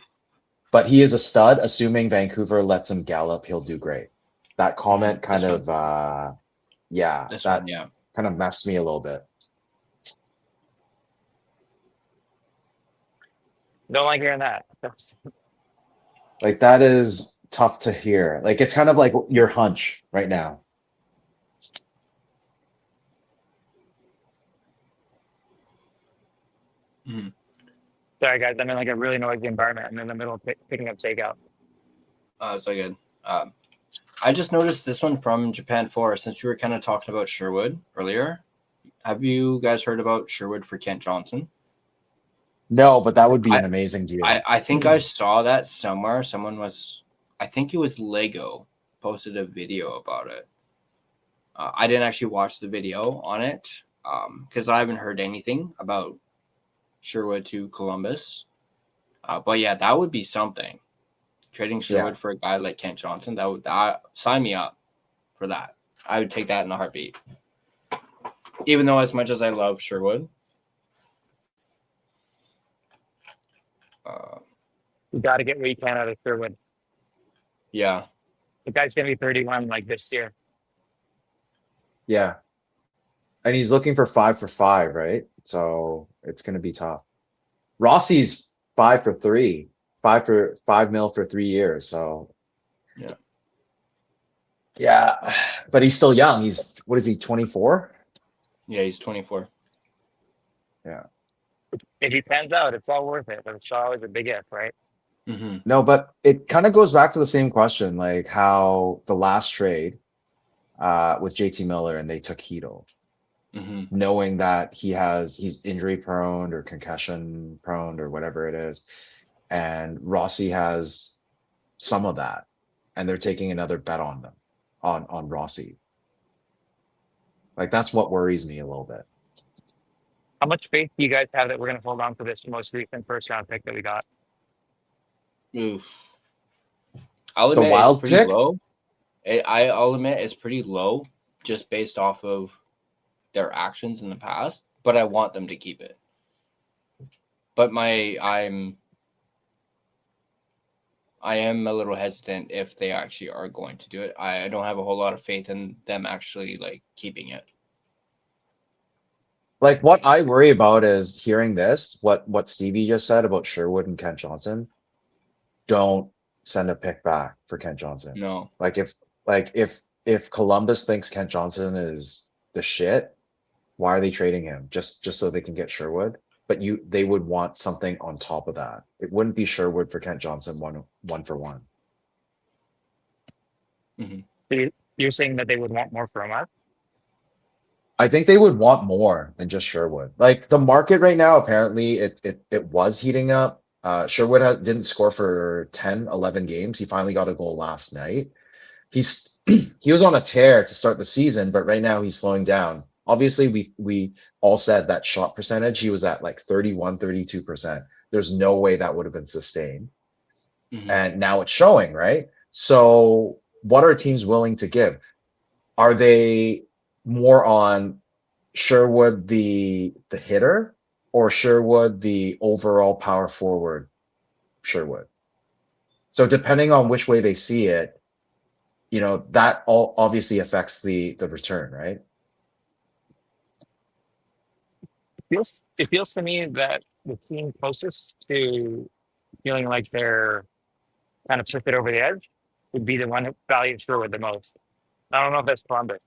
But he is a stud. Assuming Vancouver lets him gallop, he'll do great. That comment kind of kind of messed me a little bit. Don't like hearing that. Like that is tough to hear. Like it's kind of like your hunch right now. Sorry, guys. I'm in like a really noisy environment. I'm in the middle of picking up takeout. It's all good. I just noticed this one from Japan 4, since we were kind of talking about Sherwood earlier. Have you guys heard about Sherwood for Kent Johnson? No, but that would be an amazing deal. I think I saw that somewhere. I think it was Lego posted a video about it. I didn't actually watch the video on it because I haven't heard anything about Sherwood to Columbus. But yeah, that would be something. Trading Sherwood for a guy like Kent Johnson, that would sign me up for that. I would take that in a heartbeat. Even though as much as I love Sherwood. You got to get what you can out of Sherwood. Yeah. The guy's going to be 31 like this year. Yeah. And he's looking for 5 for 5, right? So it's going to be tough. Rossi's 5 for 3, 5 mil for 3 years. So yeah, but he's still young. What is he, 24? Yeah, he's 24. Yeah. If he pans out, it's all worth it. But it's always a big if, right? Mm-hmm. No, but it kind of goes back to the same question, like how the last trade with JT Miller and they took Hito, knowing that he's injury prone or concussion prone or whatever it is. And Rossi has some of that, and they're taking another bet on them, on Rossi. Like that's what worries me a little bit. How much faith do you guys have that we're going to hold on to this most recent first round pick that we got? Oof. I'll admit it's pretty low. I'll admit it's pretty low just based off of their actions in the past, but I want them to keep it. But I am a little hesitant if they actually are going to do it. I don't have a whole lot of faith in them actually like keeping it. Like what I worry about is hearing this, what Stevie just said about Sherwood and Kent Johnson. Don't send a pick back for Kent Johnson. No. If Columbus thinks Kent Johnson is the shit, why are they trading him? Just so they can get Sherwood? But they would want something on top of that. It wouldn't be Sherwood for Kent Johnson one for one. Mm-hmm. So you're saying that they would want more from us? I think they would want more than just Sherwood. Like the market right now, apparently it was heating up. Sherwood didn't score for 10, 11 games. He finally got a goal last night. He was on a tear to start the season, but right now he's slowing down. Obviously, we all said that shot percentage, he was at like 31, 32%. There's no way that would have been sustained. Mm-hmm. And now it's showing, right? So what are teams willing to give? Are they more on Sherwood, the hitter, or Sherwood, the overall power forward Sherwood? So depending on which way they see it, that all obviously affects the return, right? It feels to me that the team closest to feeling like they're kind of shifted over the edge would be the one who values Sherwood the most. I don't know if that's Columbus.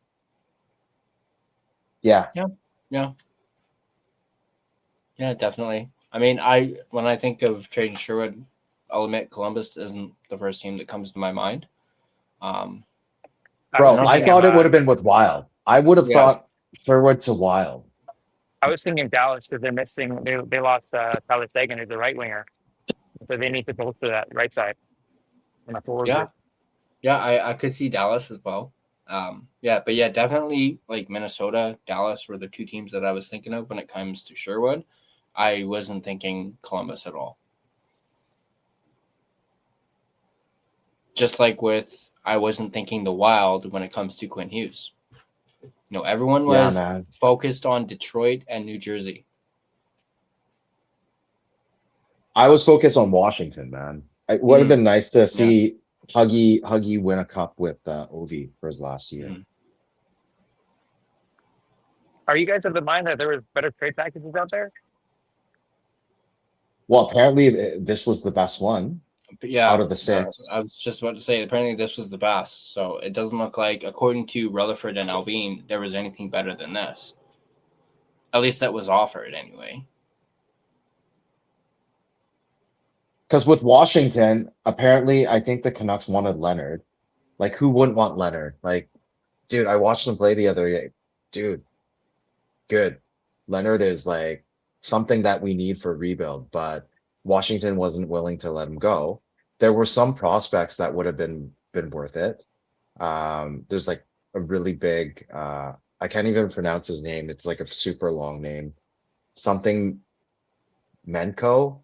Yeah, definitely. I mean, when I think of trading Sherwood, I'll admit Columbus isn't the first team that comes to my mind. Bro, I thought it would have been with Wild. I would have thought Sherwood to Wild. I was thinking Dallas because they're missing. They lost Tyler Seguin, who's the right winger, so they need to bolster that right side. I could see Dallas as well. But definitely like Minnesota, Dallas were the two teams that I was thinking of when it comes to Sherwood. I wasn't thinking Columbus at all. Just like I wasn't thinking the Wild when it comes to Quinn Hughes. Everyone was focused on Detroit and New Jersey. I was focused on Washington, man. It would have been nice to see Huggy win a cup with Ovi for his last year. Are you guys of the mind that there was better trade packages out there? Well, apparently this was the best one But yeah, out of the six. I was just about to say, apparently this was the best. So it doesn't look like, according to Rutherford and Alvin, there was anything better than this. At least that was offered anyway. Because with Washington, apparently, I think the Canucks wanted Leonard. Like, who wouldn't want Leonard? Like, dude, I watched them play the other day. Dude, good. Leonard is like something that we need for rebuild, but Washington wasn't willing to let him go. There were some prospects that would have been worth it. There's like a really big I can't even pronounce his name. It's like a super long name. Something Menko.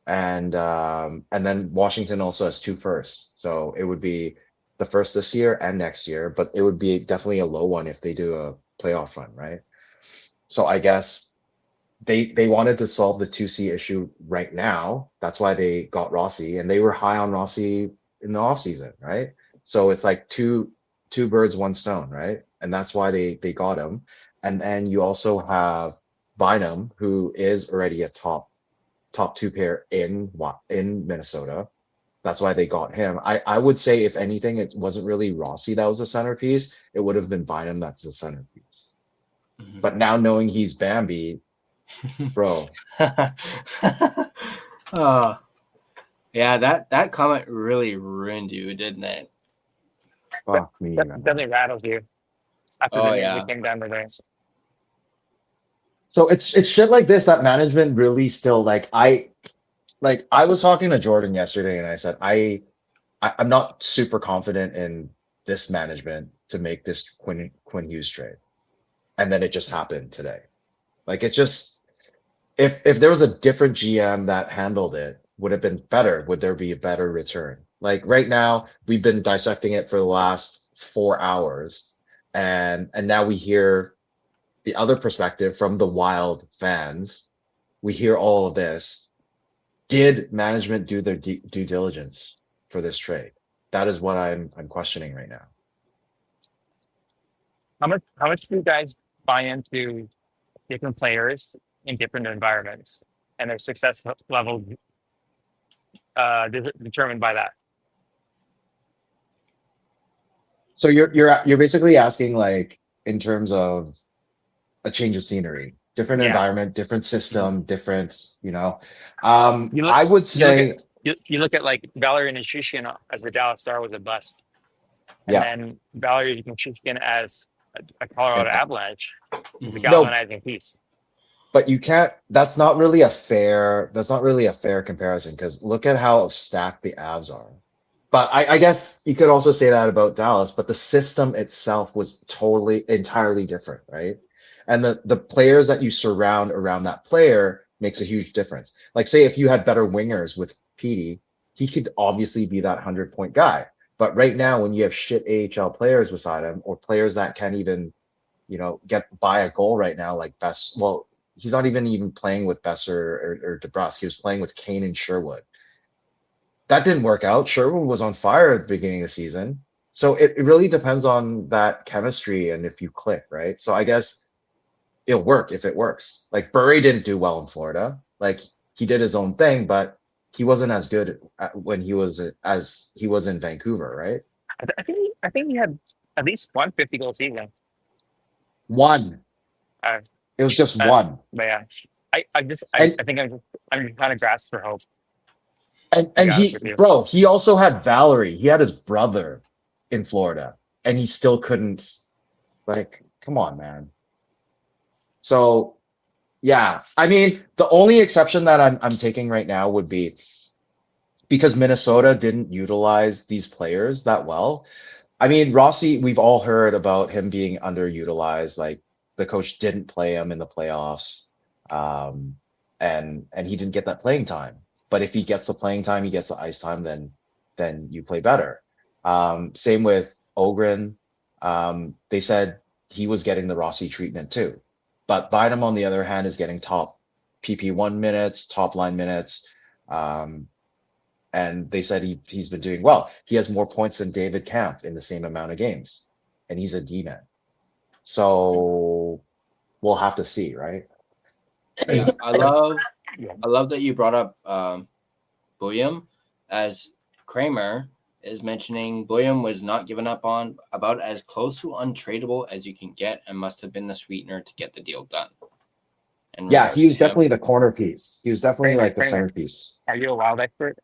And then Washington also has 2 firsts. So it would be the first this year and next year, but it would be definitely a low one if they do a playoff run, right? So I guess they wanted to solve the 2C issue right now. That's why they got Rossi, and they were high on Rossi in the offseason, right? So it's like two birds, one stone, right? And that's why they got him. And then you also have Bynum, who is already a top 2 pair in Minnesota. That's why they got him. I would say, if anything, it wasn't really Rossi that was the centerpiece. It would have been Bynum that's the centerpiece. Mm-hmm. But now knowing he's Bambi, bro. Yeah, that comment really ruined you, didn't it? Fuck me, that man. definitely rattles you. After the came down to there. So it's shit like this that management really still like. I was talking to Jordan yesterday, and I said I'm not super confident in this management to make this Quinn Hughes trade, and then it just happened today. Like, it just, if there was a different GM that handled it, would have been better. Would there be a better return? Like, right now, we've been dissecting it for the last 4 hours, and now we hear the other perspective from the Wild fans. We hear all of this. Did management do their due diligence for this trade? That is what I'm questioning right now. How much do you guys buy into different players in different environments and their success level determined by that? So you're basically asking, like, in terms of a change of scenery, different environment, different system, different, I would say you look at like Valerie Nichushkin as the Dallas Star was a bust, and then Valerie Nichushkin as a Colorado Avalanche is a galvanizing piece. But you can't. That's not really a fair comparison, because look at how stacked the Avs are. But I guess you could also say that about Dallas, but the system itself was entirely different, right? And the players that you surround around that player makes a huge difference. Like, say if you had better wingers with Petey, he could obviously be that 100-point guy. But right now, when you have shit AHL players beside him, or players that can't even, get by a goal right now, like Bess. Well, he's not even playing with Besser or DeBrusque. He was playing with Kane and Sherwood. That didn't work out. Sherwood was on fire at the beginning of the season. So it really depends on that chemistry and if you click, right? So I guess it'll work if it works. Like, Burry didn't do well in Florida. Like, he did his own thing, but he wasn't as good when he was in Vancouver, right? I think he had at least one 50-goal season. One. It was just one. But yeah, I think I'm just kind of grasping for hope. And he also had Valerie. He had his brother in Florida, and he still couldn't. Like, come on, man. So, yeah, I mean, the only exception that I'm taking right now would be because Minnesota didn't utilize these players that well. I mean, Rossi, we've all heard about him being underutilized. Like, the coach didn't play him in the playoffs, and he didn't get that playing time. But if he gets the playing time, he gets the ice time, then you play better. Same with Ohgren. They said he was getting the Rossi treatment too. But Bynum, on the other hand, is getting top PP1 minutes, top line minutes. And they said he's been doing well. He has more points than David Kampf in the same amount of games. And he's a D-man. So we'll have to see, right? I love I love that you brought up Buium, as Kramer is mentioning Buium was not given up on, about as close to untradeable as you can get, and must have been the sweetener to get the deal done. And Yeah, he was definitely the corner piece. He was definitely Kramer, like the Kramer. centerpiece. Are you a wild expert?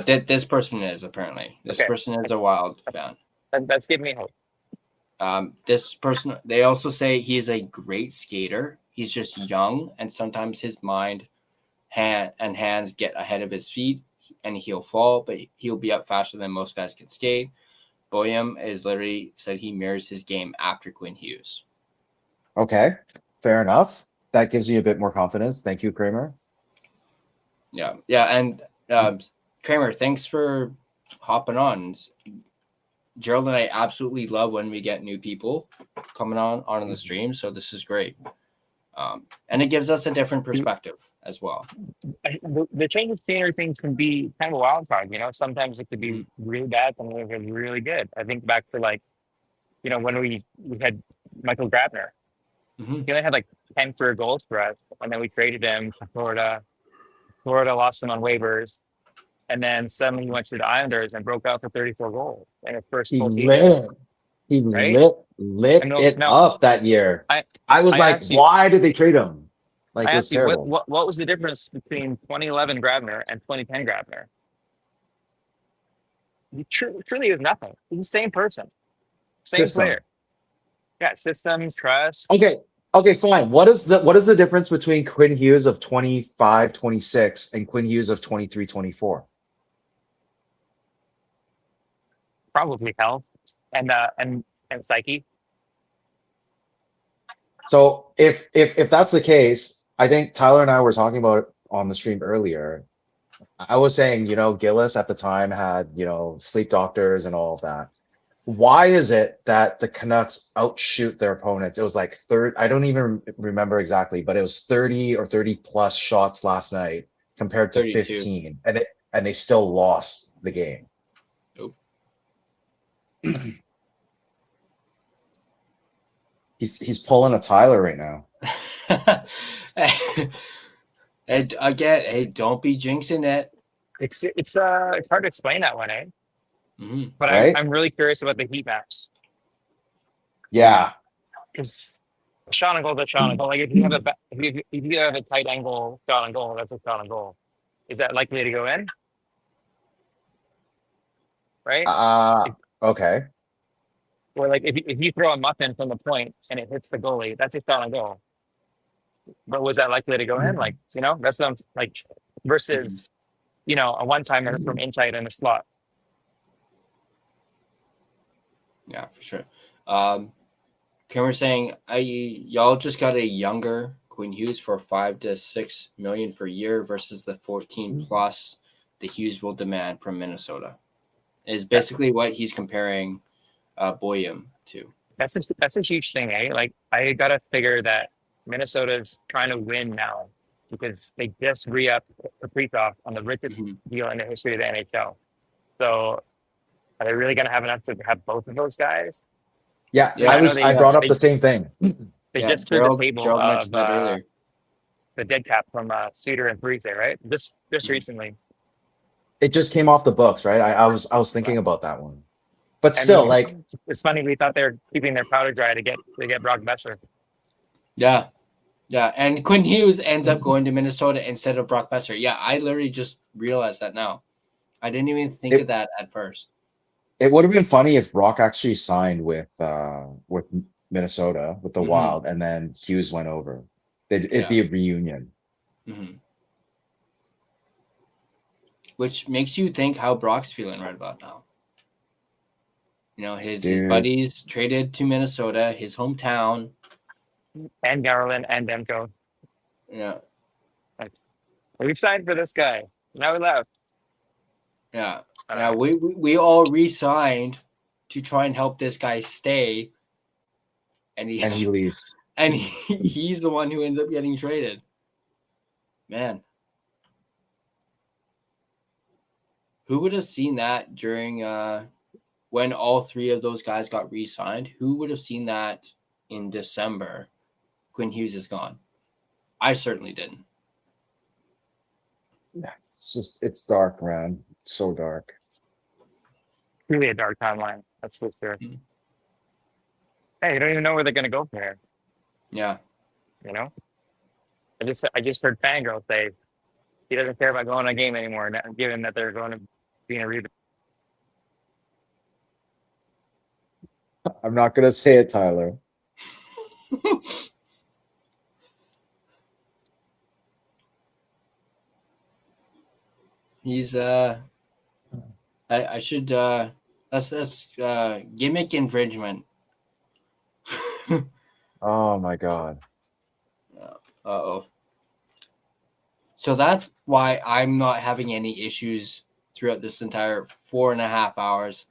This person is apparently. This Okay. person is a Wild fan. That's giving me hope. This person, they also say he is a great skater. He's just young, and sometimes his mind and hands get ahead of his feet, and he'll fall, but he'll be up faster than most guys can skate. Buium is literally said he mirrors his game after Quinn Hughes. Okay, fair enough. That gives you a bit more confidence. Thank you, Kramer. Yeah, and Kramer, thanks for hopping on. Gerald and I absolutely love when we get new people coming on the stream, so this is great. And it gives us a different perspective as well. The change of scenery things can be kind of a wild card. Sometimes it could be really bad, sometimes it could be really good. I think back to when we had Michael Grabner. Mm-hmm. He only had 10 career goals for us, and then we traded him to Florida. Florida lost him on waivers, and then suddenly he went to the Islanders and broke out for 34 goals in his first full season. He Right? lit it up that year. I was like, why did they trade him? It was terrible. What was the difference between 2011 Grabner and 2010 Grabner? Truly, it was nothing. He's the same person, same player. Yeah, systems, trust. Okay, fine. What is the difference between Quinn Hughes of 25-26 and Quinn Hughes of 23-24? Probably health and psyche. So if that's the case, I think Tyler and I were talking about it on the stream earlier. I was saying, Gillis at the time had, sleep doctors and all of that. Why is it that the Canucks outshoot their opponents? It was like I don't even remember exactly, but it was 30 or 30 plus shots last night compared to 32. 15, and they still lost the game. Nope. He's pulling a Tyler right now. And again, hey, don't be jinxing it. It's hard to explain that one, eh? Mm-hmm. But Right? I'm really curious about the heat maps. Yeah. Because shot on goal to shot on goal. If you have a tight angle shot on goal, that's a shot on goal. Is that likely to go in? Right? Okay. Or if you throw a muffin from the point and it hits the goalie, that's a shot on goal. But was that likely to go in? That's what I'm versus a one-timer from inside in a slot. Yeah, for sure. Kramer saying, y'all just got a younger Quinn Hughes for $5 to $6 million per year versus the 14 plus the Hughes will demand from Minnesota. Is basically what he's comparing Buium to. That's a huge thing, eh? I gotta figure that Minnesota's trying to win now because they just re-upped Kaprizov on the richest deal in the history of the NHL. So are they really going to have enough to have both of those guys? Yeah, I brought up the same thing. They just threw the table of the dead cap from Suter and Parise, right? Just recently. It just came off the books, right? I was thinking about that one, but still, it's funny. We thought they were keeping their powder dry to get Brock Besser. Yeah, and Quinn Hughes ends up going to Minnesota instead of Brock Besser. Yeah, I literally just realized that now. I didn't even think of that at first. It would have been funny if Brock actually signed with Minnesota with the Wild, and then Hughes went over. It'd be a reunion. Mm-hmm. Which makes you think how Brock's feeling right about now. His buddies traded to Minnesota, his hometown. And Garland and Demko. Yeah. We signed for this guy. Now we left. Yeah. We all re-signed to try and help this guy stay. And he leaves. And he's the one who ends up getting traded. Man. Who would have seen that during when all three of those guys got re-signed? Who would have seen that in December? Quinn Hughes is gone. I certainly didn't. it's dark, man. It's so dark. Really a dark timeline. That's for sure. Mm. Hey, you don't even know where they're gonna go from here. Yeah. You know, I just heard Fangirl say he doesn't care about going to a game anymore, given that they're going to be in a rebound. I'm not gonna say it, Tyler. He's I should that's gimmick infringement. Oh my god. Uh-oh. So that's why I'm not having any issues throughout this entire 4.5 hours.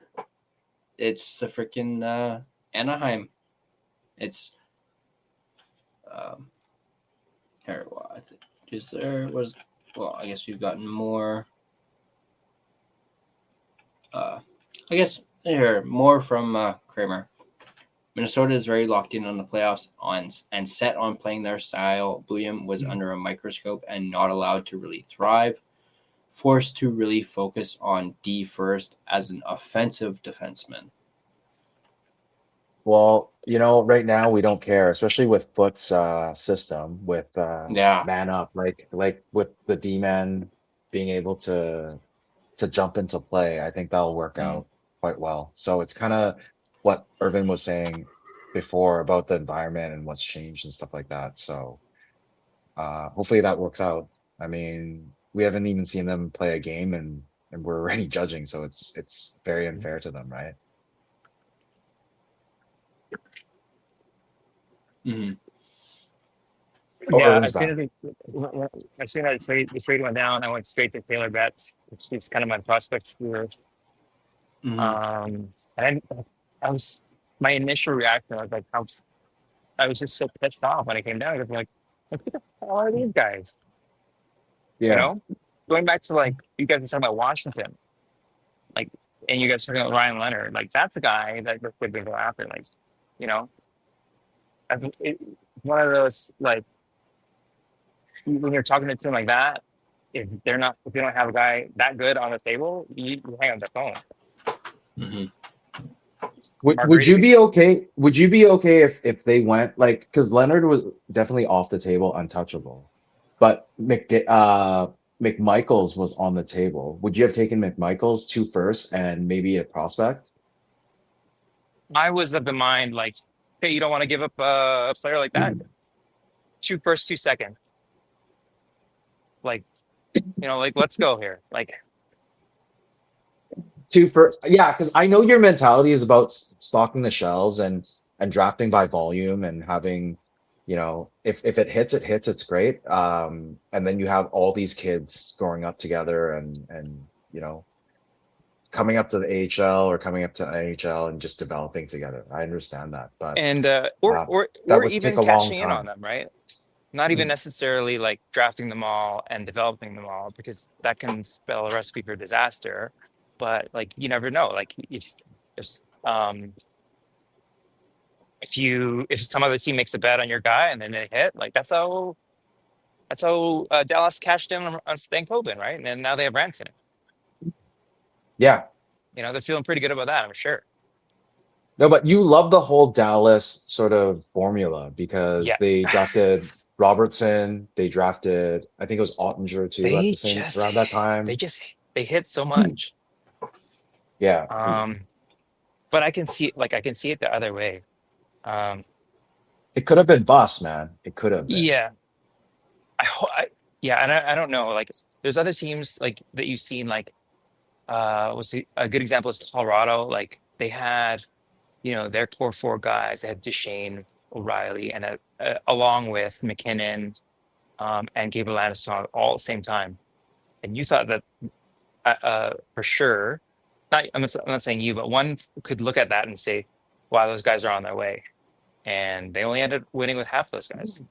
It's the freaking Anaheim. It's here. What is there was? Well, I guess we've gotten more. I guess here more from Kramer. Minnesota is very locked in on the playoffs and set on playing their style. Buium was under a microscope and not allowed to really thrive, forced to really focus on D first as an offensive defenseman. Well, right now we don't care, especially with Foot's system with man up, like with the D-man being able to jump into play. I think that'll work out quite well. So it's kind of what Irvin was saying before about the environment and what's changed and stuff like that. So hopefully that works out. I mean, we haven't even seen them play a game and we're already judging, so it's very unfair to them, right? Mm-hmm. Yeah, as soon as the trade went down, I went straight to Taylor Betts, which is kind of my prospects here. Mm-hmm. And my initial reaction was like, I was just so pissed off when it came down. I was like, what the hell are these guys? Yeah. Going back to like you guys were talking about Washington, like, and you guys were talking about Ryan Leonard, like that's a guy that would go after, like, I think it's one of those like when you're talking to a team like that, if you don't have a guy that good on the table, you hang up the phone. Mm-hmm. Would you be okay? Would you be okay if they went like, because Leonard was definitely off the table, untouchable, but McMichaels was on the table. Would you have taken McMichaels 2 firsts and maybe a prospect? I was of the mind like, hey, you don't want to give up a player like that. 2 firsts, 2 seconds. Like, like let's go here. Like 2 firsts, yeah, because I know your mentality is about stocking the shelves and drafting by volume and having, if it hits, it's great. And then you have all these kids growing up together and coming up to the AHL or coming up to NHL and just developing together. I understand that, but or would even take a long cashing in time. on them, right? Not even necessarily like drafting them all and developing them all, because that can spell a recipe for disaster. But like you never know. Like if some other team makes a bet on your guy and then they hit, like that's how Dallas cashed in on Stan Coben, right? And then now they have Rantanen. Yeah. They're feeling pretty good about that, I'm sure. No, but you love the whole Dallas sort of formula because they drafted Robertson, they drafted, I think it was Ottinger too around that time. They hit so much. Yeah. But I can see it the other way. It could have been bust, man. It could have been. Yeah. And I don't know. Like, there's other teams like that you've seen. Like, a good example is Colorado. Like, they had, their core 4 guys. They had Duchesne, O'Reilly, and along with McKinnon, and Gabriel Landeskog all at the same time. And you thought that, for sure. I'm not saying you, but one could look at that and say, "Wow, those guys are on their way," and they only ended up winning with half those guys.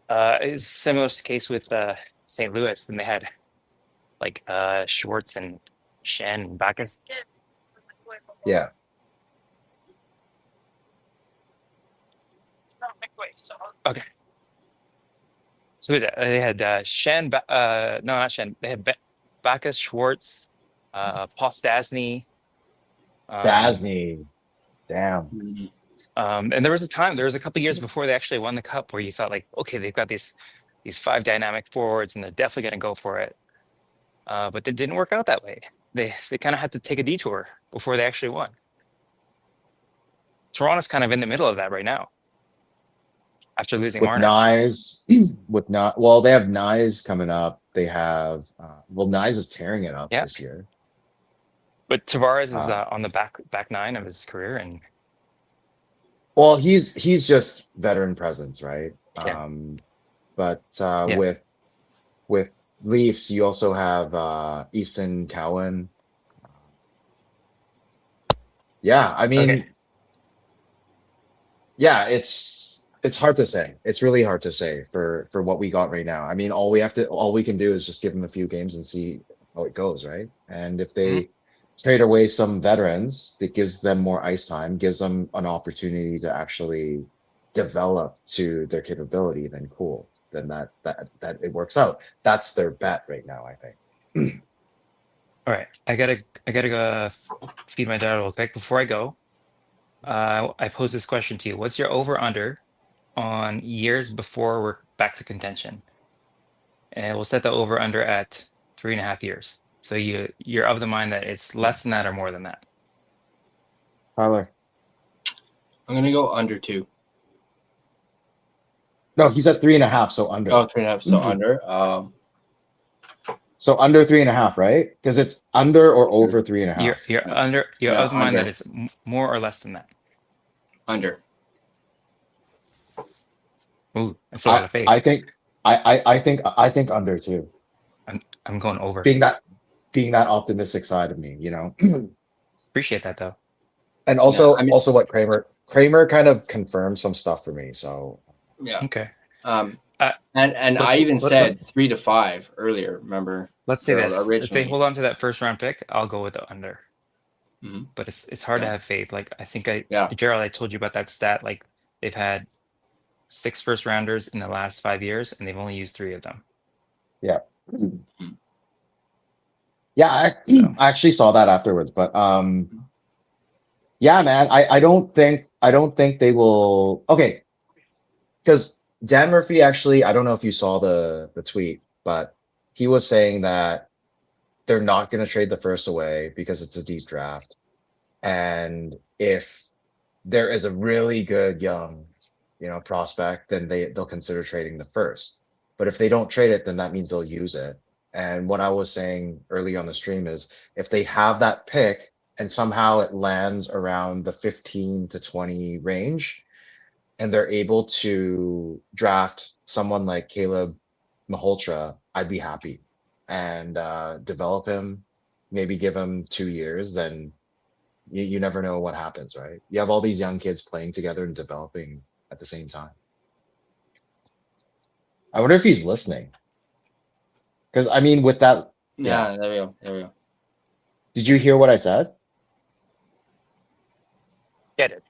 It's similar case with St. Louis, and they had like Schwartz and Shen and Backus. Yeah. Okay. So they had Shen, no, not Shen. They had Backus, Schwartz, Paul Stastny. Stasny. Damn. And there was a couple years before they actually won the cup where you thought like, okay, they've got these 5 dynamic forwards and they're definitely going to go for it. But it didn't work out that way. They kind of had to take a detour before they actually won. Toronto's kind of in the middle of that right now after losing With Marner. Nyes, well, they have Nyes coming up. They have Nyes is tearing it up this year. But Tavares is on the back nine of his career, and well, he's just veteran presence, right? Yeah. But with Leafs, you also have Easton Cowan. Yeah, I mean, Okay. yeah, it's hard to say. It's really hard to say for what we got right now. I mean, all we can do is just give them a few games and see how it goes, right? And if they trade away some veterans, that gives them more ice time, gives them an opportunity to actually develop to their capability, then cool. Then that it works out. That's their bet right now, I think. All right, I gotta go feed my daughter real quick. Before I go, I pose this question to you: what's your over/under on years before we're back to contention? And we'll set the over/under at 3.5 years. So you're of the mind that it's less than that or more than that. Tyler, I'm gonna go under 2. no, he's at 3.5, so under. Oh, 3.5, so under. So under 3.5, right? Because it's under or over 3.5. You're under. You're No, of the mind that under. it's more or less than that. Under. Ooh, that's a lot of faith. I think under too. I'm going over. Being that optimistic side of me, you know. Appreciate that though. And also, Yeah, I mean- also what Kramer kind of confirmed some stuff for me. So Yeah. Okay. And I even said 3 to 5 earlier. Remember? Let's say So this: if they originally- hold on to that first round pick, I'll go with the under. Mhm. But it's hard to Yeah. have faith. Like I think Yeah. Gerald, I told you about that stat. Like they've had 6 first rounders in the last 5 years, and they've only used 3 of them. yeah, Mhm. yeah. I actually saw that afterwards, but yeah, man. I don't think they will. Okay, because Dan Murphy actually, I don't know if you saw the tweet, but he was saying that they're not going to trade the first away because it's a deep draft, and if there is a really good young, prospect, then they'll consider trading the first. But if they don't trade it, then that means they'll use it. And what I was saying early on the stream is if they have that pick and somehow it lands around the 15 to 20 range, and they're able to draft someone like Caleb Malhotra, I'd be happy and develop him, maybe give him 2 years. Then you never know what happens, right? You have all these young kids playing together and developing at the same time. I wonder if he's listening. Because I mean, with that, Yeah, there we go. did you hear what I said? Get it?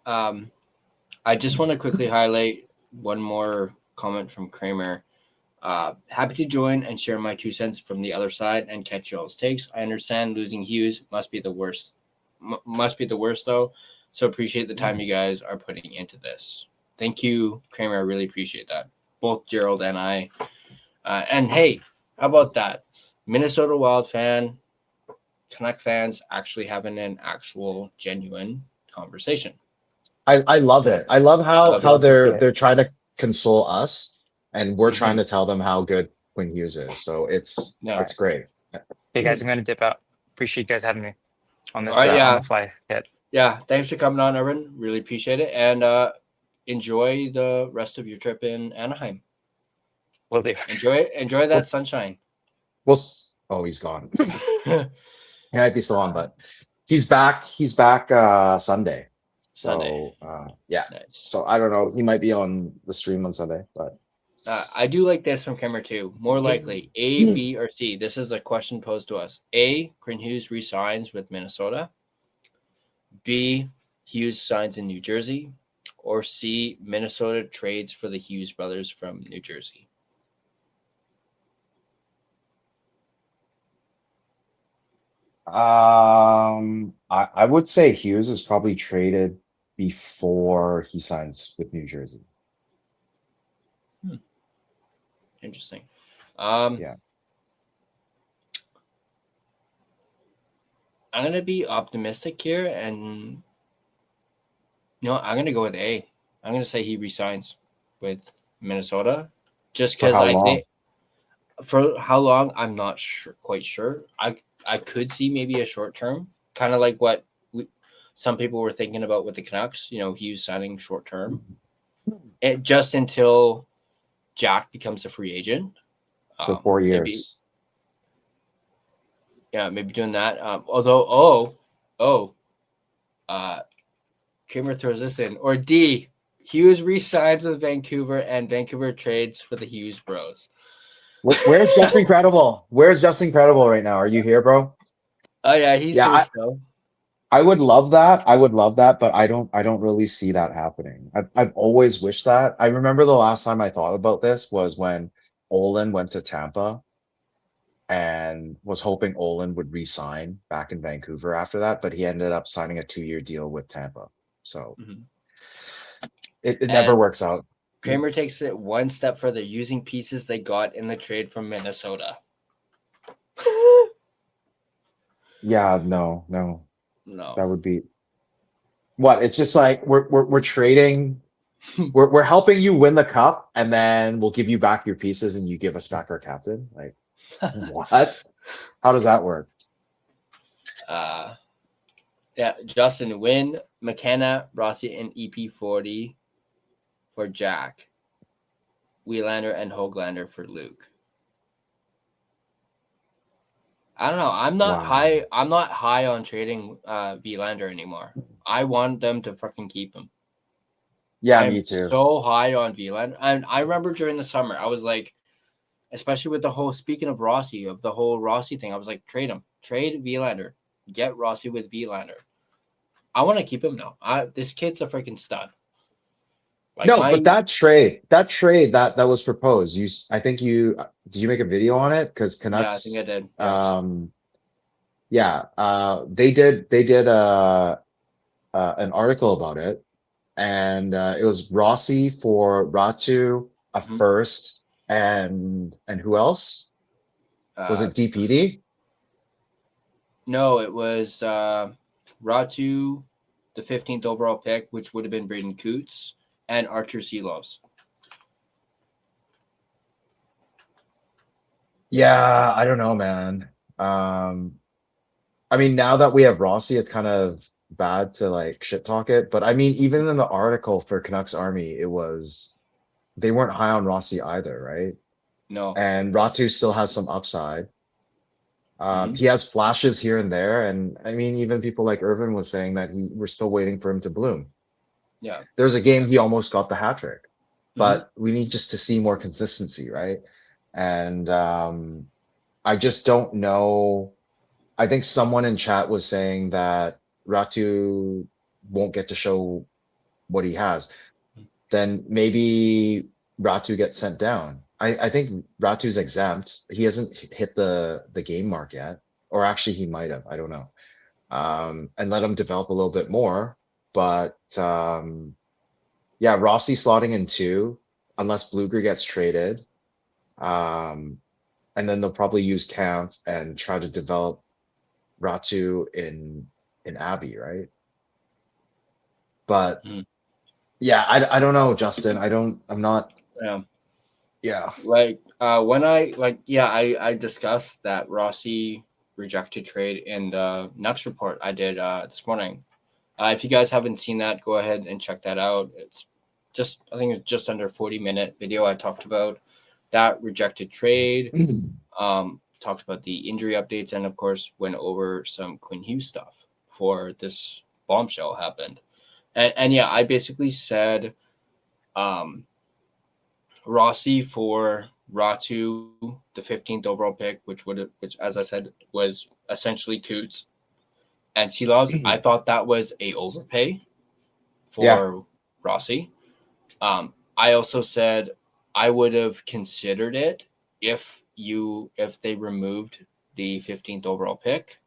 I just want to quickly highlight one more comment from Kramer. Happy to join and share my 2 cents from the other side and catch y'all's takes. I understand losing Hughes must be the worst. Must be the worst though. So appreciate the time you guys are putting into this. Thank you, Kramer. I really appreciate that. Both Gerald and I. And hey, how about that? Minnesota Wild fan, Canuck fans actually having an actual genuine conversation. I love it. I love how love to see it. they're trying to console us, and we're trying to tell them how good Quinn Hughes is. So it's great. Hey guys, I'm gonna dip out. Appreciate you guys having me on this All right, on the fly hit. Yeah, thanks for coming on, Irvin. Really appreciate it. And enjoy the rest of your trip in Anaheim. Will do. Enjoy that sunshine. Oh, he's gone. He might be still on, but he's back. He's back Sunday. Sunday. So, yeah. Nice. So I don't know. He might be on the stream on Sunday, but I do like this from Kramer too. More likely, A, B, or C. This is a question posed to us. A, Quinn Hughes resigns with Minnesota. B, Hughes signs in New Jersey. or C, Minnesota trades for the Hughes brothers from New Jersey? I would say Hughes is probably traded before he signs with New Jersey. Interesting. Yeah. I'm going to be optimistic here, and I'm going to go with A. I'm going to say he resigns with Minnesota, just because I think for how long, I'm not quite sure. I could see maybe a short term, kind of like what some people were thinking about with the Canucks. Hughes signing short term, just until Jack becomes a free agent for 4 years. Maybe doing that. Kramer throws this in. Or D, Hughes re-signs with Vancouver and Vancouver trades for the Hughes bros. Where's Justin Credible? Where's Justin Credible right now? Are you here, bro? Oh yeah, he's here still. I would love that. But I don't really see that happening. I've always wished that. I remember the last time I thought about this was when Ohgren went to Tampa and was hoping Ohgren would re-sign back in Vancouver after that, but he ended up signing a 2-year deal with Tampa. So it never works out. Kramer takes it one step further, using pieces they got in the trade from Minnesota. Yeah, no. That would be what? It's just like we're trading. we're helping you win the cup, and then we'll give you back your pieces, and you give us back our captain. Like what? How does that work? Justin, Wynn, McKenna, Rossi, and EP40 for Jack, Wielander and Höglander for Luke. I don't know. I'm not high. I'm not high on trading Wielander anymore. I want them to fucking keep him. Yeah, me too. So high on Wielander, and I remember during the summer, I was like, especially with the whole speaking of the whole Rossi thing, I was like, trade him, trade Wielander, get Rossi with Wielander. I want to keep him now. This kid's a freaking stud. But that trade that was proposed. I think did you make a video on it? Because Canucks. Yeah, I think I did. They did an article about it, and it was Rossi for Ratu, a first, and who else? Was it DPD? No, it was Ratu, the 15th overall pick, which would have been Braden Coots, and Archer Seelovs. Yeah, I don't know, man. I mean, now that we have Rossi, it's kind of bad to like shit talk it. But I mean, even in the article for Canucks Army, they weren't high on Rossi either, right? No. And Ratu still has some upside. He has flashes here and there, and I mean, even people like Irvin was saying that we're still waiting for him to bloom. Yeah. There's a game he almost got the hat trick, but we need just to see more consistency, right? And I just don't know. I think someone in chat was saying that Ratu won't get to show what he has. Then maybe Ratu gets sent down. I think Ratu's exempt. He hasn't hit the game mark yet, or actually he might have. I don't know. And let him develop a little bit more. But Rossi slotting in 2, unless Blueger gets traded. And then they'll probably use Camp and try to develop Ratu in Abbey, right? But I don't know, Justin. I'm not. Yeah. When I discussed that Rossi rejected trade in the Nucks report I did this morning. If you guys haven't seen that, go ahead and check that out. I think it's just under 40-minute video. I talked about that rejected trade, talked about the injury updates, and of course went over some Quinn Hughes stuff before this bombshell happened. And I basically said Rossi for Ratu, the 15th overall pick, which as I said was essentially Coots, and Seelovs. I thought that was a overpay for Rossi. I also said I would have considered it if they removed the 15th overall pick.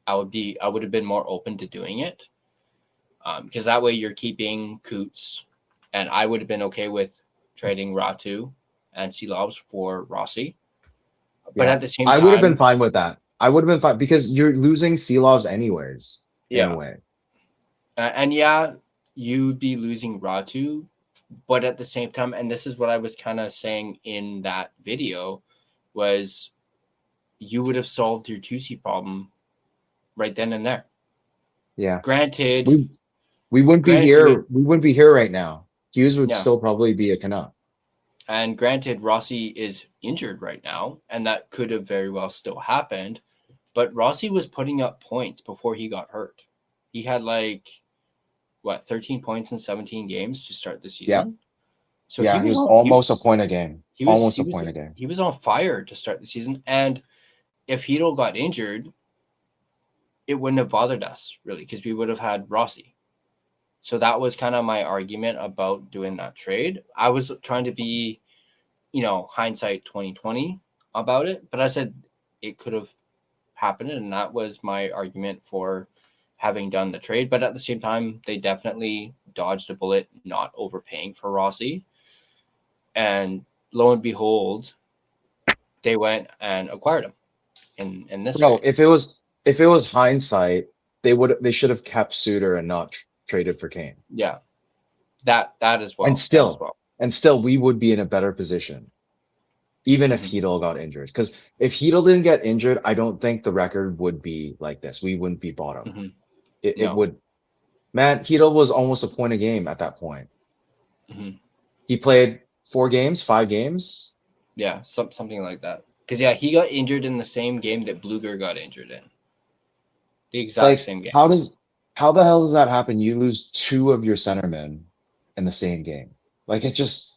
I would have been more open to doing it, because that way you're keeping Coots, and I would have been okay with trading Ratu and Silovs for Rossi. But at the same time, I would have been fine with that. I would have been fine because you're losing Silovs anyways. In a way. And yeah, you'd be losing Ratu, but at the same time, and this is what I was kind of saying in that video, was you would have solved your 2C problem right then and there. Yeah. Granted, we wouldn't be here. We wouldn't be here right now. Hughes would still probably be a Canuck. And granted, Rossi is injured right now, and that could have very well still happened. But Rossi was putting up points before he got hurt. He had 13 points in 17 games to start the season. Yeah. So he was almost a point a game. He was on fire to start the season. And if Hedl got injured, it wouldn't have bothered us really, because we would have had Rossi. So that was kind of my argument about doing that trade. I was trying to be, hindsight 2020 about it, but I said it could have happened, and that was my argument for having done the trade. But at the same time, they definitely dodged a bullet not overpaying for Rossi. And lo and behold, they went and acquired him in this trade. If it was hindsight, they should have kept Suter and not traded for Kane. Yeah. That as well. And still we would be in a better position. Even if Hedl got injured. Because if Hedl didn't get injured, I don't think the record would be like this. We wouldn't be bottom. Mm-hmm. It would. Man, Hedl was almost a point a game at that point. Mm-hmm. He played 5 games. Yeah, something like that. Because he got injured in the same game that Bluger got injured in. The exact same game. How the hell does that happen? You lose 2 of your centermen in the same game. It just.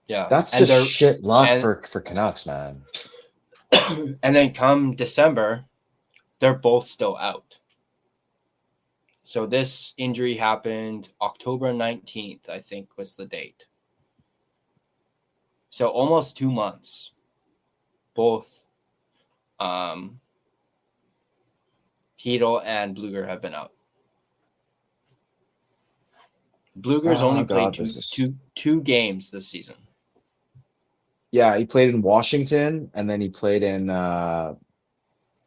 Yeah, that's just shit luck for Canucks, man. And then come December, they're both still out. So this injury happened October 19th, I think was the date. So almost 2 months. Both Hedl and Bluger have been out. Bluger's only played two games this season. Yeah, he played in Washington, and then he played in that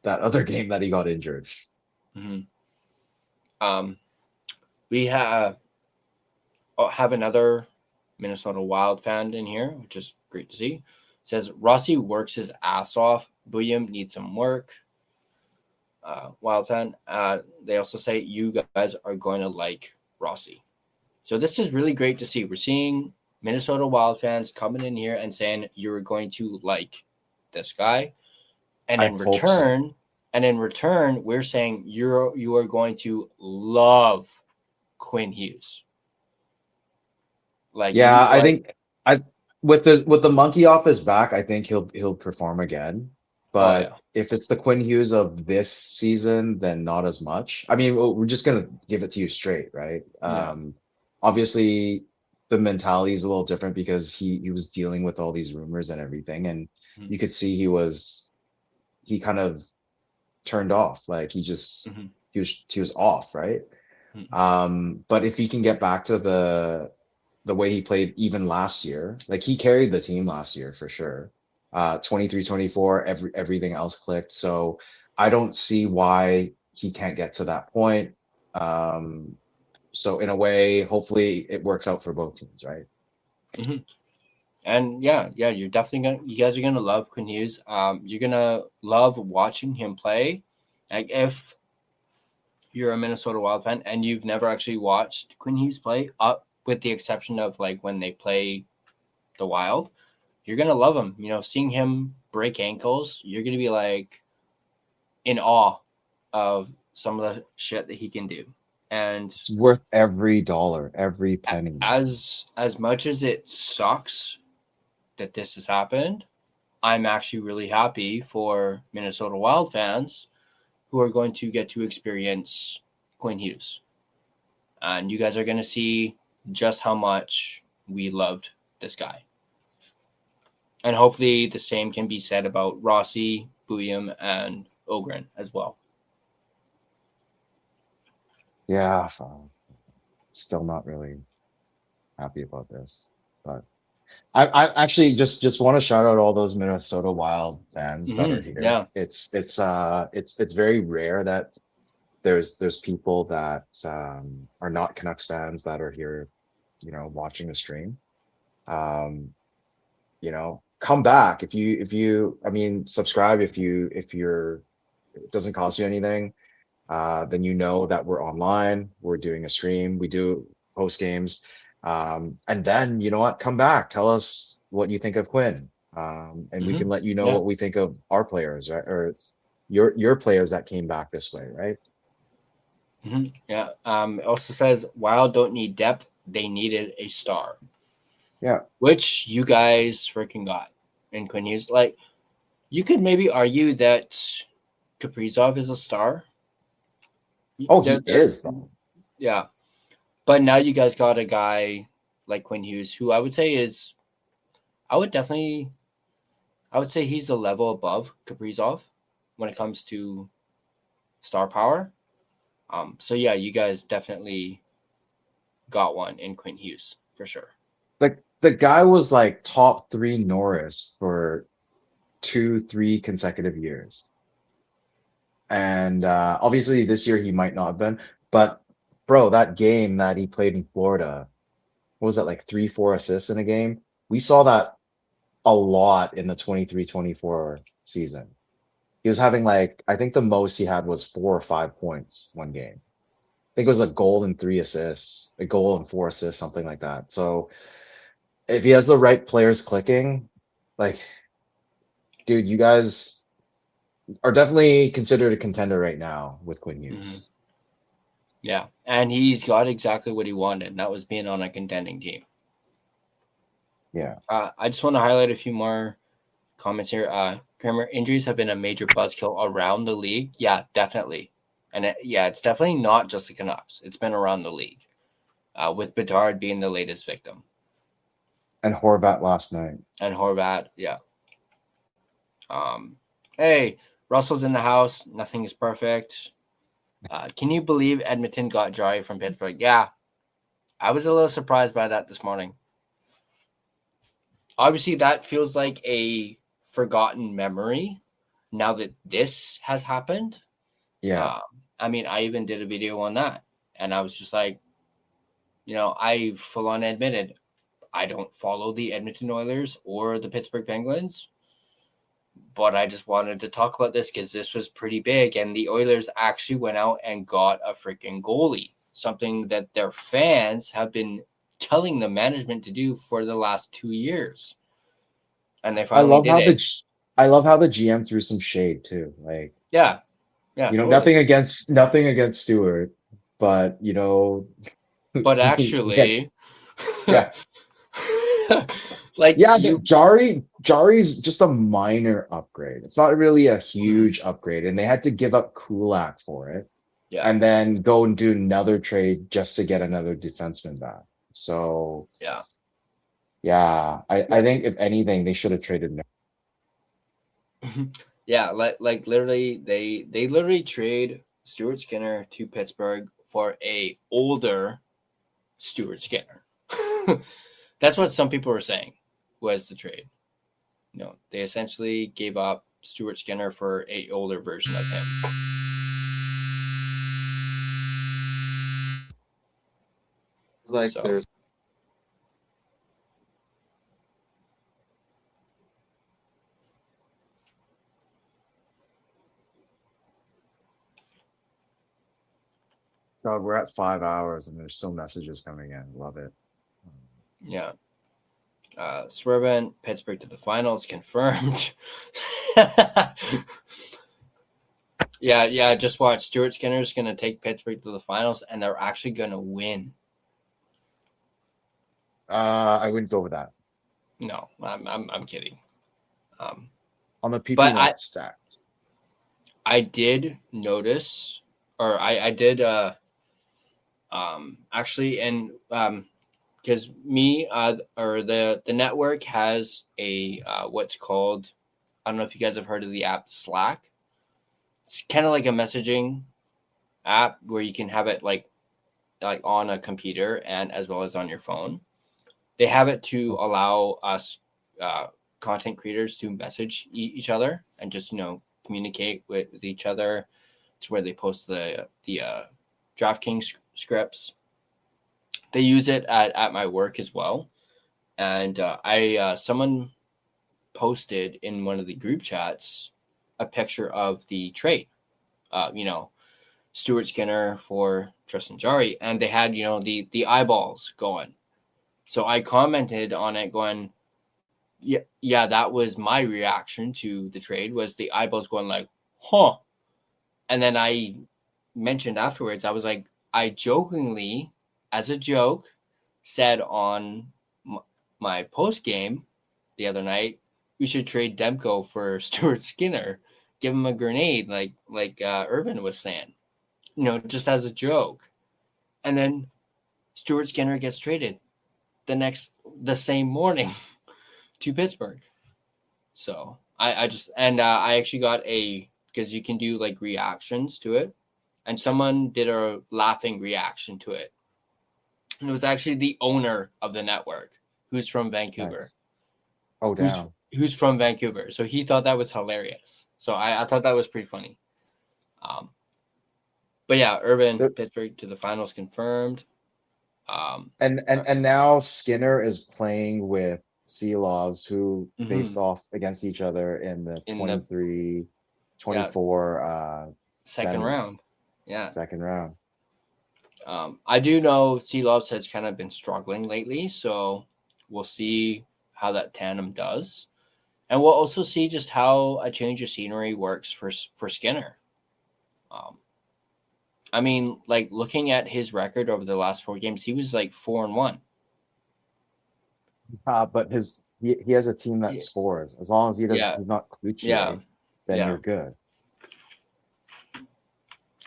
other game that he got injured. Mm-hmm. We have another Minnesota Wild fan in here, which is great to see. It says Rossi works his ass off. Buium needs some work. Wild fan. They also say you guys are going to like Rossi. So this is really great to see. We're seeing Minnesota Wild fans coming in here and saying you're going to like this guy, and in return, we're saying you are going to love Quinn Hughes. I think with the monkey off his back, I think he'll perform again. But if it's the Quinn Hughes of this season, then not as much. I mean, we're just gonna give it to you straight, right? Obviously, the mentality is a little different because he was dealing with all these rumors and everything, and you could see he kind of turned off. He was off, right? But if he can get back to the way he played even last year, he carried the team last year for sure. 23-24, everything else clicked. So I don't see why he can't get to that point. So in a way, hopefully it works out for both teams, right? Mm-hmm. And you're definitely you guys are gonna love Quinn Hughes. You're gonna love watching him play. If you're a Minnesota Wild fan and you've never actually watched Quinn Hughes play, with the exception of when they play the Wild, you're gonna love him. Seeing him break ankles, you're gonna be in awe of some of the shit that he can do. And it's worth every dollar, every penny. As much as it sucks that this has happened, I'm actually really happy for Minnesota Wild fans who are going to get to experience Quinn Hughes. And you guys are going to see just how much we loved this guy. And hopefully the same can be said about Rossi, Buium, and Ohgren as well. Yeah, still not really happy about this, but I actually just want to shout out all those Minnesota Wild fans that are here. Yeah. It's very rare that there's people that are not Canucks fans that are here, watching the stream. Come back if you subscribe if you're it doesn't cost you anything. Then that we're online, we're doing a stream, we do post games. And then you know what? Come back, tell us what you think of Quinn. And we can let you know what we think of our players, right? Or your players that came back this way, right? Yeah. It also says Wild don't need depth, they needed a star. Yeah. Which you guys freaking got in Quinn Hughes. Like, you could maybe argue that Kaprizov is a star. Oh, he is though. Yeah. But now you guys got a guy like Quinn Hughes, who I would say he's a level above Kaprizov when it comes to star power. So yeah, you guys definitely got one in Quinn Hughes for sure. Like, the guy was like top 3 Norris for 2-3 consecutive years. And obviously this year he might not have been, but bro, that game that he played in Florida, what was that, like 3-4 assists in a game? We saw that a lot in the 23-24 season. He was having I think the most he had was 4 or 5 points one game. I think it was a goal and 3 assists, a goal and 4 assists, something like that. So if he has the right players clicking, dude, you guys are definitely considered a contender right now with Quinn Hughes. Yeah, and he's got exactly what he wanted, and that was being on a contending team. Yeah. I just want to highlight a few more comments here. Kramer, injuries have been a major buzzkill around the league. Yeah, definitely. And it's definitely not just the Canucks. It's been around the league, with Bedard being the latest victim. And Horvat last night. Yeah. Hey, Russell's in the house. Nothing is perfect. Can you believe Edmonton got Jari from Pittsburgh? Yeah. I was a little surprised by that this morning. Obviously, that feels like a forgotten memory now that this has happened. Yeah. I even did a video on that. And I was just like, I full on admitted I don't follow the Edmonton Oilers or the Pittsburgh Penguins. But I just wanted to talk about this because this was pretty big. And the Oilers actually went out and got a freaking goalie, something that their fans have been telling the management to do for the last 2 years. And they finally did it. I love how the GM threw some shade too. Yeah. Totally. Nothing against Stewart, but But actually, yeah. Jari's just a minor upgrade. It's not really a huge upgrade, and they had to give up Kulak for it, and then go and do another trade just to get another defenseman back. So I think if anything, they should have traded. Yeah, literally, they literally trade Stuart Skinner to Pittsburgh for a older Stuart Skinner. That's what some people were saying was the trade. They essentially gave up Stuart Skinner for a older version of him. There's God, we're at 5 hours and there's still messages coming in. Love it. Yeah. Swerven, Pittsburgh to the finals, confirmed. Yeah, just watch. Stuart Skinner's going to take Pittsburgh to the finals, and they're actually going to win. I wouldn't go with that. No, I'm kidding. On the PP stats. I did notice, or I did actually, and because or the network has a what's called, I don't know if you guys have heard of the app Slack. It's kind of like a messaging app where you can have it like on a computer and as well as on your phone. They have it to allow us content creators to message each other and just, communicate with each other. It's where they post the DraftKings scripts. They use it at my work as well. And someone posted in one of the group chats a picture of the trade, Stuart Skinner for Tristan Jarry, and they had, the eyeballs going. So I commented on it going, yeah, that was my reaction to the trade, was the eyeballs going like, huh. And then I mentioned afterwards, I was like, I jokingly, as a joke, said on my post game the other night, we should trade Demko for Stuart Skinner, give him a grenade, like Irvin was saying, just as a joke. And then Stuart Skinner gets traded the same morning to Pittsburgh. So I actually got because you can do like reactions to it, and someone did a laughing reaction to it. And it was actually the owner of the network who's from Vancouver. Nice. Oh, damn. Who's from Vancouver. So he thought that was hilarious. So I thought that was pretty funny. But yeah, Urban Pittsburgh to the finals confirmed. And now Skinner is playing with Seelovs, who faced off against each other in the 23-24 second round. Yeah. Second round. I do know Seelovs has kind of been struggling lately, so we'll see how that tandem does. And we'll also see just how a change of scenery works for Skinner. I mean, like looking at his record over the last 4 games, he was like 4-1. But he has a team that scores. As long as he's not Cloutier, then you're good.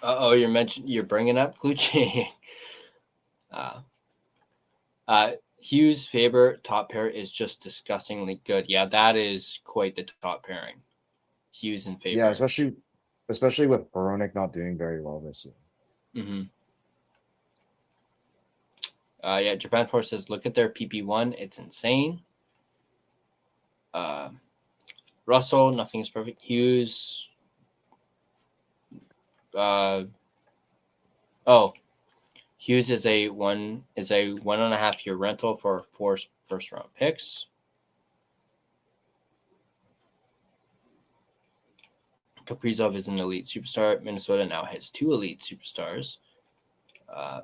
You're bringing up Cloutier. Hughes, Faber, top pair is just disgustingly good. Yeah, that is quite the top pairing. Hughes and Faber. Yeah, especially with Boronik not doing very well this year. Mm-hmm. Japan Force says, look at their PP1. It's insane. Russell, nothing is perfect. Hughes. Hughes is a 1.5 year rental for 4 first round picks. Kaprizov is an elite superstar. Minnesota now has 2 elite superstars.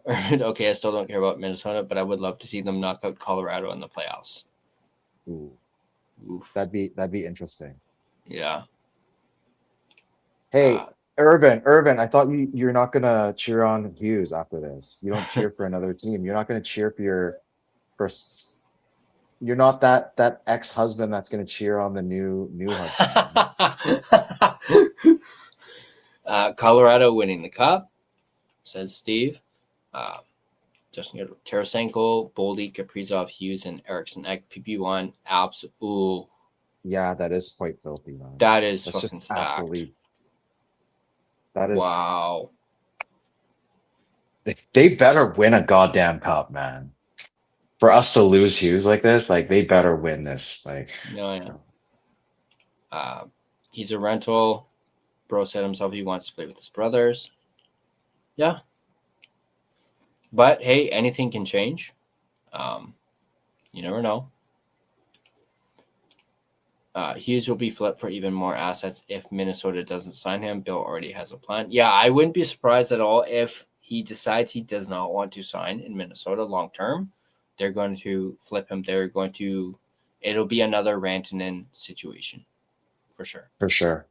Okay, I still don't care about Minnesota, but I would love to see them knock out Colorado in the playoffs. Ooh. Oof. That'd be interesting. Yeah. Hey, Urban, I thought you're not gonna cheer on Hughes after this. You don't cheer for another team. You're not gonna cheer you're not that ex-husband that's gonna cheer on the new husband. Colorado winning the cup, says Steve. Justin Tarasenko, Boldy, Kaprizov, Hughes, and Eriksson Ek, PP1, Alps. Ooh. Yeah, that is quite filthy, man. That's fucking just stacked. Absolutely. That is wow. They better win a goddamn cup, man. For us to lose Hughes like this, like they better win this. Like he's a rental. Bro said himself he wants to play with his brothers. Yeah. But hey, anything can change. You never know. Hughes will be flipped for even more assets if Minnesota doesn't sign him. Bill already has a plan. Yeah, I wouldn't be surprised at all if he decides he does not want to sign in Minnesota long term. They're going to flip him. It'll be another Rantanen situation for sure. For sure.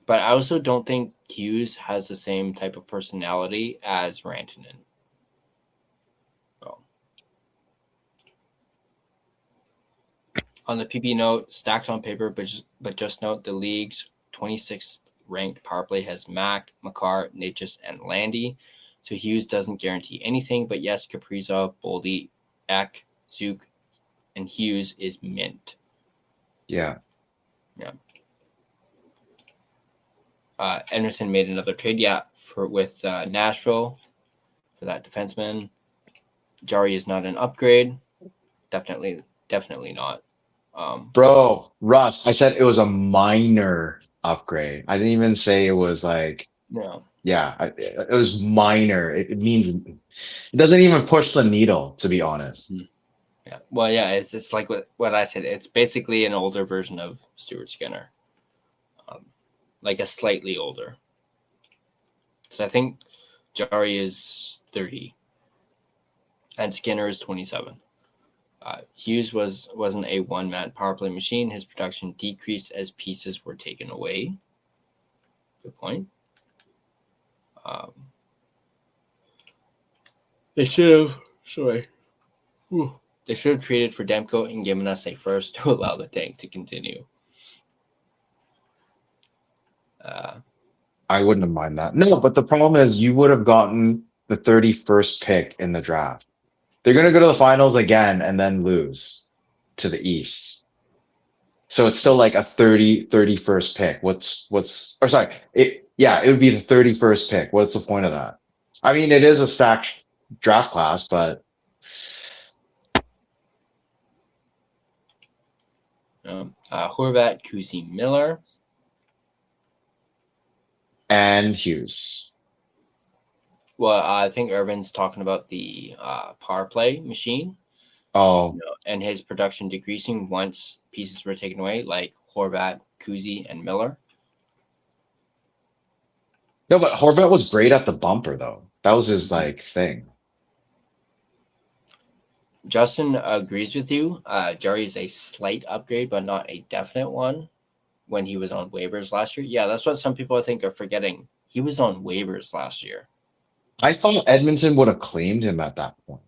But I also don't think Hughes has the same type of personality as Rantanen. On the PP note, stacked on paper, but just note the league's 26th ranked power play has Mac, Makar, Natchez, and Landy. So Hughes doesn't guarantee anything. But yes, Kaprizov, Boldy, Ek, Zook, and Hughes is mint. Yeah. Yeah. Edmonton made another trade, with Nashville for that defenseman. Jari is not an upgrade. Definitely not. Bro, Russ, I said it was a minor upgrade. I didn't even say it was like, No. yeah, it was minor. It means it doesn't even push the needle, to be honest. Yeah. Well, yeah, it's like what I said. It's basically an older version of Stuart Skinner, like a slightly older. So I think Jari is 30, and Skinner is 27. Hughes wasn't a one-man power play machine. His production decreased as pieces were taken away. Good point. They should have. Sorry. Whew. They should have traded for Demko and given us a first to allow the tank to continue. I wouldn't have minded that. No, but the problem is you would have gotten the 31st pick in the draft. They're going to go to the finals again and then lose to the East. So it's still like a 31st pick. It would be the 31st pick. What's the point of that? I mean, it is a stacked draft class, but Horvat, Kuzi, Miller, and Hughes. Well, I think Irvin's talking about the power play machine. Oh. And his production decreasing once pieces were taken away, like Horvat, Kuzi, and Miller. No, but Horvat was great at the bumper, though. That was his thing. Justin agrees with you. Jari is a slight upgrade, but not a definite one. When he was on waivers last year, yeah, that's what some people I think are forgetting. He was on waivers last year. I thought Edmonton would have claimed him at that point.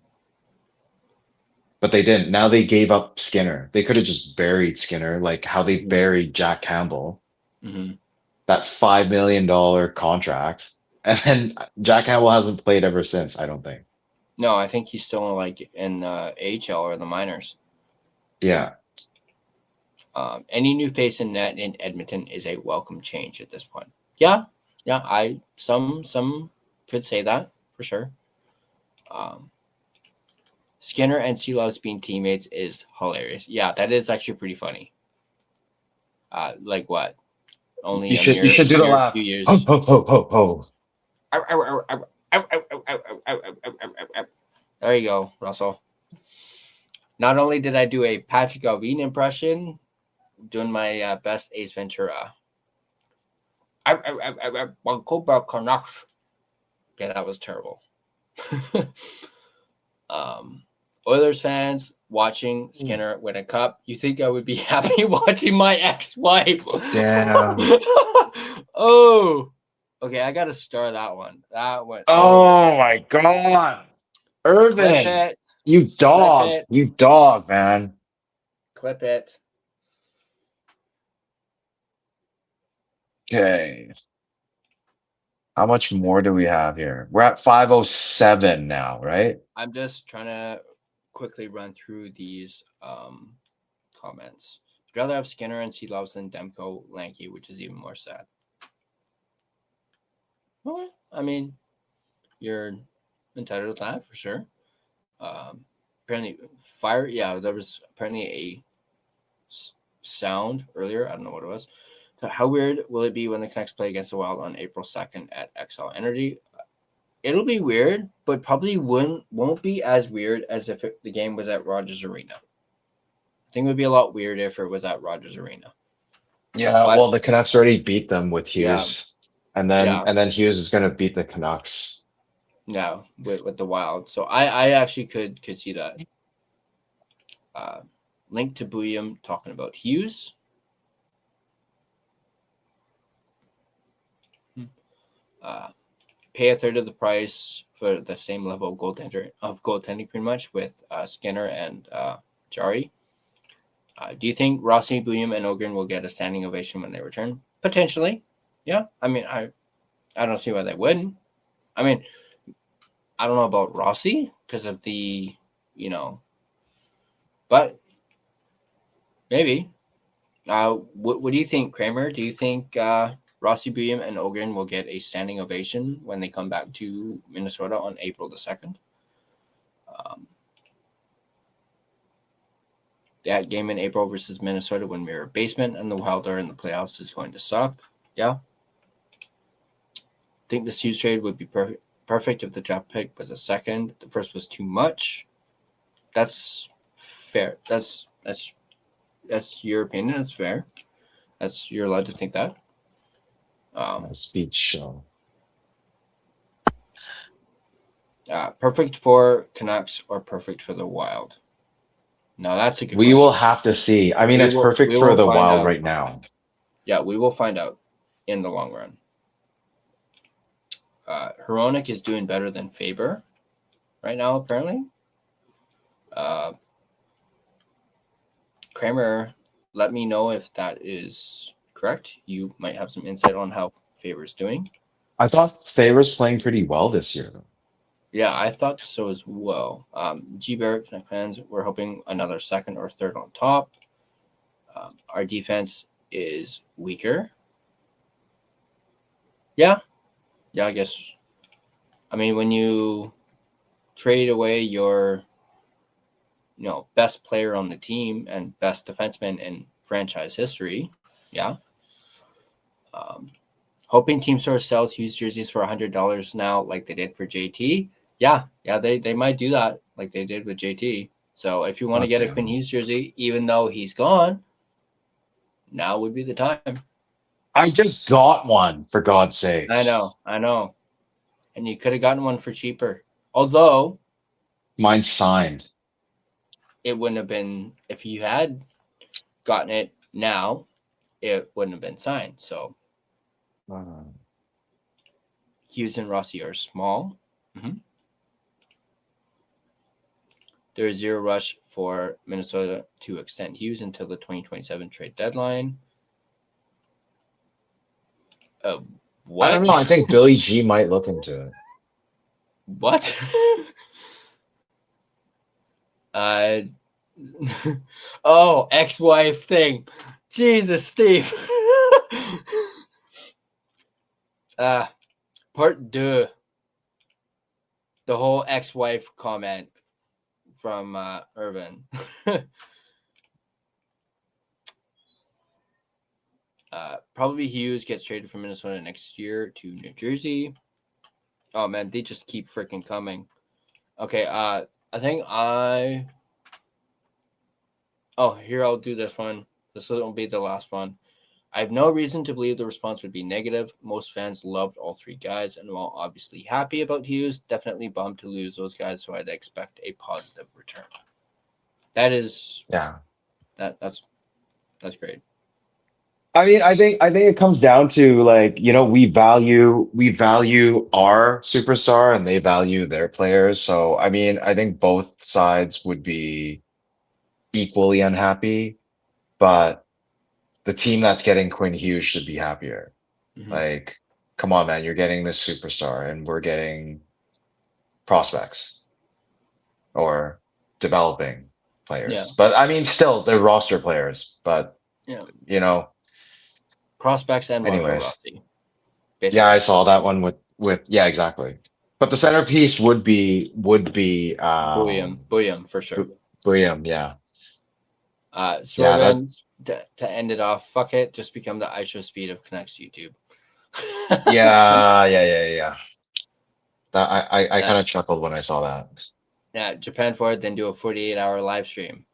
But they didn't. Now they gave up Skinner. They could have just buried Skinner, like how they buried Jack Campbell. Mm-hmm. That $5 million contract. And then Jack Campbell hasn't played ever since, I don't think. No, I think he's still in AHL or the minors. Yeah. Any new face in net in Edmonton is a welcome change at this point. Yeah. Some could say that for sure. Skinner and Seelovs being teammates is hilarious. Yeah, that is actually pretty funny. Like what? Only you should do the laugh. 2 years. Ho, ho, ho, ho, ho. There you go, Russell. Not only did I do a Patrick Alvin impression, doing my best Ace Ventura. Vancouver Canucks. Yeah, that was terrible. Oilers fans watching Skinner win a cup. You think I would be happy watching my ex-wife? Damn. Oh. Okay, I got to start that one. That one. Oh my God. Irvin. You dog. You dog, man. Clip it. Okay. How much more do we have here? We're at 507 now, right? I'm just trying to quickly run through these comments. I'd rather have Skinner and Seelovs than Demko Lanky, which is even more sad. Well, I mean, you're entitled to that for sure. Apparently, fire. Yeah, there was apparently a sound earlier. I don't know what it was. So how weird will it be when the Canucks play against the Wild on April 2nd at XL Energy? It'll be weird, but probably won't be as weird as if the game was at Rogers Arena. I think it would be a lot weird if it was at Rogers Arena. Yeah, well, the Canucks already beat them with Hughes, and then Hughes is going to beat the Canucks. No, with the Wild. So I actually could see that. Link to Buium talking about Hughes. Pay a third of the price for the same level of goaltending pretty much with Skinner and Jari. Do you think Rossi, Buium, and Ohgren will get a standing ovation when they return? Potentially. Yeah. I mean, I don't see why they wouldn't. I mean, I don't know about Rossi because of the, but maybe. What do you think, Kramer? Do you think Rossi, Buium, and Ohgren will get a standing ovation when they come back to Minnesota on April the 2nd? That game in April versus Minnesota when we were basement and the Wild are in the playoffs is going to suck. Yeah. I think this Hughes trade would be perfect if the draft pick was a second. The first was too much. That's fair. That's your opinion. That's fair. You're allowed to think that. Speech. Perfect for Canucks or perfect for the Wild? No, that's a good We question. will have to see. I mean, it's perfect for the Wild out. right now. Yeah, we will find out in the long run. Hronek is doing better than Faber right now, apparently. Kramer, let me know if that is correct. You might have some insight on how Faber's doing. I thought Faber's playing pretty well this year. Yeah, I thought so as well. G. Barrett, fans, we're hoping another second or third on top. Our defense is weaker. Yeah, I guess. I mean, when you trade away your, best player on the team and best defenseman in franchise history, yeah. Hoping Team Source sells Hughes jerseys for $100 now, like they did for JT. Yeah, they might do that, like they did with JT. So if you want to get a Quinn Hughes jersey, even though he's gone, now would be the time. I just got one, for God's sake. I know. And you could have gotten one for cheaper. Although mine's signed. It wouldn't have been, if you had gotten it now, it wouldn't have been signed. So Hughes and Rossi are small. Mm-hmm. There is zero rush for Minnesota to extend Hughes until the 2027 trade deadline. What? I don't know. I think Billy G might look into it. What? Ex-wife thing. Jesus, Steve. Part deux. The whole ex-wife comment from Irvin. Probably Hughes gets traded from Minnesota next year to New Jersey. Oh man, they just keep freaking coming. Okay, I think here, I'll do this one. This will be the last one. I have no reason to believe the response would be negative. Most fans loved all three guys, and while obviously happy about Hughes, definitely bummed to lose those guys, so I'd expect a positive return. That is, that's great. I mean, I think it comes down to, like, we value our superstar and they value their players. So I mean, I think both sides would be equally unhappy, but the team that's getting Quinn Hughes should be happier. Mm-hmm. Like, come on, man, you're getting this superstar and we're getting prospects or developing players. Yeah. But I mean, still, they're roster players, but prospects and Marco Rossi. Yeah, I saw that one with exactly. But the centerpiece would be Buium for sure. Buium, yeah. To end it off, fuck it, just become the ISO speed of Canucks YouTube. yeah. That I kind of chuckled when I saw that. Yeah, Japan for it, then do a 48-hour live stream.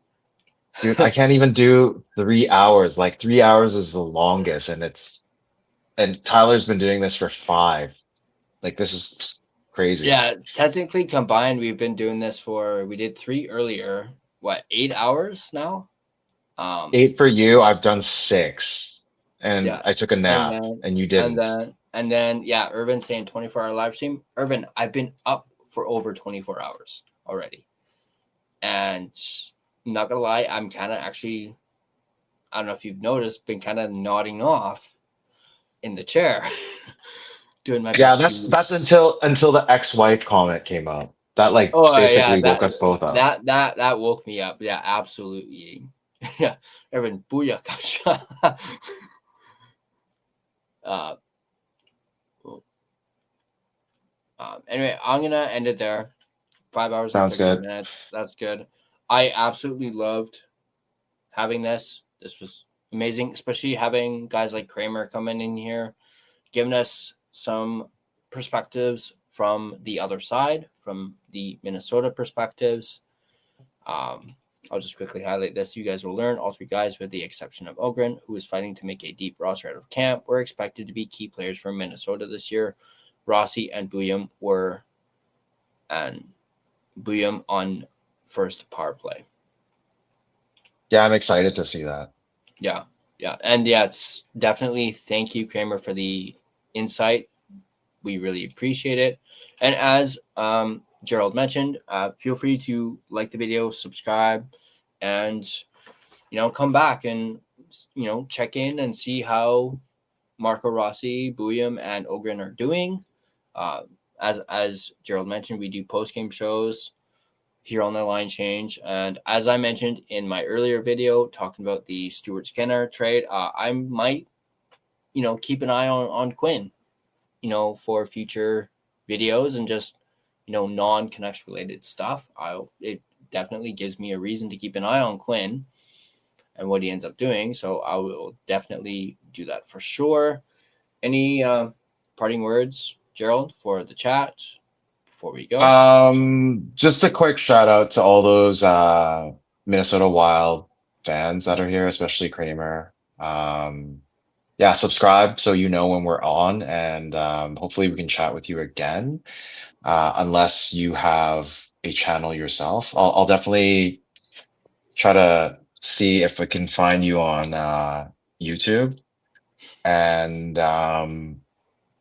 Dude, I can't even do 3 hours. Like 3 hours is the longest, and Tyler's been doing this for 5. Like, this is crazy. Yeah, technically combined, we've been doing this we did 3 earlier. What, 8 hours now? 8 for you. I've done 6, and I took a nap, and you didn't. And then, Irvin saying 24-hour live stream. Irvin, I've been up for over 24 hours already, and not gonna lie, I'm kind of actually, I don't know if you've noticed, been kind of nodding off in the chair doing my Yeah, best to. that's until the ex-wife comment came up. That like Oh yeah, basically woke us both up. that woke me up. Yeah, absolutely. Yeah, everyone, booyah! uh, anyway, I'm gonna end it there. 5 hours and Sounds 13 good. minutes. That's good. I absolutely loved having this. This was amazing, especially having guys like Kramer coming in here, giving us some perspectives from the other side, from the Minnesota perspectives. I'll just quickly highlight this. You guys will learn all three guys, with the exception of Ohgren, who is fighting to make a deep roster out of camp, were expected to be key players for Minnesota this year. Rossi and Buium were Buium on first power play. Yeah, I'm excited to see that. Yeah. And yeah, it's definitely thank you, Kramer, for the insight. We really appreciate it. And as Gerald mentioned, feel free to like the video, subscribe, and come back and check in and see how Marco Rossi, Buium, and Ohgren are doing. As Gerald mentioned, we do post-game shows here on the Line Change, and as I mentioned in my earlier video talking about the Stuart Skinner trade, I might keep an eye on Quinn for future videos and just non-Canucks related stuff. It definitely gives me a reason to keep an eye on Quinn and what he ends up doing, so I will definitely do that for sure. Any parting words, Gerald, for the chat before we go? Just a quick shout out to all those Minnesota Wild fans that are here, especially Kramer. Yeah, subscribe so you know when we're on, and hopefully we can chat with you again. Unless you have a channel yourself, I'll definitely try to see if I can find you on YouTube. And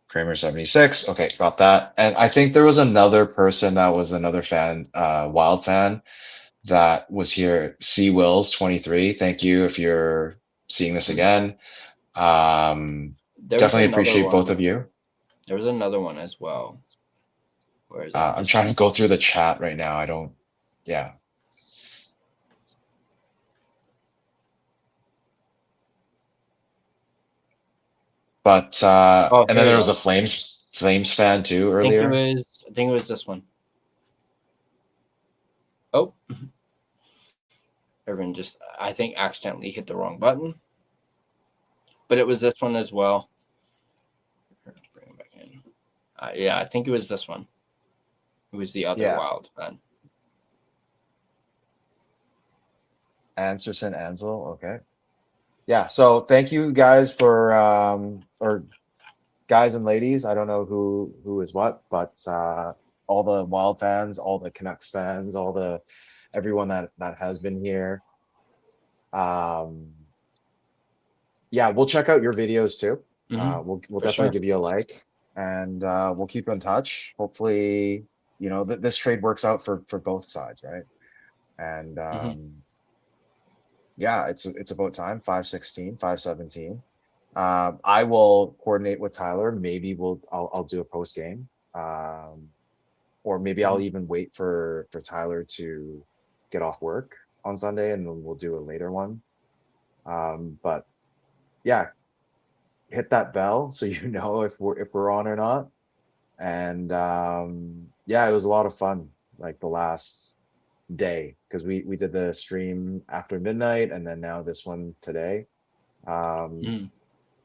Kramer 76. Okay, got that. And I think there was another person that was another fan, Wild fan, that was here. C Wills 23. Thank you if you're seeing this again. Definitely appreciate both of you. There was another one as well. Where is it? I'm trying to go through the chat right now. Yeah. But and then there was a Flames fan too earlier. I think it was this one. Oh, everyone just I think accidentally hit the wrong button. But it was this one as well. Bring it back in. Yeah, I think it was this one. It was the other Wild fan. Anderson Ansel, okay. Yeah, so thank you guys for or guys and ladies. I don't know who is what, but all the Wild fans, all the Canucks fans, everyone that has been here. Yeah, we'll check out your videos too. We'll definitely give you a like, and we'll keep in touch. Hopefully, this trade works out for both sides, right? And yeah, it's about time. 5/16, 5/17. I will coordinate with Tyler. Maybe I'll do a post game, or maybe I'll even wait for Tyler to get off work on Sunday, and then we'll do a later one. But yeah, hit that bell so you know if we're on or not. And yeah, it was a lot of fun, like the last day, because we did the stream after midnight, and then now this one today.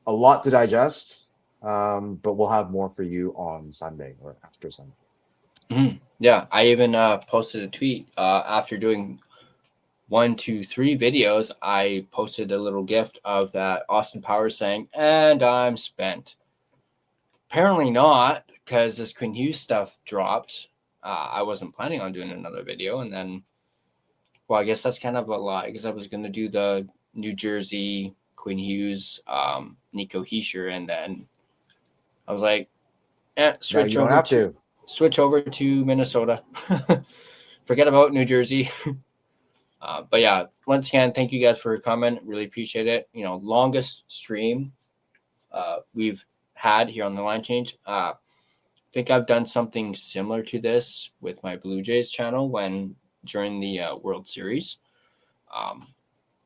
A lot to digest, but we'll have more for you on Sunday or after Sunday. Yeah, I even posted a tweet after doing 1, 2, 3 videos. I posted a little gift of that Austin Powers saying, "And I'm spent." Apparently not, because this Quinn Hughes stuff dropped. I wasn't planning on doing another video, and then, well, I guess that's kind of a lie, because I was going to do the New Jersey Quinn Hughes, Nico Hischier, and then I was like, switch over to Minnesota. Forget about New Jersey. But yeah, once again, thank you guys for your comment. Really appreciate it. Longest stream we've had here on the line change. I think I've done something similar to this with my Blue Jays channel during the World Series.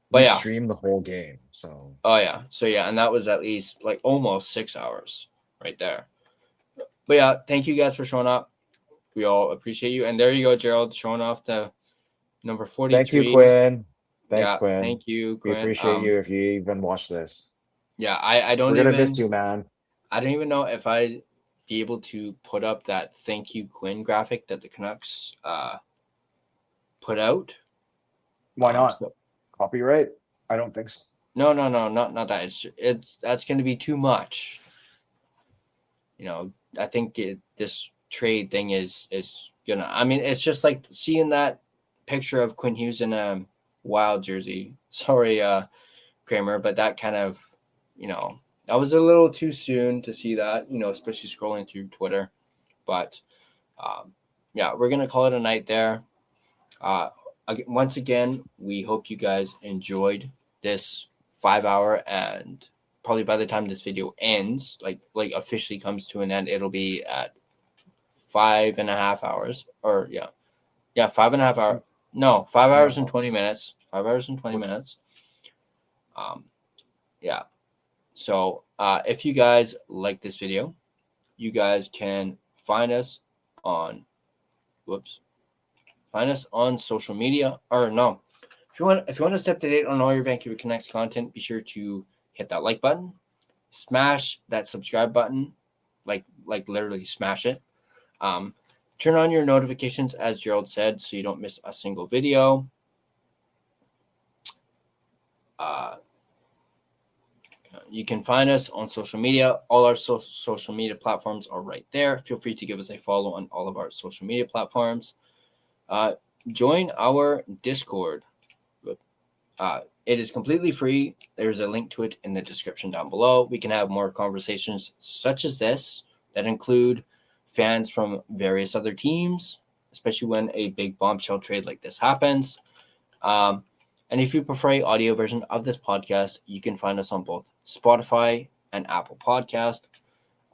But You yeah, stream the whole game, so and that was at least like almost 6 hours right there. But yeah, thank you guys for showing up. We all appreciate you. And there you go, Gerald, showing off the number 43. thank you, Quinn. Thanks, Yeah, Quinn. thank you, Quinn. We appreciate you if you even watch this. Yeah, I don't We're even gonna miss you, man. I don't even know if I'd be able to put up that thank you, Quinn graphic that the Canucks put out. Why not? Copyright? I don't think so. No, not that. It's that's going to be too much. You know, I think this trade thing is gonna. I mean, it's just like seeing that picture of Quinn Hughes in a Wild jersey. Sorry, Kramer, but that kind of, that was a little too soon to see that. Especially scrolling through Twitter. But yeah, we're gonna call it a night there. Once again, we hope you guys enjoyed this 5 hour, and probably by the time this video ends, like officially comes to an end, it'll be at 5.5 hours, or 5.5 hours. No, 5 hours and 20 minutes. 5 hours and 20 minutes. Yeah. So if you guys like this video, you guys can find us on social media, or no. If you want to stay up to date on all your Vancouver Canucks content, be sure to hit that like button, smash that subscribe button, like literally smash it. Turn on your notifications, as Gerald said, so you don't miss a single video. You can find us on social media. All our social media platforms are right there. Feel free to give us a follow on all of our social media platforms. Join our Discord. It is completely free. There's a link to it in the description down below. We can have more conversations such as this that include fans from various other teams, especially when a big bombshell trade like this happens. And if you prefer an audio version of this podcast, you can find us on both Spotify and Apple Podcast.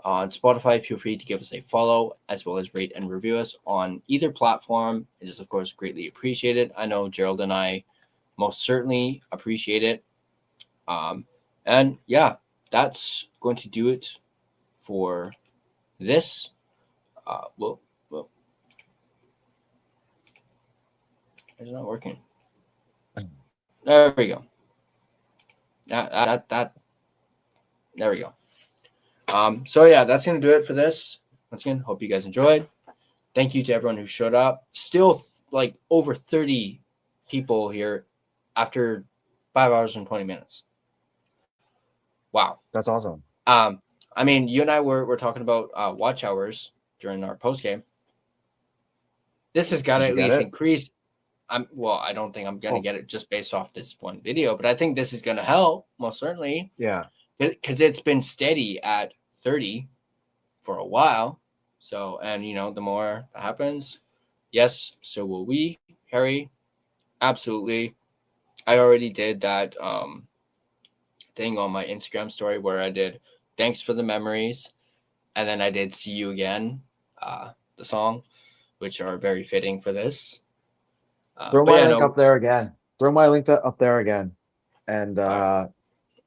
On Spotify, feel free to give us a follow, as well as rate and review us on either platform. It is, of course, greatly appreciated. I know Gerald and I most certainly appreciate it. And yeah, that's going to do it for this. It's not working. There we go. There we go. So yeah, that's going to do it for this. Once again, hope you guys enjoyed. Thank you to everyone who showed up. Still like over 30 people here after 5 hours and 20 minutes. Wow. That's awesome. I mean, you and I were talking about watch hours during our post game. This has got to at least increase. I don't think I'm going to get it just based off this one video, but I think this is going to help, most certainly. Yeah. Because it's been steady at 30 for a while. So, and, the more that happens, yes, so will we, Harry. Absolutely. I already did that thing on my Instagram story where I did thanks for the memories. And then I did see you again, the song, which are very fitting for this. Throw my link up there again. And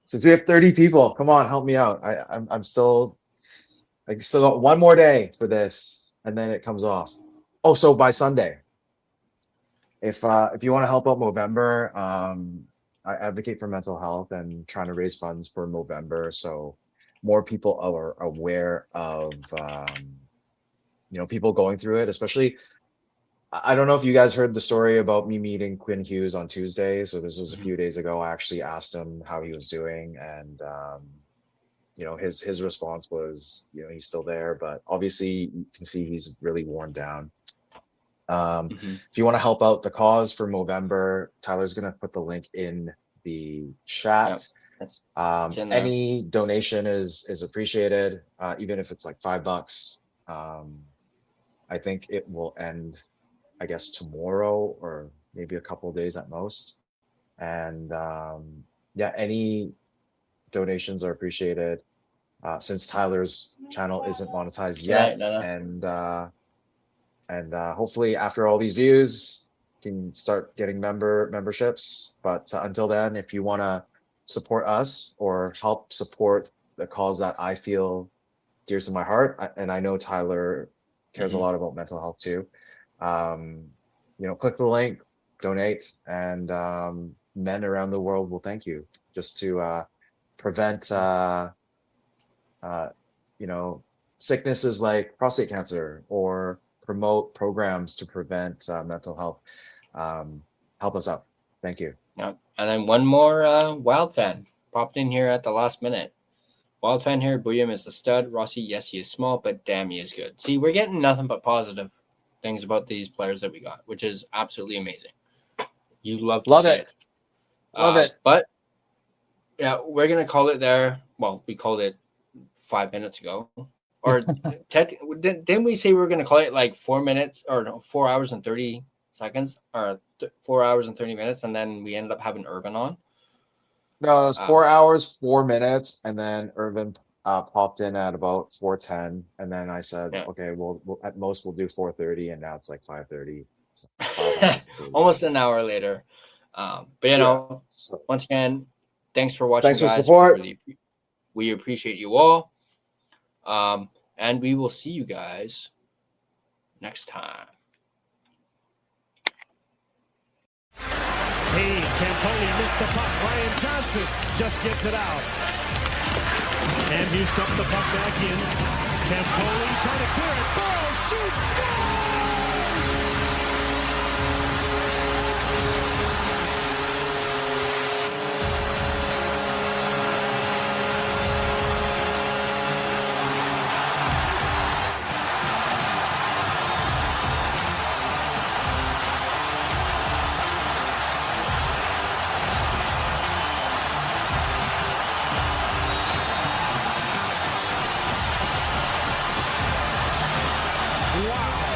since we have 30 people, come on, help me out. I still got one more day for this, and then it comes off. Oh, so by Sunday, if you want to help out Movember, I advocate for mental health and trying to raise funds for Movember, so more people are aware of people going through it, especially. I don't know if you guys heard the story about me meeting Quinn Hughes on Tuesday. So this was a few days ago. I actually asked him how he was doing, and his response was, he's still there, but obviously you can see he's really worn down. If you want to help out the cause for Movember, Tyler's gonna put the link in the chat. Yep. Any donation is appreciated, even if it's like $5. I think it will end, I guess, tomorrow or maybe a couple of days at most. And any donations are appreciated. since Tyler's channel isn't monetized yet. No. And hopefully after all these views, you can start getting memberships. But until then, if you want to support us or help support the cause that I feel dear to my heart, and I know Tyler cares a lot about mental health too, click the link, donate, and men around the world will thank you, just to prevent sicknesses like prostate cancer, or promote programs to prevent mental health. Help us out. Thank you. Yeah. And then one more Wild fan popped in here at the last minute. Wild fan here, Buium is a stud. Rossi, yes, he is small, but damn, he is good. See, we're getting nothing but positive things about these players that we got, which is absolutely amazing. You love see it. Love it. But yeah, we're gonna call it there. Well, we called it 5 minutes ago. Or didn't we say we were gonna call it like 4 minutes, or no, 4 hours and 30 seconds, or 4 hours and 30 minutes, and then we ended up having Urban on? No, it was 4 hours, 4 minutes, and then Urban popped in at about 4:10, and then I said, okay, we'll at most we'll do 4:30, and now it's like 5:30. So almost an hour later. But once again, thanks for watching. Thanks for guys. support. We appreciate you all. And we will see you guys next time. Hey, Campoli missed the puck. Ryan Johnson just gets it out. And he's dumped the puck back in. Campoli trying to clear it. Burrow shoots, scores! Wow.